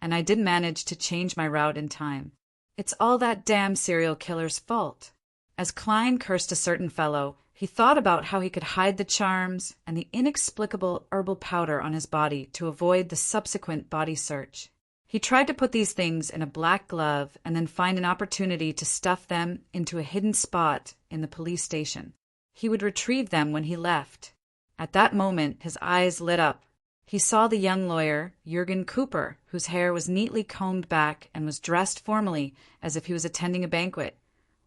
and I didn't manage to change my route in time. It's all that damn serial killer's fault. As Klein cursed a certain fellow, he thought about how he could hide the charms and the inexplicable herbal powder on his body to avoid the subsequent body search. He tried to put these things in a black glove and then find an opportunity to stuff them into a hidden spot in the police station. He would retrieve them when he left. At that moment, his eyes lit up. He saw the young lawyer, Jürgen Cooper, whose hair was neatly combed back and was dressed formally as if he was attending a banquet,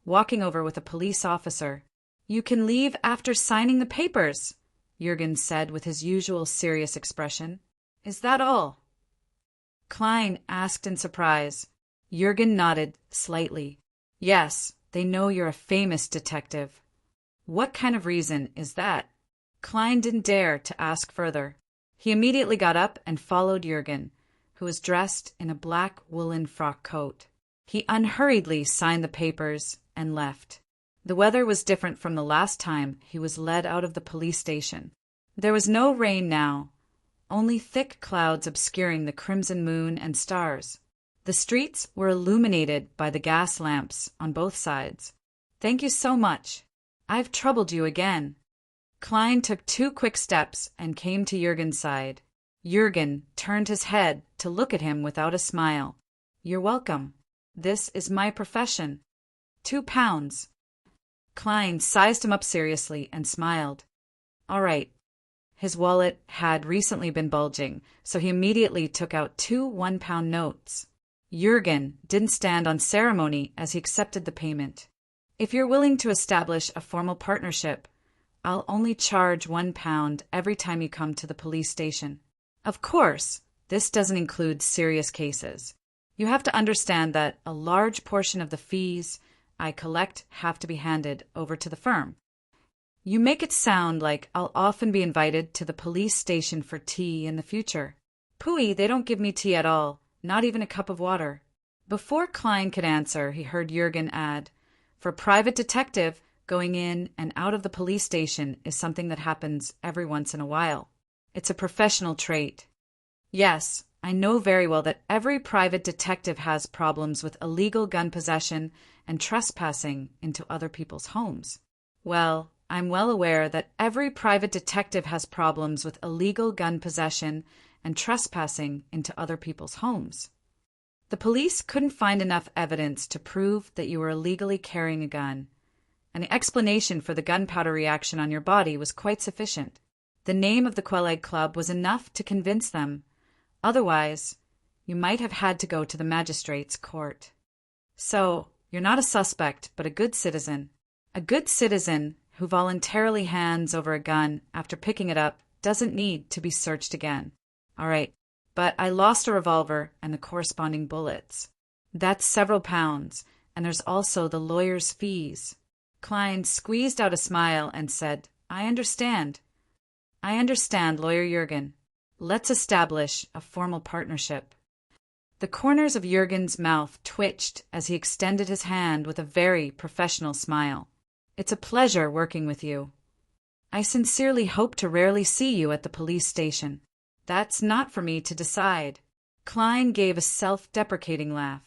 walking over with a police officer. "You can leave after signing the papers," Jürgen said with his usual serious expression. "Is that all?" Klein asked in surprise. Jürgen nodded slightly. "Yes, they know you're a famous detective." "What kind of reason is that?" Klein didn't dare to ask further. He immediately got up and followed Jürgen, who was dressed in a black woolen frock coat. He unhurriedly signed the papers and left. The weather was different from the last time he was led out of the police station. There was no rain now, only thick clouds obscuring the crimson moon and stars. The streets were illuminated by the gas lamps on both sides. "Thank you so much. I've troubled you again." Klein took 2 quick steps and came to Jürgen's side. Jürgen turned his head to look at him without a smile. "You're welcome. This is my profession. £2. Klein sized him up seriously and smiled. "All right." His wallet had recently been bulging, so he immediately took out 2 one-pound notes. Jürgen didn't stand on ceremony as he accepted the payment. "If you're willing to establish a formal partnership, I'll only charge £1 every time you come to the police station. Of course, this doesn't include serious cases. You have to understand that a large portion of the fees I collect have to be handed over to the firm. You make it sound like I'll often be invited to the police station for tea in the future. Pooey, they don't give me tea at all, not even a cup of water." Before Klein could answer, he heard Jürgen add, "For a private detective, going in and out of the police station is something that happens every once in a while. It's a professional trait." "Yes, I know very well that every private detective has problems with illegal gun possession and trespassing into other people's homes." "Well, I'm well aware that every private detective has problems with illegal gun possession and trespassing into other people's homes. The police couldn't find enough evidence to prove that you were illegally carrying a gun, and the explanation for the gunpowder reaction on your body was quite sufficient. The name of the Quelaag Club was enough to convince them. Otherwise, you might have had to go to the magistrate's court. So, you're not a suspect, but a good citizen. A good citizen who voluntarily hands over a gun after picking it up doesn't need to be searched again. All right, but I lost a revolver and the corresponding bullets. That's several pounds, and there's also the lawyer's fees." Klein squeezed out a smile and said, I understand, Lawyer Jürgen. Let's establish a formal partnership." The corners of Jürgen's mouth twitched as he extended his hand with a very professional smile. "It's a pleasure working with you. I sincerely hope to rarely see you at the police station." "That's not for me to decide." Klein gave a self-deprecating laugh.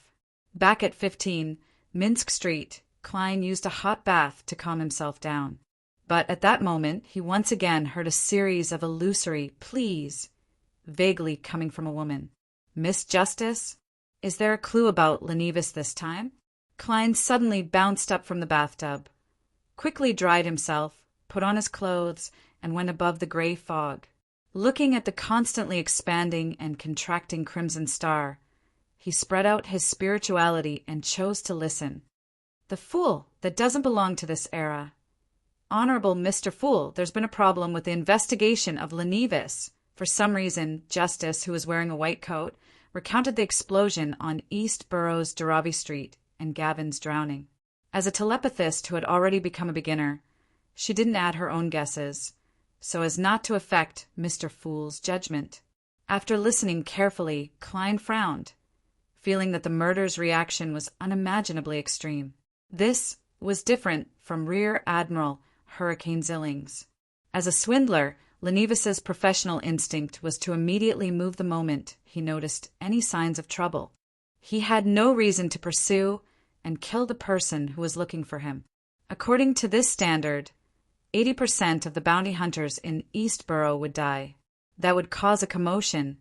Back at 15 Minsk Street, Klein used a hot bath to calm himself down. But at that moment, he once again heard a series of illusory pleas, vaguely coming from a woman. "Miss Justice? Is there a clue about Lenevis this time?" Klein suddenly bounced up from the bathtub, quickly dried himself, put on his clothes, and went above the gray fog. Looking at the constantly expanding and contracting crimson star, he spread out his spirituality and chose to listen. "The fool that doesn't belong to this era. Honorable Mr. Fool, there's been a problem with the investigation of Lenevis. For some reason, Justice, who was wearing a white coat, recounted the explosion on East Borough's Duravi Street and Gavin's drowning. As a telepathist who had already become a beginner, she didn't add her own guesses, so as not to affect Mr. Fool's judgment. After listening carefully, Klein frowned, feeling that the murder's reaction was unimaginably extreme. This was different from Rear Admiral Hurricane Zillings. As a swindler, Lenevis's professional instinct was to immediately move the moment he noticed any signs of trouble. He had no reason to pursue and kill the person who was looking for him. According to this standard, 80% of the bounty hunters in East Borough would die. That would cause a commotion,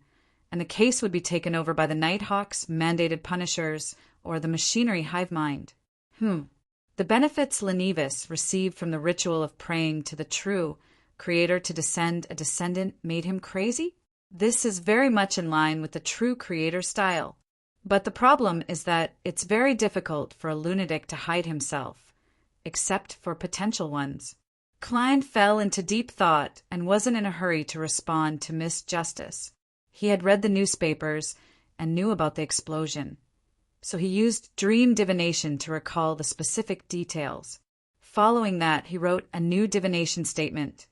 and the case would be taken over by the Nighthawks, mandated punishers, or the machinery hive mind. The benefits Lenevis received from the ritual of praying to the true Creator to descend a descendant made him crazy? This is very much in line with the true Creator style. But the problem is that it's very difficult for a lunatic to hide himself, except for potential ones. Klein fell into deep thought and wasn't in a hurry to respond to Miss Justice. He had read the newspapers and knew about the explosion, so he used dream divination to recall the specific details. Following that, he wrote a new divination statement,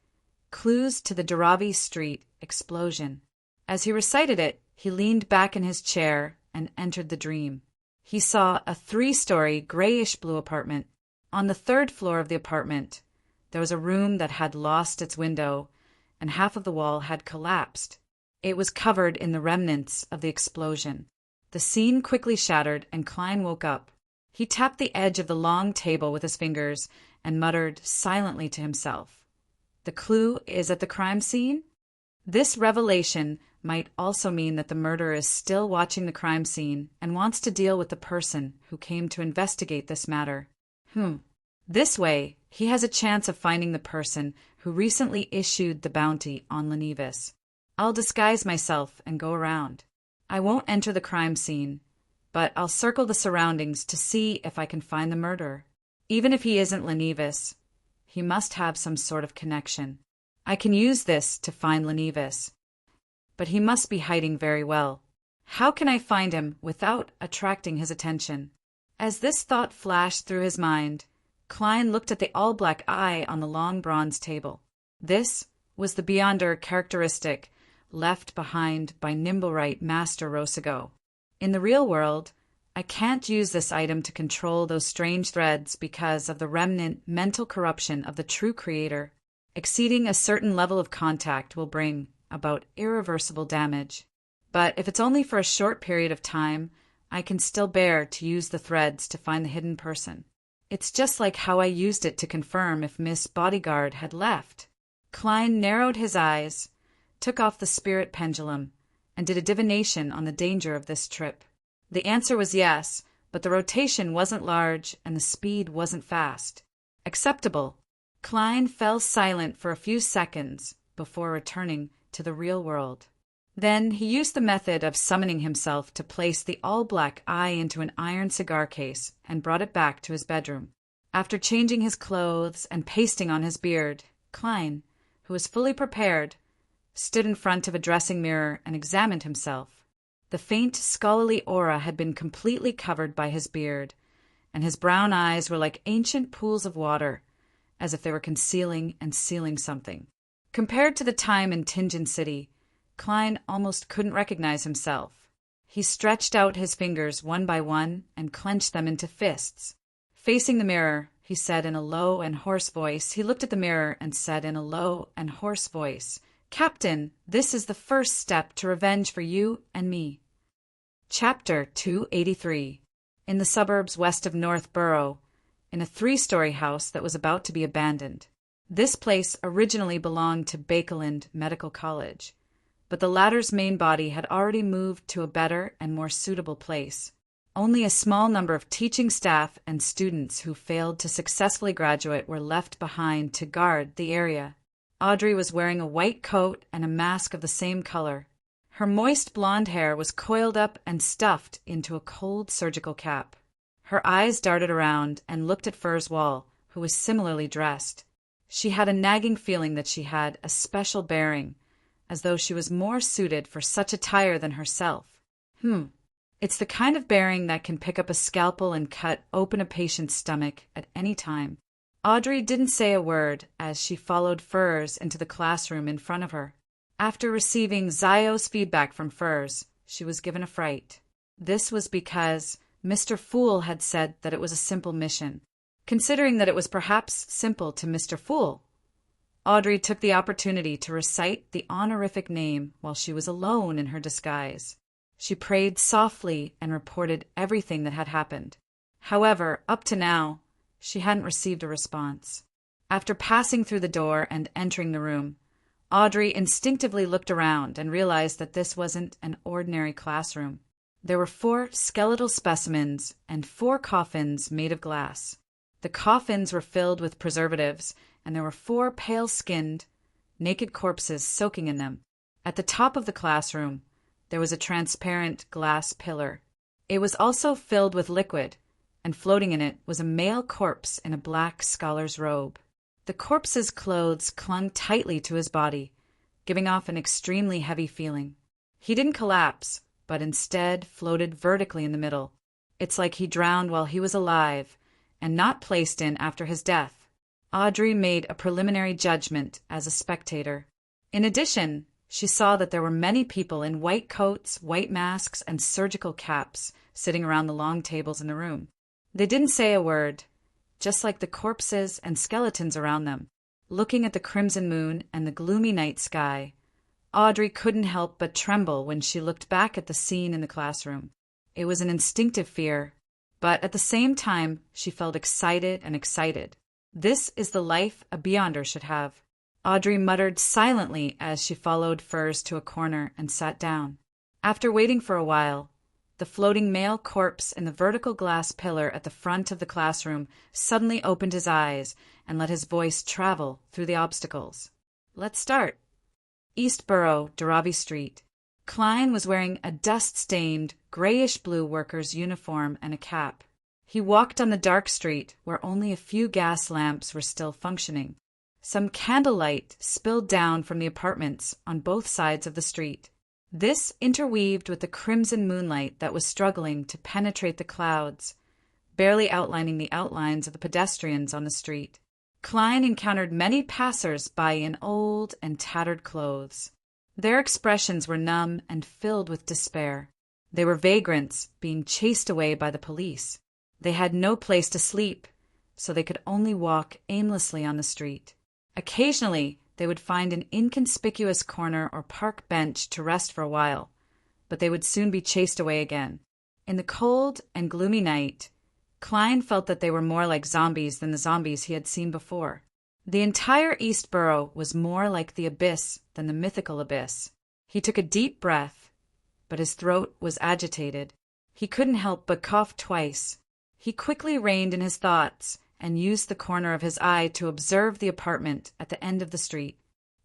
"Clues to the Duravi Street explosion." As he recited it, he leaned back in his chair and entered the dream. He saw a 3-story grayish-blue apartment. On the 3rd floor of the apartment, there was a room that had lost its window, and half of the wall had collapsed. It was covered in the remnants of the explosion. The scene quickly shattered, and Klein woke up. He tapped the edge of the long table with his fingers and muttered silently to himself, "The clue is at the crime scene?" This revelation might also mean that the murderer is still watching the crime scene and wants to deal with the person who came to investigate this matter. This way, he has a chance of finding the person who recently issued the bounty on Lenevis. I'll disguise myself and go around. I won't enter the crime scene, but I'll circle the surroundings to see if I can find the murderer. Even if he isn't Lenevis, he must have some sort of connection. I can use this to find Lenevis, but he must be hiding very well. How can I find him without attracting his attention? As this thought flashed through his mind, Klein looked at the all-black eye on the long bronze table. This was the Beyonder characteristic left behind by Nimblewright Master Rosago. In the real world, I can't use this item to control those strange threads because of the remnant mental corruption of the true Creator. Exceeding a certain level of contact will bring about irreversible damage. But if it's only for a short period of time, I can still bear to use the threads to find the hidden person. It's just like how I used it to confirm if Miss Bodyguard had left. Klein narrowed his eyes, took off the spirit pendulum, and did a divination on the danger of this trip. The answer was yes, but the rotation wasn't large and the speed wasn't fast. Acceptable. Klein fell silent for a few seconds before returning to the real world. Then he used the method of summoning himself to place the all-black eye into an iron cigar case and brought it back to his bedroom. After changing his clothes and pasting on his beard, Klein, who was fully prepared, stood in front of a dressing mirror and examined himself. The faint scholarly aura had been completely covered by his beard, and his brown eyes were like ancient pools of water, as if they were concealing and sealing something. Compared to the time in Tingen City, Klein almost couldn't recognize himself. He stretched out his fingers one by one and clenched them into fists. Facing the mirror, he said in a low and hoarse voice. He looked at the mirror and said in a low and hoarse voice, "Captain, this is the first step to revenge for you and me." Chapter 283. In the suburbs west of North Borough, in a 3-story house that was about to be abandoned. This place originally belonged to Bakeland Medical College, but the latter's main body had already moved to a better and more suitable place. Only a small number of teaching staff and students who failed to successfully graduate were left behind to guard the area. Audrey was wearing a white coat and a mask of the same color. Her moist blonde hair was coiled up and stuffed into a cold surgical cap. Her eyes darted around and looked at Fur's wall, who was similarly dressed. She had a nagging feeling that she had a special bearing, as though she was more suited for such attire than herself. It's the kind of bearing that can pick up a scalpel and cut open a patient's stomach at any time. Audrey didn't say a word as she followed Furs into the classroom in front of her. After receiving Zio's feedback from Furs, she was given a fright. This was because Mr. Fool had said that it was a simple mission. Considering that it was perhaps simple to Mr. Fool, Audrey took the opportunity to recite the honorific name while she was alone in her disguise. She prayed softly and reported everything that had happened. However, up to now, she hadn't received a response. After passing through the door and entering the room, Audrey instinctively looked around and realized that this wasn't an ordinary classroom. There were 4 skeletal specimens and 4 coffins made of glass. The coffins were filled with preservatives, and there were 4 pale-skinned, naked corpses soaking in them. At the top of the classroom, there was a transparent glass pillar. It was also filled with liquid, and floating in it was a male corpse in a black scholar's robe. The corpse's clothes clung tightly to his body, giving off an extremely heavy feeling. He didn't collapse, but instead floated vertically in the middle. It's like he drowned while he was alive, and not placed in after his death. Audrey made a preliminary judgment as a spectator. In addition, she saw that there were many people in white coats, white masks, and surgical caps sitting around the long tables in the room. They didn't say a word, just like the corpses and skeletons around them. Looking at the crimson moon and the gloomy night sky, Audrey couldn't help but tremble when she looked back at the scene in the classroom. It was an instinctive fear, but at the same time she felt excited. This is the life a Beyonder should have. Audrey muttered silently as she followed Furs to a corner and sat down. After waiting for a while, the floating male corpse in the vertical glass pillar at the front of the classroom suddenly opened his eyes and let his voice travel through the obstacles. Let's start. East Borough, Dharavi Street. Klein was wearing a dust-stained, grayish-blue worker's uniform and a cap. He walked on the dark street where only a few gas lamps were still functioning. Some candlelight spilled down from the apartments on both sides of the street. This interweaved with the crimson moonlight that was struggling to penetrate the clouds, barely outlining the outlines of the pedestrians on the street. Klein encountered many passers-by in old and tattered clothes. Their expressions were numb and filled with despair. They were vagrants being chased away by the police. They had no place to sleep, so they could only walk aimlessly on the street. Occasionally, they would find an inconspicuous corner or park bench to rest for a while, but they would soon be chased away again. In the cold and gloomy night, Klein felt that they were more like zombies than the zombies he had seen before. The entire East Borough was more like the abyss than the mythical abyss. He took a deep breath, but his throat was agitated. He couldn't help but cough twice. He quickly reined in his thoughts and used the corner of his eye to observe the apartment at the end of the street.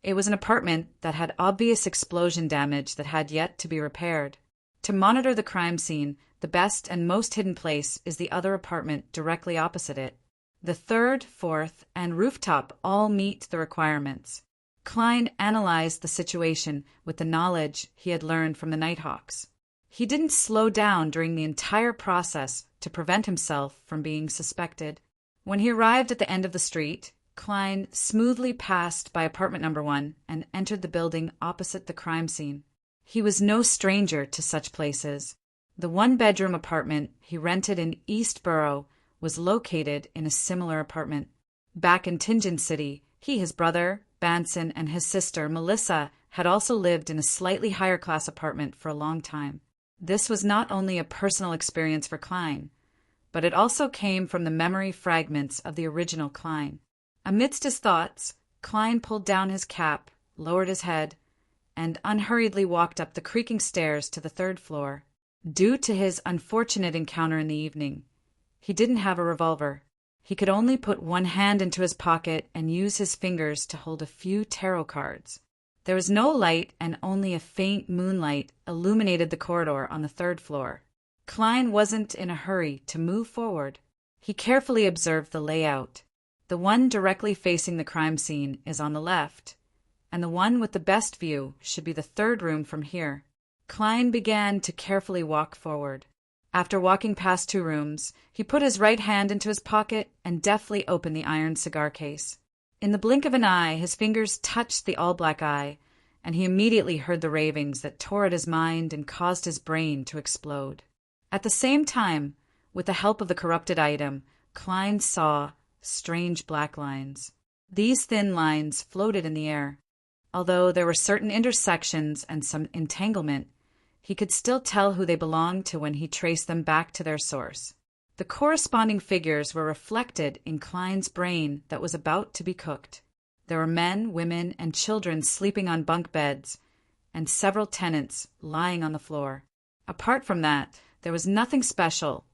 It was an apartment that had obvious explosion damage that had yet to be repaired. To monitor the crime scene, the best and most hidden place is the other apartment directly opposite it. The third, fourth, and rooftop all meet the requirements. Klein analyzed the situation with the knowledge he had learned from the Nighthawks. He didn't slow down during the entire process to prevent himself from being suspected. When he arrived at the end of the street, Klein smoothly passed by apartment number 1 and entered the building opposite the crime scene. He was no stranger to such places. The one-bedroom apartment he rented in East Borough was located in a similar apartment. Back in Tingen City, he, his brother, Banson, and his sister, Melissa, had also lived in a slightly higher-class apartment for a long time. This was not only a personal experience for Klein, but it also came from the memory fragments of the original Klein. Amidst his thoughts, Klein pulled down his cap, lowered his head, and unhurriedly walked up the creaking stairs to the third floor. Due to his unfortunate encounter in the evening, he didn't have a revolver. He could only put one hand into his pocket and use his fingers to hold a few tarot cards. There was no light, and only a faint moonlight illuminated the corridor on the third floor. Klein wasn't in a hurry to move forward. He carefully observed the layout. The one directly facing the crime scene is on the left, and the one with the best view should be the third room from here. Klein began to carefully walk forward. After walking past 2 rooms, he put his right hand into his pocket and deftly opened the iron cigar case. In the blink of an eye, his fingers touched the all-black eye, and he immediately heard the ravings that tore at his mind and caused his brain to explode. At the same time, with the help of the corrupted item, Klein saw strange black lines. These thin lines floated in the air. Although there were certain intersections and some entanglement, he could still tell who they belonged to when he traced them back to their source. The corresponding figures were reflected in Klein's brain that was about to be cooked. There were men, women, and children sleeping on bunk beds, and several tenants lying on the floor. Apart from that, there was nothing special,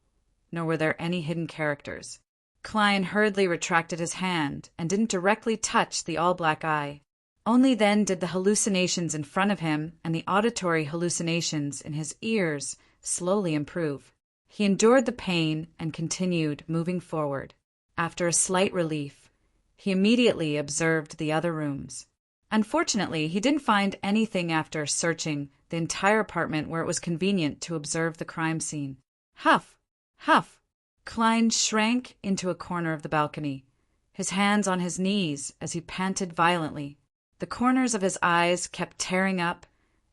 nor were there any hidden characters. Klein hurriedly retracted his hand and didn't directly touch the all-black eye. Only then did the hallucinations in front of him and the auditory hallucinations in his ears slowly improve. He endured the pain and continued moving forward. After a slight relief, he immediately observed the other rooms. Unfortunately, he didn't find anything after searching the entire apartment where it was convenient to observe the crime scene. Huff! Huff! Klein shrank into a corner of the balcony, his hands on his knees as he panted violently. The corners of his eyes kept tearing up,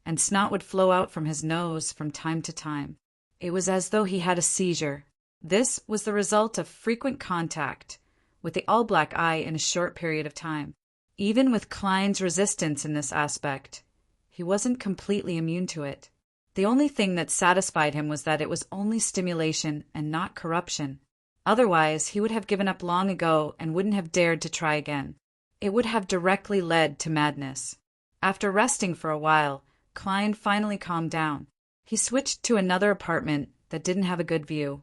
and snot would flow out from his nose from time to time. It was as though he had a seizure. This was the result of frequent contact with the all-black eye in a short period of time. Even with Klein's resistance in this aspect, he wasn't completely immune to it. The only thing that satisfied him was that it was only stimulation and not corruption. Otherwise, he would have given up long ago and wouldn't have dared to try again. It would have directly led to madness. After resting for a while, Klein finally calmed down. He switched to another apartment that didn't have a good view,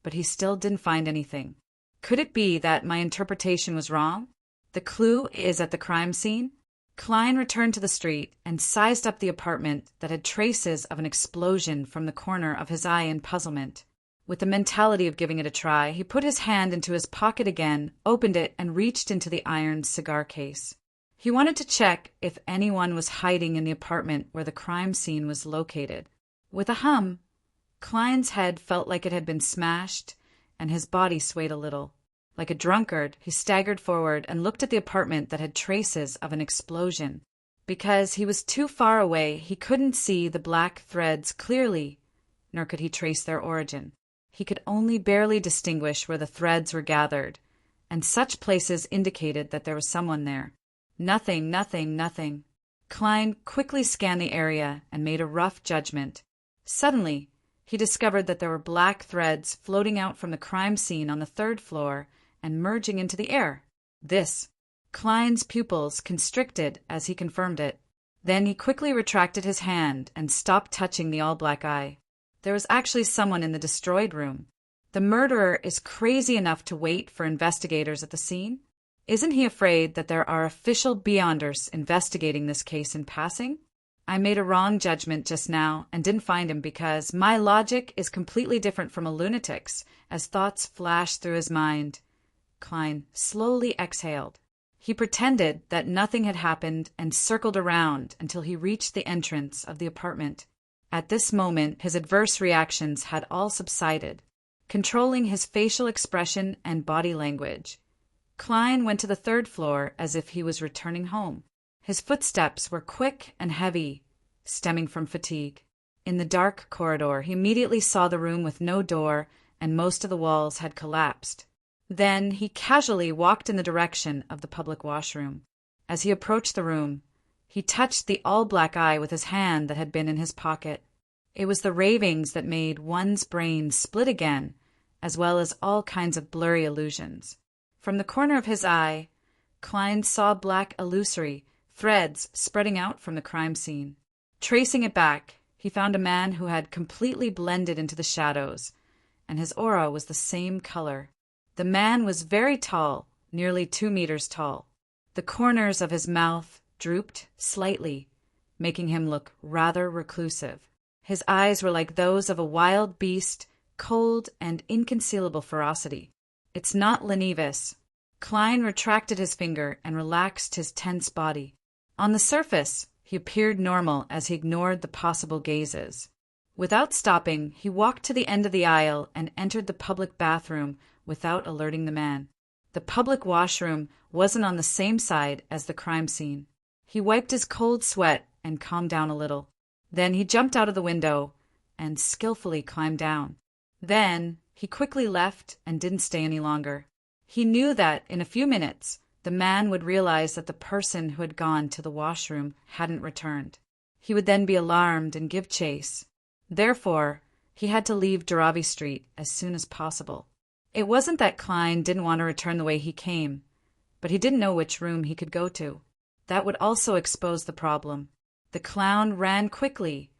but he still didn't find anything. Could it be that my interpretation was wrong? The clue is at the crime scene? Klein returned to the street and sized up the apartment that had traces of an explosion from the corner of his eye in puzzlement. With the mentality of giving it a try, he put his hand into his pocket again, opened it, and reached into the iron cigar case. He wanted to check if anyone was hiding in the apartment where the crime scene was located. With a hum, Klein's head felt like it had been smashed, and his body swayed a little. Like a drunkard, he staggered forward and looked at the apartment that had traces of an explosion. Because he was too far away, he couldn't see the black threads clearly, nor could he trace their origin. He could only barely distinguish where the threads were gathered, and such places indicated that there was someone there. Nothing, nothing, nothing. Klein quickly scanned the area and made a rough judgment. Suddenly, he discovered that there were black threads floating out from the crime scene on the third floor and merging into the air. Klein's pupils constricted as he confirmed it. Then he quickly retracted his hand and stopped touching the all-black eye. There was actually someone in the destroyed room. The murderer is crazy enough to wait for investigators at the scene? Isn't he afraid that there are official beyonders investigating this case in passing? I made a wrong judgment just now and didn't find him because my logic is completely different from a lunatic's, as thoughts flashed through his mind. Klein slowly exhaled. He pretended that nothing had happened and circled around until he reached the entrance of the apartment. At this moment, his adverse reactions had all subsided. Controlling his facial expression and body language, Klein went to the third floor as if he was returning home. His footsteps were quick and heavy, stemming from fatigue. In the dark corridor, he immediately saw the room with no door, and most of the walls had collapsed. Then he casually walked in the direction of the public washroom. As he approached the room, he touched the all-black eye with his hand that had been in his pocket. It was the ravings that made one's brain split again, as well as all kinds of blurry illusions. From the corner of his eye, Klein saw black illusory threads spreading out from the crime scene. Tracing it back, he found a man who had completely blended into the shadows, and his aura was the same color. The man was very tall, nearly 2 meters tall. The corners of his mouth drooped slightly, making him look rather reclusive. His eyes were like those of a wild beast, cold and inconcealable ferocity. "It's not Lenivis." Klein retracted his finger and relaxed his tense body. On the surface, he appeared normal as he ignored the possible gazes. Without stopping, he walked to the end of the aisle and entered the public bathroom without alerting the man. The public washroom wasn't on the same side as the crime scene. He wiped his cold sweat and calmed down a little. Then he jumped out of the window and skillfully climbed down. Then he quickly left and didn't stay any longer. He knew that in a few minutes the man would realize that the person who had gone to the washroom hadn't returned. He would then be alarmed and give chase. Therefore, he had to leave Daravi Street as soon as possible. It wasn't that Klein didn't want to return the way he came, but he didn't know which room he could go to. That would also expose the problem. The clown ran quickly,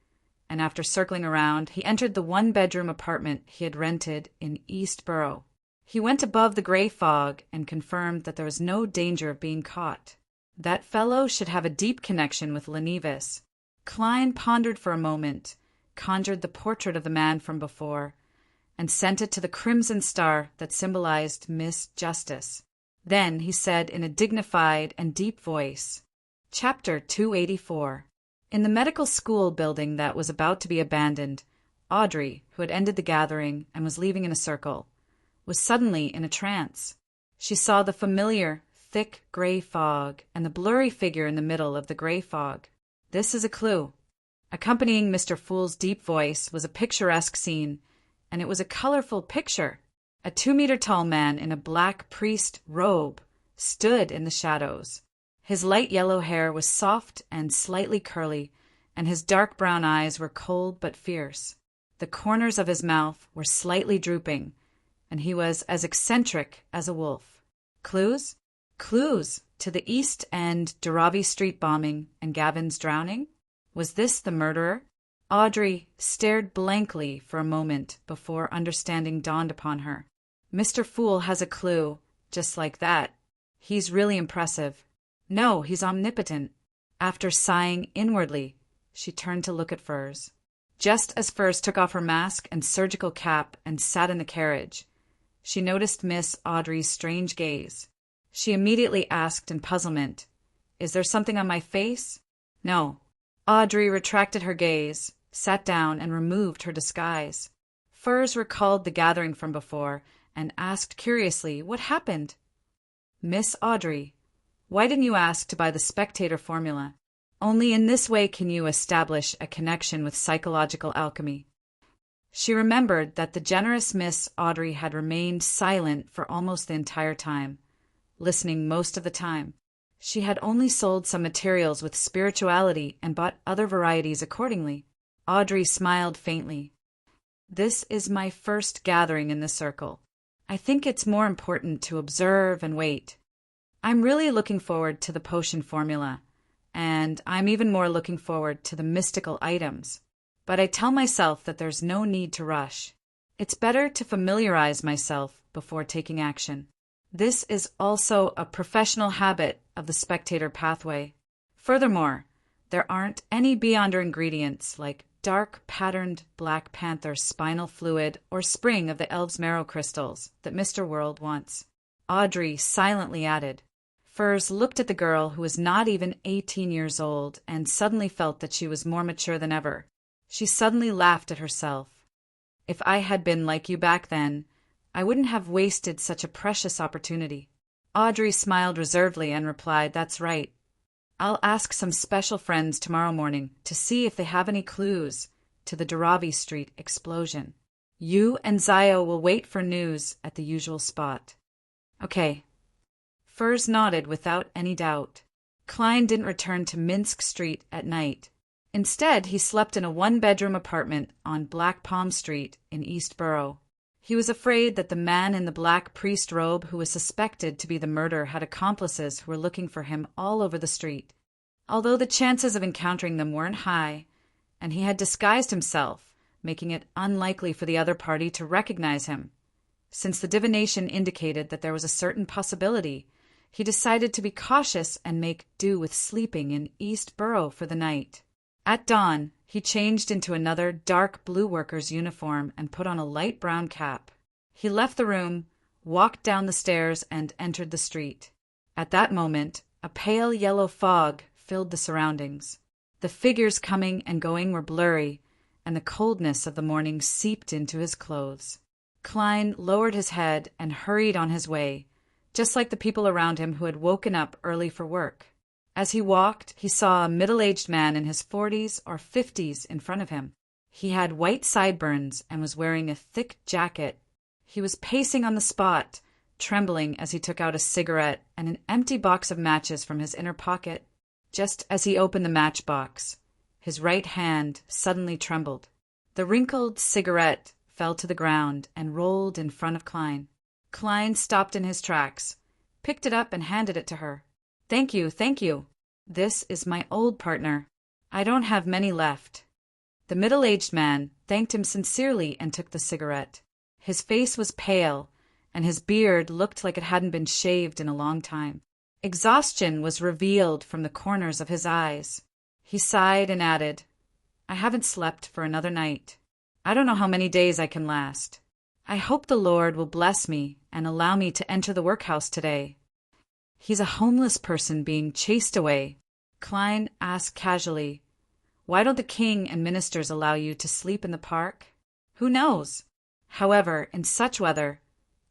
and after circling around, he entered the one-bedroom apartment he had rented in East Borough. He went above the gray fog and confirmed that there was no danger of being caught. That fellow should have a deep connection with Lenivis. Klein pondered for a moment, conjured the portrait of the man from before, and sent it to the crimson star that symbolized Miss Justice. Then he said in a dignified and deep voice, Chapter 284. In the medical school building that was about to be abandoned, Audrey, who had ended the gathering and was leaving in a circle, was suddenly in a trance. She saw the familiar, thick gray fog and the blurry figure in the middle of the gray fog. This is a clue. Accompanying Mr. Fool's deep voice was a picturesque scene, and it was a colorful picture. A 2-meter-tall man in a black priest robe stood in the shadows. His light yellow hair was soft and slightly curly, and his dark brown eyes were cold but fierce. The corners of his mouth were slightly drooping, and he was as eccentric as a wolf. Clues? Clues to the East End Daravi Street bombing and Gavin's drowning? Was this the murderer? Audrey stared blankly for a moment before understanding dawned upon her. Mr. Fool has a clue, just like that. He's really impressive. No, he's omnipotent. After sighing inwardly, she turned to look at Furs. Just as Furs took off her mask and surgical cap and sat in the carriage, she noticed Miss Audrey's strange gaze. She immediately asked in puzzlement, "Is there something on my face?" No. Audrey retracted her gaze, sat down, and removed her disguise. Furs recalled the gathering from before and asked curiously, "What happened?" "Miss Audrey, why didn't you ask to buy the Spectator formula? Only in this way can you establish a connection with psychological alchemy." She remembered that the generous Miss Audrey had remained silent for almost the entire time, listening most of the time. She had only sold some materials with spirituality and bought other varieties accordingly. Audrey smiled faintly. "This is my first gathering in the circle. I think it's more important to observe and wait. I'm really looking forward to the potion formula, and I'm even more looking forward to the mystical items. But I tell myself that there's no need to rush. It's better to familiarize myself before taking action. This is also a professional habit of the Spectator pathway. Furthermore, there aren't any beyonder ingredients like dark patterned Black Panther spinal fluid or spring of the Elves' marrow crystals that Mr. World wants." Audrey silently added. Furs looked at the girl who was not even 18 years old and suddenly felt that she was more mature than ever. She suddenly laughed at herself. "If I had been like you back then, I wouldn't have wasted such a precious opportunity." Audrey smiled reservedly and replied, "That's right. I'll ask some special friends tomorrow morning to see if they have any clues to the Daravi Street explosion. You and Zio will wait for news at the usual spot." "Okay." Furs nodded without any doubt. Klein didn't return to Minsk Street at night. Instead, he slept in a one-bedroom apartment on Black Palm Street in East Borough. He was afraid that the man in the black priest robe who was suspected to be the murderer had accomplices who were looking for him all over the street. Although the chances of encountering them weren't high, and he had disguised himself, making it unlikely for the other party to recognize him. Since the divination indicated that there was a certain possibility, he decided to be cautious and make do with sleeping in East Borough for the night. At dawn, he changed into another dark blue worker's uniform and put on a light brown cap. He left the room, walked down the stairs, and entered the street. At that moment, a pale yellow fog filled the surroundings. The figures coming and going were blurry, and the coldness of the morning seeped into his clothes. Klein lowered his head and hurried on his way, just like the people around him who had woken up early for work. As he walked, he saw a middle-aged man in his 40s or 50s in front of him. He had white sideburns and was wearing a thick jacket. He was pacing on the spot, trembling as he took out a cigarette and an empty box of matches from his inner pocket. Just as he opened the matchbox, his right hand suddenly trembled. The wrinkled cigarette fell to the ground and rolled in front of Klein. Klein stopped in his tracks, picked it up and handed it to her. Thank you, thank you. This is my old partner. I don't have many left. The middle-aged man thanked him sincerely and took the cigarette. His face was pale, and his beard looked like it hadn't been shaved in a long time. Exhaustion was revealed from the corners of his eyes. He sighed and added, I haven't slept for another night. I don't know how many days I can last. I hope the Lord will bless me and allow me to enter the workhouse today. He's a homeless person being chased away. Klein asked casually, Why don't the king and ministers allow you to sleep in the park? Who knows? However, in such weather,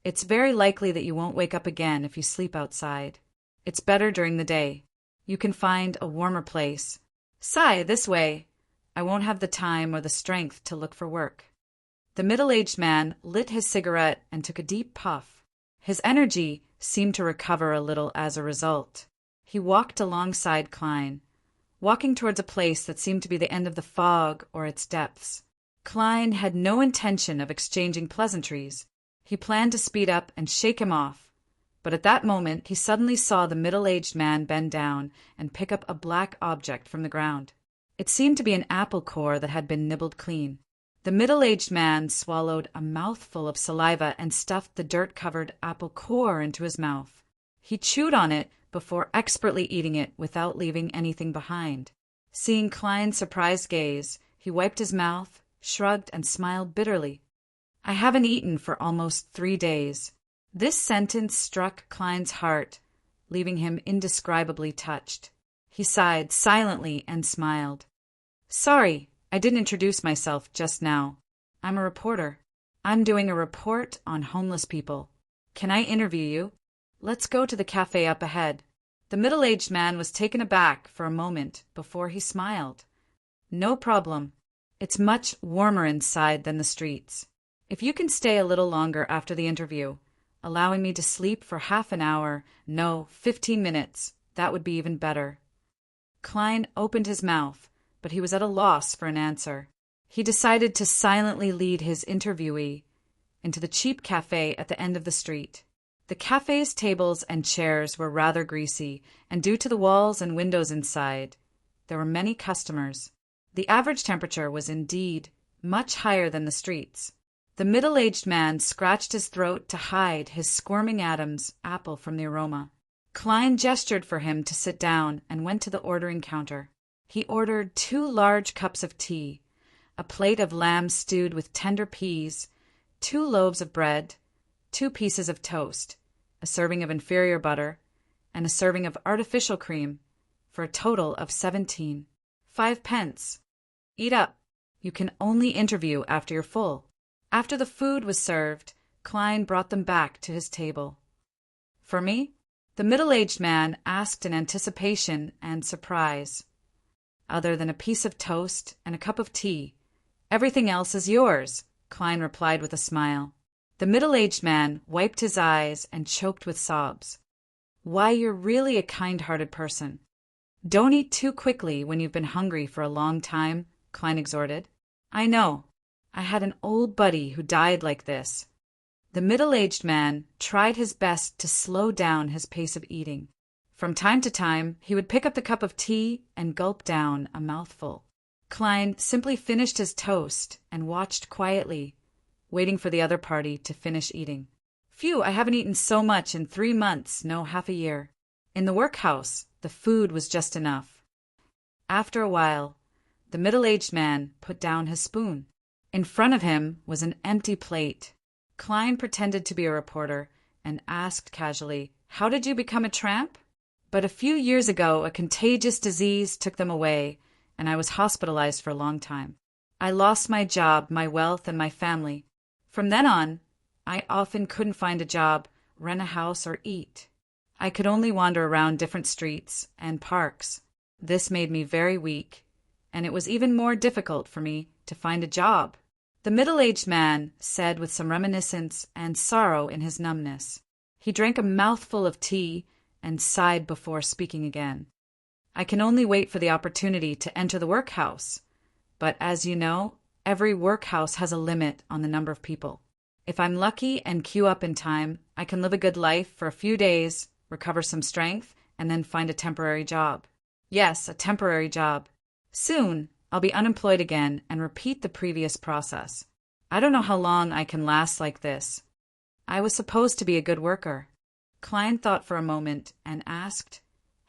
it's very likely that you won't wake up again if you sleep outside. It's better during the day. You can find a warmer place. Sigh, this way. I won't have the time or the strength to look for work. The middle-aged man lit his cigarette and took a deep puff. His energy seemed to recover a little as a result. He walked alongside Klein, walking towards a place that seemed to be the end of the fog or its depths. Klein had no intention of exchanging pleasantries. He planned to speed up and shake him off, but at that moment he suddenly saw the middle-aged man bend down and pick up a black object from the ground. It seemed to be an apple core that had been nibbled clean. The middle-aged man swallowed a mouthful of saliva and stuffed the dirt-covered apple core into his mouth. He chewed on it before expertly eating it without leaving anything behind. Seeing Klein's surprised gaze, he wiped his mouth, shrugged, and smiled bitterly. I haven't eaten for almost 3 days. This sentence struck Klein's heart, leaving him indescribably touched. He sighed silently and smiled. Sorry, I didn't introduce myself just now. I'm a reporter. I'm doing a report on homeless people. Can I interview you? Let's go to the cafe up ahead. The middle-aged man was taken aback for a moment before he smiled. No problem. It's much warmer inside than the streets. If you can stay a little longer after the interview, allowing me to sleep for half an hour, no, 15 minutes, that would be even better. Klein opened his mouth, but he was at a loss for an answer. He decided to silently lead his interviewee into the cheap cafe at the end of the street. The cafe's tables and chairs were rather greasy, and due to the walls and windows inside, there were many customers. The average temperature was indeed much higher than the streets. The middle-aged man scratched his throat to hide his squirming Adam's apple from the aroma. Klein gestured for him to sit down and went to the ordering counter. He ordered 2 large cups of tea, a plate of lamb stewed with tender peas, 2 loaves of bread, 2 pieces of toast, a serving of inferior butter, and a serving of artificial cream, for a total of 17. 5 pence. Eat up. You can only interview after you're full. After the food was served, Klein brought them back to his table. For me? The middle-aged man asked in anticipation and surprise. Other than a piece of toast and a cup of tea, everything else is yours, Klein replied with a smile. The middle-aged man wiped his eyes and choked with sobs. Why, you're really a kind-hearted person. Don't eat too quickly when you've been hungry for a long time, Klein exhorted. I know. I had an old buddy who died like this. The middle-aged man tried his best to slow down his pace of eating. From time to time, he would pick up the cup of tea and gulp down a mouthful. Klein simply finished his toast and watched quietly, waiting for the other party to finish eating. Phew, I haven't eaten so much in 3 months, no, half a year. In the workhouse, the food was just enough. After a while, the middle-aged man put down his spoon. In front of him was an empty plate. Klein pretended to be a reporter and asked casually, "How did you become a tramp?" But a few years ago, a contagious disease took them away, and I was hospitalized for a long time. I lost my job, my wealth, and my family. From then on, I often couldn't find a job, rent a house, or eat. I could only wander around different streets and parks. This made me very weak, and it was even more difficult for me to find a job. The middle-aged man said with some reminiscence and sorrow in his numbness. He drank a mouthful of tea and sighed before speaking again. "I can only wait for the opportunity to enter the workhouse. But as you know, every workhouse has a limit on the number of people. If I'm lucky and queue up in time, I can live a good life for a few days, recover some strength, and then find a temporary job. Yes, a temporary job. Soon, I'll be unemployed again and repeat the previous process. I don't know how long I can last like this. I was supposed to be a good worker." Klein thought for a moment and asked,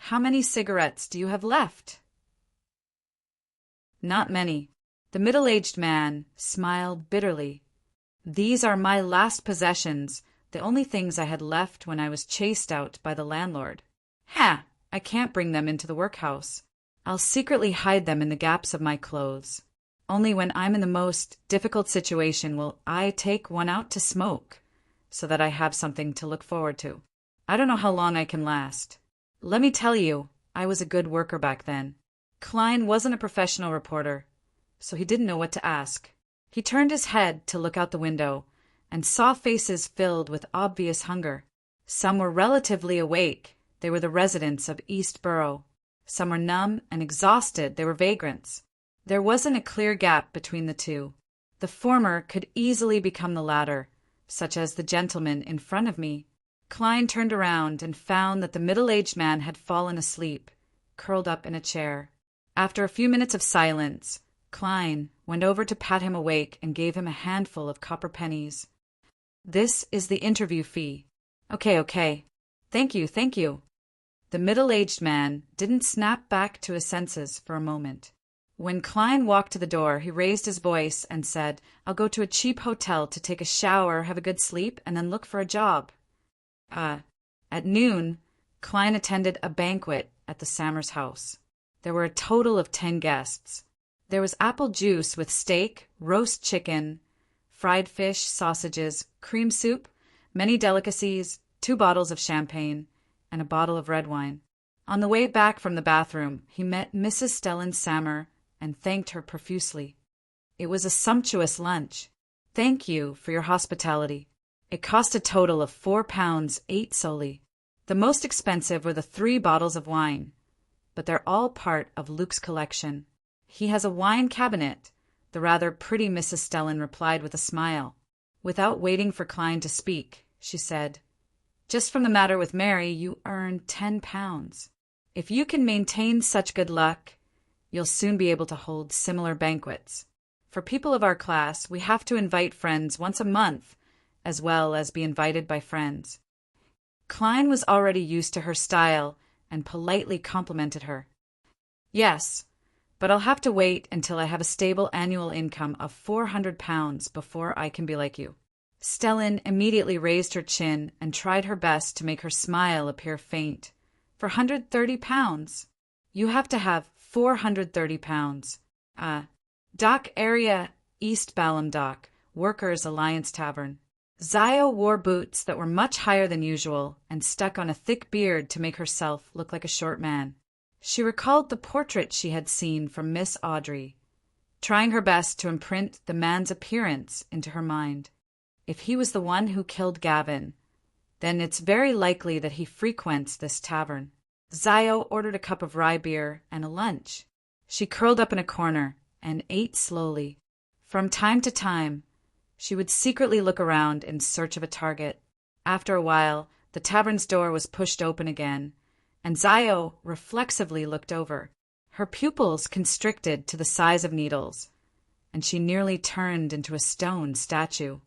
"How many cigarettes do you have left?" "Not many." The middle-aged man smiled bitterly. "These are my last possessions, the only things I had left when I was chased out by the landlord. Ha! I can't bring them into the workhouse. I'll secretly hide them in the gaps of my clothes. Only when I'm in the most difficult situation will I take one out to smoke, so that I have something to look forward to. I don't know how long I can last. Let me tell you, I was a good worker back then." Klein wasn't a professional reporter, so he didn't know what to ask. He turned his head to look out the window and saw faces filled with obvious hunger. Some were relatively awake. They were the residents of East Borough. Some were numb and exhausted. They were vagrants. There wasn't a clear gap between the two. The former could easily become the latter, such as the gentleman in front of me. Klein turned around and found that the middle-aged man had fallen asleep, curled up in a chair. After a few minutes of silence, Klein went over to pat him awake and gave him a handful of copper pennies. "This is the interview fee." Okay. Thank you. The middle-aged man didn't snap back to his senses for a moment. When Klein walked to the door, he raised his voice and said, "I'll go to a cheap hotel to take a shower, have a good sleep, and then look for a job." At noon, Klein attended a banquet at the Sammers house. There were a total of 10 guests. There was apple juice with steak, roast chicken, fried fish, sausages, cream soup, many delicacies, 2 bottles of champagne, and a bottle of red wine. On the way back from the bathroom, he met Mrs. Stellan Sammer and thanked her profusely. It was a sumptuous lunch. "Thank you for your hospitality. It cost a total of £4, 8 soldi. The most expensive were the 3 bottles of wine, but they're all part of Luke's collection. He has a wine cabinet," the rather pretty Mrs. Stellan replied with a smile. Without waiting for Klein to speak, she said, "Just from the matter with Mary, you earned £10. If you can maintain such good luck, you'll soon be able to hold similar banquets. For people of our class, we have to invite friends once a month, as well as be invited by friends." Klein was already used to her style and politely complimented her. "Yes, but I'll have to wait until I have a stable annual income of £400 before I can be like you." Stellan immediately raised her chin and tried her best to make her smile appear faint. "For £130? You have to have £430. Dock area, East Balham Dock, Workers' Alliance Tavern." Zio wore boots that were much higher than usual and stuck on a thick beard to make herself look like a short man. She recalled the portrait she had seen from Miss Audrey, trying her best to imprint the man's appearance into her mind. If he was the one who killed Gavin, then it's very likely that he frequents this tavern. Zio ordered a cup of rye beer and a lunch. She curled up in a corner and ate slowly. From time to time, She would secretly look around in search of a target. After a while, the tavern's door was pushed open again, and Zio reflexively looked over. Her pupils constricted to the size of needles, and she nearly turned into a stone statue.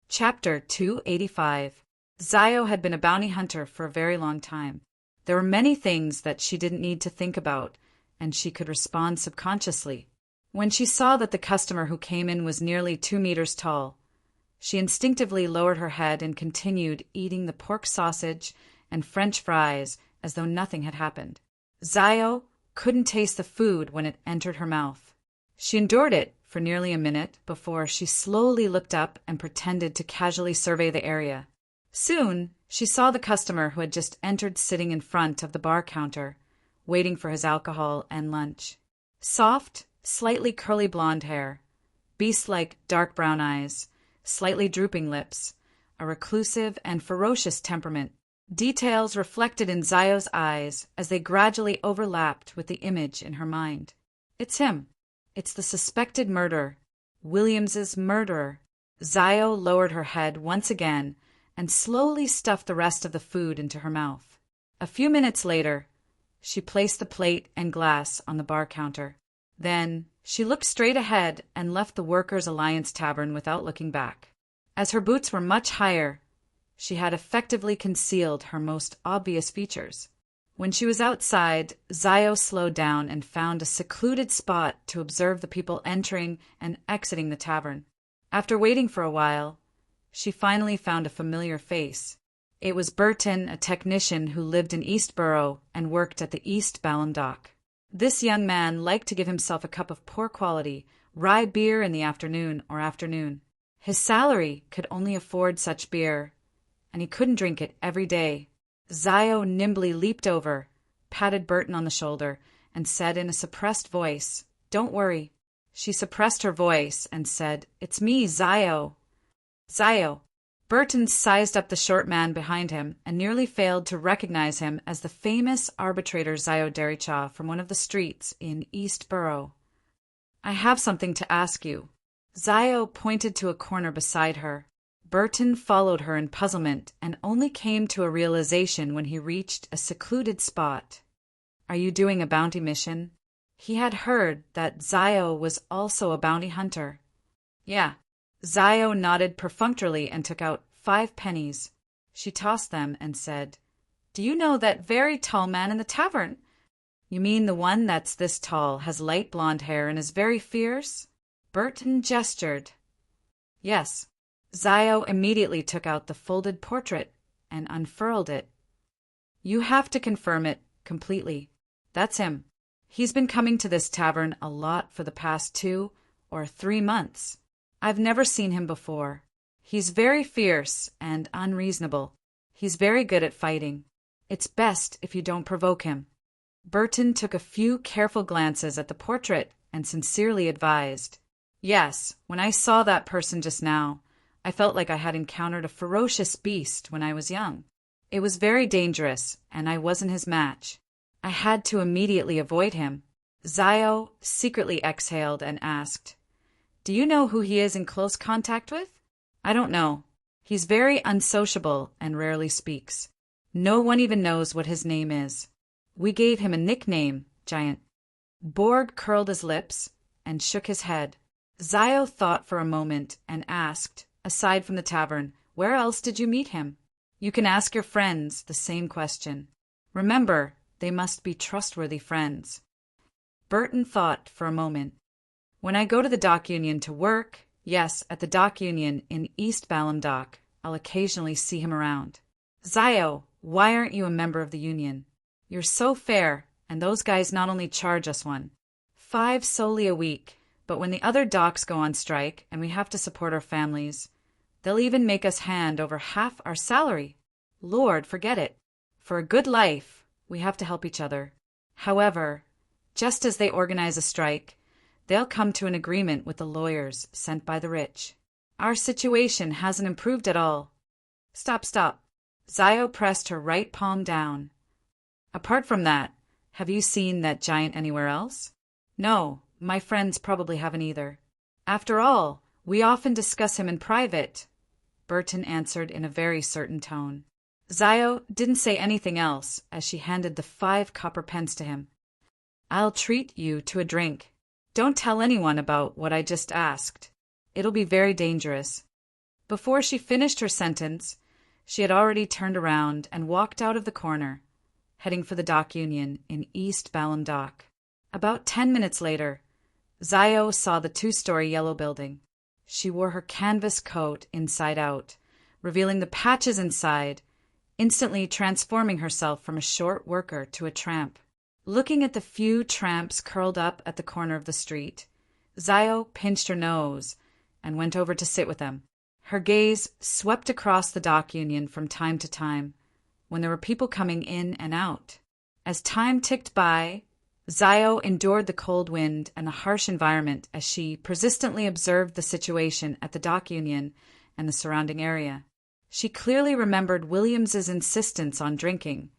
Chapter 285. Zio had been a bounty hunter for a very long time. There were many things that she didn't need to think about, and she could respond subconsciously. When she saw that the customer who came in was nearly 2 meters tall, she instinctively lowered her head and continued eating the pork sausage and French fries as though nothing had happened. Zio couldn't taste the food when it entered her mouth. She endured it for nearly a minute before she slowly looked up and pretended to casually survey the area. Soon, she saw the customer who had just entered sitting in front of the bar counter, waiting for his alcohol and lunch. Soft, slightly curly blonde hair, beast-like dark brown eyes, slightly drooping lips, a reclusive and ferocious temperament. Details reflected in Zio's eyes as they gradually overlapped with the image in her mind. It's him. It's the suspected murderer. Williams's murderer. Zio lowered her head once again and slowly stuffed the rest of the food into her mouth. A few minutes later, she placed the plate and glass on the bar counter. Then she looked straight ahead and left the Workers' Alliance Tavern without looking back. As her boots were much higher, she had effectively concealed her most obvious features. When she was outside, Zio slowed down and found a secluded spot to observe the people entering and exiting the tavern. After waiting for a while, she finally found a familiar face. It was Burton, a technician who lived in Eastborough and worked at the East Balham dock. This young man liked to give himself a cup of poor quality rye beer in the afternoon. His salary could only afford such beer, and he couldn't drink it every day. Zio nimbly leaped over, patted Burton on the shoulder, and said in a suppressed voice, "Don't worry." She suppressed her voice and said, "It's me, Zio." Zio. Burton sized up the short man behind him and nearly failed to recognize him as the famous arbitrator Zio Derrichaw from one of the streets in Eastborough. "I have something to ask you." Zio pointed to a corner beside her. Burton followed her in puzzlement and only came to a realization when he reached a secluded spot. "Are you doing a bounty mission?" He had heard that Zio was also a bounty hunter. "Yeah." Zio nodded perfunctorily and took out 5 pennies. She tossed them and said, "Do you know that very tall man in the tavern?" "You mean the one that's this tall, has light blonde hair, and is very fierce?" Burton gestured. "Yes." Zio immediately took out the folded portrait and unfurled it. "You have to confirm it completely. That's him. He's been coming to this tavern a lot for the past 2 or 3 months. I've never seen him before. He's very fierce and unreasonable. He's very good at fighting. It's best if you don't provoke him." Burton took a few careful glances at the portrait and sincerely advised, "Yes, when I saw that person just now, I felt like I had encountered a ferocious beast when I was young. It was very dangerous, and I wasn't his match. I had to immediately avoid him." Zio secretly exhaled and asked, "Do you know who he is in close contact with?" "I don't know. He's very unsociable and rarely speaks. No one even knows what his name is. We gave him a nickname, Giant." Borg curled his lips and shook his head. Zio thought for a moment and asked, "Aside from the tavern, where else did you meet him?" "You can ask your friends the same question. Remember, they must be trustworthy friends." Burton thought for a moment. "When I go to the dock union to work, yes, at the dock union in East Balham dock, I'll occasionally see him around." "Zio, why aren't you a member of the union? You're so fair, and those guys not only charge us 5 solely a week, but when the other docks go on strike and we have to support our families, they'll even make us hand over half our salary. Lord, forget it. For a good life, we have to help each other. However, just as they organize a strike, they'll come to an agreement with the lawyers sent by the rich. Our situation hasn't improved at all." Stop. Zio pressed her right palm down. "Apart from that, have you seen that giant anywhere else?" "No, my friends probably haven't either. After all, We often discuss him in private, Burton answered in a very certain tone. Zio didn't say anything else as she handed the 5 copper pence to him. I'll treat you to a drink. Don't tell anyone about what I just asked. It'll be very dangerous. Before she finished her sentence, she had already turned around and walked out of the corner, heading for the dock union in East Balham Dock. About 10 minutes later, Zio saw the 2-story yellow building. She wore her canvas coat inside out, revealing the patches inside, instantly transforming herself from a short worker to a tramp. Looking at the few tramps curled up at the corner of the street, Zio pinched her nose and went over to sit with them. Her gaze swept across the dock union from time to time, when there were people coming in and out. As time ticked by, Zio endured the cold wind and the harsh environment as she persistently observed the situation at the dock union and the surrounding area. She clearly remembered Williams's insistence on drinking,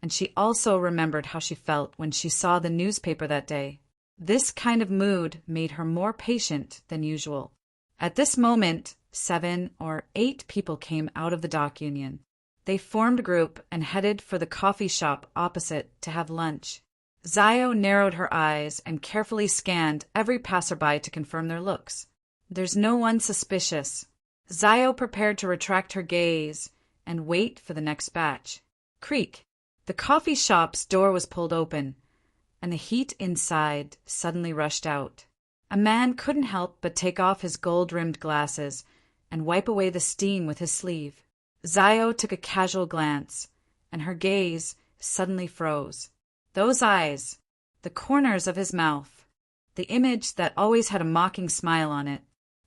and she also remembered how she felt when she saw the newspaper that day. This kind of mood made her more patient than usual. At this moment, 7 or 8 people came out of the dock union. They formed a group and headed for the coffee shop opposite to have lunch. Zio narrowed her eyes and carefully scanned every passerby to confirm their looks. There's no one suspicious. Zio prepared to retract her gaze and wait for the next batch. Creak. The coffee shop's door was pulled open, and the heat inside suddenly rushed out. A man couldn't help but take off his gold-rimmed glasses and wipe away the steam with his sleeve. Zio took a casual glance, and her gaze suddenly froze. Those eyes, the corners of his mouth, the image that always had a mocking smile on it.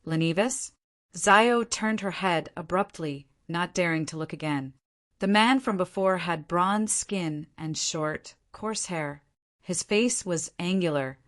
Lenivas? Zio turned her head abruptly, not daring to look again. The man from before had bronze skin and short, coarse hair. His face was angular,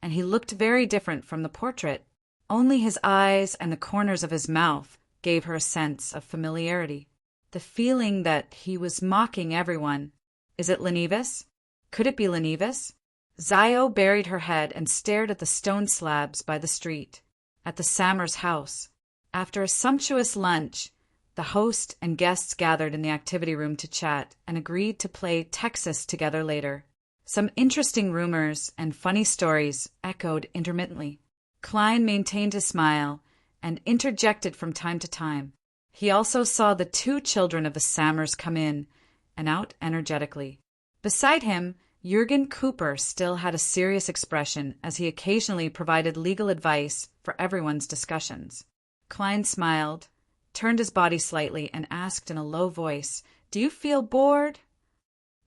and he looked very different from the portrait. Only his eyes and the corners of his mouth gave her a sense of familiarity. The feeling that he was mocking everyone. Is it Lenivas? Could it be Lenivas? Zio buried her head and stared at the stone slabs by the street, at the Sammers' house. After a sumptuous lunch, the host and guests gathered in the activity room to chat and agreed to play Texas together later. Some interesting rumors and funny stories echoed intermittently. Klein maintained his smile and interjected from time to time. He also saw the 2 children of the Sammers come in and out energetically. Beside him, Jürgen Cooper still had a serious expression as he occasionally provided legal advice for everyone's discussions. Klein smiled, turned his body slightly, and asked in a low voice, "Do you feel bored?"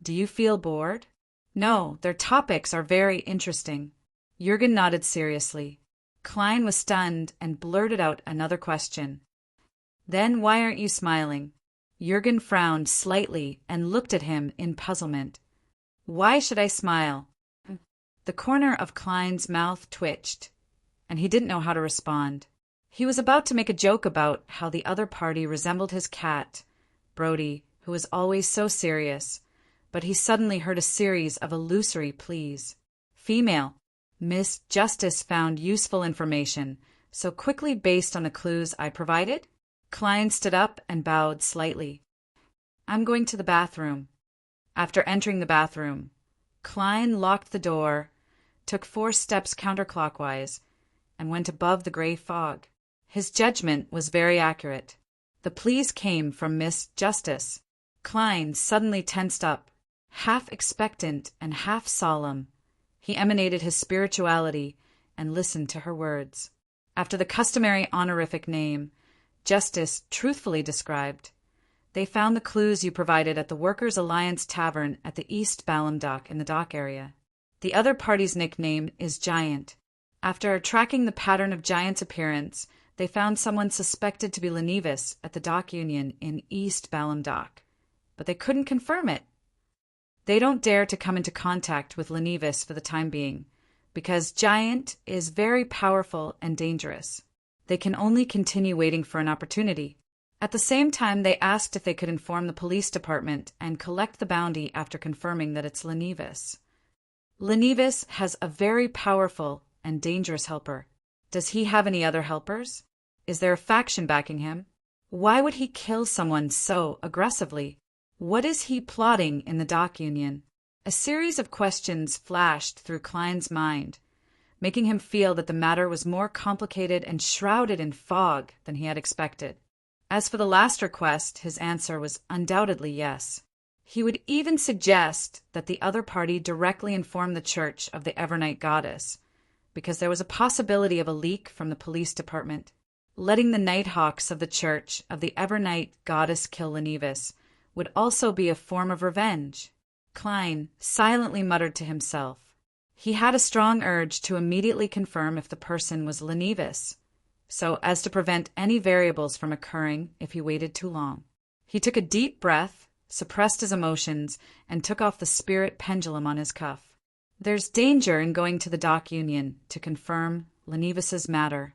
"Do you feel bored?" "No, their topics are very interesting." Jürgen nodded seriously. Klein was stunned and blurted out another question. "Then why aren't you smiling?" Jürgen frowned slightly and looked at him in puzzlement. "Why should I smile?" The corner of Klein's mouth twitched, and he didn't know how to respond. He was about to make a joke about how the other party resembled his cat, Brody, who was always so serious, but he suddenly heard a series of illusory pleas. "Female." Miss Justice found useful information so quickly based on the clues I provided? Klein stood up and bowed slightly. "I'm going to the bathroom." After entering the bathroom, Klein locked the door, took 4 steps counterclockwise, and went above the gray fog. His judgment was very accurate. The pleas came from Miss Justice. Klein suddenly tensed up, half expectant and half solemn. He emanated his spirituality and listened to her words. After the customary honorific name, Justice truthfully described, "They found the clues you provided at the Workers' Alliance Tavern at the East Balham Dock in the dock area. The other party's nickname is Giant. After tracking the pattern of Giant's appearance, they found someone suspected to be Lenivas at the dock union in East Balham Dock, but they couldn't confirm it. They don't dare to come into contact with Lenivas for the time being, because Giant is very powerful and dangerous. They can only continue waiting for an opportunity. At the same time, they asked if they could inform the police department and collect the bounty after confirming that it's Lenivas. Lenivas has a very powerful and dangerous helper. Does he have any other helpers?" Is there a faction backing him? Why would he kill someone so aggressively? What is he plotting in the dock union? A series of questions flashed through Klein's mind, making him feel that the matter was more complicated and shrouded in fog than he had expected. As for the last request, his answer was undoubtedly yes. He would even suggest that the other party directly inform the church of the Evernight goddess, because there was a possibility of a leak from the police department. Letting the Nighthawks of the church of the Evernight goddess kill Lenivus would also be a form of revenge. Klein silently muttered to himself. He had a strong urge to immediately confirm if the person was Lenivus, so as to prevent any variables from occurring if he waited too long. He took a deep breath, suppressed his emotions, and took off the spirit pendulum on his cuff. There's danger in going to the dock union to confirm Lenivus's matter.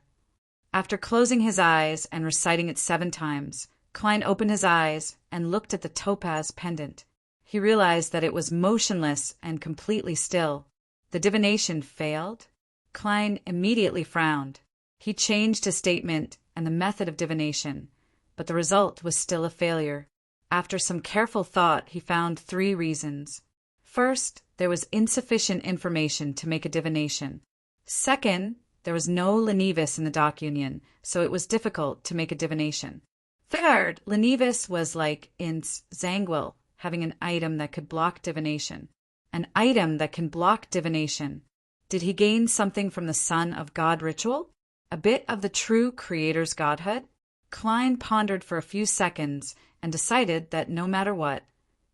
After closing his eyes and reciting it 7 times, Klein opened his eyes and looked at the topaz pendant. He realized that it was motionless and completely still. The divination failed? Klein immediately frowned. He changed his statement and the method of divination, but the result was still a failure. After some careful thought, he found 3 reasons. First, there was insufficient information to make a divination. Second, there was no Lenivus in the dock union, so it was difficult to make a divination. Third, Lenivus was like Ince Zangwill, having an item that could block divination. An item that can block divination. Did he gain something from the Son of God ritual? A bit of the true Creator's godhood? Klein pondered for a few seconds and decided that no matter what,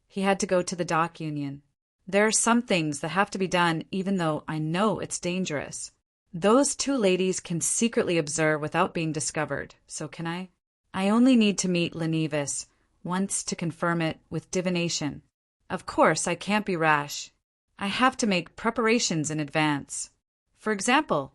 he had to go to the dock union. There are some things that have to be done even though I know it's dangerous. Those 2 ladies can secretly observe without being discovered, so can I? I only need to meet Lenivus once to confirm it with divination. Of course, I can't be rash. I have to make preparations in advance. For example,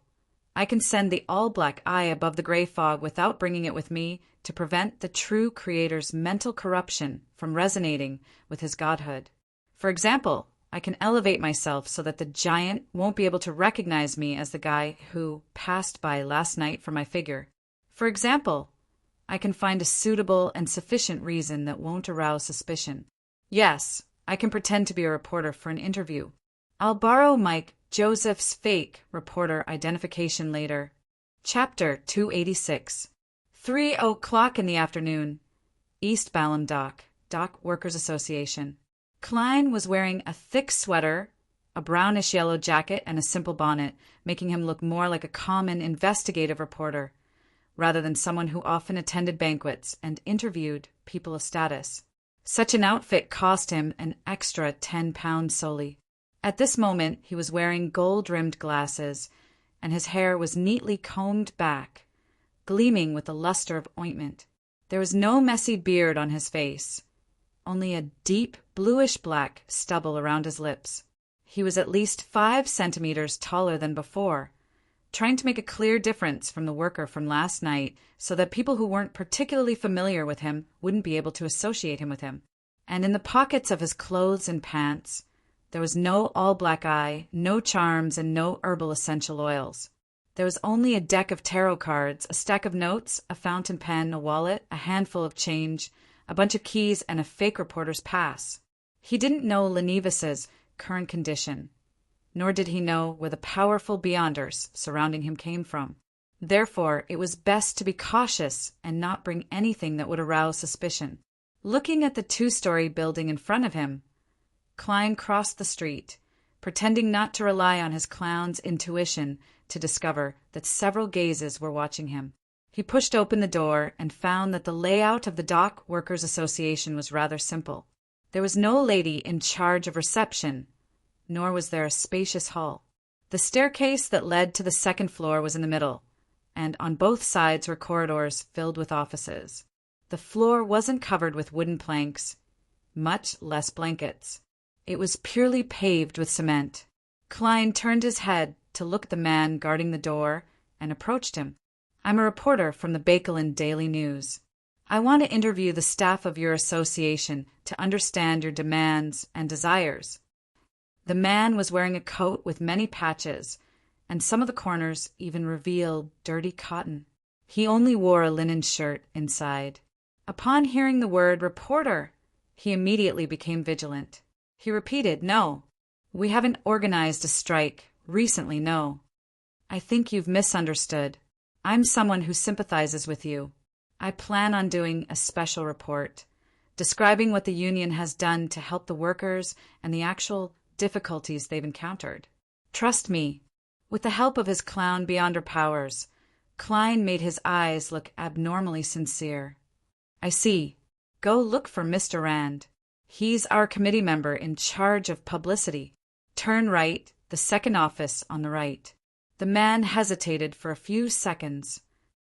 I can send the all-black eye above the gray fog without bringing it with me to prevent the true Creator's mental corruption from resonating with his godhood. For example, I can elevate myself so that the giant won't be able to recognize me as the guy who passed by last night for my figure. For example, I can find a suitable and sufficient reason that won't arouse suspicion. Yes, I can pretend to be a reporter for an interview. I'll borrow Mike Joseph's fake reporter identification later. Chapter 286. 3:00 in the afternoon. East Balham Dock, Dock Workers Association. Klein was wearing a thick sweater, a brownish-yellow jacket, and a simple bonnet, making him look more like a common investigative reporter, rather than someone who often attended banquets and interviewed people of status. Such an outfit cost him an extra 10 pounds solely. At this moment, he was wearing gold-rimmed glasses, and his hair was neatly combed back, gleaming with the luster of ointment. There was no messy beard on his face, only a deep bluish-black stubble around his lips. He was at least 5 centimeters taller than before, trying to make a clear difference from the worker from last night so that people who weren't particularly familiar with him wouldn't be able to associate him with him. And in the pockets of his clothes and pants, there was no all-black eye, no charms, and no herbal essential oils. There was only a deck of tarot cards, a stack of notes, a fountain pen, a wallet, a handful of change, a bunch of keys, and a fake reporter's pass. He didn't know Lenivus's current condition, nor did he know where the powerful beyonders surrounding him came from. Therefore, it was best to be cautious and not bring anything that would arouse suspicion. Looking at the 2-story building in front of him, Klein crossed the street, pretending not to rely on his clown's intuition to discover that several gazes were watching him. He pushed open the door and found that the layout of the Dock Workers Association was rather simple. There was no lady in charge of reception, nor was there a spacious hall. The staircase that led to the 2nd floor was in the middle, and on both sides were corridors filled with offices. The floor wasn't covered with wooden planks, much less blankets. It was purely paved with cement. Klein turned his head to look at the man guarding the door and approached him. I'm a reporter from the Bakelin Daily News. I want to interview the staff of your association to understand your demands and desires. The man was wearing a coat with many patches, and some of the corners even revealed dirty cotton. He only wore a linen shirt inside. Upon hearing the word reporter, he immediately became vigilant. He repeated, "No, we haven't organized a strike. Recently, no. I think you've misunderstood. I'm someone who sympathizes with you. I plan on doing a special report, describing what the union has done to help the workers and the actual difficulties they've encountered. Trust me." With the help of his clown beyond her powers, Klein made his eyes look abnormally sincere. "I see. Go look for Mr. Rand. He's our committee member in charge of publicity. Turn right, the second office on the right." The man hesitated for a few seconds.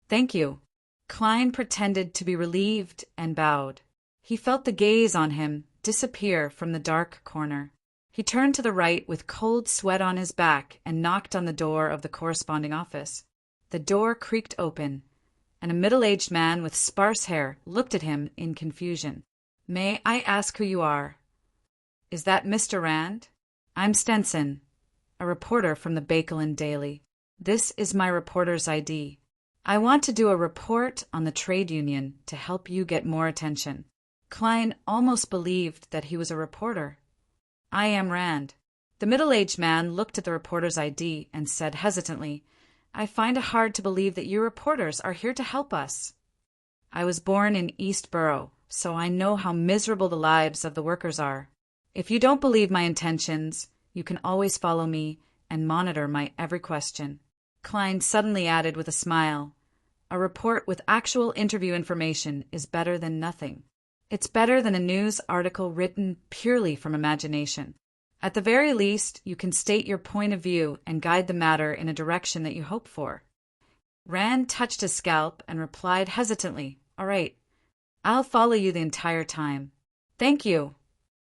"Thank you." Klein pretended to be relieved and bowed. He felt the gaze on him disappear from the dark corner. He turned to the right with cold sweat on his back and knocked on the door of the corresponding office. The door creaked open, and a middle-aged man with sparse hair looked at him in confusion. "May I ask who you are?" "Is that Mr. Rand?" "I'm Stenson, a reporter from the Bakelin Daily. This is my reporter's ID. I want to do a report on the trade union to help you get more attention." Klein almost believed that he was a reporter. "I am Rand." The middle-aged man looked at the reporter's ID and said hesitantly, "I find it hard to believe that you reporters are here to help us. I was born in East Borough, so I know how miserable the lives of the workers are. If you don't believe my intentions, you can always follow me and monitor my every question." Klein suddenly added with a smile, "A report with actual interview information is better than nothing. It's better than a news article written purely from imagination. At the very least, you can state your point of view and guide the matter in a direction that you hope for." Rand touched his scalp and replied hesitantly, "All right, I'll follow you the entire time." "Thank you."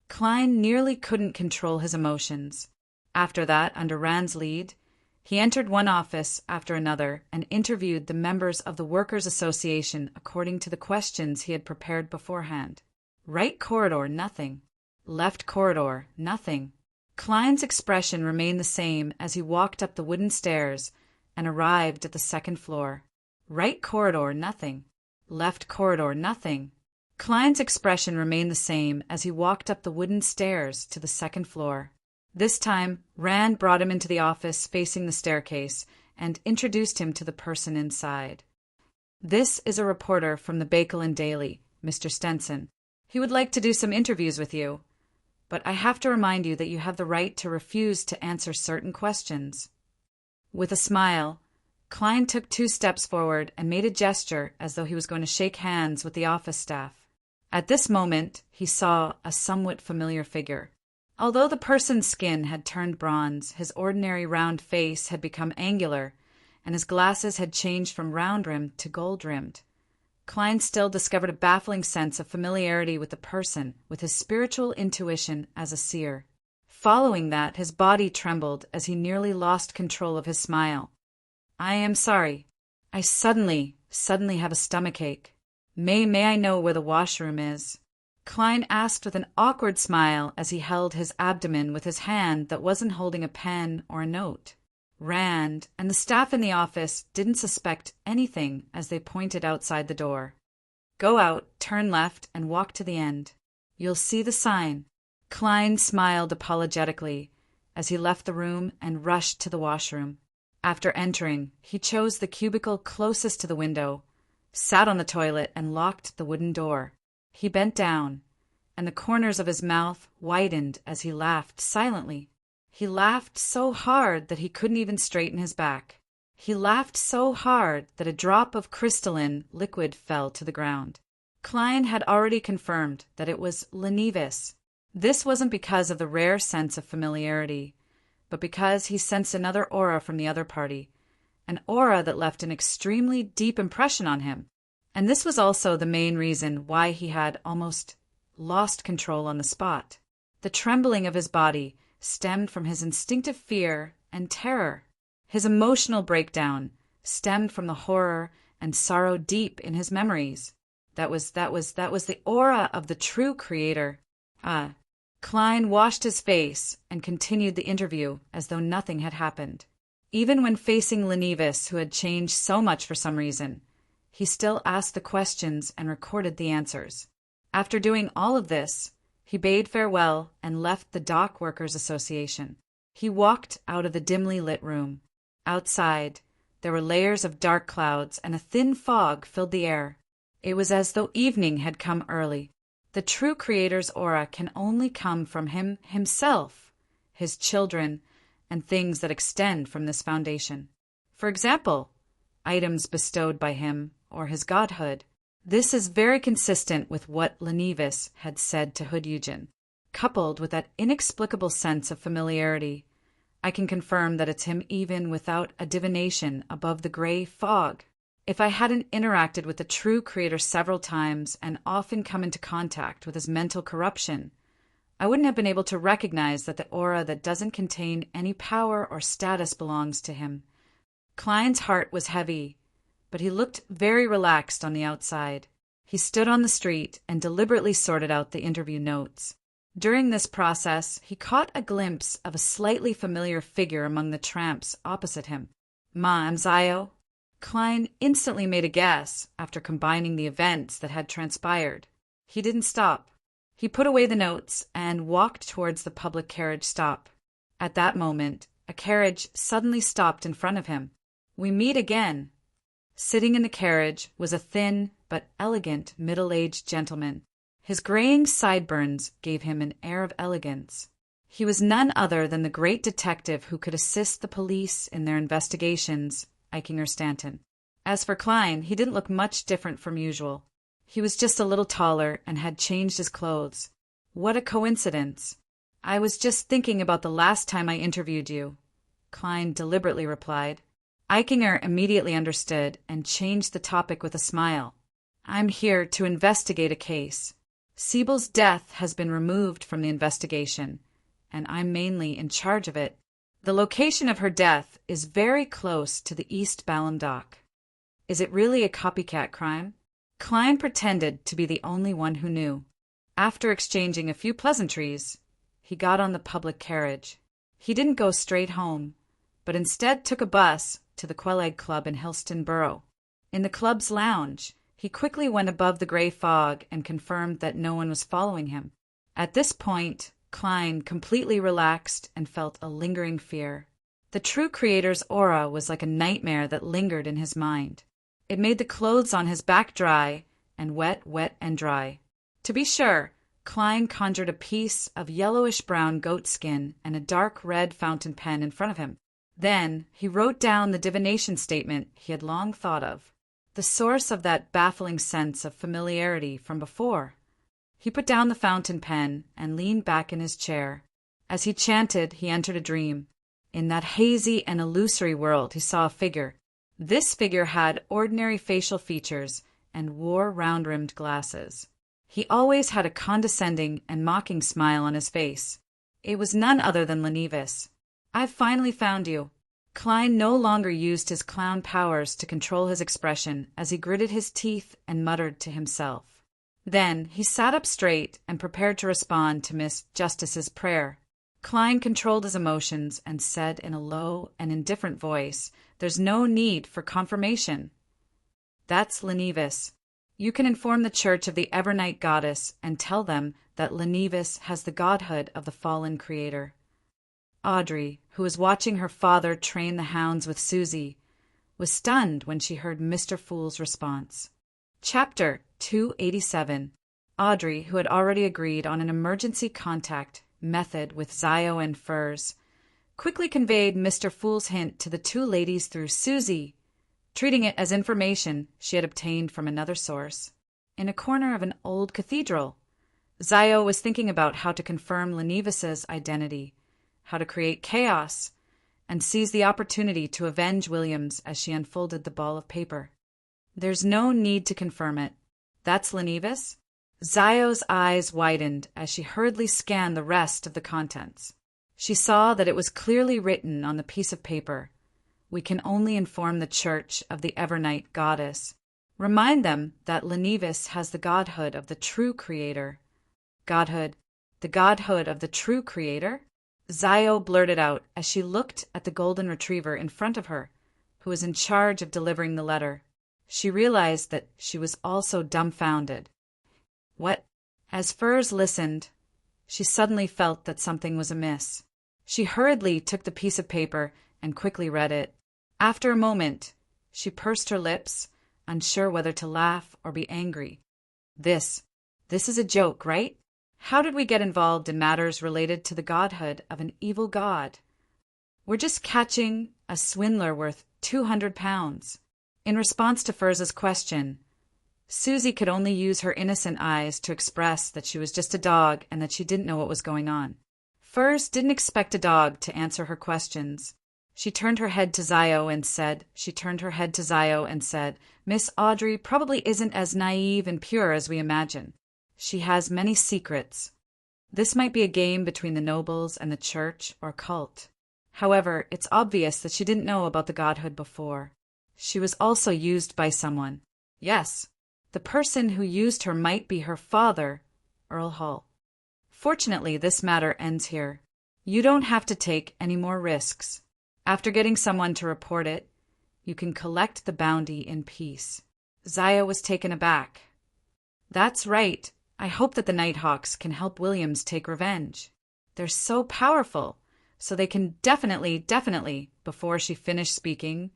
Klein nearly couldn't control his emotions. After that, under Rand's lead, he entered one office after another and interviewed the members of the Workers' Association according to the questions he had prepared beforehand. Right corridor, nothing. Left corridor, nothing. Klein's expression remained the same as he walked up the wooden stairs and arrived at the second floor. Right corridor, nothing. Left corridor, nothing. Klein's expression remained the same as he walked up the wooden stairs to the second floor. This time, Rand brought him into the office facing the staircase and introduced him to the person inside. "This is a reporter from the Bakelin Daily, Mr. Stenson. He would like to do some interviews with you, but I have to remind you that you have the right to refuse to answer certain questions." With a smile, Klein took 2 steps forward and made a gesture as though he was going to shake hands with the office staff. At this moment, he saw a somewhat familiar figure. Although the person's skin had turned bronze, his ordinary round face had become angular, and his glasses had changed from round-rimmed to gold-rimmed. Klein still discovered a baffling sense of familiarity with the person, with his spiritual intuition as a seer. Following that, his body trembled as he nearly lost control of his smile. "I am sorry. I suddenly have a stomachache. May I know where the washroom is?" Klein asked with an awkward smile as he held his abdomen with his hand that wasn't holding a pen or a note. Rand and the staff in the office didn't suspect anything as they pointed outside the door. "Go out, turn left, and walk to the end. You'll see the sign." Klein smiled apologetically as he left the room and rushed to the washroom. After entering, he chose the cubicle closest to the window, sat on the toilet, and locked the wooden door. He bent down, and the corners of his mouth widened as he laughed silently. He laughed so hard that he couldn't even straighten his back. He laughed so hard that a drop of crystalline liquid fell to the ground. Klein had already confirmed that it was Lenivis. This wasn't because of the rare sense of familiarity, but because he sensed another aura from the other party, an aura that left an extremely deep impression on him. And this was also the main reason why he had almost lost control on the spot. The trembling of his body stemmed from his instinctive fear and terror. His emotional breakdown stemmed from the horror and sorrow deep in his memories. That was the aura of the true creator. Klein washed his face and continued the interview as though nothing had happened. Even when facing Lenivus, who had changed so much for some reason, he still asked the questions and recorded the answers. After doing all of this, he bade farewell and left the Dock Workers Association. He walked out of the dimly lit room. Outside, there were layers of dark clouds and a thin fog filled the air. It was as though evening had come early. The true Creator's aura can only come from him himself, his children, and things that extend from this foundation. For example, items bestowed by him or his godhood. This is very consistent with what Lenivus had said to Hudyugen. Coupled with that inexplicable sense of familiarity, I can confirm that it's him even without a divination above the gray fog. If I hadn't interacted with the true Creator several times and often come into contact with his mental corruption, I wouldn't have been able to recognize that the aura that doesn't contain any power or status belongs to him. Klein's heart was heavy, but he looked very relaxed on the outside. He stood on the street and deliberately sorted out the interview notes. During this process, he caught a glimpse of a slightly familiar figure among the tramps opposite him. "Ma, I'm Zio." Klein instantly made a guess after combining the events that had transpired. He didn't stop. He put away the notes and walked towards the public carriage stop. At that moment, a carriage suddenly stopped in front of him. "We meet again." Sitting in the carriage was a thin but elegant middle-aged gentleman. His graying sideburns gave him an air of elegance. He was none other than the great detective who could assist the police in their investigations, Eichinger Stanton. As for Klein, he didn't look much different from usual. He was just a little taller and had changed his clothes. What a coincidence. "I was just thinking about the last time I interviewed you," Klein deliberately replied. Eichinger immediately understood and changed the topic with a smile. "I'm here to investigate a case. Siebel's death has been removed from the investigation, and I'm mainly in charge of it. The location of her death is very close to the East Balham dock." "Is it really a copycat crime?" Klein pretended to be the only one who knew. After exchanging a few pleasantries, he got on the public carriage. He didn't go straight home, but instead took a bus to the Quelleg Club in Hillston Borough. In the club's lounge, he quickly went above the gray fog and confirmed that no one was following him. At this point, Klein completely relaxed and felt a lingering fear. The true Creator's aura was like a nightmare that lingered in his mind. It made the clothes on his back dry, and wet, wet, and dry. To be sure, Klein conjured a piece of yellowish-brown goatskin and a dark red fountain pen in front of him. Then he wrote down the divination statement he had long thought of, the source of that baffling sense of familiarity from before. He put down the fountain pen and leaned back in his chair. As he chanted, he entered a dream. In that hazy and illusory world, he saw a figure. This figure had ordinary facial features and wore round-rimmed glasses. He always had a condescending and mocking smile on his face. It was none other than Lenivus. "I've finally found you." Klein no longer used his clown powers to control his expression as he gritted his teeth and muttered to himself. Then he sat up straight and prepared to respond to Miss Justice's prayer. Klein controlled his emotions and said in a low and indifferent voice, "There's no need for confirmation." "That's Lenivus. You can inform the Church of the Evernight Goddess and tell them that Lenivus has the godhood of the fallen Creator." Audrey, who was watching her father train the hounds with Susie, was stunned when she heard Mr. Fool's response. Chapter 287. Audrey, who had already agreed on an emergency contact method with Zio and Furs, quickly conveyed Mr. Fool's hint to the two ladies through Susie, treating it as information she had obtained from another source. In a corner of an old cathedral, Zio was thinking about how to confirm Lenivus's identity, how to create chaos, and seize the opportunity to avenge Williams as she unfolded the ball of paper. "There's no need to confirm it. That's Lenivus?" Zio's eyes widened as she hurriedly scanned the rest of the contents. She saw that it was clearly written on the piece of paper, "We can only inform the Church of the Evernight Goddess. Remind them that Lenivus has the godhood of the true Creator." Godhood, the godhood of the true Creator? Zio blurted out as she looked at the golden retriever in front of her, who was in charge of delivering the letter. She realized that she was also dumbfounded. What? As Furs listened, she suddenly felt that something was amiss. She hurriedly took the piece of paper and quickly read it. After a moment, she pursed her lips, unsure whether to laugh or be angry. This is a joke, right? How did we get involved in matters related to the godhood of an evil god? We're just catching a swindler worth 200 pounds. In response to Furs's question, Susie could only use her innocent eyes to express that she was just a dog and that she didn't know what was going on. Furs didn't expect a dog to answer her questions. She turned her head to Zio and said, Miss Audrey probably isn't as naive and pure as we imagine. She has many secrets. This might be a game between the nobles and the church or cult. However, it's obvious that she didn't know about the godhood before. She was also used by someone. Yes, the person who used her might be her father, Earl Hall. Fortunately, this matter ends here. You don't have to take any more risks. After getting someone to report it, you can collect the bounty in peace. Zio was taken aback. That's right. I hope that the Nighthawks can help Williams take revenge. They're so powerful, so they can definitely. Before she finished speaking,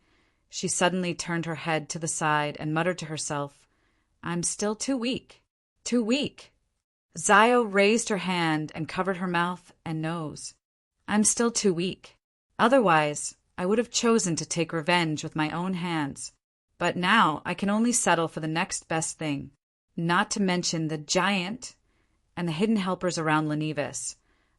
she suddenly turned her head to the side and muttered to herself, I'm still too weak. Too weak. Zio raised her hand and covered her mouth and nose. I'm still too weak. Otherwise, I would have chosen to take revenge with my own hands. But now I can only settle for the next best thing, not to mention the giant and the hidden helpers around Lenivus.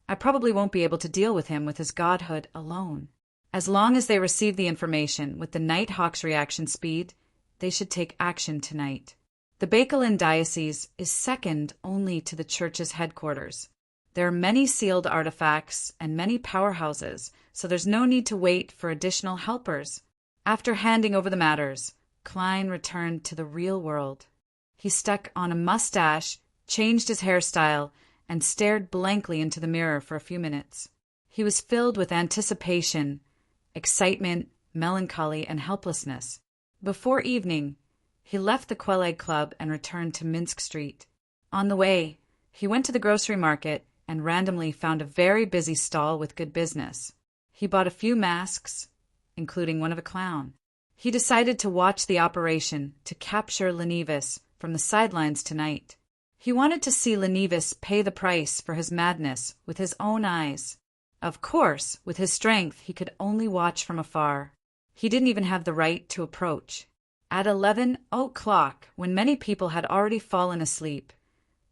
I probably won't be able to deal with him with his godhood alone. As long as they receive the information with the Nighthawk's reaction speed, they should take action tonight. The Bakelin Diocese is second only to the church's headquarters. There are many sealed artifacts and many powerhouses, so there's no need to wait for additional helpers. After handing over the matters, Klein returned to the real world. He stuck on a mustache, changed his hairstyle, and stared blankly into the mirror for a few minutes. He was filled with anticipation, excitement, melancholy, and helplessness. Before evening, he left the Quelleg Club and returned to Minsk Street. On the way, he went to the grocery market and randomly found a very busy stall with good business. He bought a few masks, including one of a clown. He decided to watch the operation to capture Lenivus from the sidelines tonight. He wanted to see Lenivus pay the price for his madness with his own eyes. Of course, with his strength, he could only watch from afar. He didn't even have the right to approach. At 11 o'clock, when many people had already fallen asleep,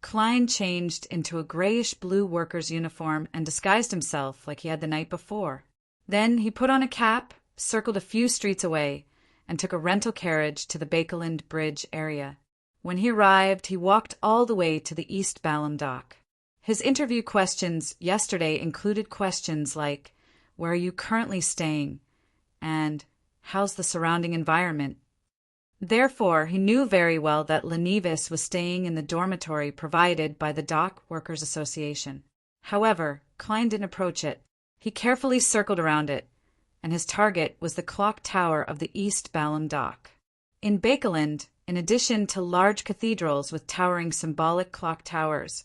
Klein changed into a grayish-blue worker's uniform and disguised himself like he had the night before. Then he put on a cap, circled a few streets away, and took a rental carriage to the Bakelin Bridge area. When he arrived, he walked all the way to the East Balham dock. His interview questions yesterday included questions like, where are you currently staying? And how's the surrounding environment? Therefore, he knew very well that Lenivus was staying in the dormitory provided by the Dock Workers Association. However, Klein didn't approach it. He carefully circled around it, and his target was the clock tower of the East Balham dock. In Bakelin, in addition to large cathedrals with towering symbolic clock towers,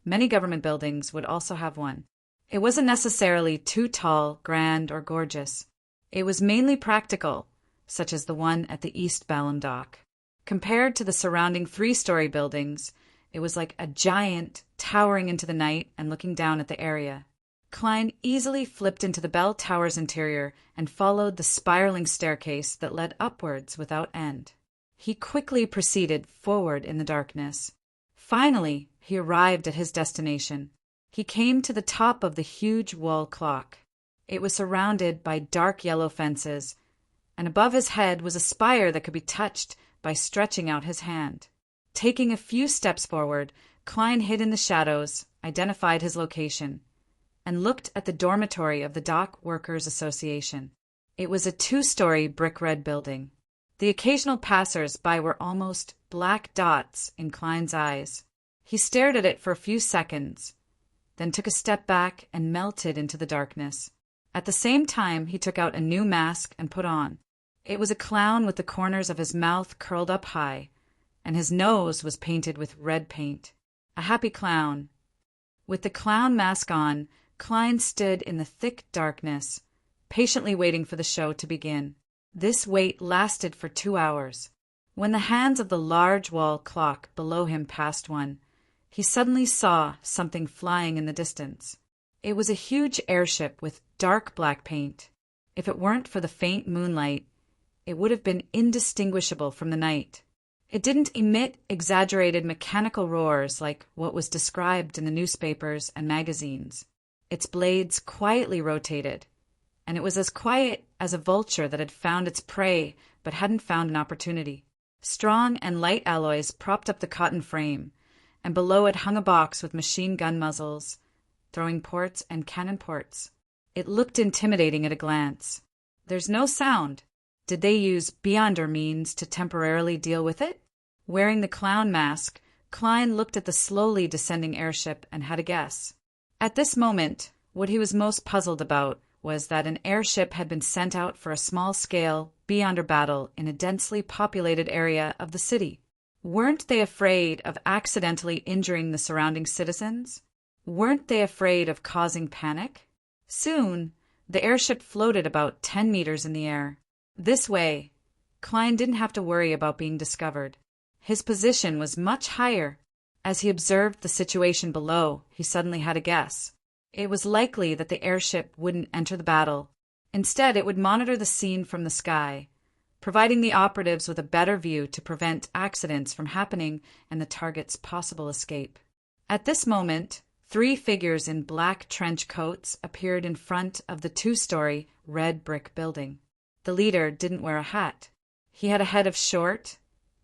many government buildings would also have one. It wasn't necessarily too tall, grand, or gorgeous. It was mainly practical, such as the one at the East Balham dock. Compared to the surrounding three-story buildings, it was like a giant towering into the night and looking down at the area. Klein easily flipped into the bell tower's interior and followed the spiraling staircase that led upwards without end. He quickly proceeded forward in the darkness. Finally, he arrived at his destination. He came to the top of the huge wall clock. It was surrounded by dark yellow fences, and above his head was a spire that could be touched by stretching out his hand. Taking a few steps forward, Klein hid in the shadows, identified his location, and looked at the dormitory of the Dock Workers Association. It was a 2-story brick-red building. The occasional passers-by were almost black dots in Klein's eyes. He stared at it for a few seconds, then took a step back and melted into the darkness. At the same time, he took out a new mask and put on. It was a clown with the corners of his mouth curled up high, and his nose was painted with red paint. A happy clown. With the clown mask on, Klein stood in the thick darkness, patiently waiting for the show to begin. This wait lasted for 2 hours. When the hands of the large wall clock below him passed 1, he suddenly saw something flying in the distance. It was a huge airship with dark black paint. If it weren't for the faint moonlight, it would have been indistinguishable from the night. It didn't emit exaggerated mechanical roars like what was described in the newspapers and magazines. Its blades quietly rotated, and it was as quiet as a vulture that had found its prey but hadn't found an opportunity. Strong and light alloys propped up the cotton frame, and below it hung a box with machine gun muzzles, throwing ports and cannon ports. It looked intimidating at a glance. There's no sound. Did they use beyonder means to temporarily deal with it? Wearing the clown mask, Klein looked at the slowly descending airship and had a guess. At this moment, what he was most puzzled about was that an airship had been sent out for a small-scale beyonder battle in a densely populated area of the city. Weren't they afraid of accidentally injuring the surrounding citizens? Weren't they afraid of causing panic? Soon, the airship floated about 10 meters in the air. This way, Klein didn't have to worry about being discovered. His position was much higher. As he observed the situation below, he suddenly had a guess. It was likely that the airship wouldn't enter the battle. Instead, it would monitor the scene from the sky, providing the operatives with a better view to prevent accidents from happening and the target's possible escape. At this moment, 3 figures in black trench coats appeared in front of the 2-story red brick building. The leader didn't wear a hat. He had a head of short,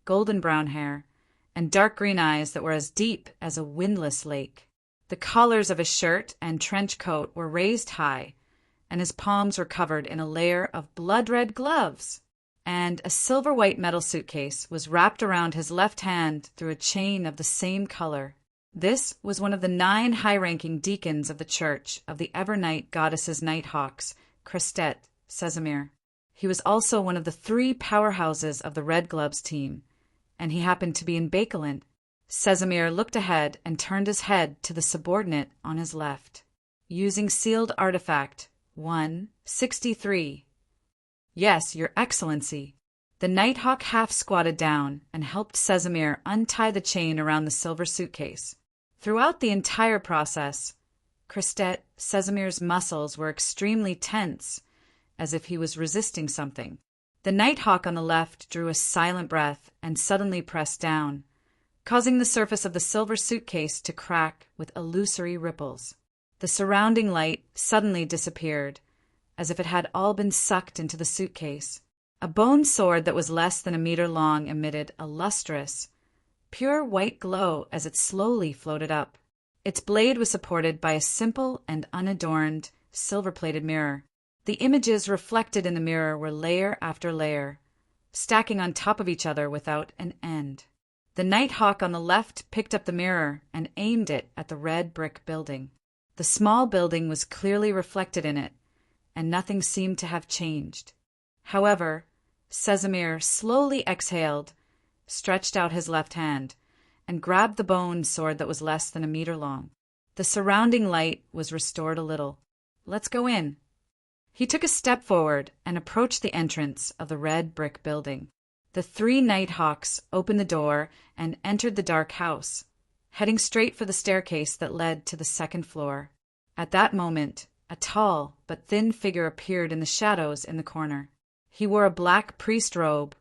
golden brown hair, and dark green eyes that were as deep as a windless lake. The collars of his shirt and trench coat were raised high, and his palms were covered in a layer of blood-red gloves. And a silver-white metal suitcase was wrapped around his left hand through a chain of the same color. This was one of the 9 high-ranking deacons of the Church of the Evernight Goddess's Nighthawks, Christet Casimir. He was also one of the 3 powerhouses of the Red Gloves team, and he happened to be in Bakelin. Casimir looked ahead and turned his head to the subordinate on his left. Using sealed artifact 163. Yes, Your Excellency. The Nighthawk half squatted down and helped Casimir untie the chain around the silver suitcase. Throughout the entire process, Christet Casimir's muscles were extremely tense, as if he was resisting something. The Nighthawk on the left drew a silent breath and suddenly pressed down, causing the surface of the silver suitcase to crack with illusory ripples. The surrounding light suddenly disappeared, as if it had all been sucked into the suitcase. A bone sword that was less than a meter long emitted a lustrous, pure white glow as it slowly floated up. Its blade was supported by a simple and unadorned, silver-plated mirror. The images reflected in the mirror were layer after layer, stacking on top of each other without an end. The Nighthawk on the left picked up the mirror and aimed it at the red brick building. The small building was clearly reflected in it, and nothing seemed to have changed. However, Casimir slowly exhaled, stretched out his left hand, and grabbed the bone sword that was less than a meter long. The surrounding light was restored a little. Let's go in. He took a step forward and approached the entrance of the red brick building. The 3 Nighthawks opened the door and entered the dark house, heading straight for the staircase that led to the 2nd floor. At that moment, a tall but thin figure appeared in the shadows in the corner. He wore a black priest robe,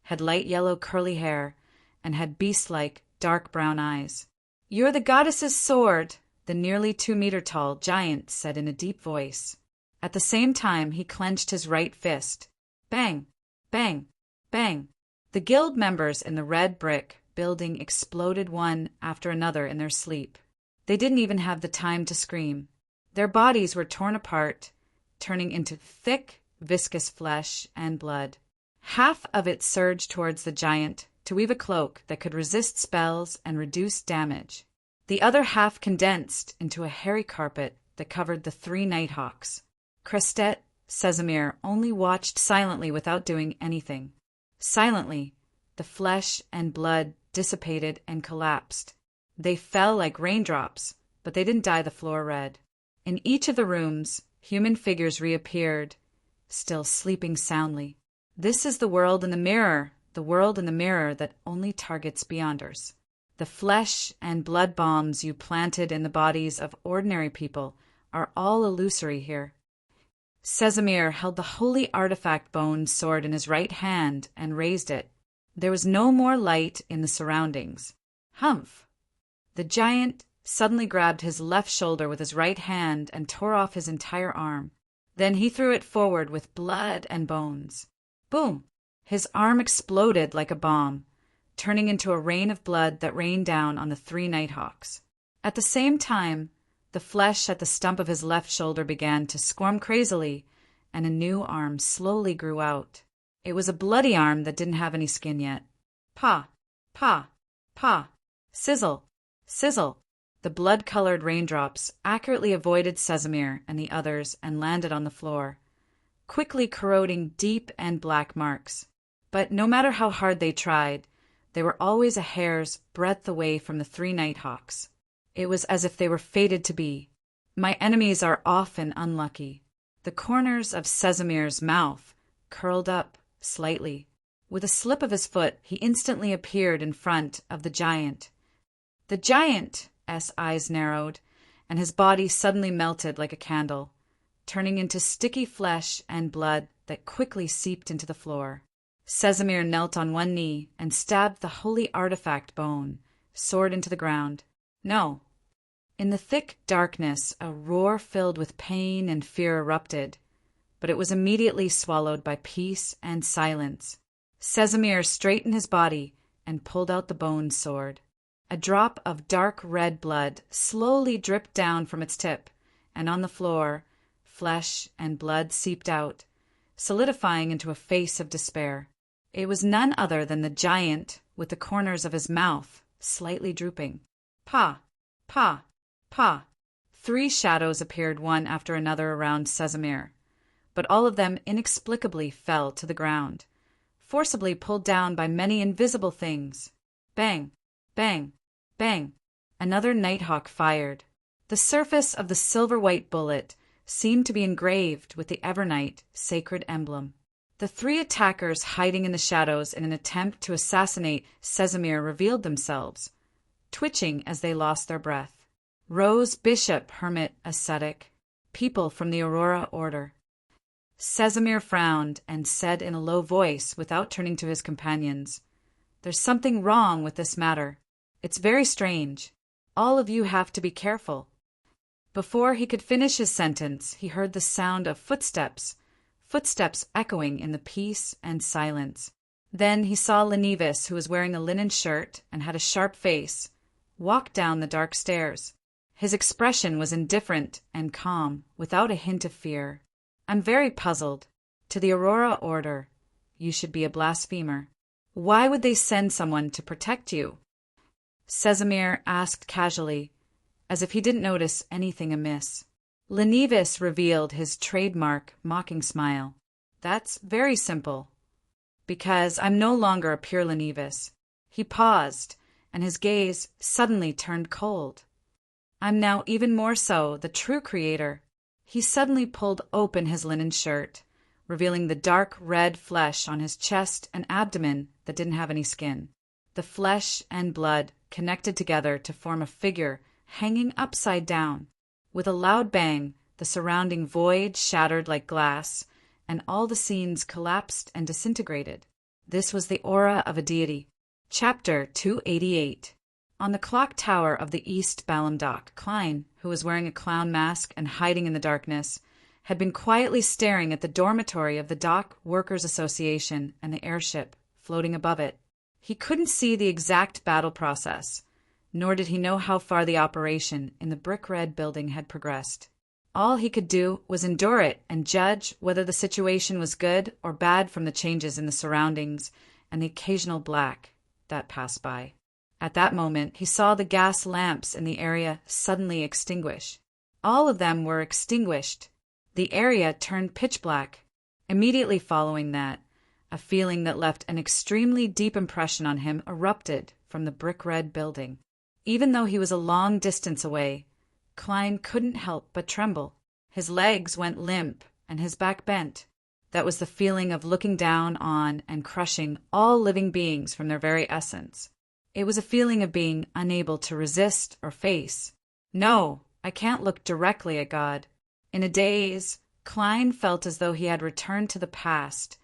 had light yellow curly hair, and had beast-like dark brown eyes. "You're the goddess's sword," the nearly 2-meter-tall giant said in a deep voice. At the same time, he clenched his right fist. Bang! Bang! Bang! The guild members in the red brick building exploded one after another in their sleep. They didn't even have the time to scream. Their bodies were torn apart, turning into thick, viscous flesh and blood. Half of it surged towards the giant to weave a cloak that could resist spells and reduce damage. The other half condensed into a hairy carpet that covered the 3 nighthawks. Crestet, Casimir only watched silently without doing anything. Silently, the flesh and blood dissipated and collapsed. They fell like raindrops, but they didn't dye the floor red. In each of the rooms, human figures reappeared, still sleeping soundly. This is the world in the mirror that only targets Beyonders. The flesh and blood bombs you planted in the bodies of ordinary people are all illusory here. Casimir held the holy artifact bone sword in his right hand and raised it. There was no more light in the surroundings. Humph! The giant suddenly grabbed his left shoulder with his right hand and tore off his entire arm. Then he threw it forward with blood and bones. Boom! His arm exploded like a bomb, turning into a rain of blood that rained down on the 3 nighthawks. At the same time, the flesh at the stump of his left shoulder began to squirm crazily, and a new arm slowly grew out. It was a bloody arm that didn't have any skin yet. Pa! Pa! Pa! Sizzle! Sizzle! The blood-colored raindrops accurately avoided Casimir and the others and landed on the floor, quickly corroding deep and black marks. But no matter how hard they tried, they were always a hair's breadth away from the 3 nighthawks. It was as if they were fated to be. My enemies are often unlucky. The corners of Casimir's mouth curled up slightly. With a slip of his foot, he instantly appeared in front of the giant. The giant's eyes narrowed, and his body suddenly melted like a candle, turning into sticky flesh and blood that quickly seeped into the floor. Casimir knelt on one knee and stabbed the holy artifact bone, sword into the ground. No. In the thick darkness, a roar filled with pain and fear erupted, but it was immediately swallowed by peace and silence. Casimir straightened his body and pulled out the bone sword. A drop of dark red blood slowly dripped down from its tip, and on the floor, flesh and blood seeped out, solidifying into a face of despair. It was none other than the giant, with the corners of his mouth slightly drooping. Pa! Pa! Pa! 3 shadows appeared one after another around Casimir, but all of them inexplicably fell to the ground, forcibly pulled down by many invisible things. Bang! Bang! Bang! Another nighthawk fired. The surface of the silver-white bullet seemed to be engraved with the Evernight sacred emblem. The 3 attackers hiding in the shadows in an attempt to assassinate Casimir revealed themselves, twitching as they lost their breath. Rose, bishop, hermit, ascetic, people from the Aurora Order. Casimir frowned and said in a low voice without turning to his companions, "There's something wrong with this matter. It's very strange. All of you have to be careful." Before he could finish his sentence, he heard the sound of footsteps echoing in the peace and silence. Then he saw Lenivis, who was wearing a linen shirt and had a sharp face, walk down the dark stairs. His expression was indifferent and calm, without a hint of fear. "I'm very puzzled. To the Aurora Order, you should be a blasphemer. Why would they send someone to protect you?" Casimir asked casually, as if he didn't notice anything amiss. Lenivis revealed his trademark mocking smile. "That's very simple. Because I'm no longer a pure Lenivis." He paused, and his gaze suddenly turned cold. "I'm now even more so the true creator." He suddenly pulled open his linen shirt, revealing the dark red flesh on his chest and abdomen that didn't have any skin. The flesh and blood connected together to form a figure hanging upside down. With a loud bang, the surrounding void shattered like glass, and all the scenes collapsed and disintegrated. This was the aura of a deity. Chapter 288. On the clock tower of the East Balamdock, Klein, who was wearing a clown mask and hiding in the darkness, had been quietly staring at the dormitory of the Dock Workers Association and the airship floating above it. He couldn't see the exact battle process, nor did he know how far the operation in the brick-red building had progressed. All he could do was endure it and judge whether the situation was good or bad from the changes in the surroundings and the occasional black that passed by. At that moment, he saw the gas lamps in the area suddenly extinguish. All of them were extinguished. The area turned pitch black. Immediately following that, a feeling that left an extremely deep impression on him erupted from the brick-red building. Even though he was a long distance away, Klein couldn't help but tremble. His legs went limp and his back bent. That was the feeling of looking down on and crushing all living beings from their very essence. It was a feeling of being unable to resist or face. No, I can't look directly at God. In a daze, Klein felt as though he had returned to the past,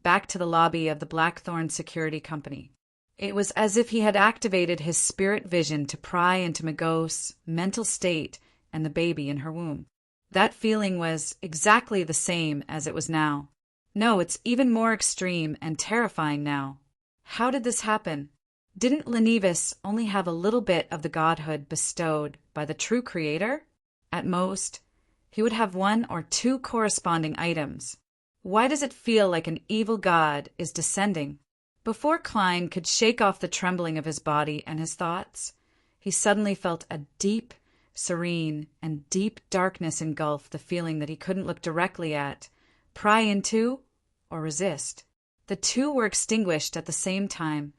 back to the lobby of the Blackthorn Security Company. It was as if he had activated his spirit vision to pry into Magos's mental state and the baby in her womb. That feeling was exactly the same as it was now. No, it's even more extreme and terrifying now. How did this happen? Didn't Lenivis only have a little bit of the godhood bestowed by the true creator? At most, he would have one or two corresponding items. Why does it feel like an evil god is descending? Before Klein could shake off the trembling of his body and his thoughts, he suddenly felt a deep, serene, and deep darkness engulf the feeling that he couldn't look directly at, pry into, or resist. The two were extinguished at the same time,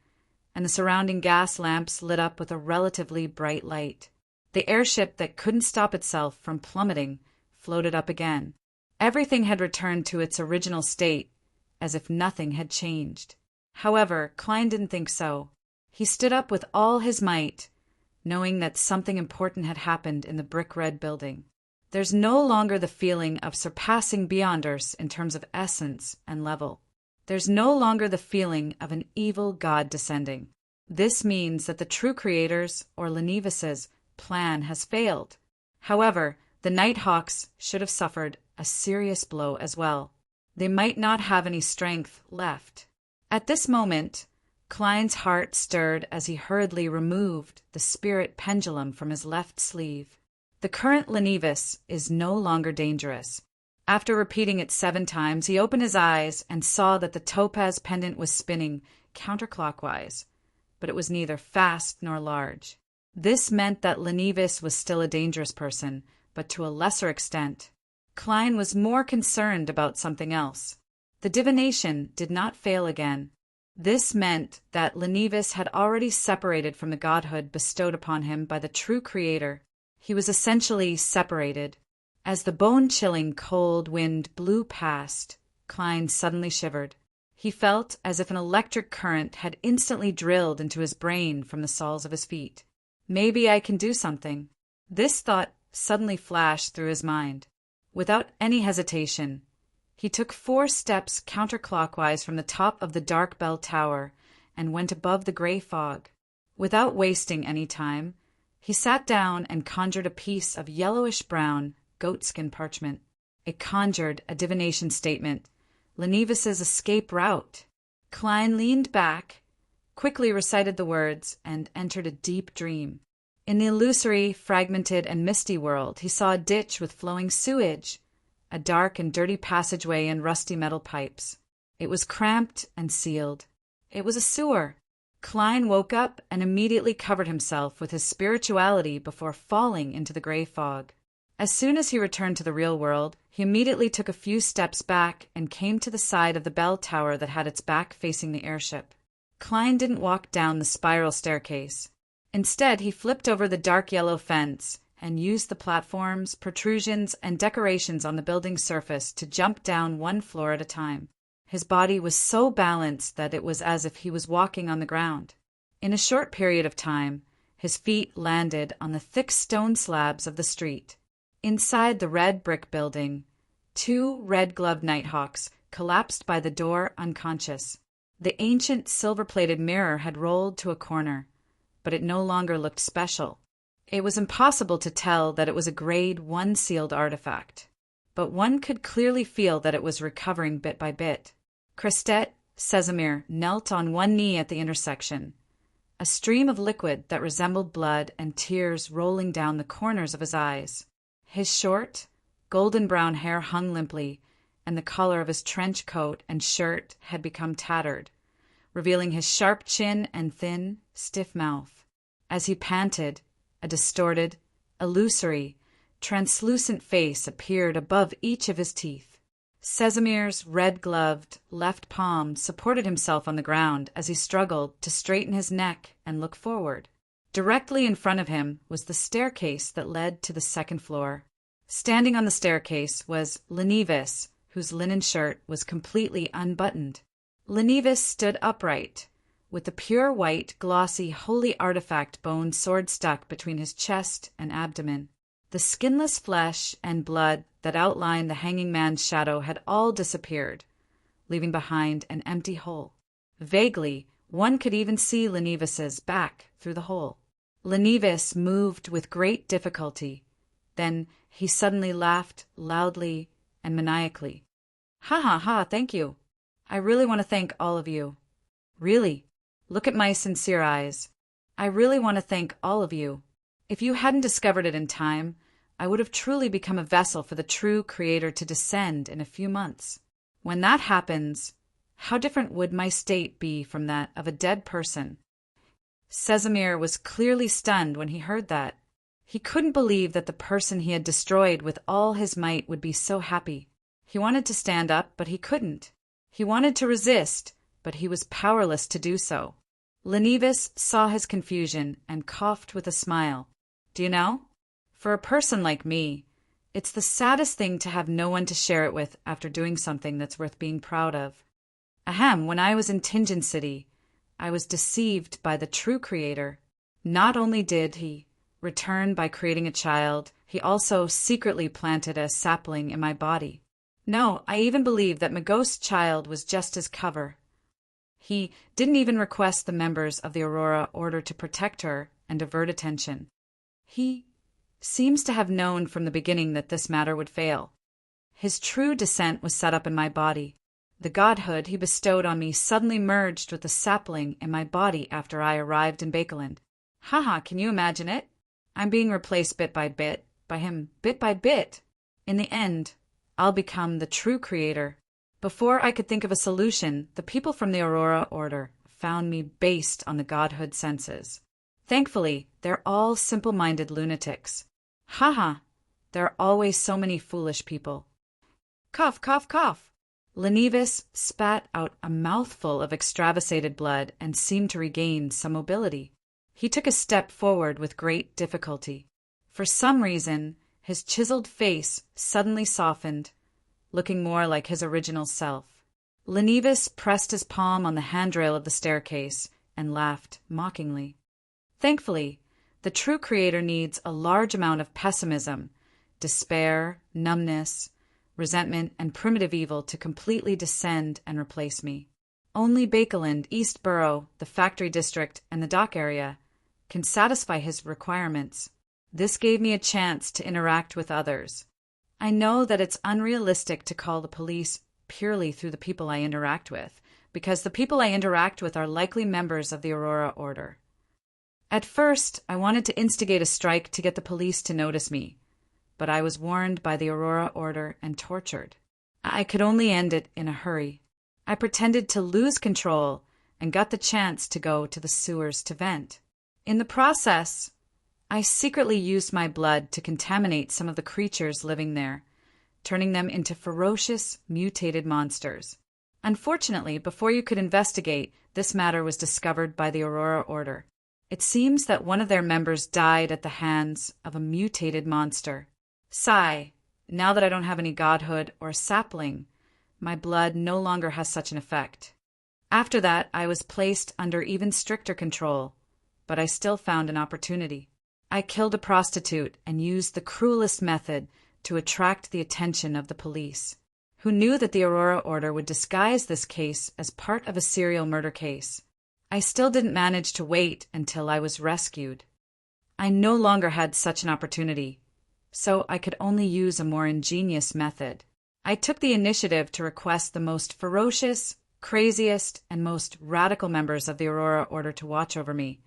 and the surrounding gas lamps lit up with a relatively bright light. The airship that couldn't stop itself from plummeting floated up again. Everything had returned to its original state, as if nothing had changed. However, Klein didn't think so. He stood up with all his might, knowing that something important had happened in the brick-red building. There's no longer the feeling of surpassing beyonders in terms of essence and level. There's no longer the feeling of an evil god descending. This means that the true creator's, or Lenivis's, plan has failed. However, the Nighthawks should have suffered a serious blow as well. They might not have any strength left. At this moment, Klein's heart stirred as he hurriedly removed the spirit pendulum from his left sleeve. The current Lenivis is no longer dangerous. After repeating it 7 times, he opened his eyes and saw that the topaz pendant was spinning counterclockwise, but it was neither fast nor large. This meant that Lenivis was still a dangerous person, but to a lesser extent. Klein was more concerned about something else. The divination did not fail again. This meant that Lenivis had already separated from the godhood bestowed upon him by the true creator. He was essentially separated. As the bone-chilling cold wind blew past, Klein suddenly shivered. He felt as if an electric current had instantly drilled into his brain from the soles of his feet. Maybe I can do something. This thought suddenly flashed through his mind. Without any hesitation, he took 4 steps counterclockwise from the top of the dark bell tower and went above the gray fog. Without wasting any time, he sat down and conjured a piece of yellowish-brown goatskin parchment. It conjured a divination statement, Lenivis's escape route. Klein leaned back, quickly recited the words, and entered a deep dream. In the illusory, fragmented, and misty world, he saw a ditch with flowing sewage, a dark and dirty passageway and rusty metal pipes. It was cramped and sealed. It was a sewer. Klein woke up and immediately covered himself with his spirituality before falling into the gray fog. As soon as he returned to the real world, he immediately took a few steps back and came to the side of the bell tower that had its back facing the airship. Klein didn't walk down the spiral staircase. Instead, he flipped over the dark yellow fence and used the platforms, protrusions, and decorations on the building's surface to jump down 1 floor at a time. His body was so balanced that it was as if he was walking on the ground. In a short period of time, his feet landed on the thick stone slabs of the street. Inside the red brick building, 2 red-gloved Nighthawks collapsed by the door unconscious. The ancient silver-plated mirror had rolled to a corner, but it no longer looked special. It was impossible to tell that it was a Grade 1 sealed artifact, but one could clearly feel that it was recovering bit by bit. Christet Casimir knelt on one knee at the intersection, a stream of liquid that resembled blood and tears rolling down the corners of his eyes. His short, golden-brown hair hung limply, and the collar of his trench coat and shirt had become tattered, revealing his sharp chin and thin, stiff mouth. As he panted, a distorted, illusory, translucent face appeared above each of his teeth. Sesamir's red-gloved left palm supported himself on the ground as he struggled to straighten his neck and look forward. Directly in front of him was the staircase that led to the second floor. Standing on the staircase was Lenivis, whose linen shirt was completely unbuttoned. Lenivis stood upright, with the pure white, glossy, holy artifact bone sword stuck between his chest and abdomen. The skinless flesh and blood that outlined the hanging man's shadow had all disappeared, leaving behind an empty hole. Vaguely, one could even see Lenivis's back through the hole. Lenivis moved with great difficulty. Then he suddenly laughed loudly and maniacally. "Ha ha ha, thank you. I really want to thank all of you. Really. Look at my sincere eyes. I really want to thank all of you. If you hadn't discovered it in time, I would have truly become a vessel for the true Creator to descend in a few months. When that happens, how different would my state be from that of a dead person?" Sesamir was clearly stunned when he heard that. He couldn't believe that the person he had destroyed with all his might would be so happy. He wanted to stand up, but he couldn't. He wanted to resist, but he was powerless to do so. Lenivis saw his confusion and coughed with a smile. "Do you know? For a person like me, it's the saddest thing to have no one to share it with after doing something that's worth being proud of. Ahem, when I was in Tingen City, I was deceived by the true Creator. Not only did he return by creating a child, he also secretly planted a sapling in my body. No, I even believe that Magost's child was just his cover. He didn't even request the members of the Aurora Order to protect her and divert attention. He seems to have known from the beginning that this matter would fail. His true descent was set up in my body. The godhood he bestowed on me suddenly merged with the sapling in my body after I arrived in Bakeland. Haha, can you imagine it? I'm being replaced bit by him bit by bit. In the end, I'll become the true Creator. Before I could think of a solution, the people from the Aurora Order found me based on the godhood senses. Thankfully, they're all simple-minded lunatics. Haha, there are always so many foolish people. Cough, cough, cough. Lenivis spat out a mouthful of extravasated blood and seemed to regain some mobility. He took a step forward with great difficulty. For some reason, his chiseled face suddenly softened, looking more like his original self. Lenivis pressed his palm on the handrail of the staircase and laughed mockingly. Thankfully, the true Creator needs a large amount of pessimism, despair, numbness, resentment, and primitive evil to completely descend and replace me. Only Bakeland, East Borough, the factory district, and the dock area can satisfy his requirements. This gave me a chance to interact with others. I know that it's unrealistic to call the police purely through the people I interact with, because the people I interact with are likely members of the Aurora Order. At first, I wanted to instigate a strike to get the police to notice me, but I was warned by the Aurora Order and tortured. I could only end it in a hurry. I pretended to lose control and got the chance to go to the sewers to vent. In the process, I secretly used my blood to contaminate some of the creatures living there, turning them into ferocious, mutated monsters. Unfortunately, before you could investigate, this matter was discovered by the Aurora Order. It seems that one of their members died at the hands of a mutated monster. Sigh, now that I don't have any godhood or sapling, my blood no longer has such an effect. After that, I was placed under even stricter control, but I still found an opportunity. I killed a prostitute and used the cruelest method to attract the attention of the police, who knew that the Aurora Order would disguise this case as part of a serial murder case. I still didn't manage to wait until I was rescued. I no longer had such an opportunity, so I could only use a more ingenious method. I took the initiative to request the most ferocious, craziest, and most radical members of the Aurora Order to watch over me,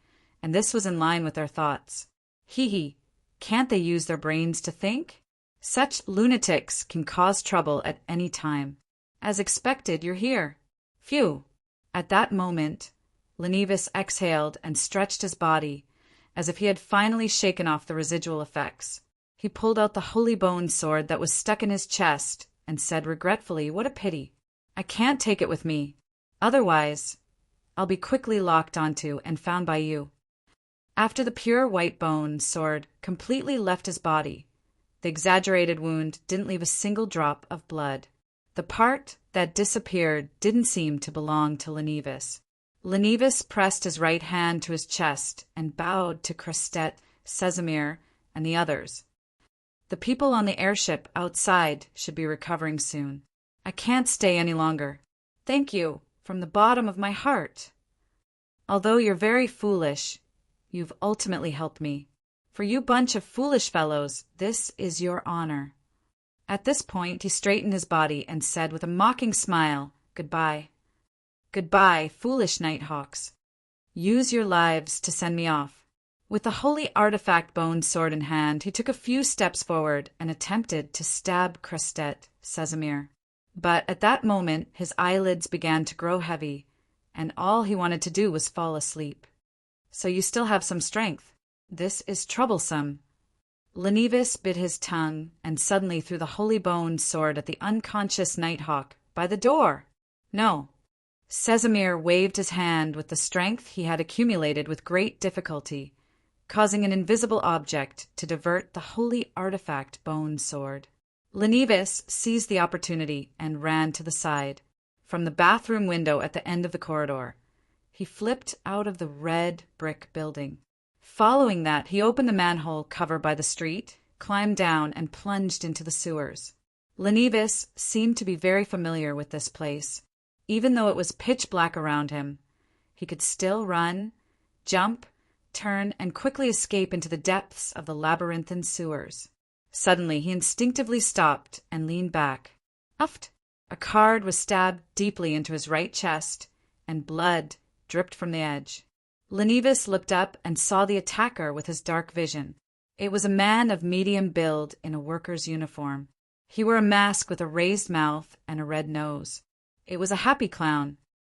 and this was in line with their thoughts. Hee, can't they use their brains to think? Such lunatics can cause trouble at any time. As expected, you're here. Phew. At that moment, Lenivis exhaled and stretched his body, as if he had finally shaken off the residual effects. He pulled out the holy bone sword that was stuck in his chest and said regretfully, "What a pity. I can't take it with me. Otherwise, I'll be quickly locked onto and found by you." After the pure white bone sword completely left his body, the exaggerated wound didn't leave a single drop of blood. The part that disappeared didn't seem to belong to Lenivus. Lenivus pressed his right hand to his chest and bowed to Crestet, Casimir, and the others. "The people on the airship outside should be recovering soon. I can't stay any longer. Thank you from the bottom of my heart. Although you're very foolish, you've ultimately helped me. For you bunch of foolish fellows, this is your honor." At this point, he straightened his body and said with a mocking smile, "Goodbye. Goodbye, foolish Nighthawks. Use your lives to send me off." With the holy artifact bone sword in hand, he took a few steps forward and attempted to stab Crestet, Casimir. But at that moment, his eyelids began to grow heavy, and all he wanted to do was fall asleep. "So you still have some strength. This is troublesome." Lenivus bit his tongue and suddenly threw the holy bone sword at the unconscious Nighthawk by the door. "No." Casimir waved his hand with the strength he had accumulated with great difficulty, causing an invisible object to divert the holy artifact bone sword. Lenivus seized the opportunity and ran to the side. From the bathroom window at the end of the corridor, he flipped out of the red brick building. Following that, he opened the manhole cover by the street, climbed down, and plunged into the sewers. Lenivus seemed to be very familiar with this place. Even though it was pitch black around him, he could still run, jump, turn, and quickly escape into the depths of the labyrinthine sewers. Suddenly, he instinctively stopped and leaned back. Uft! A card was stabbed deeply into his right chest, and blood dripped from the edge. Lenivus looked up and saw the attacker with his dark vision. It was a man of medium build in a worker's uniform. He wore a mask with a raised mouth and a red nose. It was a happy clown,